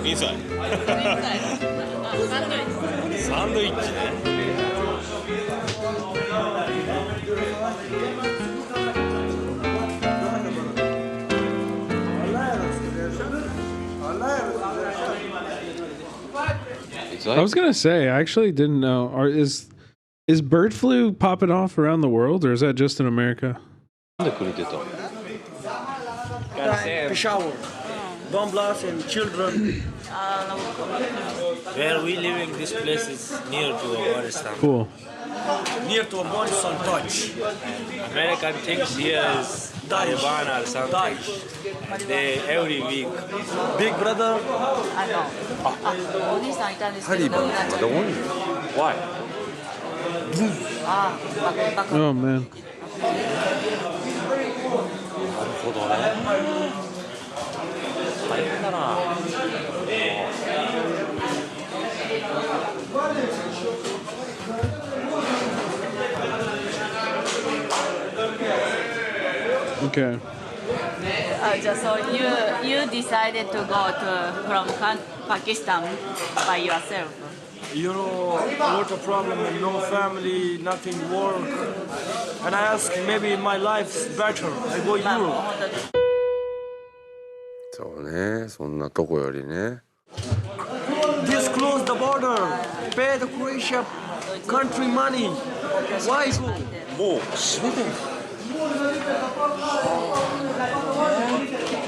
Inside. サンドイッチね。I was gonna say, I actually didn't know. Is bird flu popping off around the world, or is that just in America? Peshawar, bomb blast and children. Where we living, this place is near to Afghanistan. Cool. Near to Afghanistan, touch. American things here is Taliban or something. They every week. Big brother. Taliban, Why? Oh man. なるほどね。大変だな。Okay. So you decided to go from Pakistan by yourself. You know, a lot of problem and no family, nothing work. And I ask, maybe my life's better. I go Europe. そうね、そんなとこよりね。 This close the border. border. Pay the Croatia country money. Why go? もう閉めてる。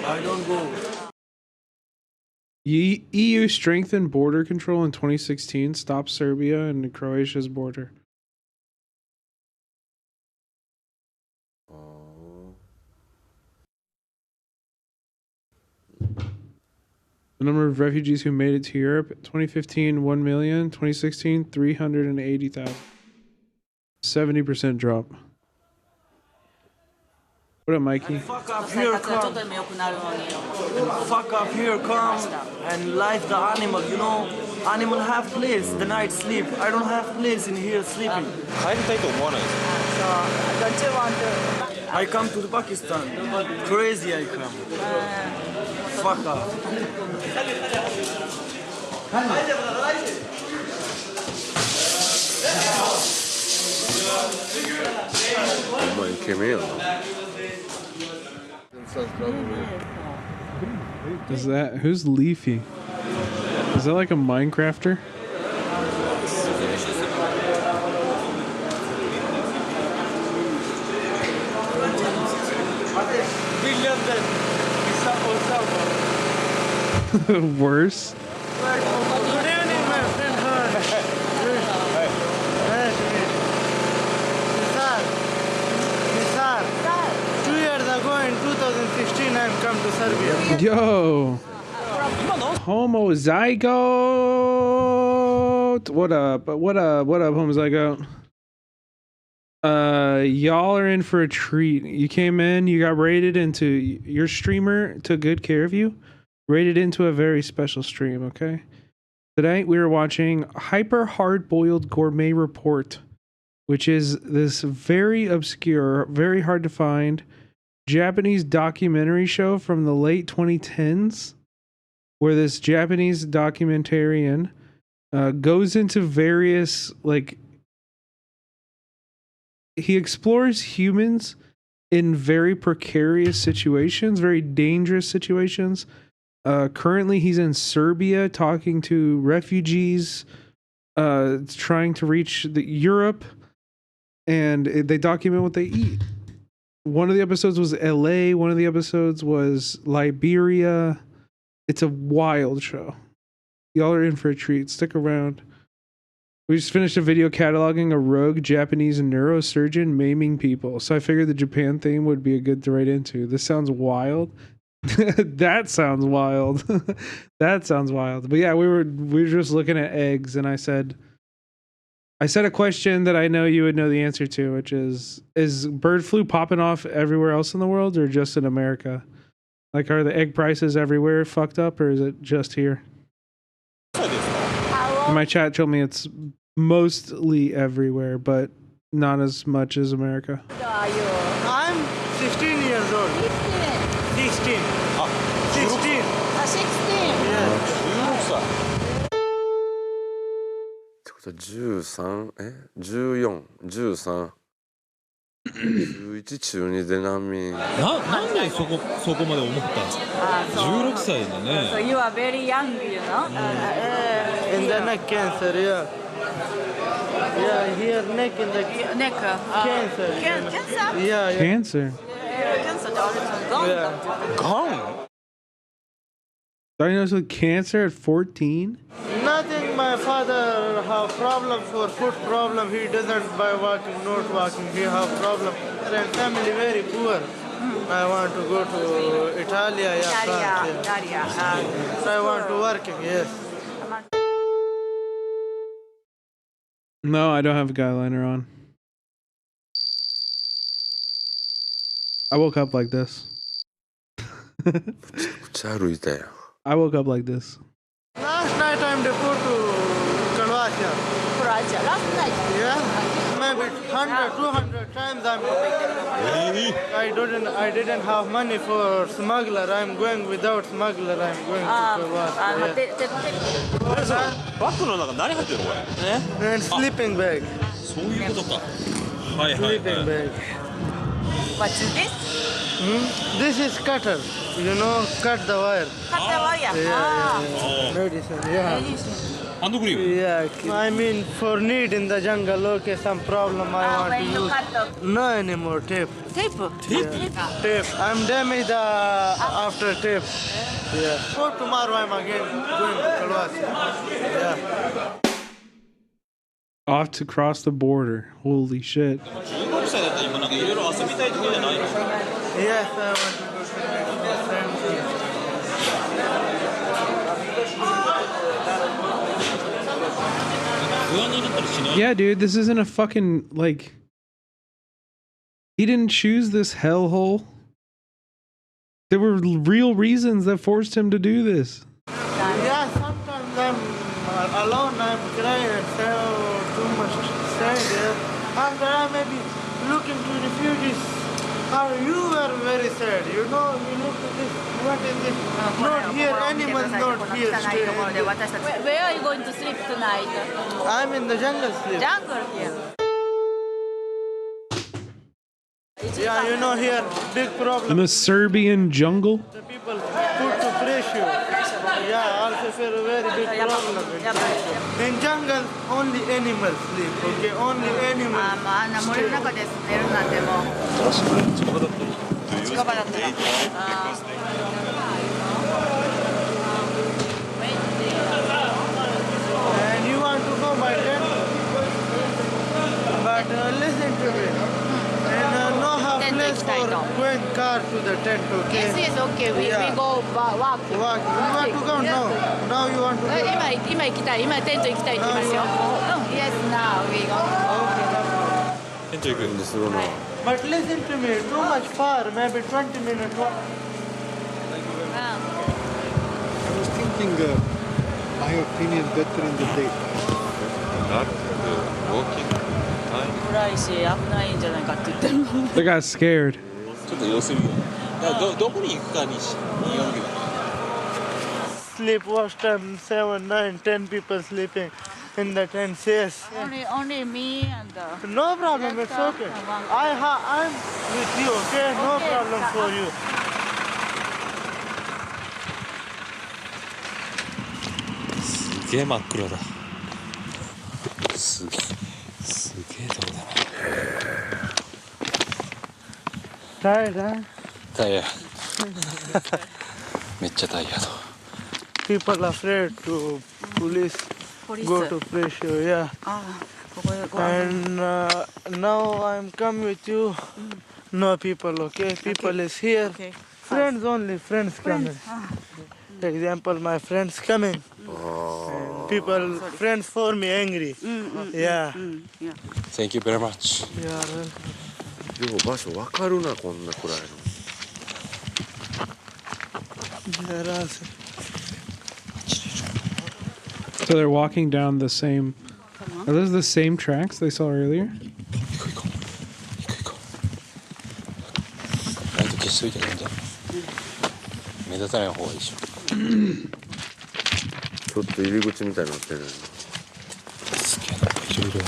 I don't go. EU strengthened border control in 2016, stopped Serbia and Croatia's border. The number of refugees who made it to Europe: 2015, 1 million; 2016, 380,000. 70% drop. What up, Mikey? Fuck up here, come. Fuck up here, come and light the animal. You know, animal have place. The night sleep. I don't have place in here sleeping. 帰りたいと思わないですか。 Don't you want to? I come to the Pakistan. Crazy I come. Fuck up. お前イケメンやな。Is that who's Leafy? Is that like a Minecrafter? Worse. Good evening, my friend. Sir, 2 years ago in 2016, I come to Serbia. Yo, homozygote. What up? What up? What up, homozygote? Y'all are in for a treat. You came in, you got rated into, your streamer took good care of you, rated into a very special stream. Okay, tonight we were watching Hyper Hard-Boiled Gourmet Report, which is this very obscure, very hard to find Japanese documentary show from the late 2010s, where this Japanese documentarian goes into various, like, he explores humans in very precarious situations, very dangerous situations. Currently, he's in Serbia talking to refugees, trying to reach Europe, and they document what they eat. One of the episodes was LA, one of the episodes was Liberia. It's a wild show. Y'all are in for a treat. Stick around. We just finished a video cataloging a rogue Japanese neurosurgeon maiming people. So I figured the Japan theme would be a good to write into. This sounds wild. That sounds wild. That sounds wild. But yeah, we were just looking at eggs, and I said a question that I know you would know the answer to, which is bird flu popping off everywhere else in the world or just in America? Like, are the egg prices everywhere fucked up, or is it just here? My chat told me it's mostly everywhere, but not as much as America. I'm 16 years old. 16. 16. ってことは13、14、13、11中2で難民。なんでそこまで思ったんですか。16歳でね。So you are very young, you know. In the neck cancer, yeah. Yeah, here neck in the neck. Cancer. Cancer? Yeah. Cancer. Cancer ってあれガンだって。ガン？Diagnosed with cancer at 14? Nothing. My father have problem for foot problem. He doesn't buy walking, not walking. He have problem. And family very poor. I want to go to Italy. Italia. So I want to working. Yes. No, I don't have a guyliner on. I woke up like this. I woke up like this. Last night I'm deported to Croatia. Croatia. Last night? Yeah. Maybe 100, 200 times I'm I didn't have money for smuggler. I'm going without smuggler. I'm going to Croatia. バッグの中何入ってるのこれ？ And sleeping bag. そういうことか。はいはいはい。 Sleeping bag. What's this? This is cutter. You know, cut the wire. Cut the wire. Yeah. Medicine. Yeah. Medicine. ハンドクリーム Yeah, I mean for need in the jungle, okay, some problem I want when to you use. cut the No anymore, tape. tape. Tape. I'm damaged after tape. Yeah. So tomorrow I'm again going to Kalwasi. Yeah. Off to cross the border. Holy shit. 16歳だったら今なんかいろいろ遊びたい時じゃないの Yes, I want to go to my friends. Yeah, dude, this isn't a fucking, like... He didn't choose this hellhole. There were real reasons that forced him to do this. Yeah, sometimes I'm alone, I'm crying and say, oh, too much to say there. After I maybe looking to refugees. You were very sad, you know, you look at this, what is this? Not here, animals not here. Where are you going to sleep tonight? I'm in the jungle sleep. Jungle here. Yeah, you know here, big problem. In the Serbian jungle? The people put to pressure. Yeah, also feel a very big problem. In jungle, only animals sleep, okay? Only animals. 森の中で寝るなんてもう近場だったら。And you want to go by tent? But listen to me. And no have place for going car to the tent, okay? Yes, yes, okay. We go walk. Walk. You want to go? No. Now you want to go? 今行きたい。今テント行きたいって言いますよ。Yes, now we go. テント行くんですよ。 But listen to me, too much far, maybe 20 minutes walk. I was thinking, my opinion, better in the daytime. Not walking time. 暗いし危ないんじゃないかって言ってる。 They got scared. ちょっと様子見よう。だからどこに行くかによるけど。 Sleep watch time 7, 9, 10 people sleeping in the tent. Yes. Only me and. No problem. It's okay. I'm with you. Okay. No problem for you. すげえ真っ暗だ。すげえとこだな。Tired, huh? タイヤ。めっちゃタイヤだ。People afraid to police go to pressure. Yeah. And now I'm come with you. No people. Okay. People is here. Friends only. Friends coming. Example, my friends coming. People, friends for me angry. Yeah. Thank you very much. Yeah. でも場所わかるなこんな暗いの。 So they're walking down the same... Are those the same tracks they saw earlier? ライト消しといていいんじゃない？目立たない方がいいでしょ。ちょっと入り口みたいになってるね。すげえなんかいろいろ。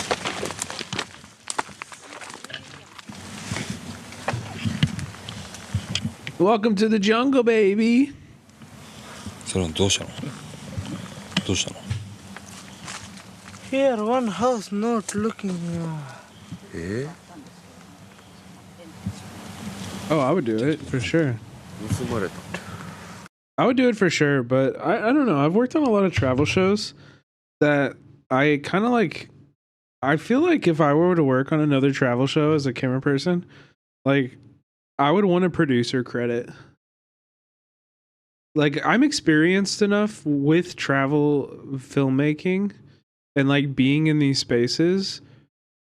Welcome to the jungle, baby. それどうしたの？どうしたの？ Here, one house not looking. Oh, I would do it for sure. I would do it for sure, but I don't know. I've worked on a lot of travel shows that I kind of like. I feel like if I were to work on another travel show as a camera person, like I would want a producer credit. Like I'm experienced enough with travel filmmaking and like being in these spaces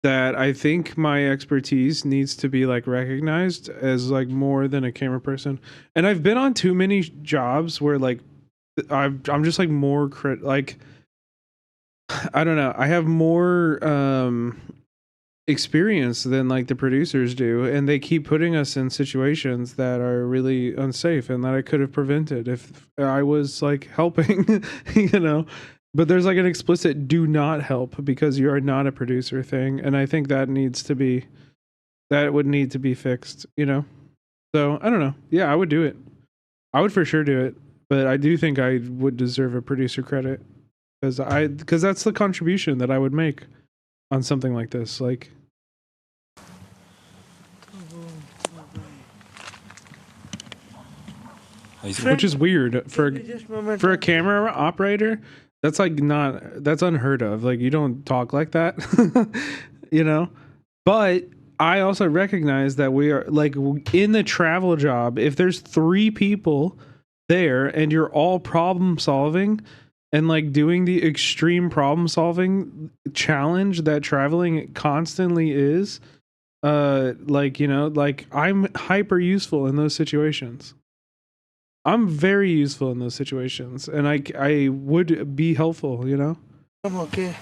that I think my expertise needs to be like recognized as like more than a camera person. And I've been on too many jobs where like I'm just like more like I don't know. I have more experience than like the producers do, and they keep putting us in situations that are really unsafe and that I could have prevented if I was like helping, you know. But there's like an explicit do not help because you are not a producer thing, and I think that would need to be fixed, you know. So I don't know. Yeah, I would do it. I would for sure do it, but I do think I would deserve a producer credit because that's the contribution that I would make on something like this. Like, which is weird for a camera operator. That's like that's unheard of. Like, you don't talk like that, you know. But I also recognize that we are like in the travel job. If there's 3 people there and you're all problem solving and like doing the extreme problem solving challenge that traveling constantly is, like, you know, like I'm hyper useful in those situations. I'm very useful in those situations, and I would be helpful, you know. I'm okay.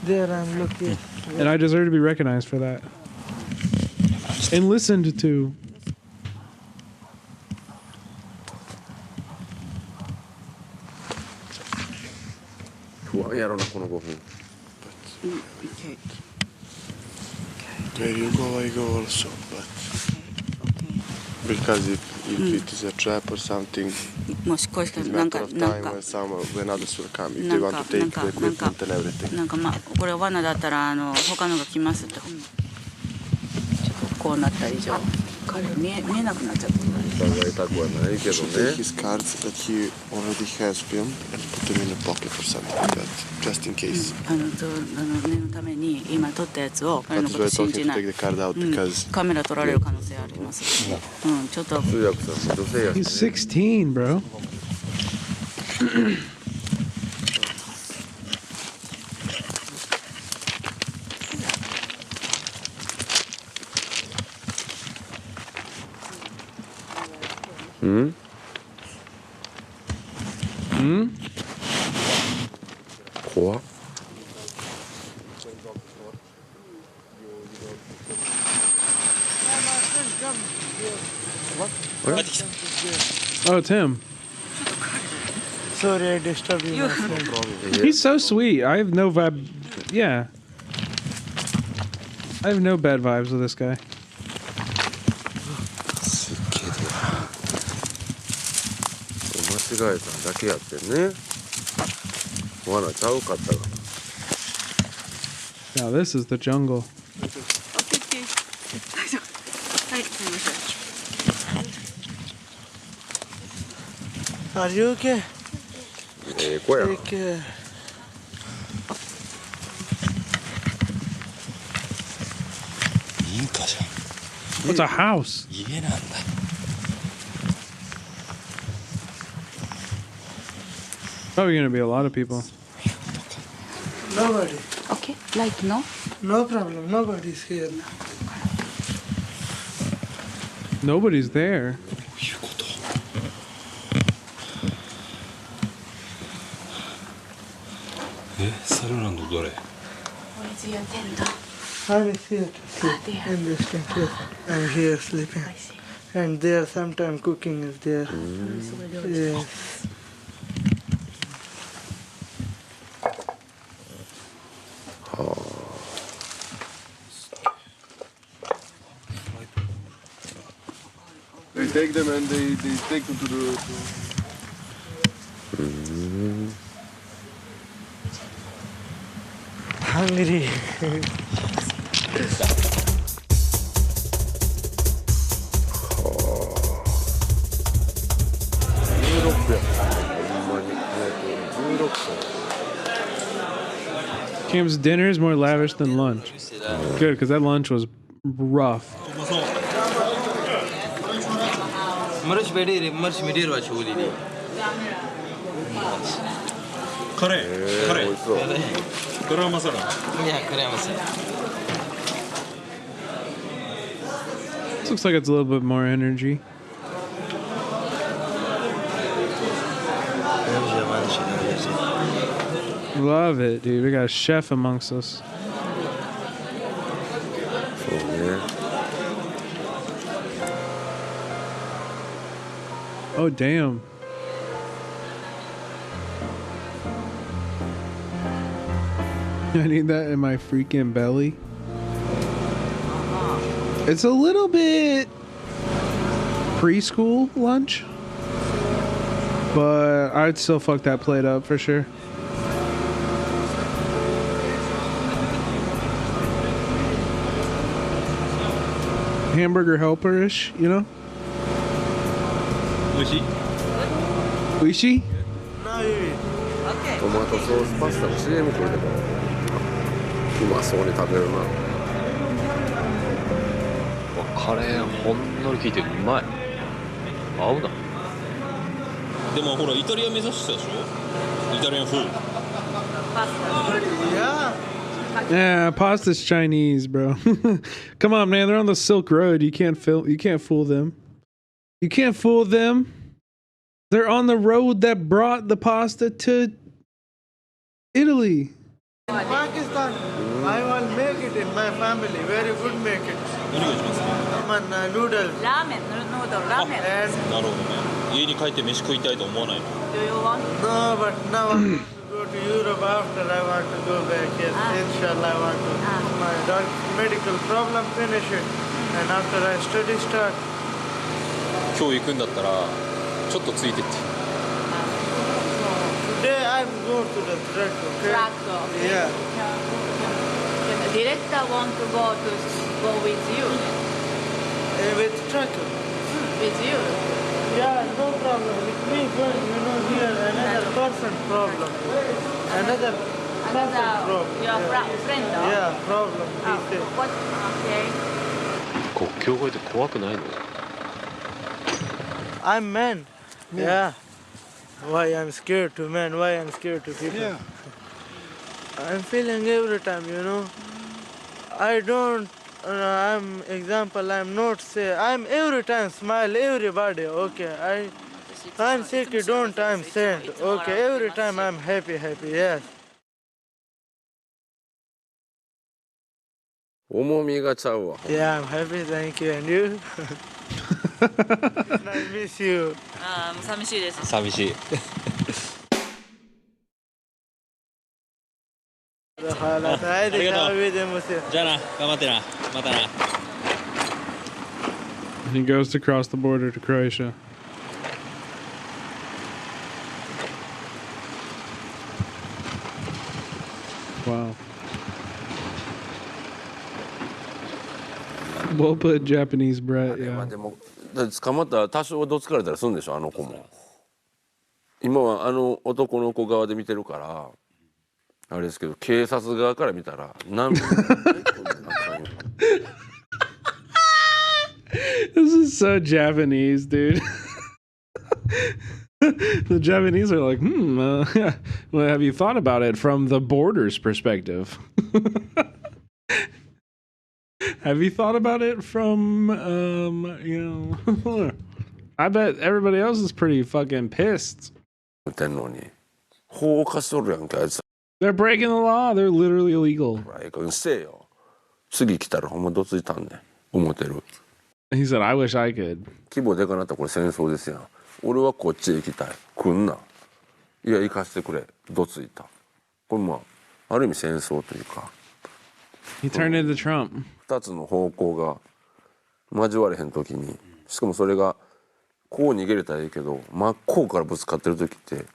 There I'm looking. And I deserve to be recognized for that and listened to. Where you go, I go also, but because if it is a trap or something, it's a matter of time when others will come, if they want to take the equipment and everything. なんかまあこれ罠だったら他のが来ますと。ちょっとこうなった以上、見えなくなっちゃった。To take his cards that he already has filmed and put them in a pocket or something like that, just in case. 念のために今撮ったやつを彼のこと信じない。カメラ撮られる可能性あります。ちょっと。He's 16, bro. What? Oh, it's him. Sorry, I disturbed you. He's so sweet. I have no vibe. Yeah. I have no bad vibes with this guy. Now this is the jungle. Are you okay? Take care. What's a house? Probably gonna be a lot of people. Nobody. Okay, like no? No problem. Nobody's here. Nobody's there. Where's your tent? I'm here to sleep in this tent here. I'm here sleeping. And there sometime cooking is there. Yes. They take them and they take them to the... Hungry. Cam's dinner is more lavish than lunch. Good, because that lunch was rough. This looks like it's a little bit more energy. Love it, dude. We got a chef amongst us. Oh, damn. I need that in my freaking belly. It's a little bit preschool lunch, but I'd still fuck that plate up for sure. hamburger helper-ish, you know? Oishi? Oishi? トマトソースパスタの CM これでもうまそうに食べるな。カレーほんのり効いてうまい。合うな。でもほらイタリア目指してたでしょ。イタリアンフード。Yeah, pasta's Chinese, bro. Come on, man. They're on the Silk Road. You can't fool them. You can't fool them. They're on the road that brought the pasta to Italy. Pakistan, I will make it in my family. Very good make it. Noodles. Ramen, noodle, ramen. なるほどね。家に帰って飯食いたいと思わないの。Do you want? No, but now I want to go to Europe after I want to go back. Yes, inshallah, I want to. My medical problem finish it, and after I study start. 今日行くんだったらちょっとついてって。Today I'm going to the track. Okay? Yeah. The director want to go with you. With truck. With you. Yeah, no problem. With me going, here another person problem. Another problem. Your friend, no? Yeah, problem. What? Okay. 国境越えて怖くないの？ I'm man. Yeah. Why I'm scared to man? Why I'm scared to people? Yeah. I'm feeling every time, I don't. I'm not say. I'm every time smile everybody. Okay. I'm sick. Don't I'm sad. Okay. Every time I'm happy. Yes. 重みがちゃうわ。 Yeah, I'm happy. Thank you. And you? I miss you. 寂しいです。寂しい。ありがとう。じゃあな、頑張ってな。またな。He goes to cross the border to Croatia. Wow. Well put, Japanese Brett. Yeah. でも捕まったら多少どつかれたりするんでしょ、あの子も。今はあの男の子側で見てるからあれですけど、警察側から見たら何This is so Japanese, dude. The Japanese are like, well, have you thought about it from the border's perspective? Have you thought about it from, I bet everybody else is pretty fucking pissed. They're breaking the law. They're literally illegal. He said, I wish I could. 規模でかなったらこれ戦争ですやん。俺はこっちへ行きたい。来んな。いや行かせてくれ。どついた。これまあある意味戦争というか。He turned into Trump. 二つの方向が交われへん時に、しかもそれがこう逃げれたらいいけど、真っ向からぶつかってる時って、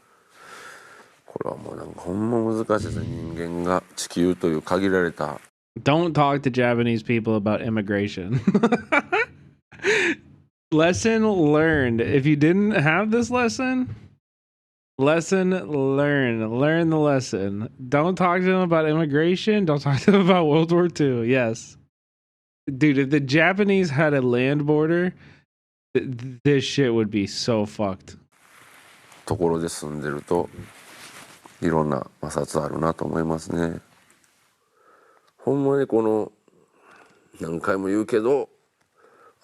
これはもうなんかほんま難しいですね。人間が地球という限られた。Don't talk to Japanese people about immigration. Lesson learned. If you didn't have this lesson learned. Learn the lesson. Don't talk to them about immigration. Don't talk to them about World War II. Yes. Dude, if the Japanese had a land border, this shit would be so fucked. ところで住んでるといろんな摩擦あるなと思いますね。ほんまにこの何回も言うけど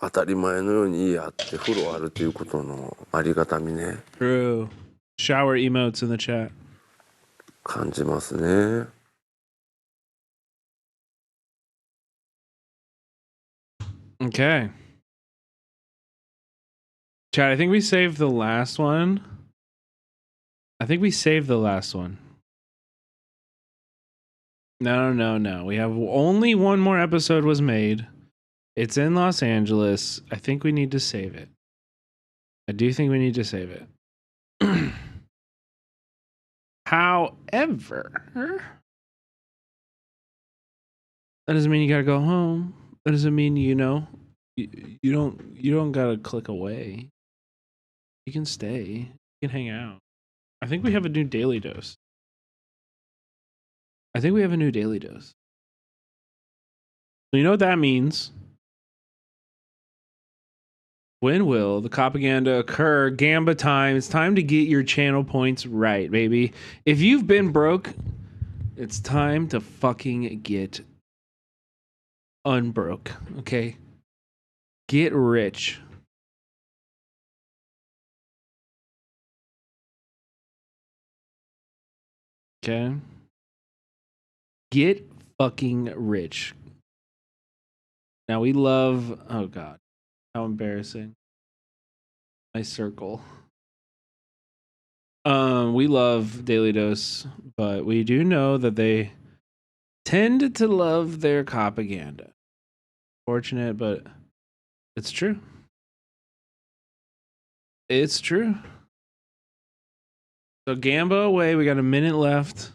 当たり前のように家あって風呂あるということのありがたみね。True. Shower emotes in the chat. 感じますね。Okay. Chat, I think we saved the last one. No. We have only one more episode was made. It's in Los Angeles. I think we need to save it. I do think we need to save it. However, that doesn't mean you gotta go home. That doesn't mean, You don't gotta click away. You can stay. You can hang out. I think we have a new daily dose. So you know what that means? When will the propaganda occur? Gamba time. It's time to get your channel points right, baby. If you've been broke, it's time to fucking get unbroke. Okay? Get rich. Okay? Get fucking rich. Now we love, oh God, how embarrassing. My circle. We love Daily Dose, but we do know that they tend to love their propaganda. Fortunate, but it's true. It's true. So Gamba away. We got a minute left.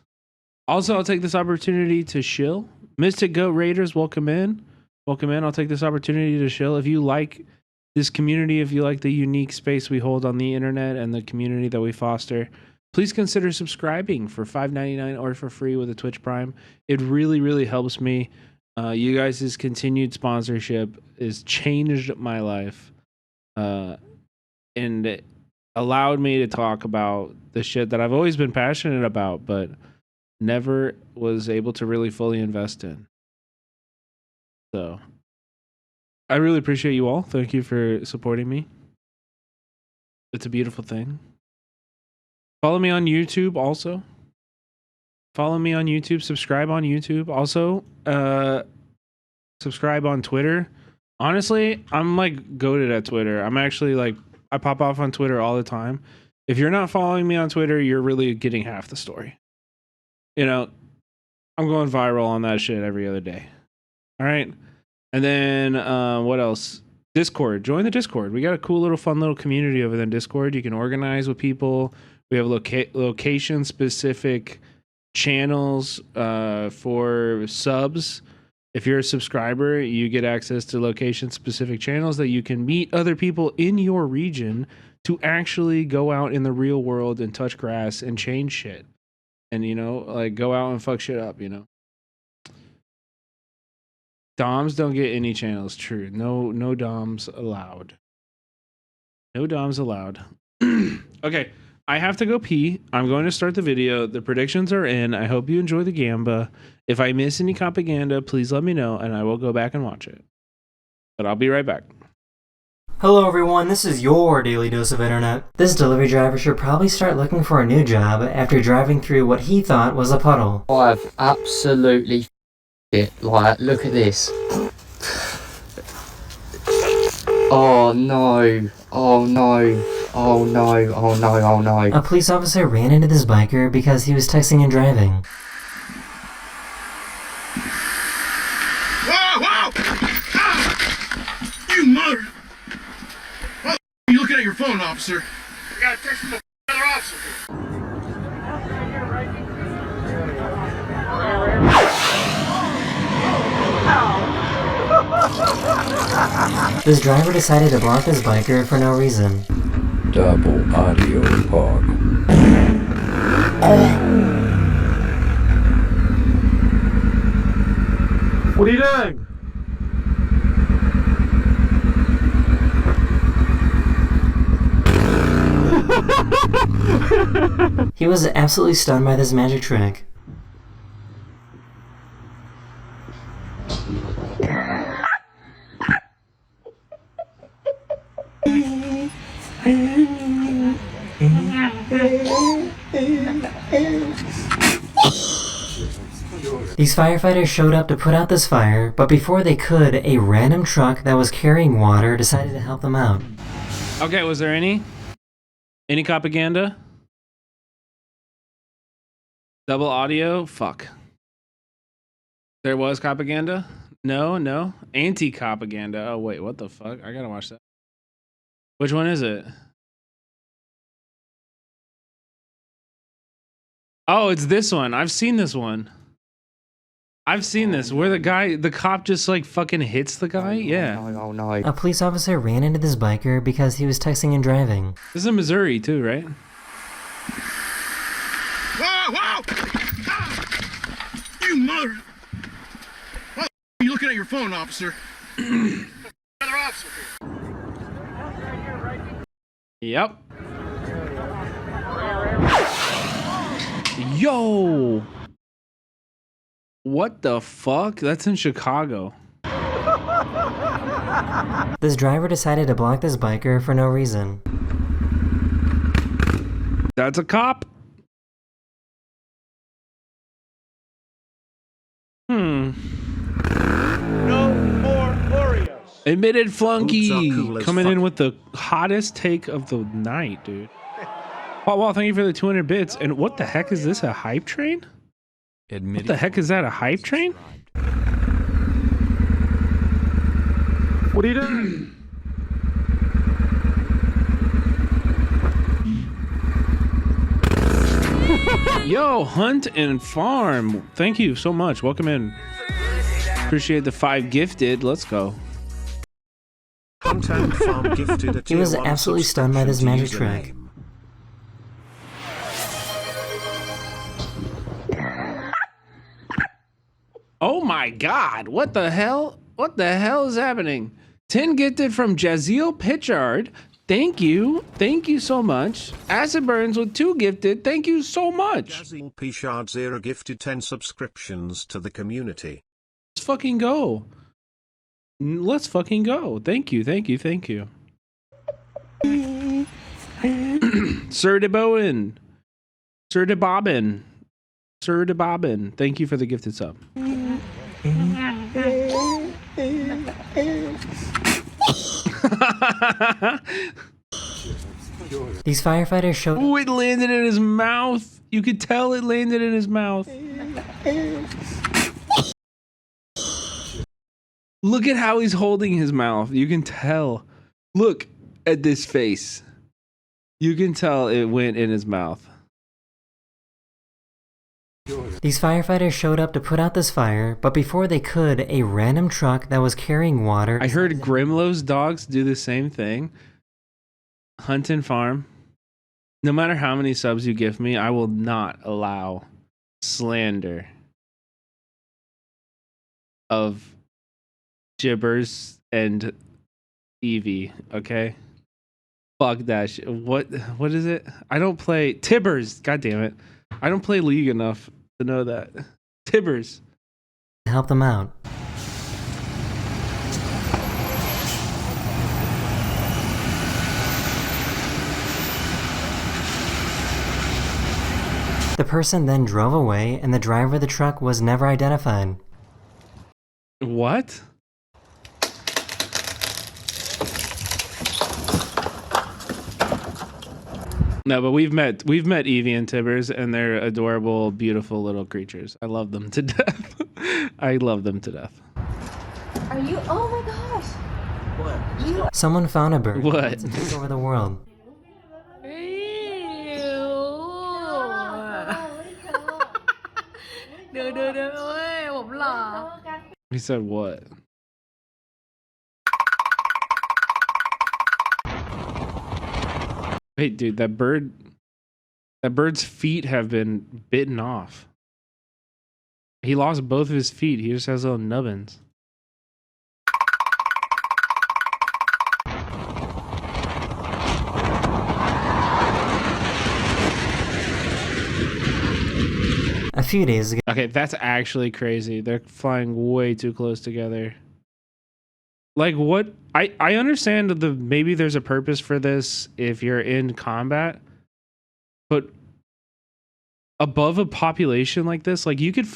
Also, I'll take this opportunity to shill. Mystic Goat Raiders, welcome in. Welcome in. I'll take this opportunity to shill. If you like this community, if you like the unique space we hold on the internet and the community that we foster, please consider subscribing for $5.99 or for free with a Twitch Prime. It really, really helps me. You guys' continued sponsorship has changed my life and it allowed me to talk about the shit that I've always been passionate about, but never was able to really fully invest in. So I really appreciate you all. Thank you for supporting me. It's a beautiful thing. Follow me on YouTube also. Follow me on YouTube. Subscribe on YouTube. Also, subscribe on Twitter. Honestly, I'm like goated at Twitter. I'm actually like, I pop off on Twitter all the time. If you're not following me on Twitter, you're really getting half the story. You know, I'm going viral on that shit every other day. All right. And then what else? Discord. Join the Discord. We got a cool little fun little community over there in Discord. You can organize with people. We have location specific channels for subs. If you're a subscriber, you get access to location specific channels that you can meet other people in your region to actually go out in the real world and touch grass and change shit. And, you know, like go out and fuck shit up, you know. Doms don't get any channels. True. No doms allowed. No doms allowed. Okay. I have to go pee. I'm going to start the video. The predictions are in. I hope you enjoy the Gamba. If I miss any propaganda, please let me know and I will go back and watch it. But I'll be right back. Hello everyone, this is your Daily Dose of Internet. This delivery driver should probably start looking for a new job after driving through what he thought was a puddle. I've absolutely it. Like, look at this. Oh no. Oh no. Oh no. Oh no. Oh no. A police officer ran into this biker because he was texting and driving. Whoa! Whoa! Ah! You mother! What are you looking at your phone, officer? I got a text from another officer. This driver decided to block this biker for no reason. Double audio hog. What are you doing? He was absolutely stunned by this magic trick. These firefighters showed up to put out this fire, but before they could, a random truck that was carrying water decided to help them out. Okay, was there any propaganda? Double audio? Fuck. There was propaganda? No. Anti-propaganda. Oh, wait, what the fuck? I gotta watch that. Which one is it? Oh, it's this one. I've seen this one. I've seen this where the cop just like fucking hits the guy. Yeah. Oh no. A police officer ran into this biker because he was texting and driving. This is in Missouri too, right? Whoa, whoa! You mother... Why are you looking at your phone, officer? Another officer here. Yep. Yo! What the fuck? That's in Chicago. This driver decided to block this biker for no reason. That's a cop. No more Oreos. Admitted flunky coming in with the hottest take of the night, dude. Wow, thank you for the 200 bits. And what the heck is this? A hype train? What the heck is that? A hype train? What are you doing? Yo, Hunt and Farm. Thank you so much. Welcome in. Appreciate the 5 gifted. Let's go. Hunt and Farm gifted. He was absolutely stunned by this magic trick. Oh my god, what the hell? What the hell is happening? 10 gifted from Jaziel Pitchard. Thank you. Thank you so much. Acid Burns with 2 gifted. Thank you so much. Jaziel Pitchard 0 gifted 10 subscriptions to the community. Let's fucking go. Let's fucking go. Thank you, thank you, thank you. Sir de Bowen. Sir de Bobbin. Sir de Bobbin. Thank you for the gifted sub. These firefighters showed. Oh, it landed in his mouth. You could tell it landed in his mouth. Look at how he's holding his mouth. You can tell. Look at this face. You can tell it went in his mouth. These firefighters showed up to put out this fire, but before they could, a random truck that was carrying water. I heard Grimlow's dogs do the same thing. Hunt and Farm. No matter how many subs you give me, I will not allow slander of Gibbers and Evie, okay? Fuck that shit. What is it? I don't play Tibbers. God damn it. I don't play League enough to know that. Tibbers. Help them out. The person then drove away, and the driver of the truck was never identified. What? No, but we've met Evie and Tibbers, and they're adorable, beautiful little creatures. I love them to death. I love them to death. Are you? Oh my gosh! What? You? Someone found a bird. What? To take over the world. He said what? Wait, dude, that bird's feet have been bitten off. He lost both of his feet. He just has little nubbins. A few days ago. Okay, that's actually crazy. They're flying way too close together. Like what? I understand maybe there's a purpose for this if you're in combat, but above a population like this, like you could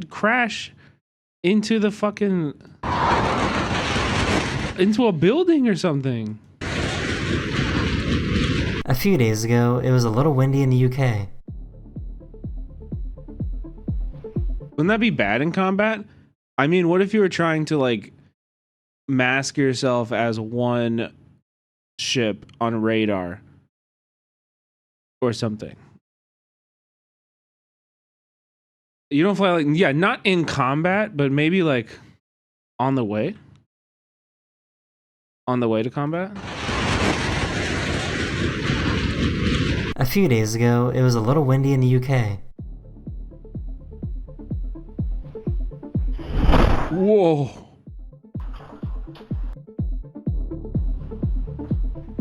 crash into the fucking into a building or something. A few days ago, it was a little windy in the UK. Wouldn't that be bad in combat? I mean, what if you were trying to like mask yourself as one ship on radar or something? You don't fly like, yeah, not in combat, but maybe like on the way. On the way to combat. A few days ago, it was a little windy in the UK. Whoa.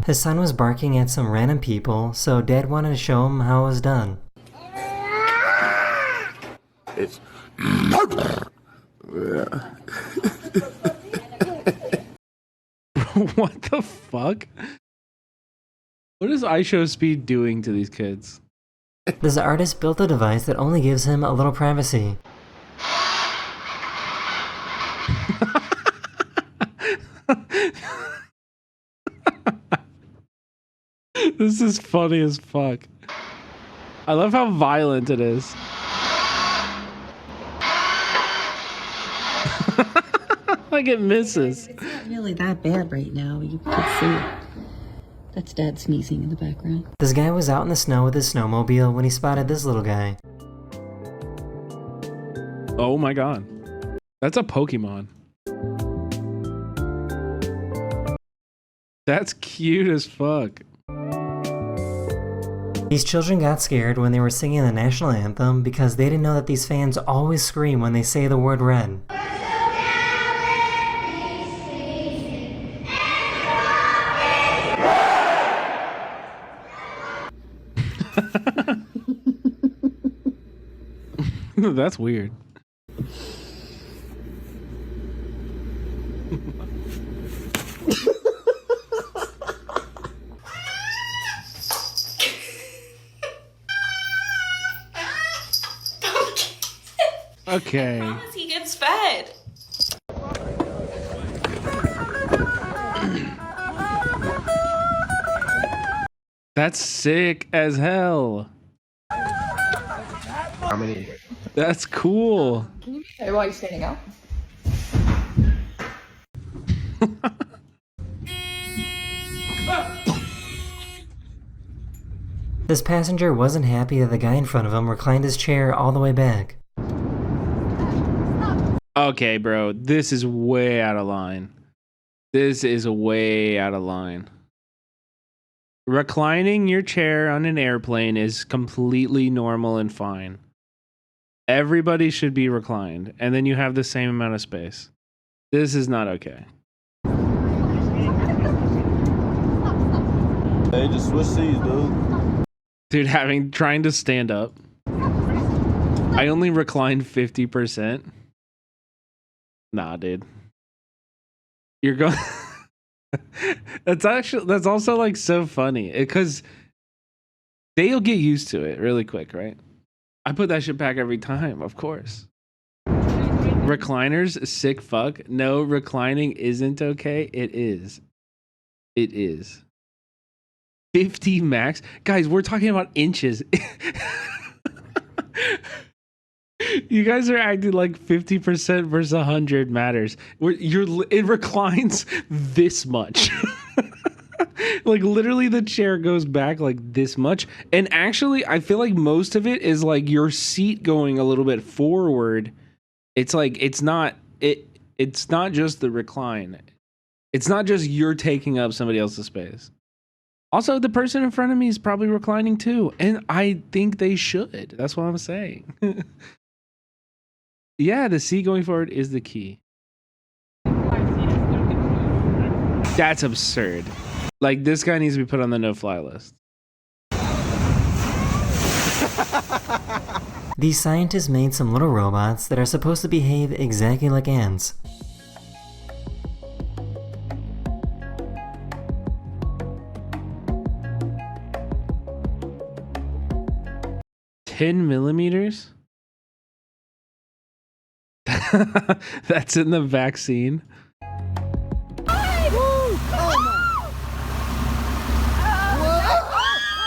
His son was barking at some random people, so Dad wanted to show him how it was done. It's What the fuck? What is iShowSpeed doing to these kids? This artist built a device that only gives him a little privacy. This is funny as fuck. I love how violent it is. Like it misses. It's not really that bad right now. You can see it. That's Dad sneezing in the background. This guy was out in the snow with his snowmobile when he spotted this little guy. Oh my god. That's a Pokemon. That's cute as fuck. These children got scared when they were singing the national anthem because they didn't know that these fans always scream when they say the word red. That's weird. Okay. I promise he gets fed. That's sick as hell. How many? That's cool. Hey, why are you standing up? This passenger wasn't happy that the guy in front of him reclined his chair all the way back. Okay, bro. This is way out of line. This is way out of line. Reclining your chair on an airplane is completely normal and fine. Everybody should be reclined, and then you have the same amount of space. This is not okay. Hey, just switch seats, dude. Dude, trying to stand up. I only reclined 50%. Nah, dude. You're going... That's also like so funny because they'll get used to it really quick, right? I put that shit back every time, of course. Recliners, sick fuck. No, reclining isn't okay. It is. It is. 50 max. Guys, we're talking about inches. You guys are acting like 50% versus 100 matters. It reclines this much. Like literally the chair goes back like this much. And actually, I feel like most of it is like your seat going a little bit forward. It's like it's not just the recline. It's not just you're taking up somebody else's space. Also, the person in front of me is probably reclining too. And I think they should. That's what I'm saying. Yeah, the seat going forward is the key. That's absurd. Like, this guy needs to be put on the no-fly list. These scientists made some little robots that are supposed to behave exactly like ants. $10mm? That's in the vaccine.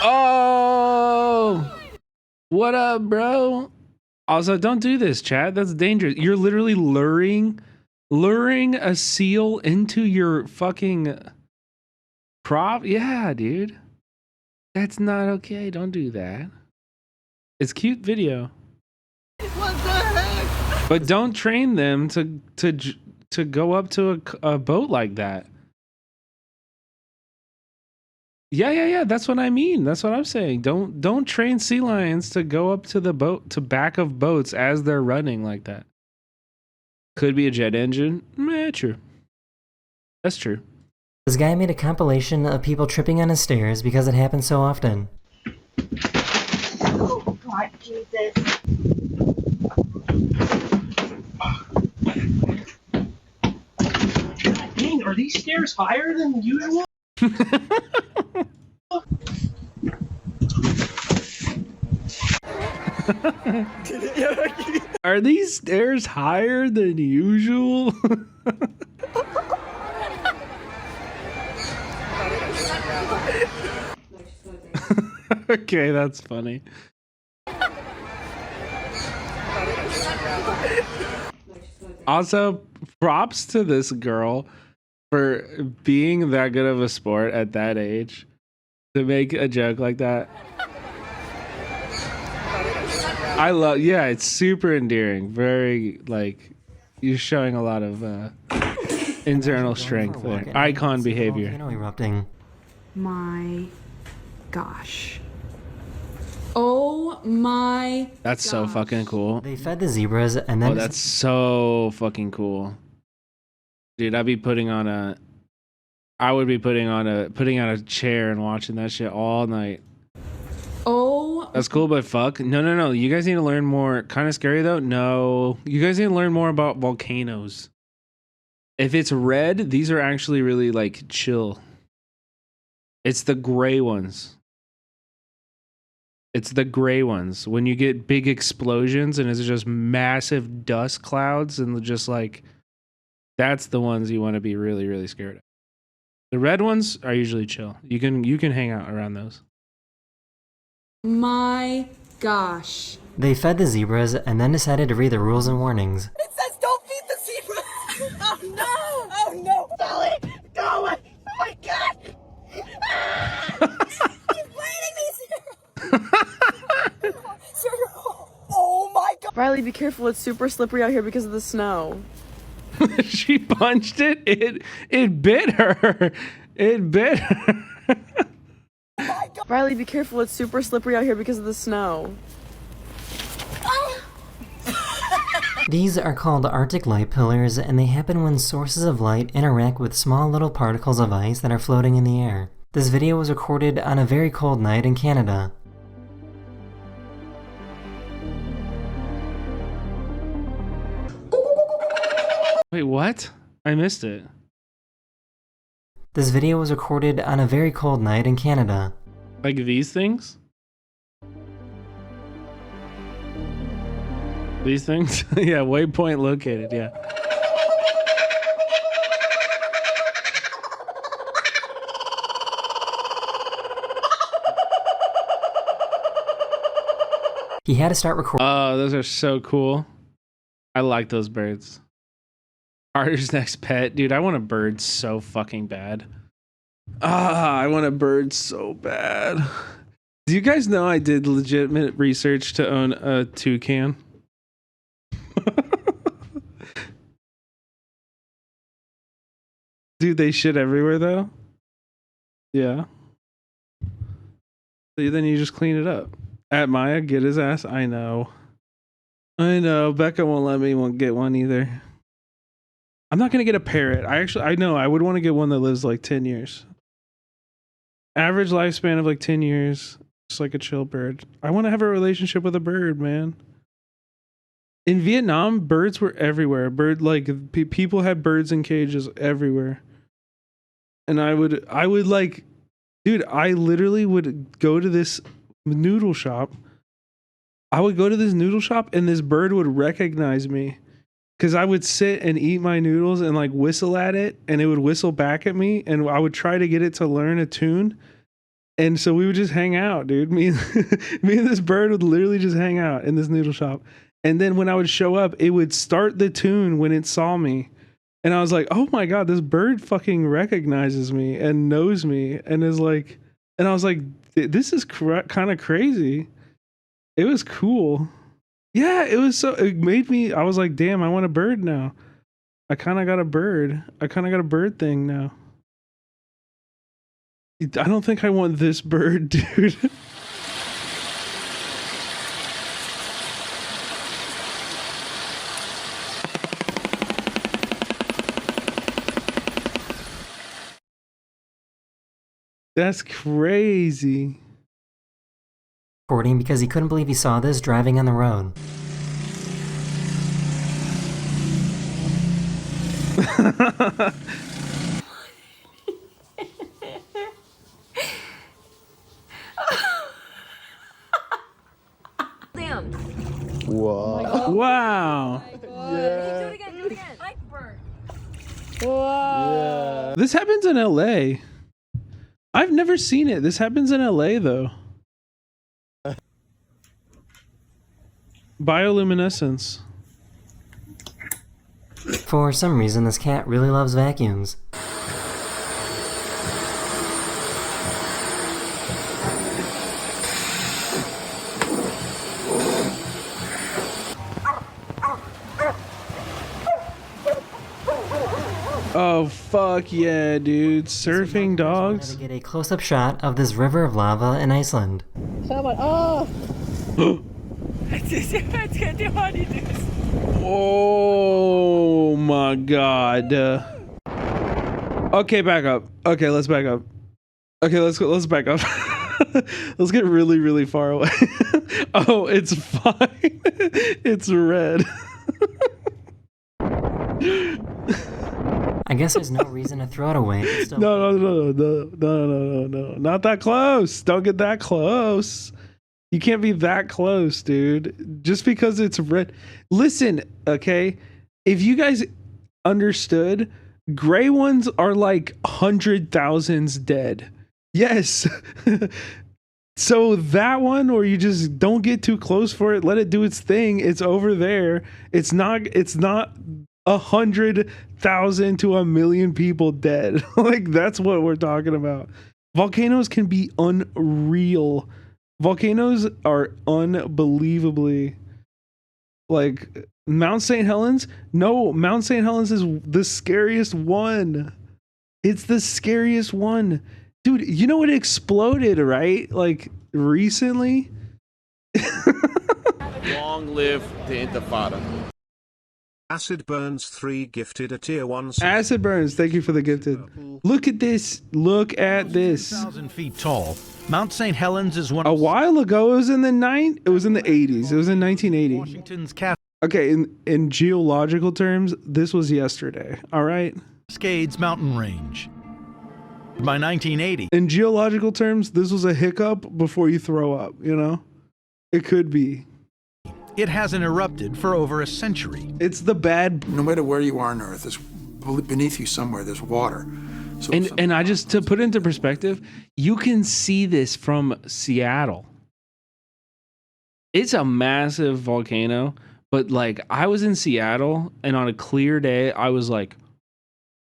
Oh! What up, bro? Also, don't do this, chat. That's dangerous. You're literally luring a seal into your fucking prop. Yeah, dude. That's not okay. Don't do that. It's cute video. What's that? But don't train them to go up to a boat like that. Yeah. That's what I mean. That's what I'm saying. Don't train sea lions to go up to the boat, to back of boats as they're running like that. Could be a jet engine. True. That's true. This guy made a compilation of people tripping on his stairs because it happens so often. Oh, God, Jesus. Dang, are these stairs higher than usual? Are these stairs higher than usual? Okay, that's funny. Also, props to this girl for being that good of a sport at that age to make a joke like that. I love, yeah, it's super endearing. Very, like, you're showing a lot of internal strength there. Icon behavior. Erupting. My gosh. Oh my. That's so fucking cool. They fed the zebras and then. Oh, that's so fucking cool. Dude, I would be putting on a chair and watching that shit all night. Oh. That's cool, but fuck. No. You guys need to learn more. Kind of scary though? No. You guys need to learn more about volcanoes. If it's red, these are actually really like chill. It's the gray ones. It's the gray ones. When you get big explosions and it's just massive dust clouds and just like, that's the ones you want to be really, really scared of. The red ones are usually chill. You can hang out around those. My gosh. They fed the zebras and then decided to read the rules and warnings. It says don't feed the zebra. Oh no! Oh no! Sally, go away! Oh my God! He's biting me, Sarah. Oh my God! Riley, be careful. It's super slippery out here because of the snow. She punched it. It bit her. It bit her. Riley, be careful. It's super slippery out here because of the snow. These are called Arctic light pillars, and they happen when sources of light interact with small little particles of ice that are floating in the air. This video was recorded on a very cold night in Canada. Wait, what? I missed it. This video was recorded on a very cold night in Canada. Like these things? These things? Yeah, waypoint located, yeah. He had to start recording. Oh, those are so cool. I like those birds. Carter's next pet. Dude, I want a bird so fucking bad. I want a bird so bad. Do you guys know I did legitimate research to own a toucan? Dude, they shit everywhere though. Yeah. So then you just clean it up. At Maya, get his ass. I know. Becca won't let me get one either. I'm not gonna get a parrot. I know I would want to get one that lives like 10 years. Average lifespan of like 10 years. Just like a chill bird. I want to have a relationship with a bird, man. In Vietnam, birds were everywhere. People had birds in cages everywhere. And I would like, dude, I literally would go to this noodle shop. I would go to this noodle shop and this bird would recognize me. Because I would sit and eat my noodles and like whistle at it and it would whistle back at me and I would try to get it to learn a tune. And so we would just hang out, dude. Me and this bird would literally just hang out in this noodle shop. And then when I would show up, it would start the tune when it saw me. And I was like, oh my God, this bird fucking recognizes me and knows me. And is like, and I was like, this is kind of crazy. It was cool. Yeah, it was so. It made me. I was like, damn, I want a bird now. I kind of got a bird. I kind of got a bird thing now. I don't think I want this bird, dude. That's crazy. Recording because he couldn't believe he saw this driving on the road. Damn. Wow. Wow. Yeah. Do it again. Do it again. Like bird. Yeah. This happens in LA. I've never seen it. This happens in LA though. Bioluminescence. For some reason, this cat really loves vacuums. Oh fuck yeah, dude. Surfing dogs. To get a close-up shot of this river of lava in Iceland. Oh my god. Okay, back up. Okay, let's back up. Okay, let's back up. Let's get really, really far away. Oh, it's fine. It's red. I guess there's no reason to throw it away. It's still No. Not that close. Don't get that close. You can't be that close, dude. Just because it's red. Listen, okay? If you guys understood, gray ones are like 100,000s dead. Yes. So that one, or you just don't get too close for it, let it do its thing. It's over there. It's not 100,000 to 1,000,000 people dead. Like, that's what we're talking about. Volcanoes can be unreal. Volcanoes are unbelievably, like, Mount St. Helens. No, Mount St. Helens is the scariest one. It's the scariest one. Dude, you know it exploded, right? Like, recently? Long live the Intifada. Acid Burns 3 gifted a tier 1. Acid Burns, thank you for the gifted. Look at this. Look at this. 2,000 feet tall. Mount St. Helens is one. A while ago, it was in the 80s. It was in 1980. Washington's Cascades Okay, in geological terms, this was yesterday. All right. mountain range. By 1980. In geological terms, this was a hiccup before you throw up, you know? It could be. It hasn't erupted for over a century. It's the bad. No matter where you are on Earth, there's beneath you somewhere, there's water. So and I just, to put into perspective, you can see this from Seattle. It's a massive volcano, but like I was in Seattle and on a clear day, I was like,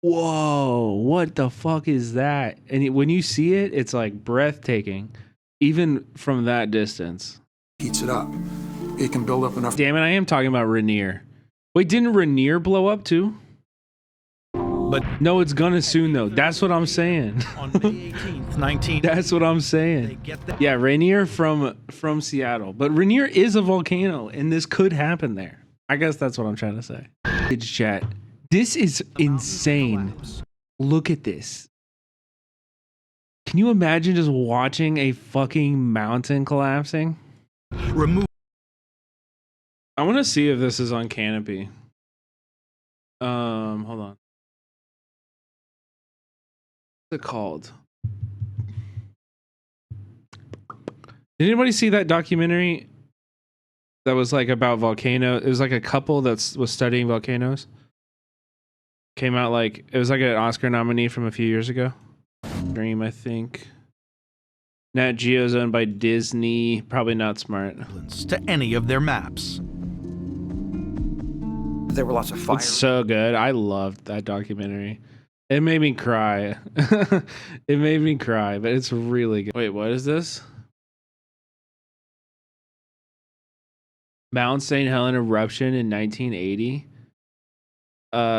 whoa, what the fuck is that? And when you see it, it's like breathtaking, even from that distance. Heats it up. It can build up enough. Damn it, I am talking about Rainier. Wait, didn't Rainier blow up too? But no, it's gonna soon though. That's what I'm saying. On May 18th, That's what I'm saying. Yeah, Rainier from Seattle. But Rainier is a volcano, and this could happen there. I guess that's what I'm trying to say. It's chat. This is insane. Look at this. Can you imagine just watching a fucking mountain collapsing? Remove. I want to see if this is on Canopy. Hold on. What's it called? Did anybody see that documentary that was like about volcano? It was like a couple that was studying volcanoes. Came out like, it was like an Oscar nominee from a few years ago. Dream, I think. Nat Geo's owned by Disney. Probably not smart. To any of their maps. There were lots of fires. It's so good. I loved that documentary. It made me cry. It made me cry, but it's really good. Wait, what is this? Mount St. Helena eruption in 1980.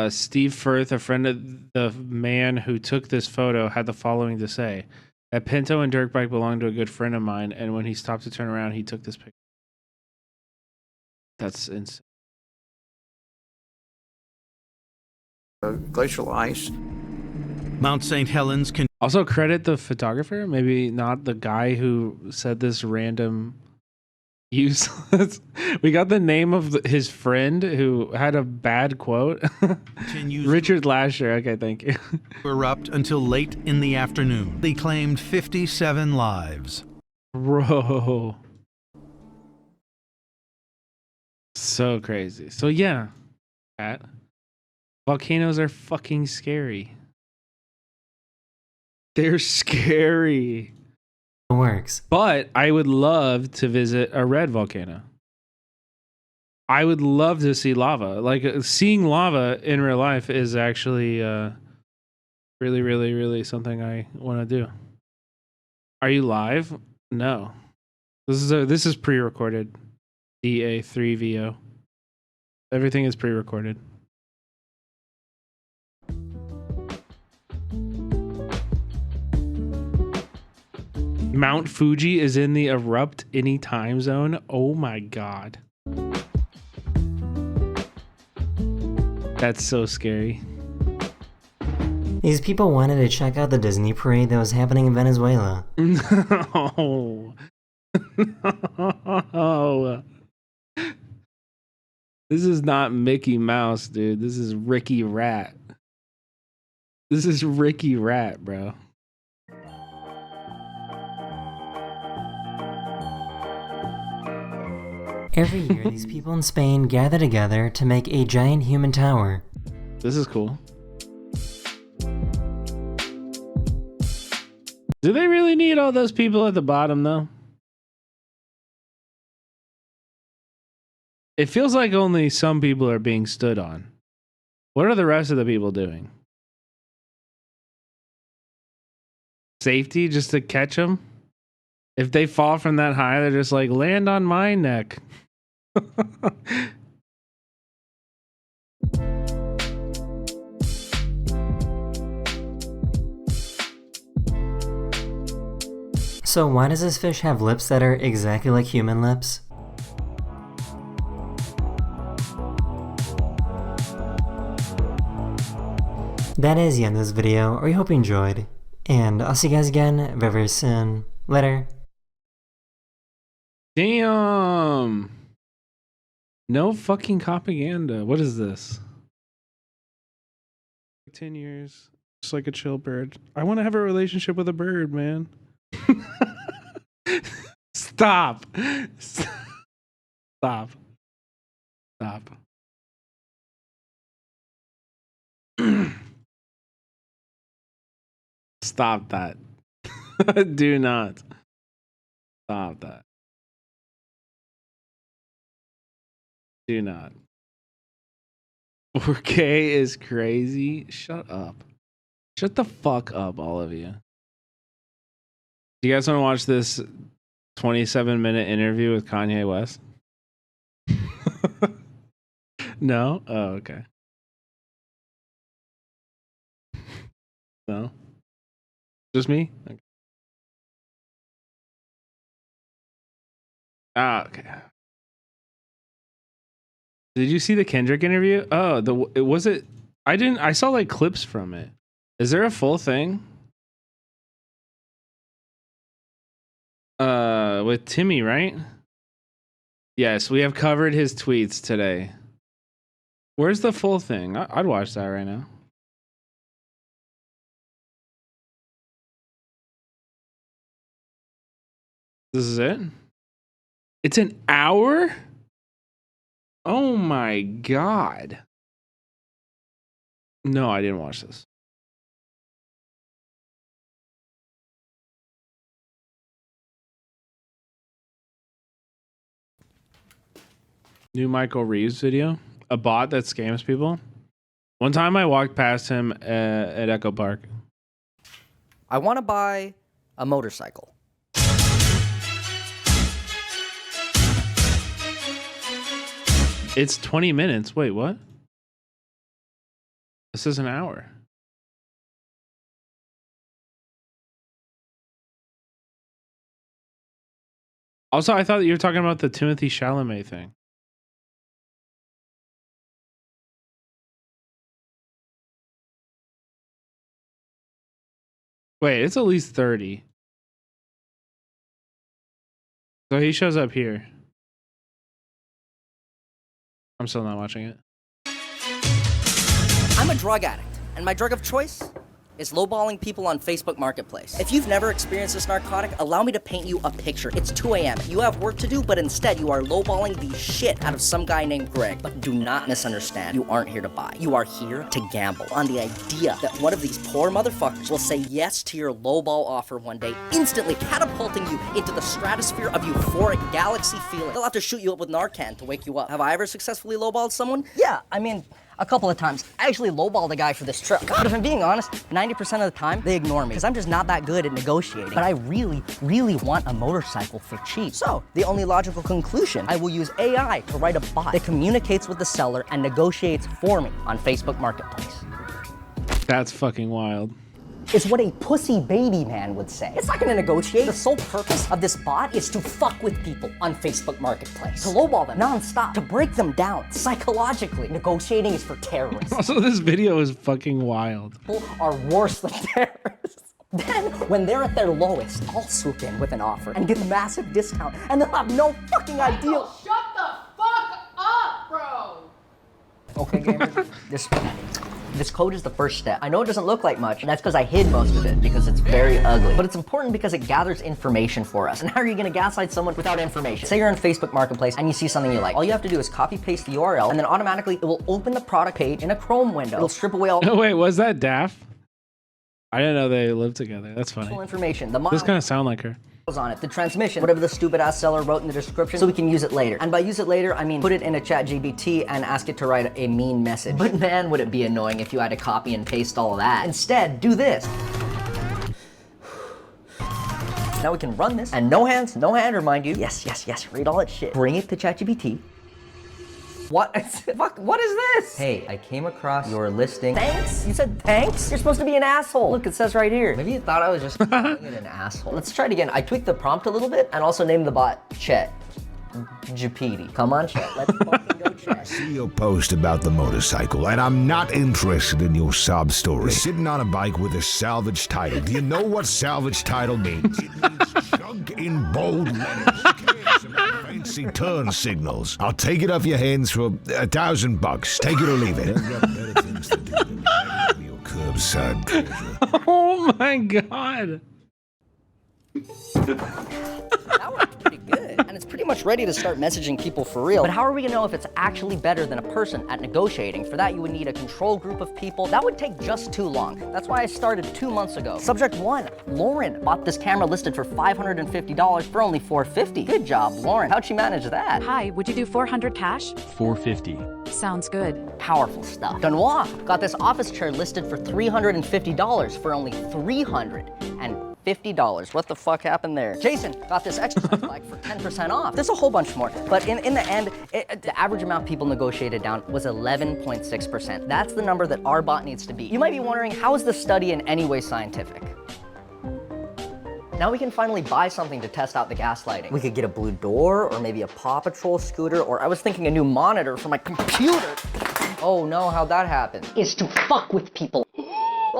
Steve Firth, a friend of the man who took this photo, had the following to say. That Pinto and dirt bike belonged to a good friend of mine, and when he stopped to turn around, he took this picture. That's insane. Glacial ice. Mount St. Helens can Also credit the photographer, maybe not the guy who said this random useless. We got the name of his friend who had a bad quote. Richard Lasher. Okay, thank you. erupt until late in the afternoon. They claimed 57 lives. Bro. So crazy. So yeah, Pat, volcanoes are fucking scary. They're scary. Works. But I would love to visit a red volcano. I would love to see lava. Like seeing lava in real life is actually really, really, really something I want to do. Are you live? No. This is pre-recorded. DA3VO. Everything is pre-recorded. Mount Fuji is in the erupt any time zone. Oh my god. That's so scary. These people wanted to check out the Disney parade that was happening in Venezuela. No. No. This is not Mickey Mouse, dude. This is Ricky Rat. This is Ricky Rat, bro. Every year, these people in Spain gather together to make a giant human tower. This is cool. Do they really need all those people at the bottom, though? It feels like only some people are being stood on. What are the rest of the people doing? Safety just to catch them? If they fall from that high, they're just like, land on my neck. So why does this fish have lips that are exactly like human lips? That is the end of this video. I hope you enjoyed. And I'll see you guys again very, very soon. Later. Damn. No fucking propaganda. What is this? 10 years. Just like a chill bird. I want to have a relationship with a bird, man. Stop. Stop. Stop. Stop that. Do not. Stop that. Do not. 4K is crazy. Shut up. Shut the fuck up, all of you. Do you guys want to watch this 27-minute interview with Kanye West? No? Oh, okay. No? Just me? Okay. Ah, okay. Did you see the Kendrick interview? Oh, was it? I saw like clips from it. Is there a full thing? With Timmy, right? Yes, we have covered his tweets today. Where's the full thing? I'd watch that right now. This is it? It's an hour? Oh my god. No, I didn't watch this. New Michael Reeves video. A bot that scams people. One time I walked past him at Echo Park. I want to buy a motorcycle. It's 20 minutes. Wait, what? This is an hour. Also, I thought you were talking about the Timothy Chalamet thing. Wait, it's at least 30. So he shows up here. I'm still not watching it. I'm a drug addict, and my drug of choice is lowballing people on Facebook Marketplace. If you've never experienced this narcotic, allow me to paint you a picture. It's 2 a.m. You have work to do, but instead you are lowballing the shit out of some guy named Greg. But do not misunderstand. You aren't here to buy. You are here to gamble on the idea that one of these poor motherfuckers will say yes to your lowball offer one day, instantly catapulting you into the stratosphere of euphoric galaxy feeling. They'll have to shoot you up with Narcan to wake you up. Have I ever successfully lowballed someone? Yeah, I mean, a couple of times. I actually lowballed a guy for this trip. But if I'm being honest, 90% of the time, they ignore me because I'm just not that good at negotiating. But I really, really want a motorcycle for cheap. So, the only logical conclusion, I will use AI to write a bot that communicates with the seller and negotiates for me on Facebook Marketplace. That's fucking wild. It's what a pussy baby man would say. It's not gonna negotiate. The sole purpose of this bot is to fuck with people on Facebook Marketplace. To lowball them non-stop, to break them down psychologically. Negotiating is for terrorists. Also, this video is fucking wild. People are worse than terrorists. Then, when they're at their lowest, I'll swoop in with an offer and give a massive discount, and they'll have no fucking idea. Oh, shut the fuck up, bro! Okay, gamers, this code is the first step. I know it doesn't look like much, and that's because I hid most of it because it's very ugly. But it's important because it gathers information for us. And how are you gonna gaslight someone without information? Say you're on Facebook Marketplace and you see something you like. All you have to do is copy paste the URL, and then automatically it will open the product page in a Chrome window. It'll strip away all Wait, was that Daff? I didn't know they lived together. That's funny. information. The This kind of sound like her. on it, the transmission, whatever the stupid ass seller wrote in the description, so we can use it later. And by use it later, I mean put it in a ChatGPT and ask it to write a mean message. But man, would it be annoying if you had to copy and paste all of that. Instead, do this. Now we can run this, and no hands, no hand, remind you. Yes, yes, yes, read all that shit. Bring it to ChatGPT. What? Fuck, what is this? Hey, I came across your listing. Thanks? You said thanks? You're supposed to be an asshole. Look, it says right here. Maybe you thought I was just calling it an asshole. Let's try it again. I tweaked the prompt a little bit and also named the bot Chet. Japiti. Come on, Chet. Let's fucking go, Chet. See your post about the motorcycle, and I'm not interested in your sob story. You're sitting on a bike with a salvage title. Do you know what salvage title means? It means junk in bold letters. Fancy turn signals. I'll take it off your hands for $1,000. Take it or leave it. I've got better things to do than carry your curbside pleasure. Oh my god. That worked pretty good, and it's pretty much ready to start messaging people for real. But how are we gonna know if it's actually better than a person at negotiating? For that, you would need a control group of people. That would take just too long. That's why I started 2 months ago. Subject 1, Lauren bought this camera listed for $550 for only $450. Good job, Lauren. How'd she manage that? Hi, would you do 400 cash? 450. Sounds good. Powerful stuff. Benoit got this office chair listed for $350 for only $350. What the fuck happened there? Jason got this exercise bike for 10% off. There's a whole bunch more. But in the end, the average amount people negotiated down was 11.6%. That's the number that our bot needs to be. You might be wondering, how is this study in any way scientific? Now we can finally buy something to test out the gaslighting. We could get a blue door, or maybe a Paw Patrol scooter, or I was thinking a new monitor for my computer. Oh no, how'd that happen? Is to fuck with people.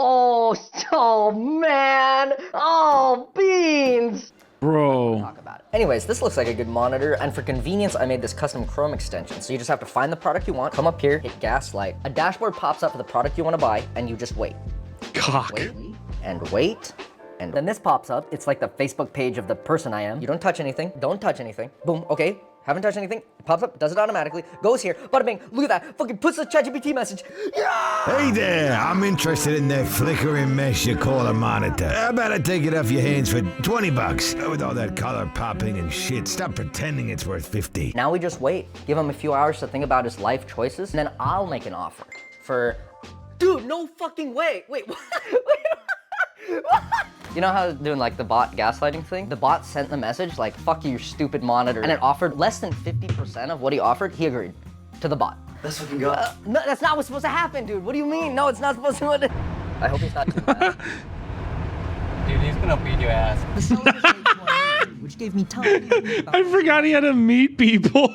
Oh man! Oh, beans! Bro. Talk about it. Anyways, this looks like a good monitor, and for convenience, I made this custom Chrome extension. So you just have to find the product you want, come up here, hit gaslight. A dashboard pops up for the product you want to buy, and you just wait. Cock. Wait, and wait. And then this pops up. It's like the Facebook page of the person I am. You don't touch anything. Don't touch anything. Boom. Okay. Haven't touched anything. It pops up. Does it automatically. Goes here. Bada bing. Look at that. Fucking puts the ChatGPT message. Yeah! Hey there, I'm interested in that flickering mess you call a monitor. How about I take it off your hands for $20? With all that color popping and shit, stop pretending it's worth 50. Now we just wait. Give him a few hours to think about his life choices, and then I'll make an offer for... Dude, no fucking way. Wait, what? You know how doing like the bot gaslighting thing? The bot sent the message like, fuck you, stupid monitor. And it offered less than 50% of what he offered. He agreed. to the bot. Let's fucking go. No, that's not what's supposed to happen, dude. What do you mean? No, it's not supposed to. I hope he's not too mad. Dude, he's gonna beat your ass. The seller was late to our meeting, which gave me time. I forgot he had to meet people.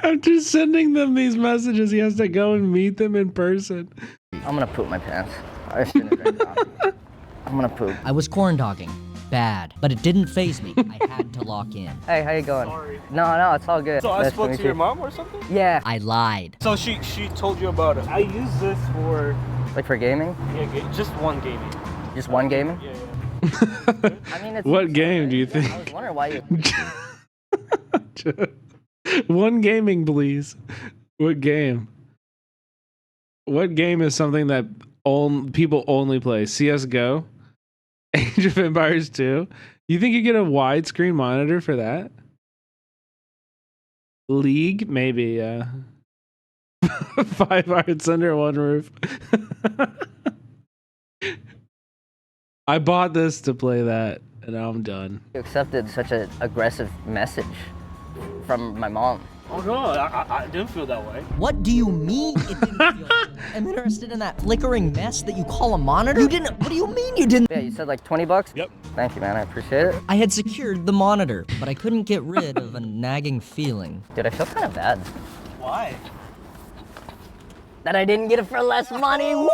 After sending them these messages, he has to go and meet them in person. I'm gonna poop my pants. I shouldn't have drank coffee. I'm gonna poop. I was corn dogging. Bad. But it didn't faze me. I had to lock in. Hey, how you going? Sorry. No, it's all good. So I Nice spoke meet to you. your mom or something? Yeah. I lied. So she told you about it. I use this for Like for gaming? yeah, just one gaming. Just one gaming? Yeah. I mean, it's What game do you I think? was wondering why you... One gaming, please. What game? What game is something that people only play? CSGO? Age of Empires 2? You think you get a widescreen monitor for that? League? Maybe, yeah. 5 hearts under one roof. I bought this to play that, and now I'm done. You accepted such an aggressive message from my mom. Oh no, I didn't feel that way. What do you mean it didn't feel? I'm interested in that flickering mess that you call a monitor? You didn't, what do you mean you didn't? Yeah, you said like 20 bucks? Yep. Thank you, man, I appreciate it. I had secured the monitor, but I couldn't get rid of a nagging feeling. Dude, I feel kind of bad. Why? That I didn't get it for less money. Whoa!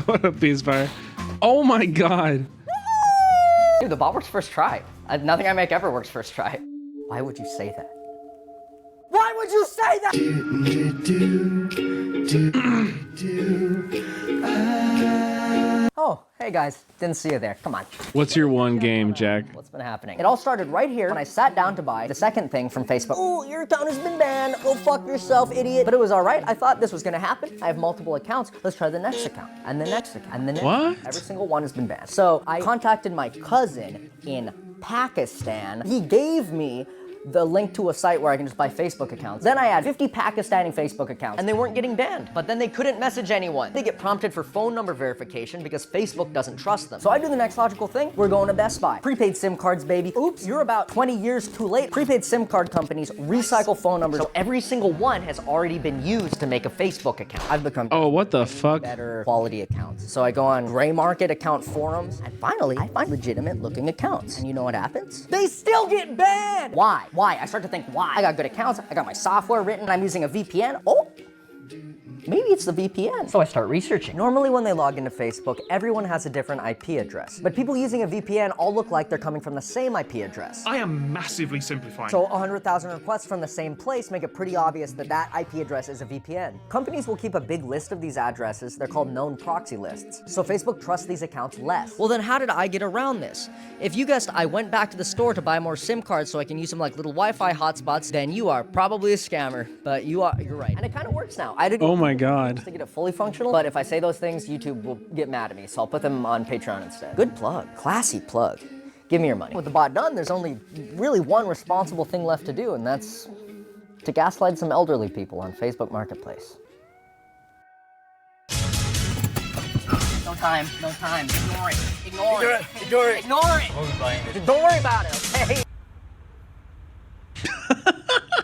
What a piece fire. Oh my god. Dude, the bot works first try. Nothing I make ever works first try. Why would you say that? Why would you say that? Oh, hey guys. Didn't see you there. Come on. What's your one game, Jack? What's been happening? It all started right here when I sat down to buy the second thing from Facebook. Oh, your account has been banned. Go fuck yourself, idiot. But it was all right. I thought this was gonna happen. I have multiple accounts. Let's try the next account and the next account and the next. What? Every single one has been banned. So I contacted my cousin in Pakistan. He gave me the link to a site where I can just buy Facebook accounts. Then I had 50 Pakistani Facebook accounts and they weren't getting banned, but then they couldn't message anyone. They get prompted for phone number verification because Facebook doesn't trust them. So I do the next logical thing. We're going to Best Buy. Prepaid SIM cards, baby. Oops, you're about 20 years too late. Prepaid SIM card companies recycle phone numbers. So every single one has already been used to make a Facebook account. I've become Oh, what the fuck? better quality accounts. So I go on gray market account forums and finally I find legitimate looking accounts. And you know what happens? They still get banned! Why? I start to think, why? I got good accounts, I got my software written, I'm using a VPN. Oh, maybe it's the VPN. So I start researching. Normally when they log into Facebook, everyone has a different IP address. But people using a VPN all look like they're coming from the same IP address. I am massively simplifying. So 100,000 requests from the same place make it pretty obvious that that IP address is a VPN. Companies will keep a big list of these addresses. They're called known proxy lists. So Facebook trusts these accounts less. Well then how did I get around this? If you guessed I went back to the store to buy more SIM cards so I can use them like little Wi-Fi hotspots, then you are probably a scammer. But you're right. And it kind of works now. I didn't Oh my god. to get it fully functional, but if I say those things, YouTube will get mad at me, so I'll put them on Patreon instead. Good plug. Classy plug. Give me your money. With the bot done, there's only really one responsible thing left to do, and that's to gaslight some elderly people on Facebook Marketplace. No time. Ignore it. Ignore it. Don't worry about it, okay?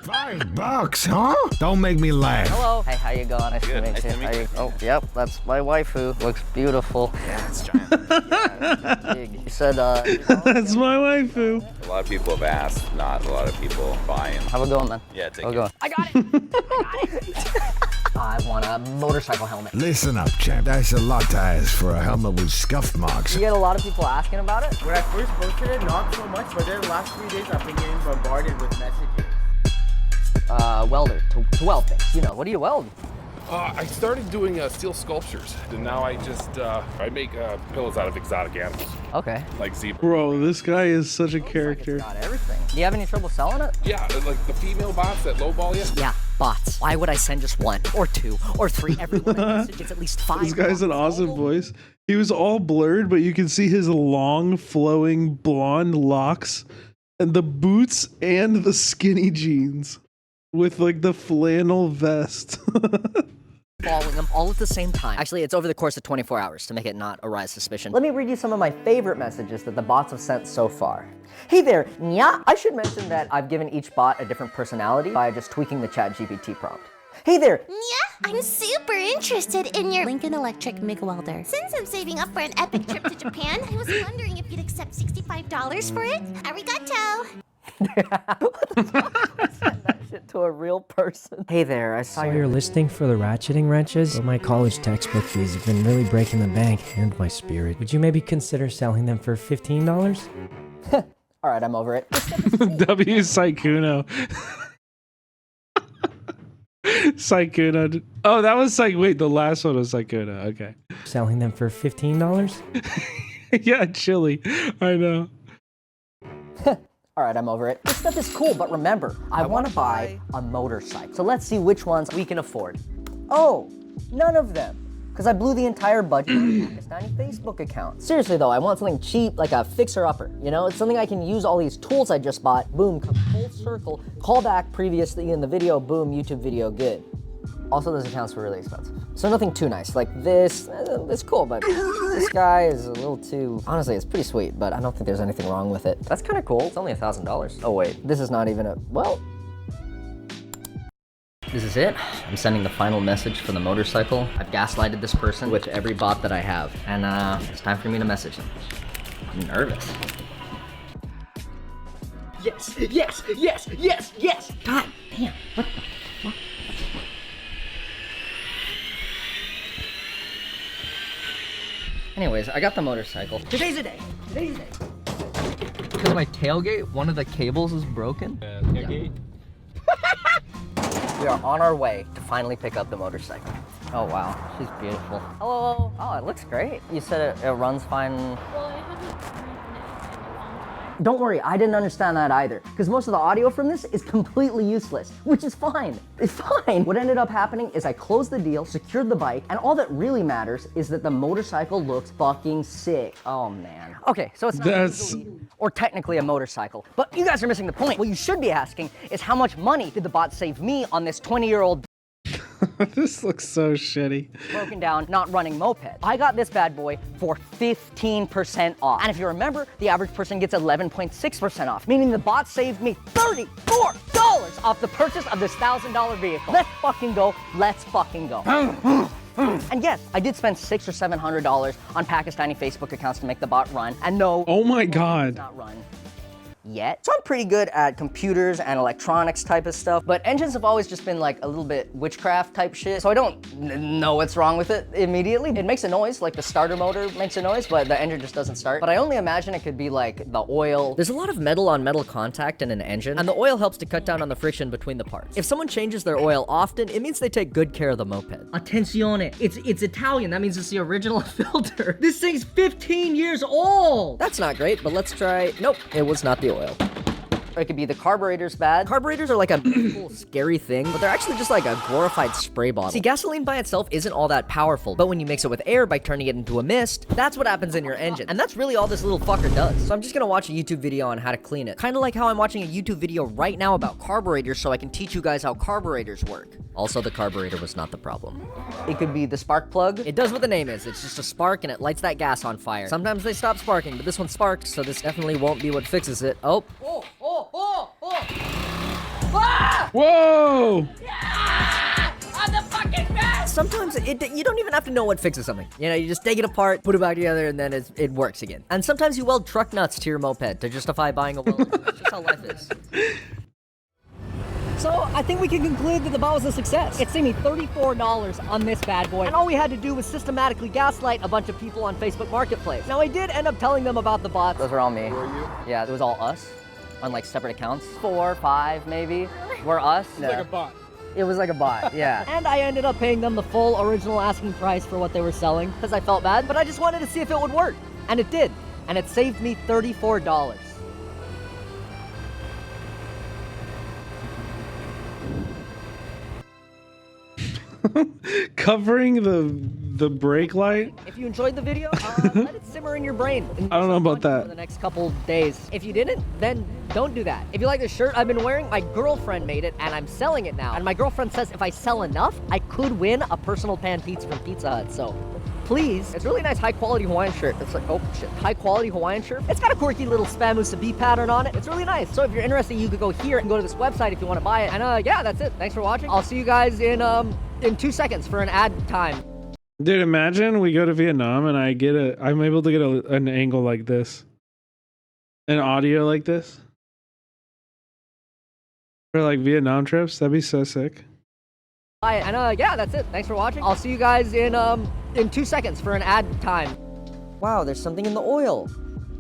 $5, huh? Don't make me laugh. Hello. Hey, how you going? Nice to meet you. How you? Oh, yep, that's my waifu. Looks beautiful. Yeah, it's giant. You said, That's my waifu. A lot of people have asked, not a lot of people buying. How it going, man? Yeah, take How it it. going? I got it. I want a motorcycle helmet. Listen up, champ. That's a lot to ask for a helmet with scuff marks. You get a lot of people asking about it? When I first posted it, not so much, but then the last 3 days I've been getting bombarded with messages. Welder, to weld things. You know, what do you weld? I started doing steel sculptures, and now I just I make pillows out of exotic animals. Okay. Like zebra. Bro, this guy is such a character. Got everything. Do you have any trouble selling it? Yeah, like the female bots that lowball you. Yeah, bots. Why would I send just one, or two, or three? Everyone I message gets at least 5. This guy's an awesome voice. He was all blurred, but you can see his long, flowing blonde locks, and the boots, and the skinny jeans with like the flannel vest. lowballing them all at the same time. Actually, it's over the course of 24 hours to make it not arise suspicion. Let me read you some of my favorite messages that the bots have sent so far. Hey there, nya. I should mention that I've given each bot a different personality by just tweaking the ChatGPT prompt. Hey there! Yeah, I'm super interested in your Lincoln Electric MIG welder. Since I'm saving up for an epic trip to Japan, I was wondering if you'd accept $65 for it. Arigato! Send that shit to a real person. Hey there, I saw You're listing for the ratcheting wrenches, but my college textbook fees have been really breaking the bank and my spirit. Would you maybe consider selling them for $15? Alright, I'm over it. W. Saikuno. Saikuno. Oh, that was wait, the last one was Saikuno. Okay. Selling them for $15? Yeah, chili. I know. Alright, I'm over it. This stuff is cool, but remember, I want to buy a motorcycle. So let's see which ones we can afford. Oh, none of them. Because I blew the entire budget on the Pakistani Facebook account. Seriously though, I want something cheap, like a fixer-upper. You know, it's something I can use all these tools I just bought. Boom, come full circle. Call back previously in the video. Boom, YouTube video, good. Also, those accounts were really expensive. So nothing too nice. Like this, it's cool, but this guy is a little too... Honestly, it's pretty sweet, but I don't think there's anything wrong with it. That's kind of cool. It's only $1,000. Oh wait, this is not even a... Well... This is it. I'm sending the final message for the motorcycle. I've gaslighted this person with every bot that I have. And it's time for me to message them. I'm nervous. Yes, yes, yes, yes, yes! God damn, what the fuck? Anyways, I got the motorcycle. Today's the day. Today's the day. Because of my tailgate, one of the cables is broken. Tailgate? We are on our way to finally pick up the motorcycle. Oh wow, she's beautiful. Hello. Oh, it looks great. You said it runs fine. Well, I haven't... Don't worry, I didn't understand that either. Because most of the audio from this is completely useless, which is fine. It's fine. What ended up happening is I closed the deal, secured the bike, and all that really matters is that the motorcycle looks fucking sick. Oh man. Okay, so it's not legally or technically a motorcycle, but you guys are missing the point. What you should be asking is how much money did the bot save me on this 20-year-old This looks so shitty. broken down, not running moped. I got this bad boy for 15% off. And if you remember, the average person gets 11.6% off, meaning the bot saved me $34 off the purchase of this $1,000 vehicle. Let's fucking go. Let's fucking go. And yes, I did spend $600 or $700 on Pakistani Facebook accounts to make the bot run. And no, oh my God, it's not run yet. So I'm pretty good at computers and electronics type of stuff, but engines have always just been like a little bit witchcraft type shit, so I don't know what's wrong with it immediately. It makes a noise, like the starter motor makes a noise, but the engine just doesn't start. But I only imagine it could be like the oil. There's a lot of metal on metal contact in an engine, and the oil helps to cut down on the friction between the parts. If someone changes their oil often, it means they take good care of the moped. Attenzione, it's Italian, that means it's the original filter. This thing's 15 years old! That's not great, but let's try, nope, it was not the oil. Or it could be the carburetor's bad. Carburetors are like a beautiful, scary thing, but they're actually just like a glorified spray bottle. See, gasoline by itself isn't all that powerful, but when you mix it with air by turning it into a mist, that's what happens in your engine. And that's really all this little fucker does. So I'm just gonna watch a YouTube video on how to clean it. Kinda like how I'm watching a YouTube video right now about carburetors so I can teach you guys how carburetors work. Also, the carburetor was not the problem. It could be the spark plug. It does what the name is. It's just a spark and it lights that gas on fire. Sometimes they stop sparking, but this one sparked, so this definitely won't be what fixes it. Oh. Ah! Whoa! Yeah! On the fucking mess! Sometimes you don't even have to know what fixes something. You know, you just take it apart, put it back together, and then it works again. And sometimes you weld truck nuts to your moped to justify buying a welder. That's just how life is. So I think we can conclude that the bot was a success. It saved me $34 on this bad boy, and all we had to do was systematically gaslight a bunch of people on Facebook Marketplace. Now I did end up telling them about the bot. Those were all me. Were you? Yeah, it was all us on like separate accounts. 4, 5 maybe were us. It was like a bot. It was like a bot, yeah. And I ended up paying them the full original asking price for what they were selling because I felt bad, but I just wanted to see if it would work. And it did. And it saved me $34. Covering The brake light? If you enjoyed the video, let it simmer in your brain. I don't know about that. For the next couple days. If you didn't, then don't do that. If you like this shirt I've been wearing, my girlfriend made it and I'm selling it now. And my girlfriend says if I sell enough, I could win a personal pan pizza from Pizza Hut. So please, it's a really nice high quality Hawaiian shirt. It's like, oh shit, high quality Hawaiian shirt. It's got a quirky little Spam Musabi pattern on it. It's really nice. So if you're interested, you could go here and go to this website if you want to buy it. And yeah, that's it. Thanks for watching. I'll see you guys in 2 seconds for an ad time. Dude, imagine we go to Vietnam and I'm able to get an angle like this. An audio like this. For like Vietnam trips. That'd be so sick. Bye. And yeah, that's it. Thanks for watching. I'll see you guys in 2 seconds for an ad time. Wow, there's something in the oil.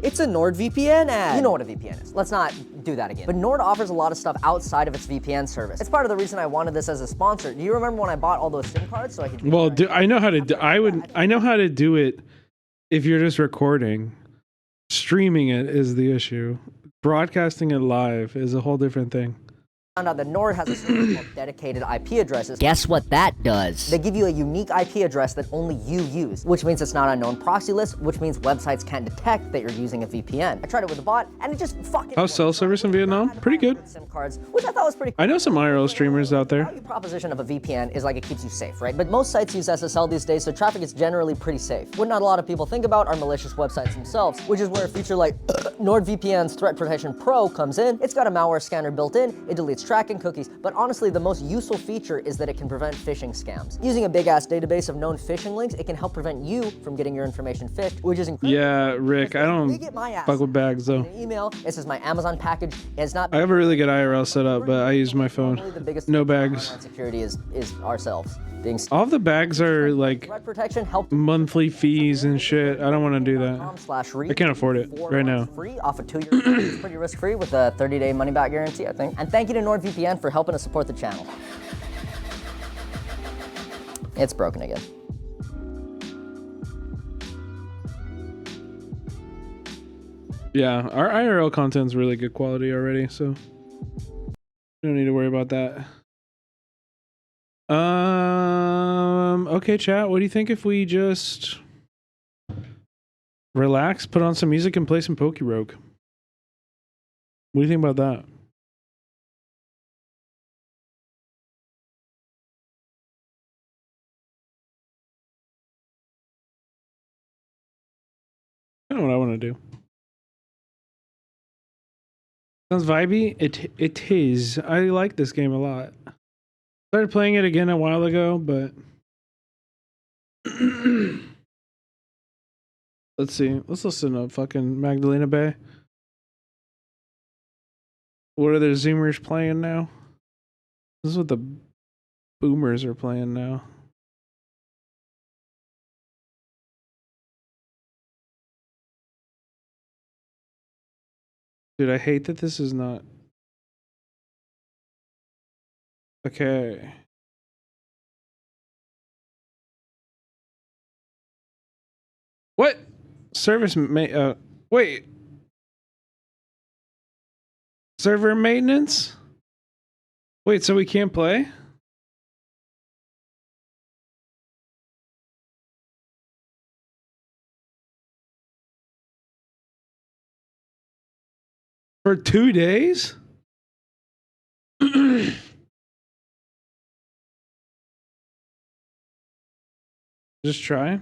It's a NordVPN ad. You know what a VPN is. Let's not do that again. But Nord offers a lot of stuff outside of its VPN service. It's part of the reason I wanted this as a sponsor. Do you remember when I bought all those SIM cards so I could? Well, I know how to do. I know how to do it. If you're just recording, streaming it is the issue. Broadcasting it live is a whole different thing. Found out that Nord has a service called dedicated IP addresses. Guess what that does? They give you a unique IP address that only you use, which means it's not on known proxy list, which means websites can't detect that you're using a VPN. I tried it with a bot, and it just fucking. How's cell service in Vietnam? Pretty good. SIM cards, which I thought was pretty cool. I know some IRL streamers out there. The value proposition of a VPN is like it keeps you safe, right? But most sites use SSL these days, so traffic is generally pretty safe. What not a lot of people think about are malicious websites themselves, which is where a feature like NordVPN's Threat Protection Pro comes in. It's got a malware scanner built in, it deletes tracking cookies, but honestly, the most useful feature is that it can prevent phishing scams. Using a big-ass database of known phishing links, it can help prevent you from getting your information phished, which is incredible. Yeah, Rick, I don't fuck with bags, though. Email, this is my Amazon package. It's not. I have a really good IRL setup, but I use my phone. No bags. Security is ourselves. All of the bags are like monthly fees and shit. I don't want to do that. I can't afford it right now. Free off a 2-year. It's pretty risk-free with a 30-day money-back guarantee, I think. And thank you to NordVPN for helping us support the channel. It's broken again. Yeah, our IRL content's really good quality already, so we don't need to worry about that. Okay, chat, what do you think if we just relax, put on some music, and play some Pokerogue? What do you think about that? I know what I want to do. Sounds vibey. It is. I like this game a lot. Started playing it again a while ago, but let's see. Let's listen to fucking Magdalena Bay. What are the Zoomers playing now? This is what the Boomers are playing now. Dude, I hate that this is not. Okay. What? Service wait. Server maintenance? Wait, so we can't play? For 2 days? Just try.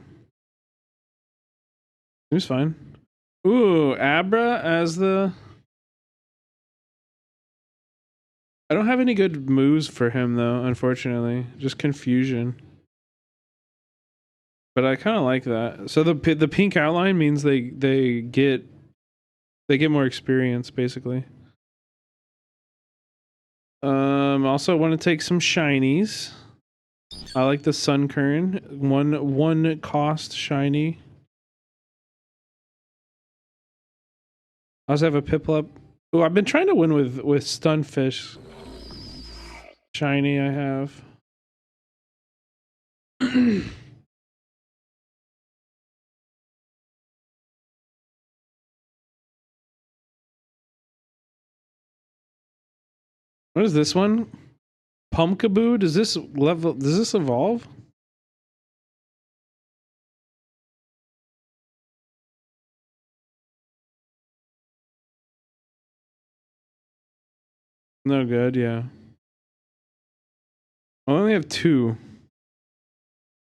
Seems fine. Ooh, Abra as the... I don't have any good moves for him though, unfortunately. Just confusion. But I kind of like that. So the pink outline means they get more experience basically. Also want to take some shinies. I like the Sunkern. One cost shiny. I also have a Piplup. Oh, I've been trying to win with Stunfish. Shiny I have. What is this one? Pumpkaboo? Does this evolve? No good, yeah. I only have 2.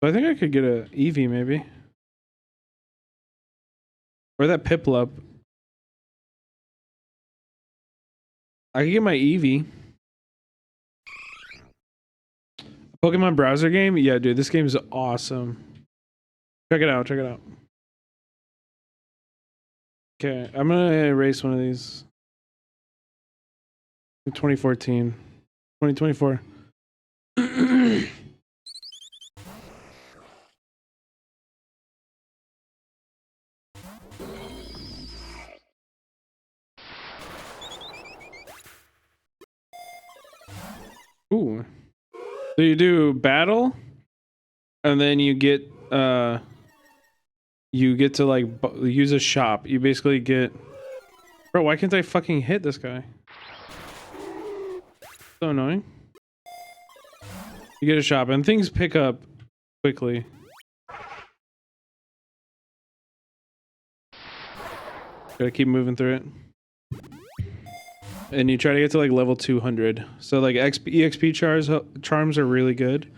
So I think I could get a Eevee maybe. Or that Piplup. I could get my Eevee. Pokemon browser game? Yeah, dude, this game is awesome. Check it out, check it out. Okay, I'm gonna erase one of these. 2014. 2024. Ooh. So you do battle, and then you get to like use a shop. You basically get. Bro, why can't I fucking hit this guy? So annoying. You get a shop, and things pick up quickly. Gotta keep moving through it. And you try to get to like level 200. So like EXP charms are really good.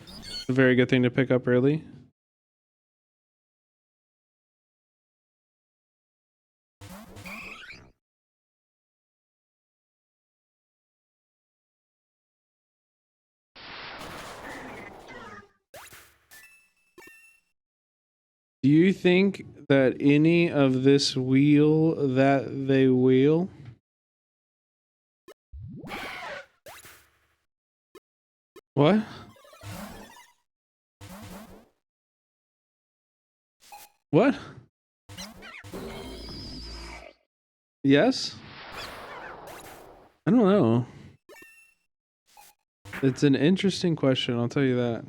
A very good thing to pick up early. Do you think that any of this wheel that they wheel? What? What? Yes? I don't know. It's an interesting question, I'll tell you that.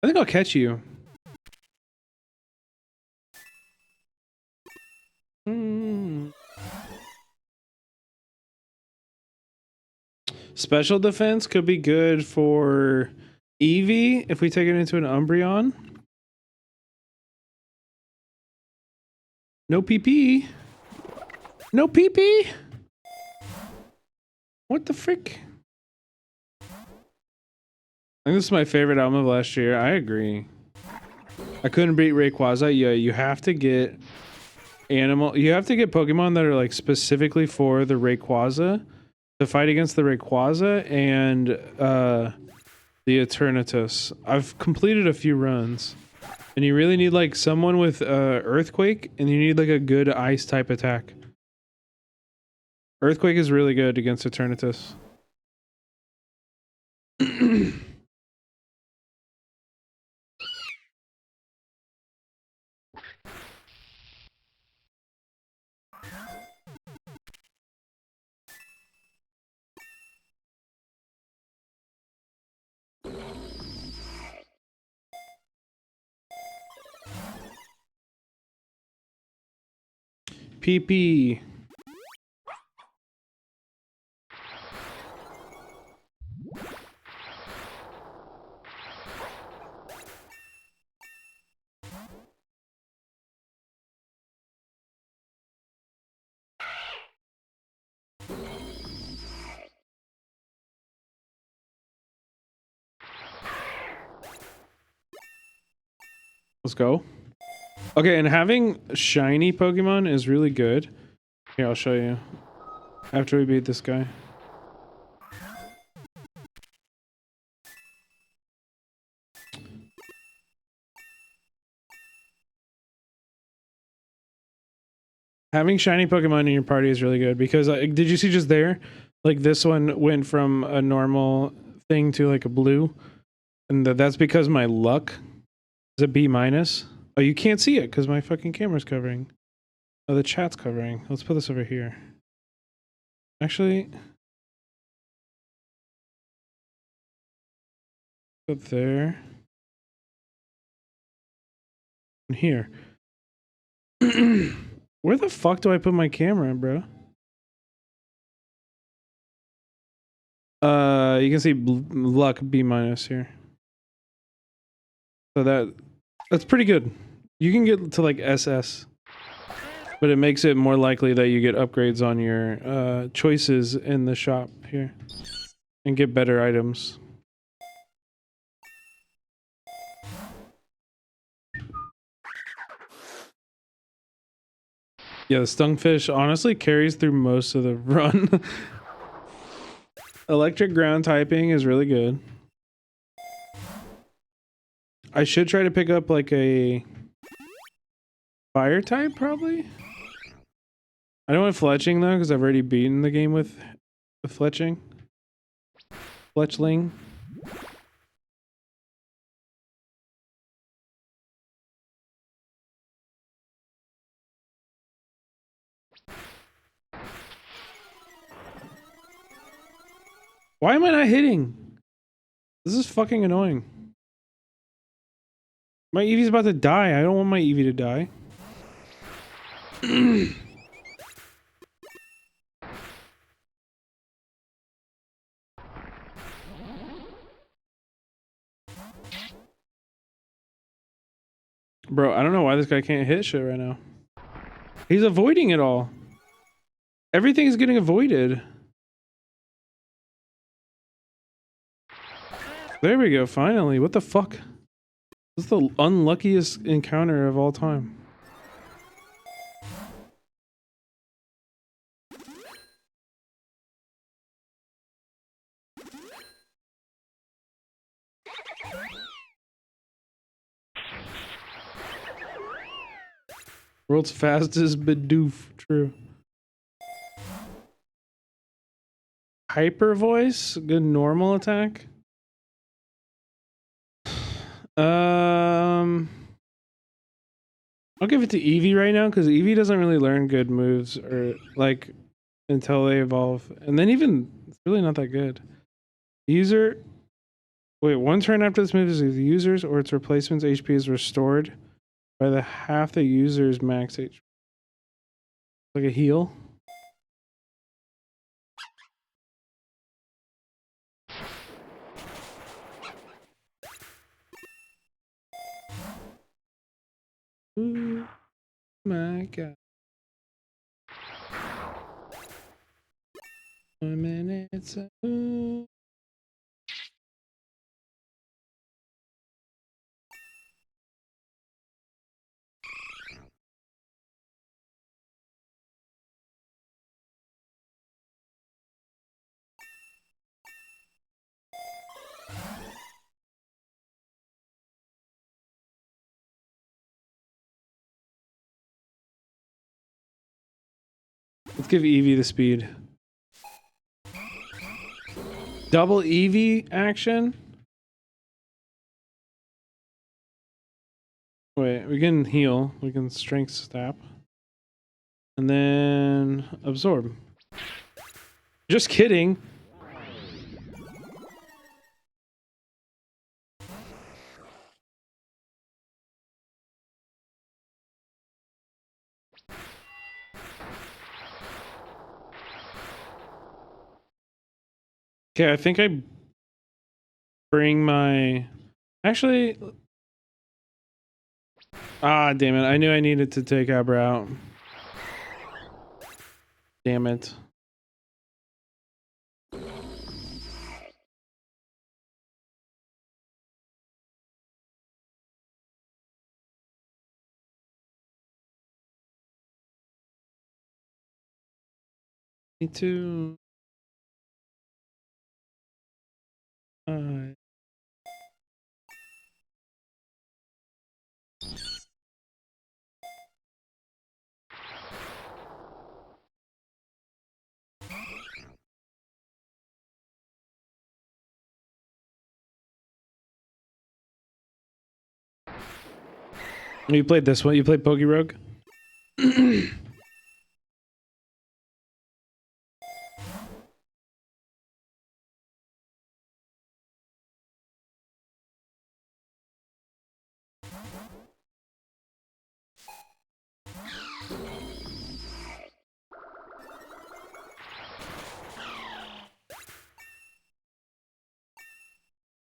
I think I'll catch you. Special defense could be good for Eevee if we take it into an Umbreon. No PP. No PP. What the frick? I think this is my favorite album of last year. I agree. I couldn't beat Rayquaza. Yeah, you have to get you have to get Pokemon that are like specifically for the Rayquaza to fight against the Rayquaza and the Eternatus. I've completed a few runs, and you really need like someone with Earthquake, and you need like a good ice type attack. Earthquake is really good against Eternatus. PP. Let's go. Okay, and having shiny Pokemon is really good. Here, I'll show you. After we beat this guy. Having shiny Pokemon in your party is really good because did you see just there? Like this one went from a normal thing to like a blue. And that's because my luck is a B-. Oh, you can't see it because my fucking camera's covering. Oh, the chat's covering. Let's put this over here. Actually, up there. And here. Where the fuck do I put my camera, bro? You can see luck B- here. So that's pretty good. You can get to like SS, but it makes it more likely that you get upgrades on your choices in the shop here and get better items. Yeah, the stingfish honestly carries through most of the run. Electric ground typing is really good. I should try to pick up like a fire type probably. I don't want fletching though because I've already beaten the game with the fletching. Fletchling. Why am I not hitting? This is fucking annoying. My Eevee's about to die. I don't want my Eevee to die. Bro, I don't know why this guy can't hit shit right now. He's avoiding it all. Everything's getting avoided. There we go, finally. What the fuck? This is the unluckiest encounter of all time. World's fastest Bidoof. True. Hyper voice? Good normal attack? I'll give it to Eevee right now because Eevee doesn't really learn good moves or like until they evolve. And then even it's really not that good. User wait, one turn after this move is the user's or its replacement's HP is restored by the half the user's max HP. Like a heal. Ooh, my god. 1 minute. Ooh. Let's give Eevee the speed. Double Eevee action? Wait, we can heal. We can strength step. And then absorb. Just kidding. Okay, I think I bring my... Actually... Ah, damn it. I knew I needed to take Abra out. Damn it. Me too. You played this one? You played Pokerogue?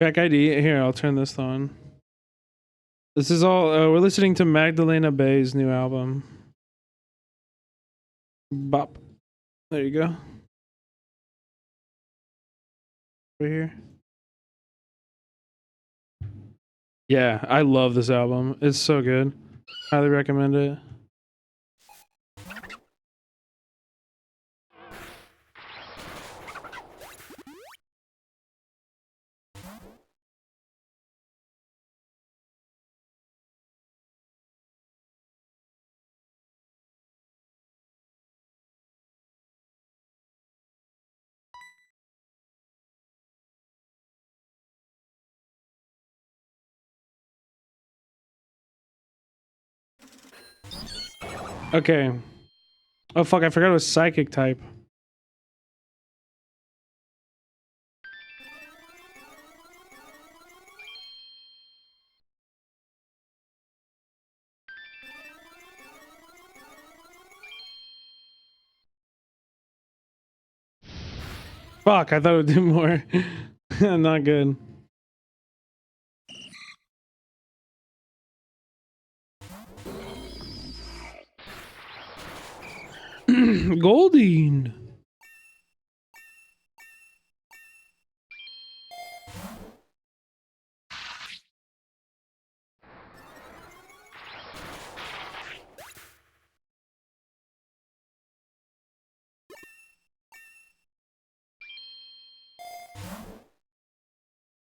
Track ID. Here, I'll turn this on. This is all. We're listening to Magdalena Bay's new album. Bop. There you go. Right here. Yeah, I love this album. It's so good. Highly recommend it. Okay. Oh fuck, I forgot it was psychic type. Fuck, I thought it would do more. Not good. Goldine.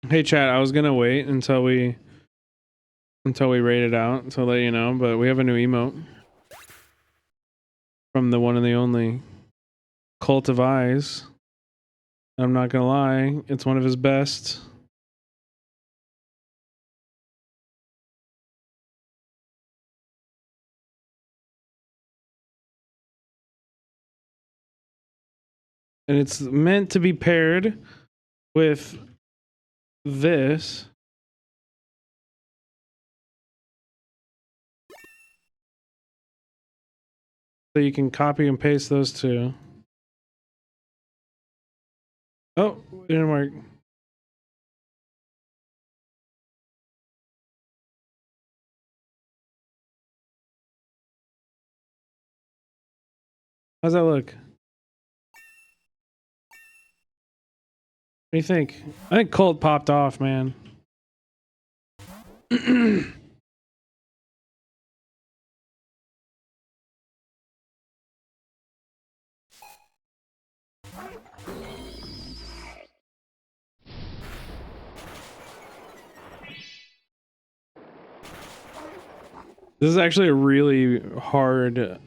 Hey chat, I was gonna wait until we rate it out to let you know, but we have a new emote from the one and the only Cult of Eyes. I'm not gonna lie, it's one of his best. And it's meant to be paired with this. So you can copy and paste those two. Oh, it didn't work. How's that look? What do you think? I think Colt popped off, man. This is actually a really hard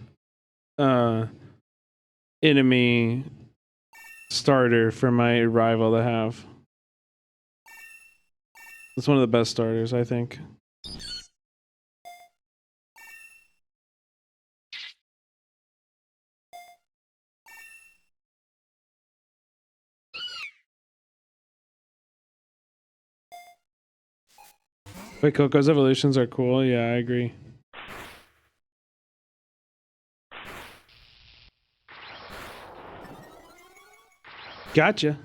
enemy starter for my rival to have. It's one of the best starters, I think. Wait, Coco's evolutions are cool. Yeah, I agree. Gotcha.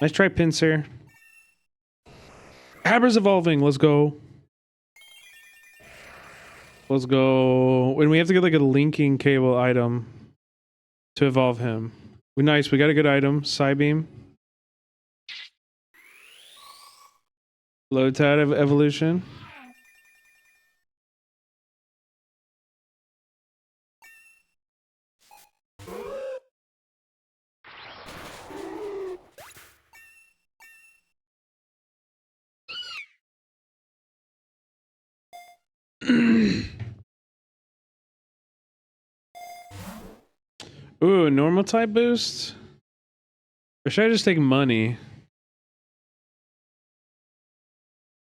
Nice try, Pincer. Haber's evolving. Let's go. Let's go. And we have to get like a linking cable item to evolve him. Nice. We got a good item. Psybeam. Low tide of evolution. Ooh, normal type boost? Or should I just take money?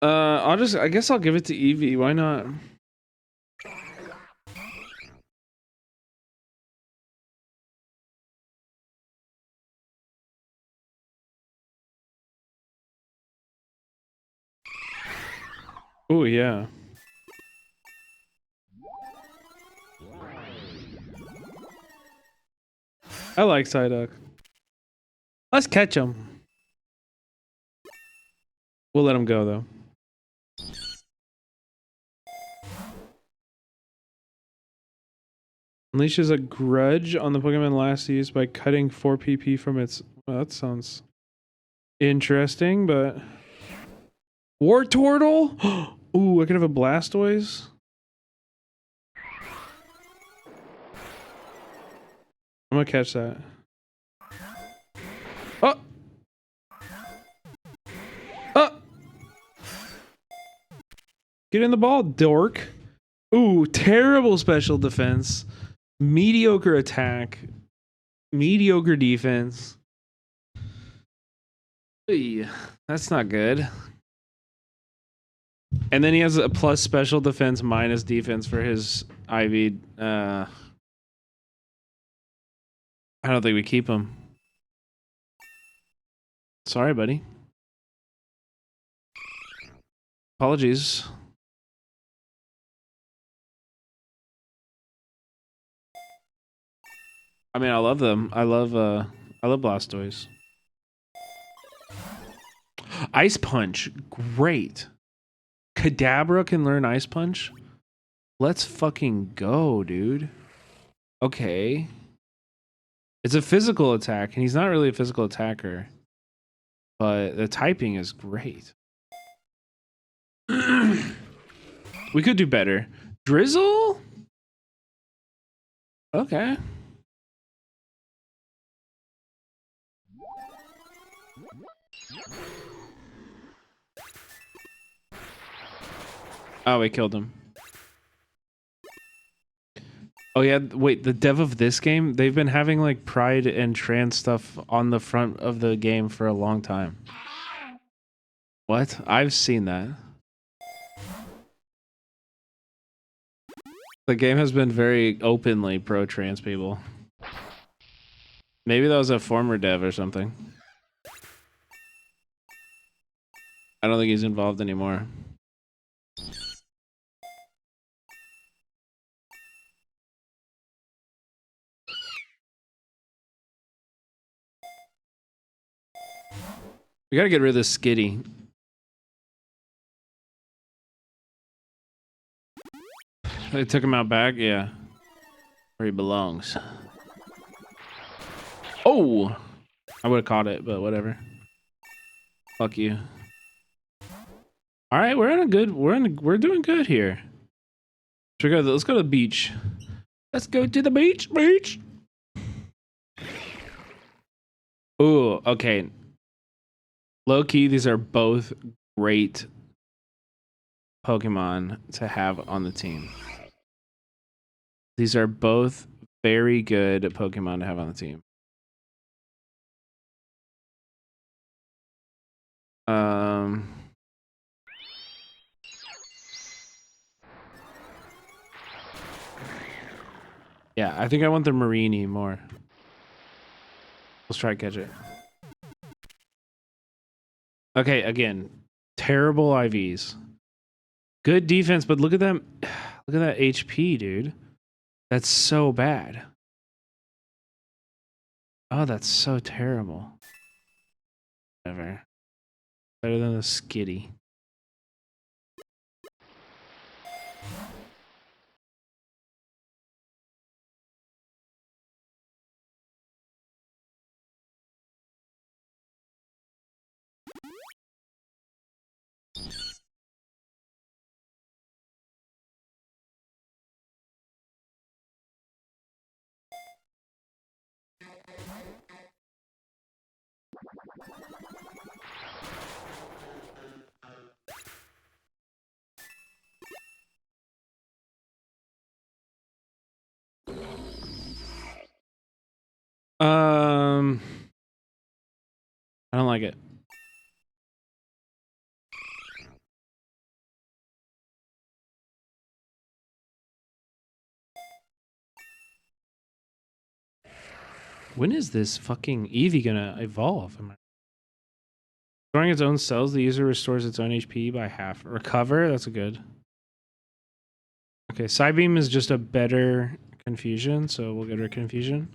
I guess I'll give it to Eevee. Why not? Ooh, yeah. I like Psyduck. Let's catch him. We'll let him go though. Unleashes a grudge on the Pokemon last used by cutting 4 PP from its... Well, that sounds interesting, but... Wartortle? Ooh, I could have a Blastoise. I'm gonna catch that. Oh! Oh! Get in the ball, dork. Ooh, terrible special defense. Mediocre attack. Mediocre defense. Oy, that's not good. And then he has a plus special defense minus defense for his IV. I don't think we keep him. Sorry, buddy. Apologies. I mean, I love them. I love Blastoise. Ice Punch, great. Kadabra can learn Ice Punch. Let's fucking go, dude. Okay. It's a physical attack, and he's not really a physical attacker. But the typing is great. We could do better. Drizzle? Okay. Oh, we killed him. Oh yeah, wait, the dev of this game, they've been having like pride and trans stuff on the front of the game for a long time. What? I've seen that. The game has been very openly pro-trans people. Maybe that was a former dev or something. I don't think he's involved anymore. We gotta get rid of this Skitty. They took him out back? Yeah. Where he belongs. Oh! I would have caught it, but whatever. Fuck you. Alright, we're doing good here. Let's go to the beach. Let's go to the beach. Ooh, okay. Low key, these are both great Pokemon to have on the team. These are both very good Pokemon to have on the team. Yeah, I think I want the Marini more. Let's try to catch it. Okay, again, terrible IVs. Good defense, but look at them. Look at that HP, dude. That's so bad. Oh, that's so terrible. Whatever. Better than the Skitty. I don't like it. When is this fucking Eevee gonna evolve? Storing its own cells, the user restores its own HP by half. Recover? That's a good. Okay, Psybeam is just a better Confusion, so we'll get rid of Confusion.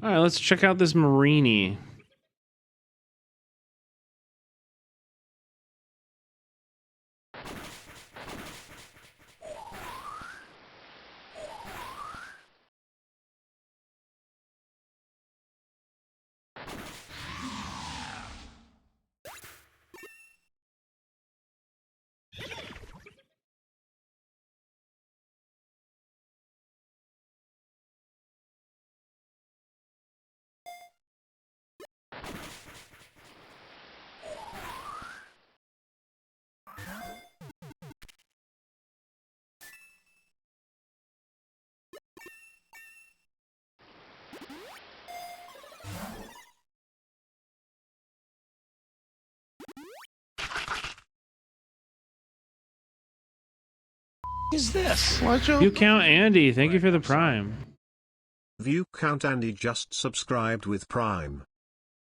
All right, let's check out this Marini. Is this? You count Andy. Thank you for the Prime. View count Andy just subscribed with Prime.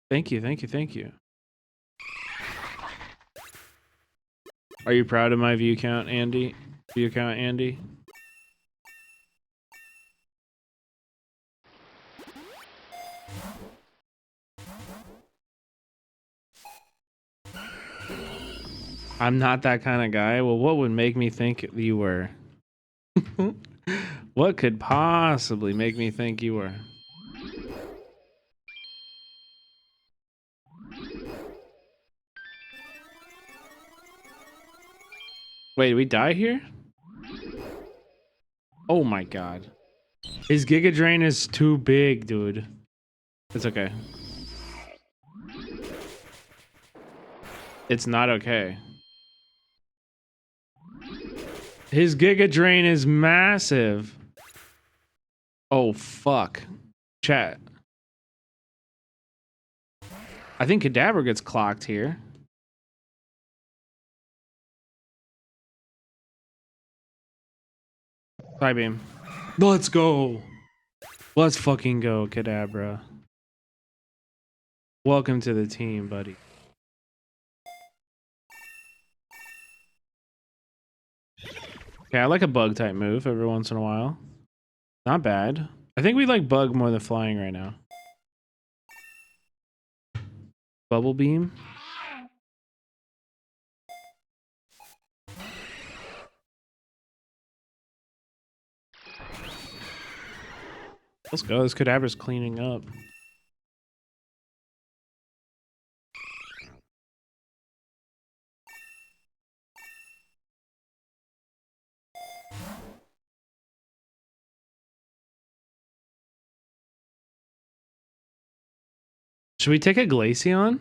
Thank you, thank you, thank you. Are you proud of my view count, Andy? View count, Andy? I'm not that kind of guy. Well, what would make me think you were? What could possibly make me think you were? Wait, did we die here? Oh my god. His Giga Drain is too big, dude. It's okay. It's not okay. His Giga Drain is massive. Oh, fuck. Chat. I think Cadaver gets clocked here. Side beam. Let's go. Let's fucking go, Kadabra. Welcome to the team, buddy. Okay, I like a bug type move every once in a while. Not bad. I think we like bug more than flying right now. Bubble beam. Let's go. This Cadaver's cleaning up. Should we take a Glaceon?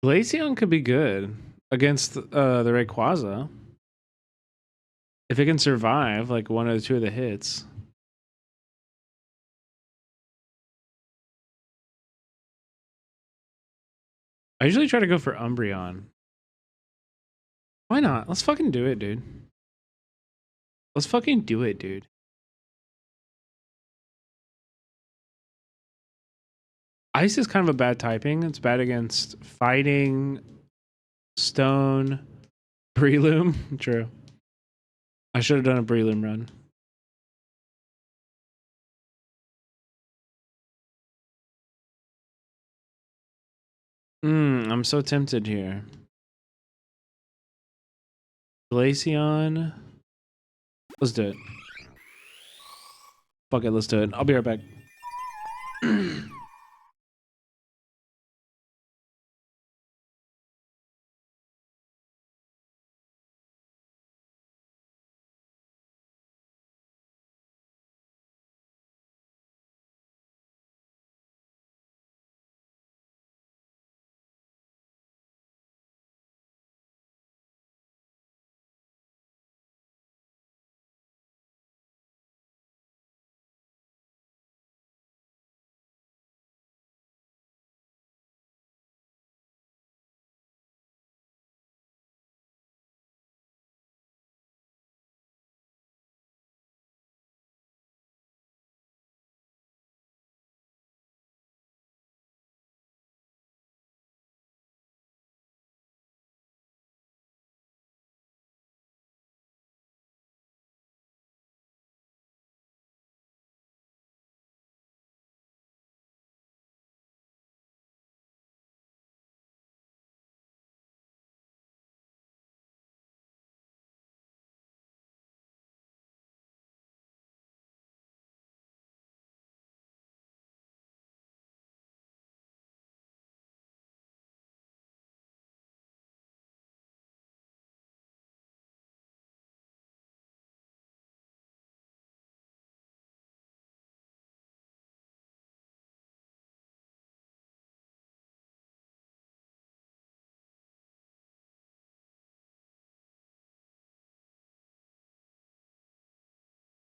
Glaceon could be good against the Rayquaza. If it can survive like one or two of the hits. I usually try to go for Umbreon. Why not? Let's fucking do it, dude. Let's fucking do it, dude. Ice is kind of a bad typing. It's bad against fighting, stone, Breloom. True. I should have done a Breloom run. I'm so tempted here. Glaceon. Let's do it. Fuck it, let's do it. I'll be right back.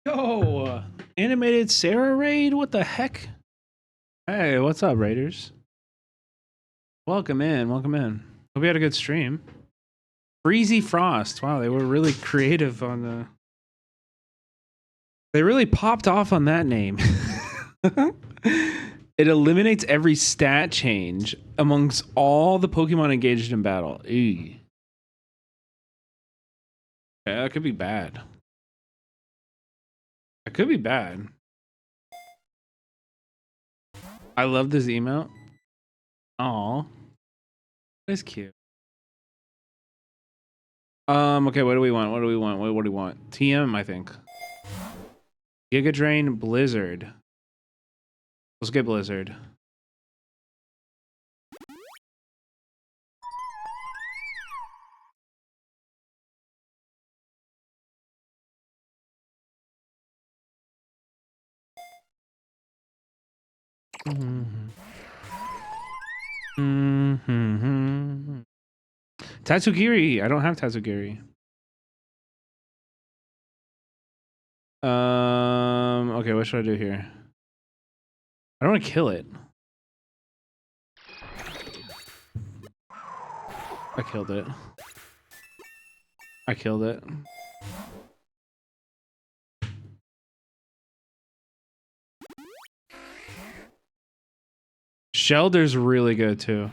Yo, animated Sarah raid? What the heck? Hey, what's up, Raiders? Welcome in, welcome in. Hope you had a good stream. Freezy Frost. Wow, they were really creative on the... They really popped off on that name. It eliminates every stat change amongst all the Pokemon engaged in battle. Ew. Yeah, that could be bad. That could be bad. I love this emote. Aw. That's cute. Okay, what do we want? What do we want? What do we want? TM, I think. Giga Drain, Blizzard. Let's get Blizzard. Tatsugiri. I don't have Tatsugiri. Okay, what should I do here? I don't want to kill it. I killed it. I killed it. Shelder's really good too.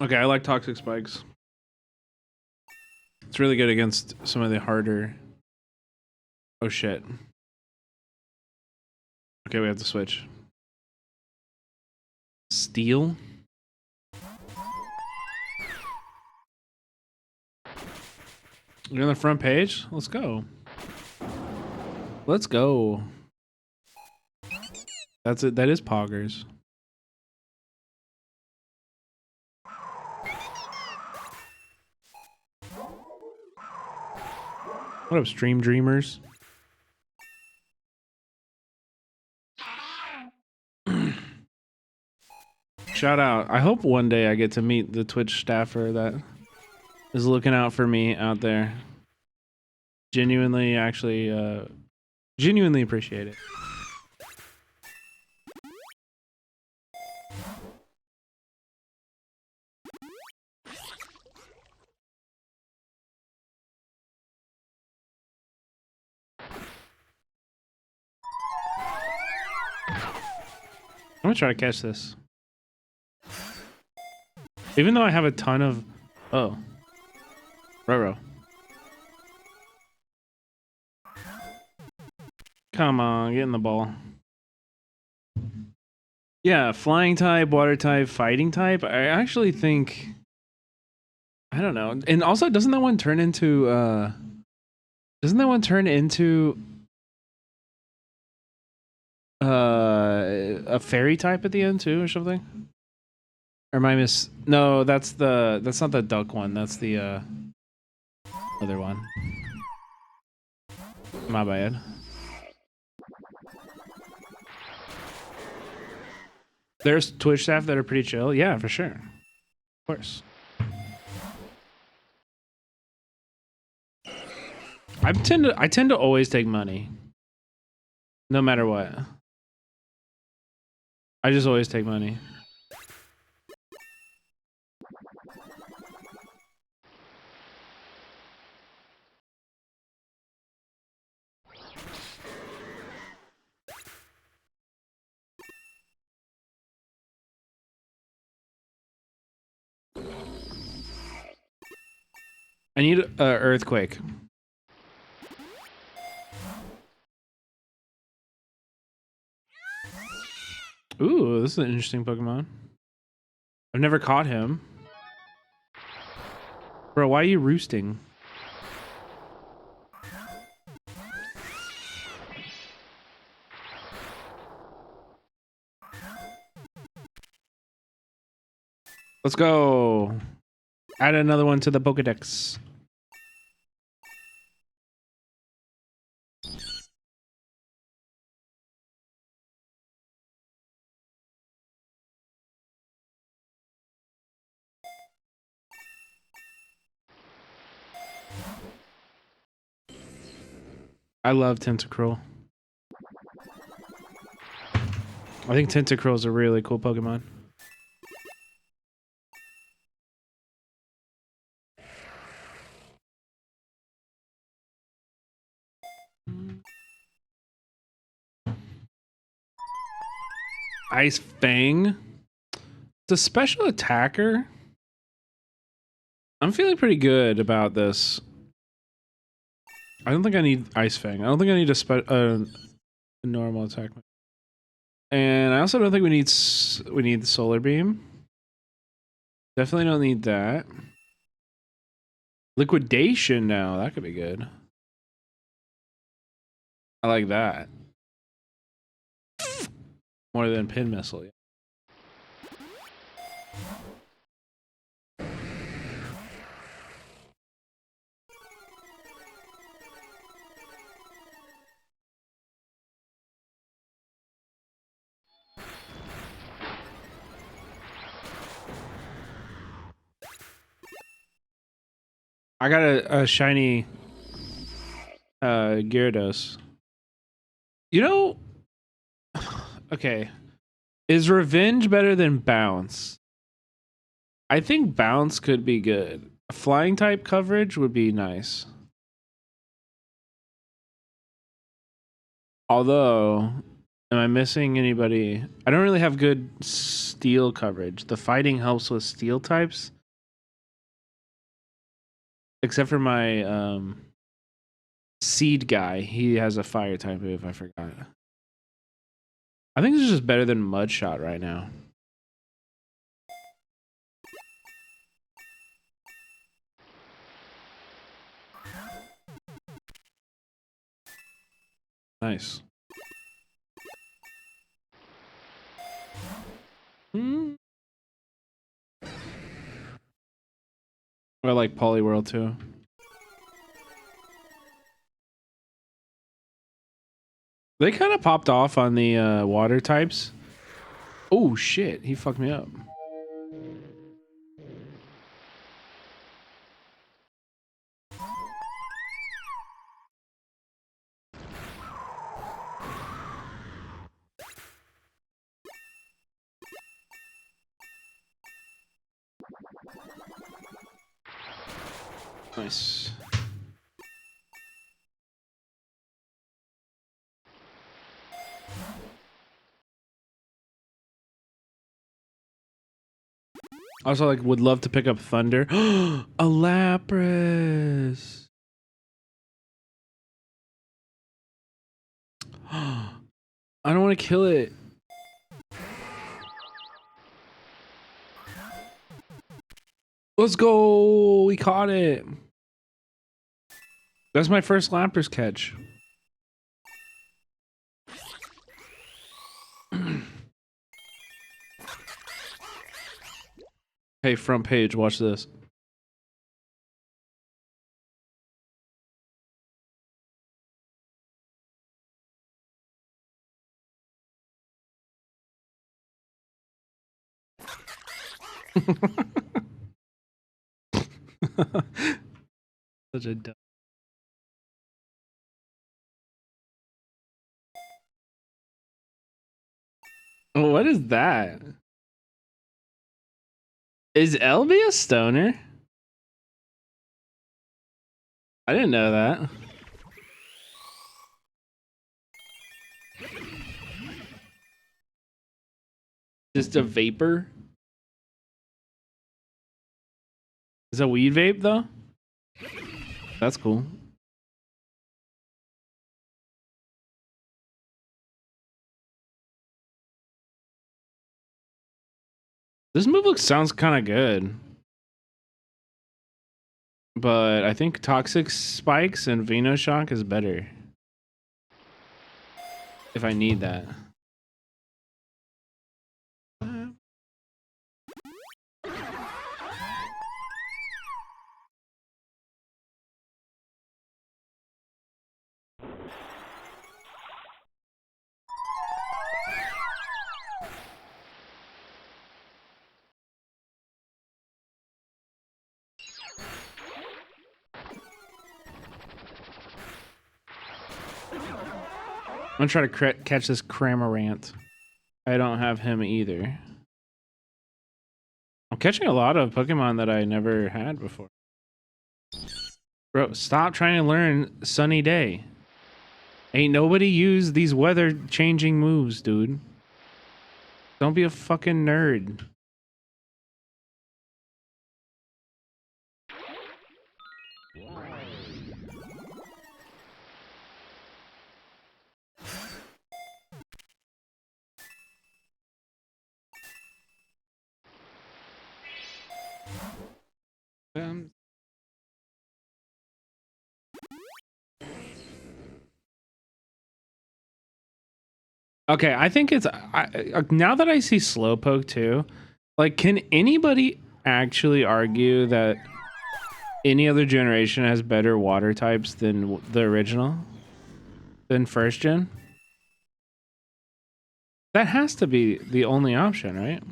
Okay, I like Toxic Spikes. It's really good against some of the harder... Oh shit. Okay, we have to switch. Steel? You're on the front page? Let's go. Let's go. That's it. That is Poggers. What up, Stream Dreamers? Shout out. I hope one day I get to meet the Twitch staffer that is looking out for me out there. Genuinely, actually, genuinely appreciate it. I'm gonna try to catch this. Even though I have a ton of... Oh. Roro. Come on, get in the ball. Yeah, flying type, water type, fighting type. I actually think... I don't know. And also, doesn't that one turn into... Doesn't that one turn into... a fairy type at the end too, or something? Or am I miss? No, that's not the duck one. That's the other one. My bad. There's Twitch staff that are pretty chill. Yeah, for sure. Of course. I tend to always take money. No matter what. I just always take money. I need an earthquake. Ooh, this is an interesting Pokemon. I've never caught him. Bro, why are you roosting? Let's go. Add another one to the Pokedex. I love Tentacruel. I think Tentacruel is a really cool Pokemon. Ice Fang. It's a special attacker. I'm feeling pretty good about this. I don't think I need Ice Fang. I don't think I need a normal attack. And I also don't think we need the Solar Beam. Definitely don't need that. Liquidation now. That could be good. I like that. More than Pin Missile. Yeah. I got a shiny Gyarados. You know, okay. Is Revenge better than Bounce? I think Bounce could be good. Flying type coverage would be nice. Although, am I missing anybody? I don't really have good steel coverage. The fighting helps with steel types. Except for my seed guy. He has a fire type move, I forgot. I think this is just better than Mudshot right now. Nice. I like Poliwhirl too. They kind of popped off on the water types. Oh shit, he fucked me up. Nice. Also, like, would love to pick up Thunder. A Lapras. I don't want to kill it. Let's go. We caught it. That's my first Lapras catch. Hey, front page, watch this. Such a dumb. What is that? Is LB a stoner? I didn't know that. Just a vapor? Is a weed vape though? That's cool. This move sounds kind of good. But I think Toxic Spikes and Venoshock is better. If I need that. I'm gonna try to catch this Cramorant. I don't have him either. I'm catching a lot of Pokemon that I never had before. Bro, stop trying to learn Sunny Day. Ain't nobody used these weather changing moves, dude. Don't be a fucking nerd. Okay, I think it's now that I see Slowpoke too, like, can anybody actually argue that any other generation has better water types than the original? Than first gen? That has to be the only option, right?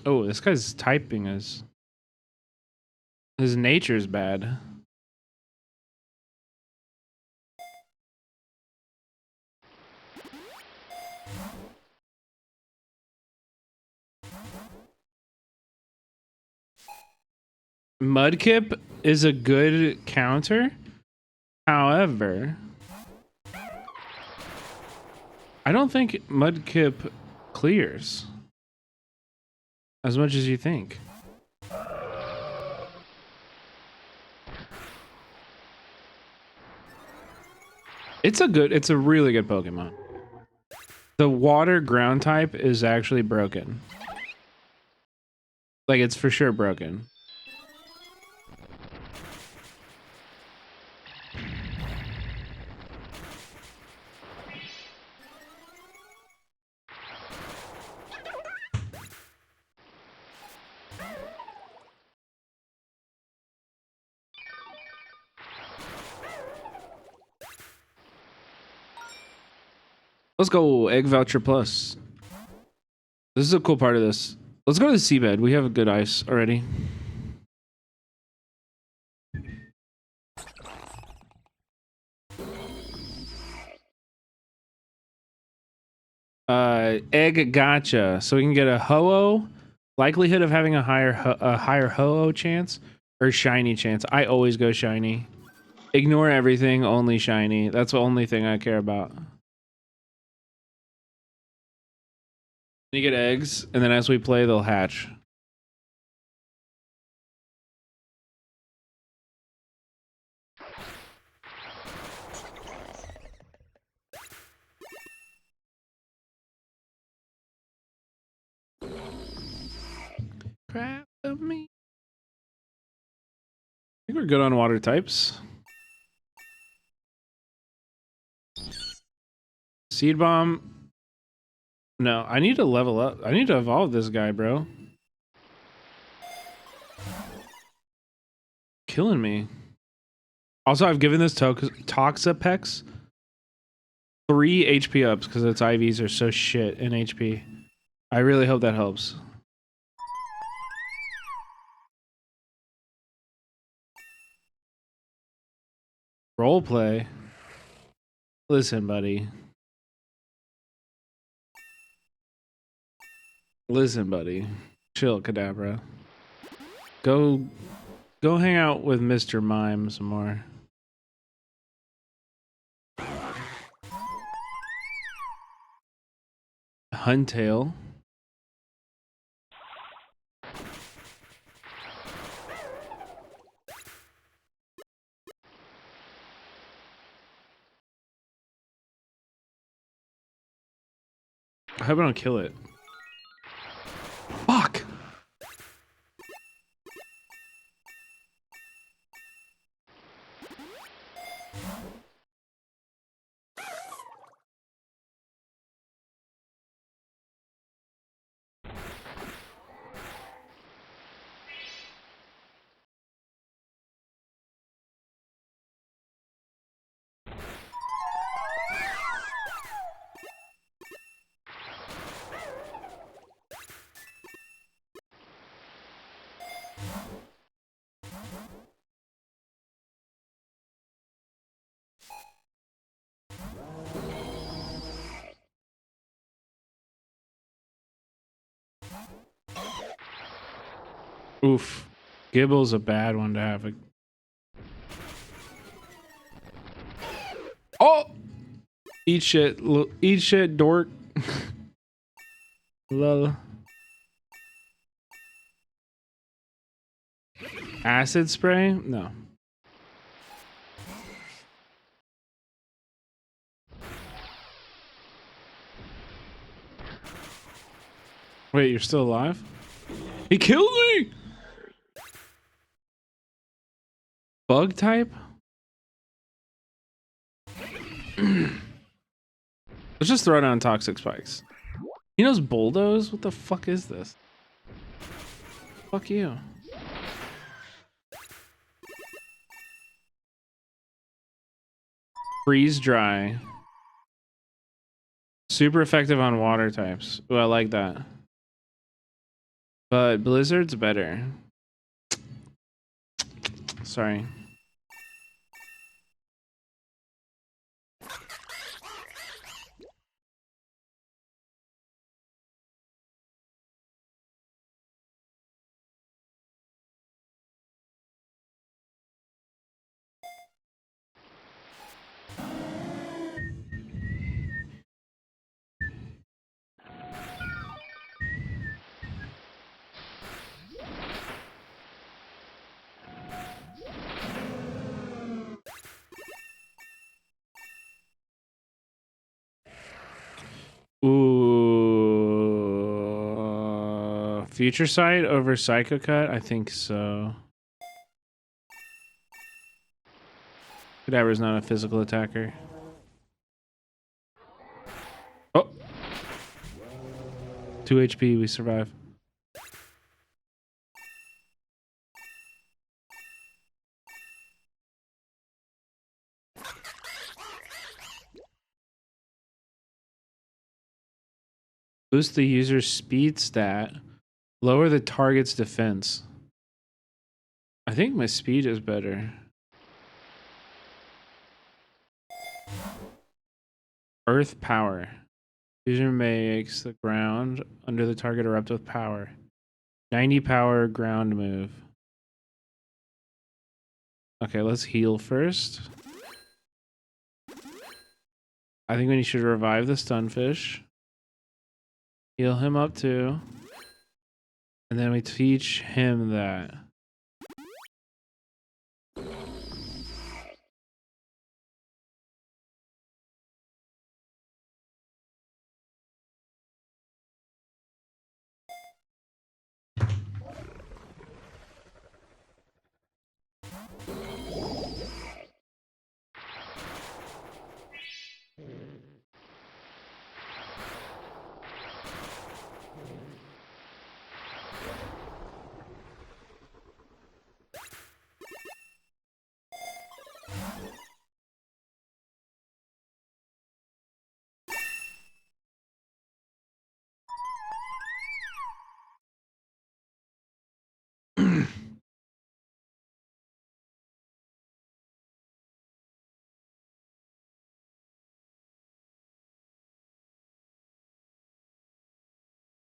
Oh, this guy's typing is... His nature's bad. Mudkip is a good counter. However, I don't think Mudkip clears as much as you think. It's a really good Pokemon. The water ground type is actually broken. Like, it's for sure broken. Let's go, Egg Voucher Plus. This is a cool part of this. Let's go to the seabed. We have a good ice already. Egg Gotcha. So we can get a Ho-Oh. Likelihood of having a higher Ho-Oh chance or shiny chance. I always go shiny. Ignore everything, only shiny. That's the only thing I care about. You get eggs, and then as we play, they'll hatch. Crap of me. I think we're good on water types. Seed Bomb. No, I need to level up. I need to evolve this guy, bro. Killing me. Also, I've given this Toxapex 3 HP ups because its IVs are so shit in HP. I really hope that helps. Roleplay. Listen, buddy. Listen, buddy. Chill, Kadabra. Go hang out with Mr. Mime some more. Huntail. I hope I don't kill it. Fuck! Oof. Gibble's a bad one to have. Oh! Eat shit. Eat shit, dork. Lol. Acid spray? No. Wait, you're still alive? He killed me! Bug type? Let's just throw down toxic spikes. He knows bulldoze? What the fuck is this? Fuck you. Freeze dry. Super effective on water types. Ooh, I like that. But blizzard's better. Sorry. Ooh, future sight over psycho cut? I think so. Cadaver's not a physical attacker. Oh, 2 HP. We survive. Boost the user's speed stat. Lower the target's defense. I think my speed is better. Earth power. User makes the ground under the target erupt with power. 90 power ground move. Okay, let's heal first. I think we should revive the stunfish. Heal him up too. And then we teach him that.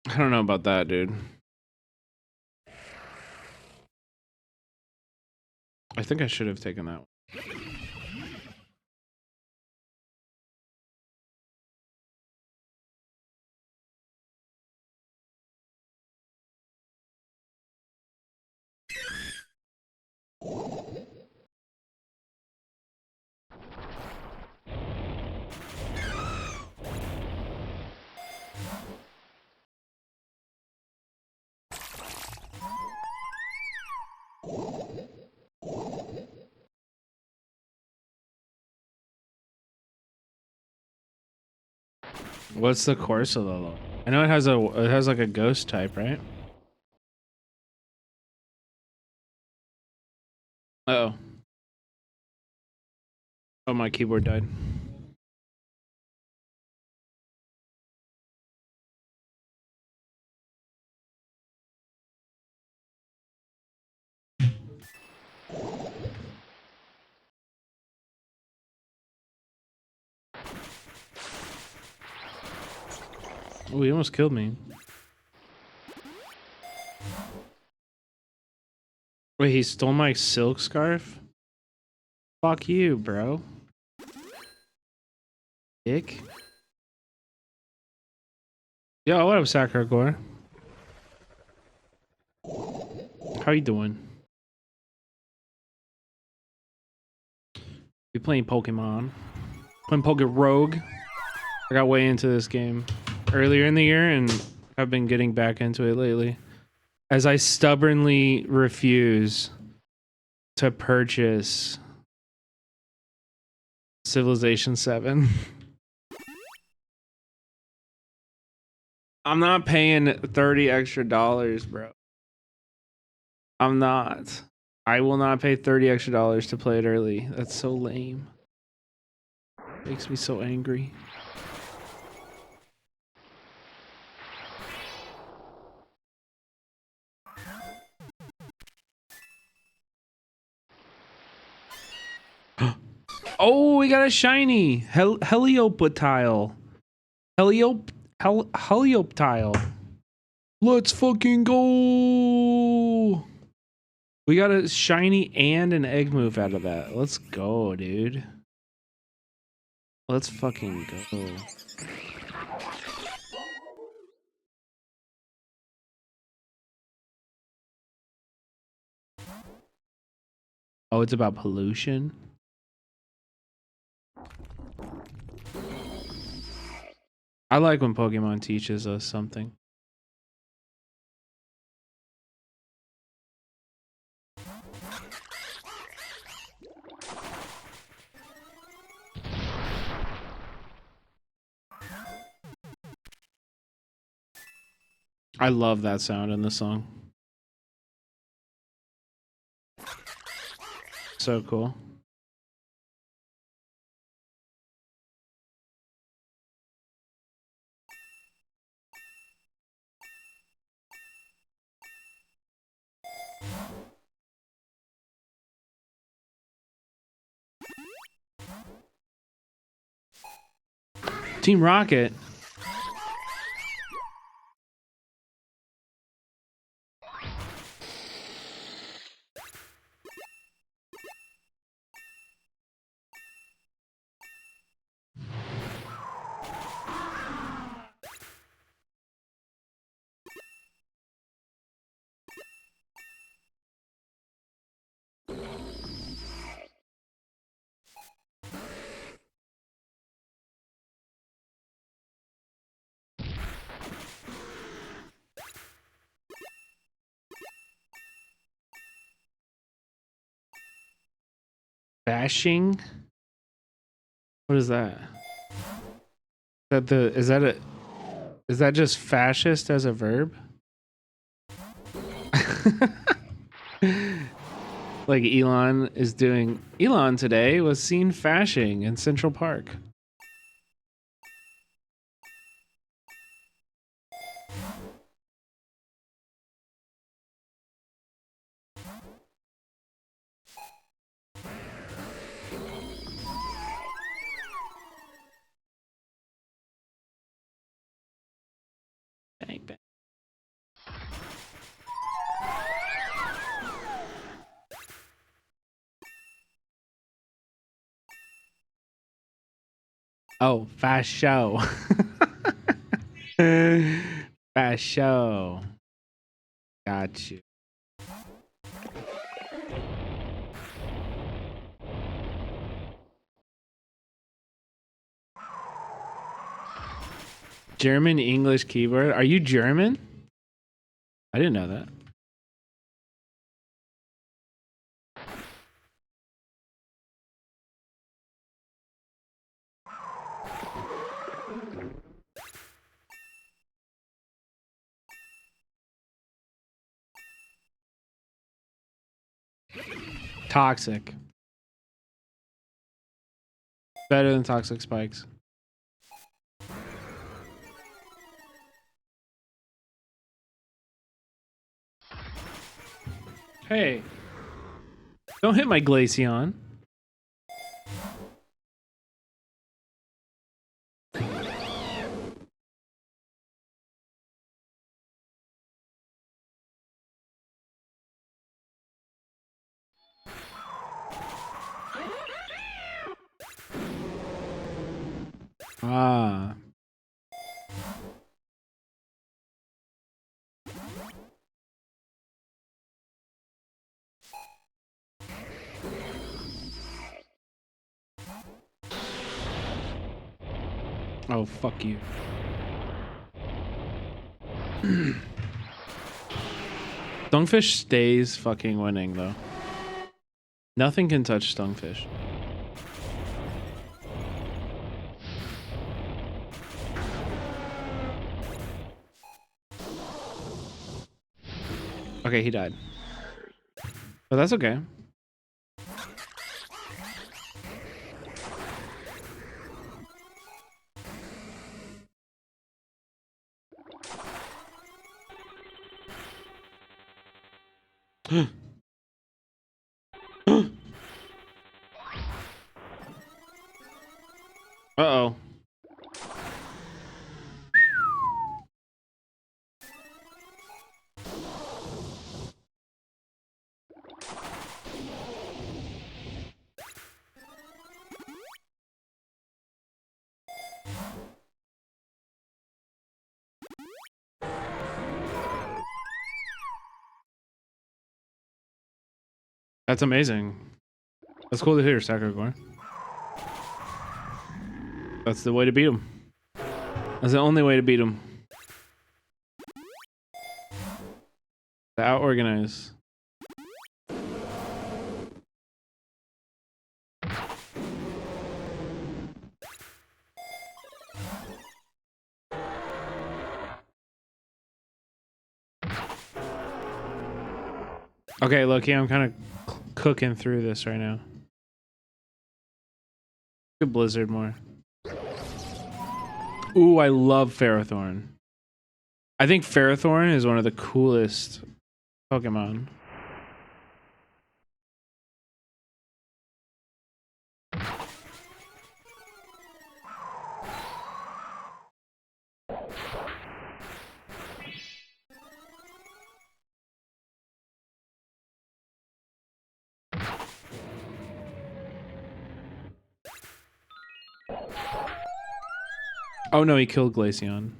I don't know about that, dude. I think I should have taken that one. What's the course of the law? I know it has like a ghost type, right? Uh-oh. Oh, my keyboard died. Oh, he almost killed me. Wait, he stole my silk scarf? Fuck you, bro. Dick. Yo, what up, Sakura? How you doing? We playing Pokemon. Playing Rogue. I got way into this game earlier in the year and I've been getting back into it lately. As I stubbornly refuse to purchase Civilization 7. I'm not paying $30 extra, bro. I'm not. I will not pay $30 extra to play it early. That's so lame. Makes me so angry. Oh, we got a shiny Helioptile. Helioptile. Let's fucking go. We got a shiny and an egg move out of that. Let's go, dude. Let's fucking go. Oh, it's about pollution? I like when Pokemon teaches us something. I love that sound in the song. So cool. Team Rocket. Bashing? What is that? Is that just fascist as a verb? Like Elon today was seen fashing in Central Park. Bang, bang. Oh, fast show. Fast show. Got you. German English keyboard. Are you German? I didn't know that. Toxic. Better than toxic spikes. Hey. Don't hit my Glaceon. Ah. Oh, fuck you. Stonfish stays fucking winning, though. Nothing can touch Stonfish. Okay, he died. But that's okay. Uh-oh. That's amazing. That's cool to hear, Sakuragor. That's the way to beat him. That's the only way to beat him. To out-organize. Okay, look, I'm kind of cooking through this right now. Good Blizzard more. Ooh, I love Ferrothorn. I think Ferrothorn is one of the coolest Pokemon. Oh no, he killed Glaceon.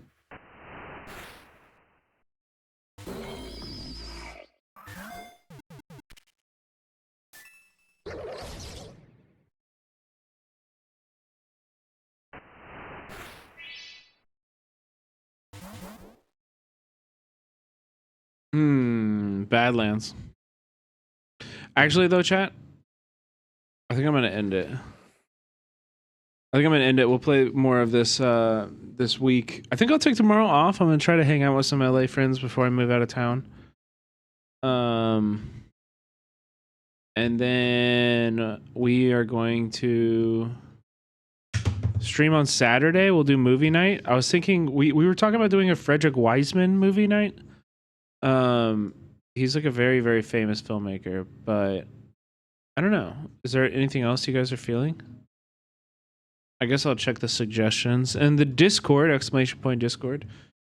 Badlands. Actually, though, chat, I think I'm gonna end it. We'll play more of this this week. I think I'll take tomorrow off. I'm gonna try to hang out with some LA friends before I move out of town. And then we are going to stream on Saturday. We'll do movie night. I was thinking we were talking about doing a Frederick Wiseman movie night. He's like a very, very famous filmmaker, but I don't know. Is there anything else you guys are feeling? I guess I'll check the suggestions and the Discord, ! Discord.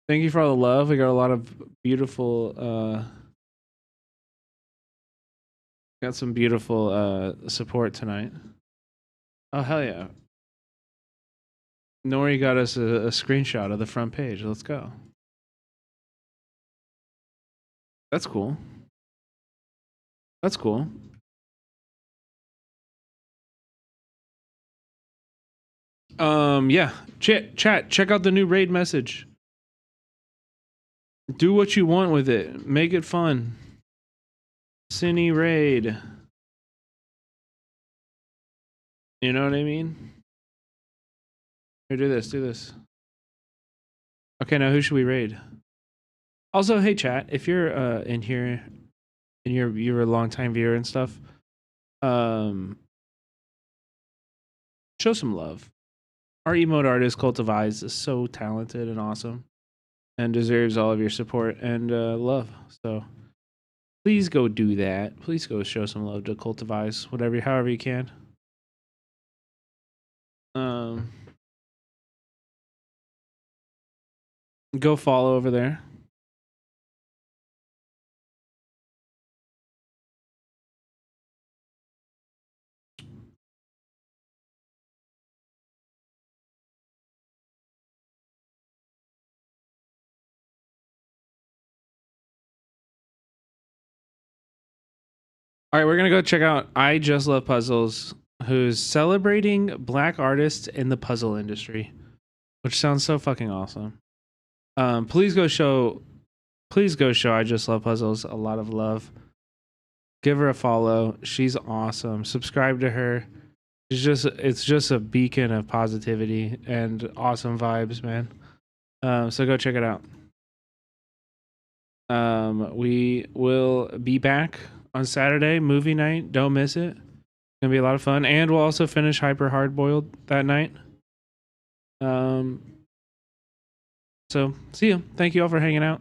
Thank you for all the love. We got a lot of beautiful got some beautiful support tonight. Oh hell yeah. Nori got us a screenshot of the front page. Let's go. That's cool. That's cool. Yeah. Chat, check out the new raid message. Do what you want with it. Make it fun. Cine raid. You know what I mean? Here, do this. Okay, now who should we raid? Also, hey chat, if you're in here and you're a long-time viewer and stuff, show some love. Our emote artist Cult of Eyes is so talented and awesome and deserves all of your support and love. So please go do that. Please go show some love to Cult of Eyes, however you can. Go follow over there. All right, we're gonna go check out I Just Love Puzzles, who's celebrating Black artists in the puzzle industry, which sounds so fucking awesome. Please go show I Just Love Puzzles a lot of love. Give her a follow. She's awesome. Subscribe to her. It's just a beacon of positivity and awesome vibes, man. So go check it out. We will be back on Saturday, movie night. Don't miss it. It's gonna be a lot of fun, and we'll also finish Hyper Hardboiled that night. So see you. Thank you all for hanging out.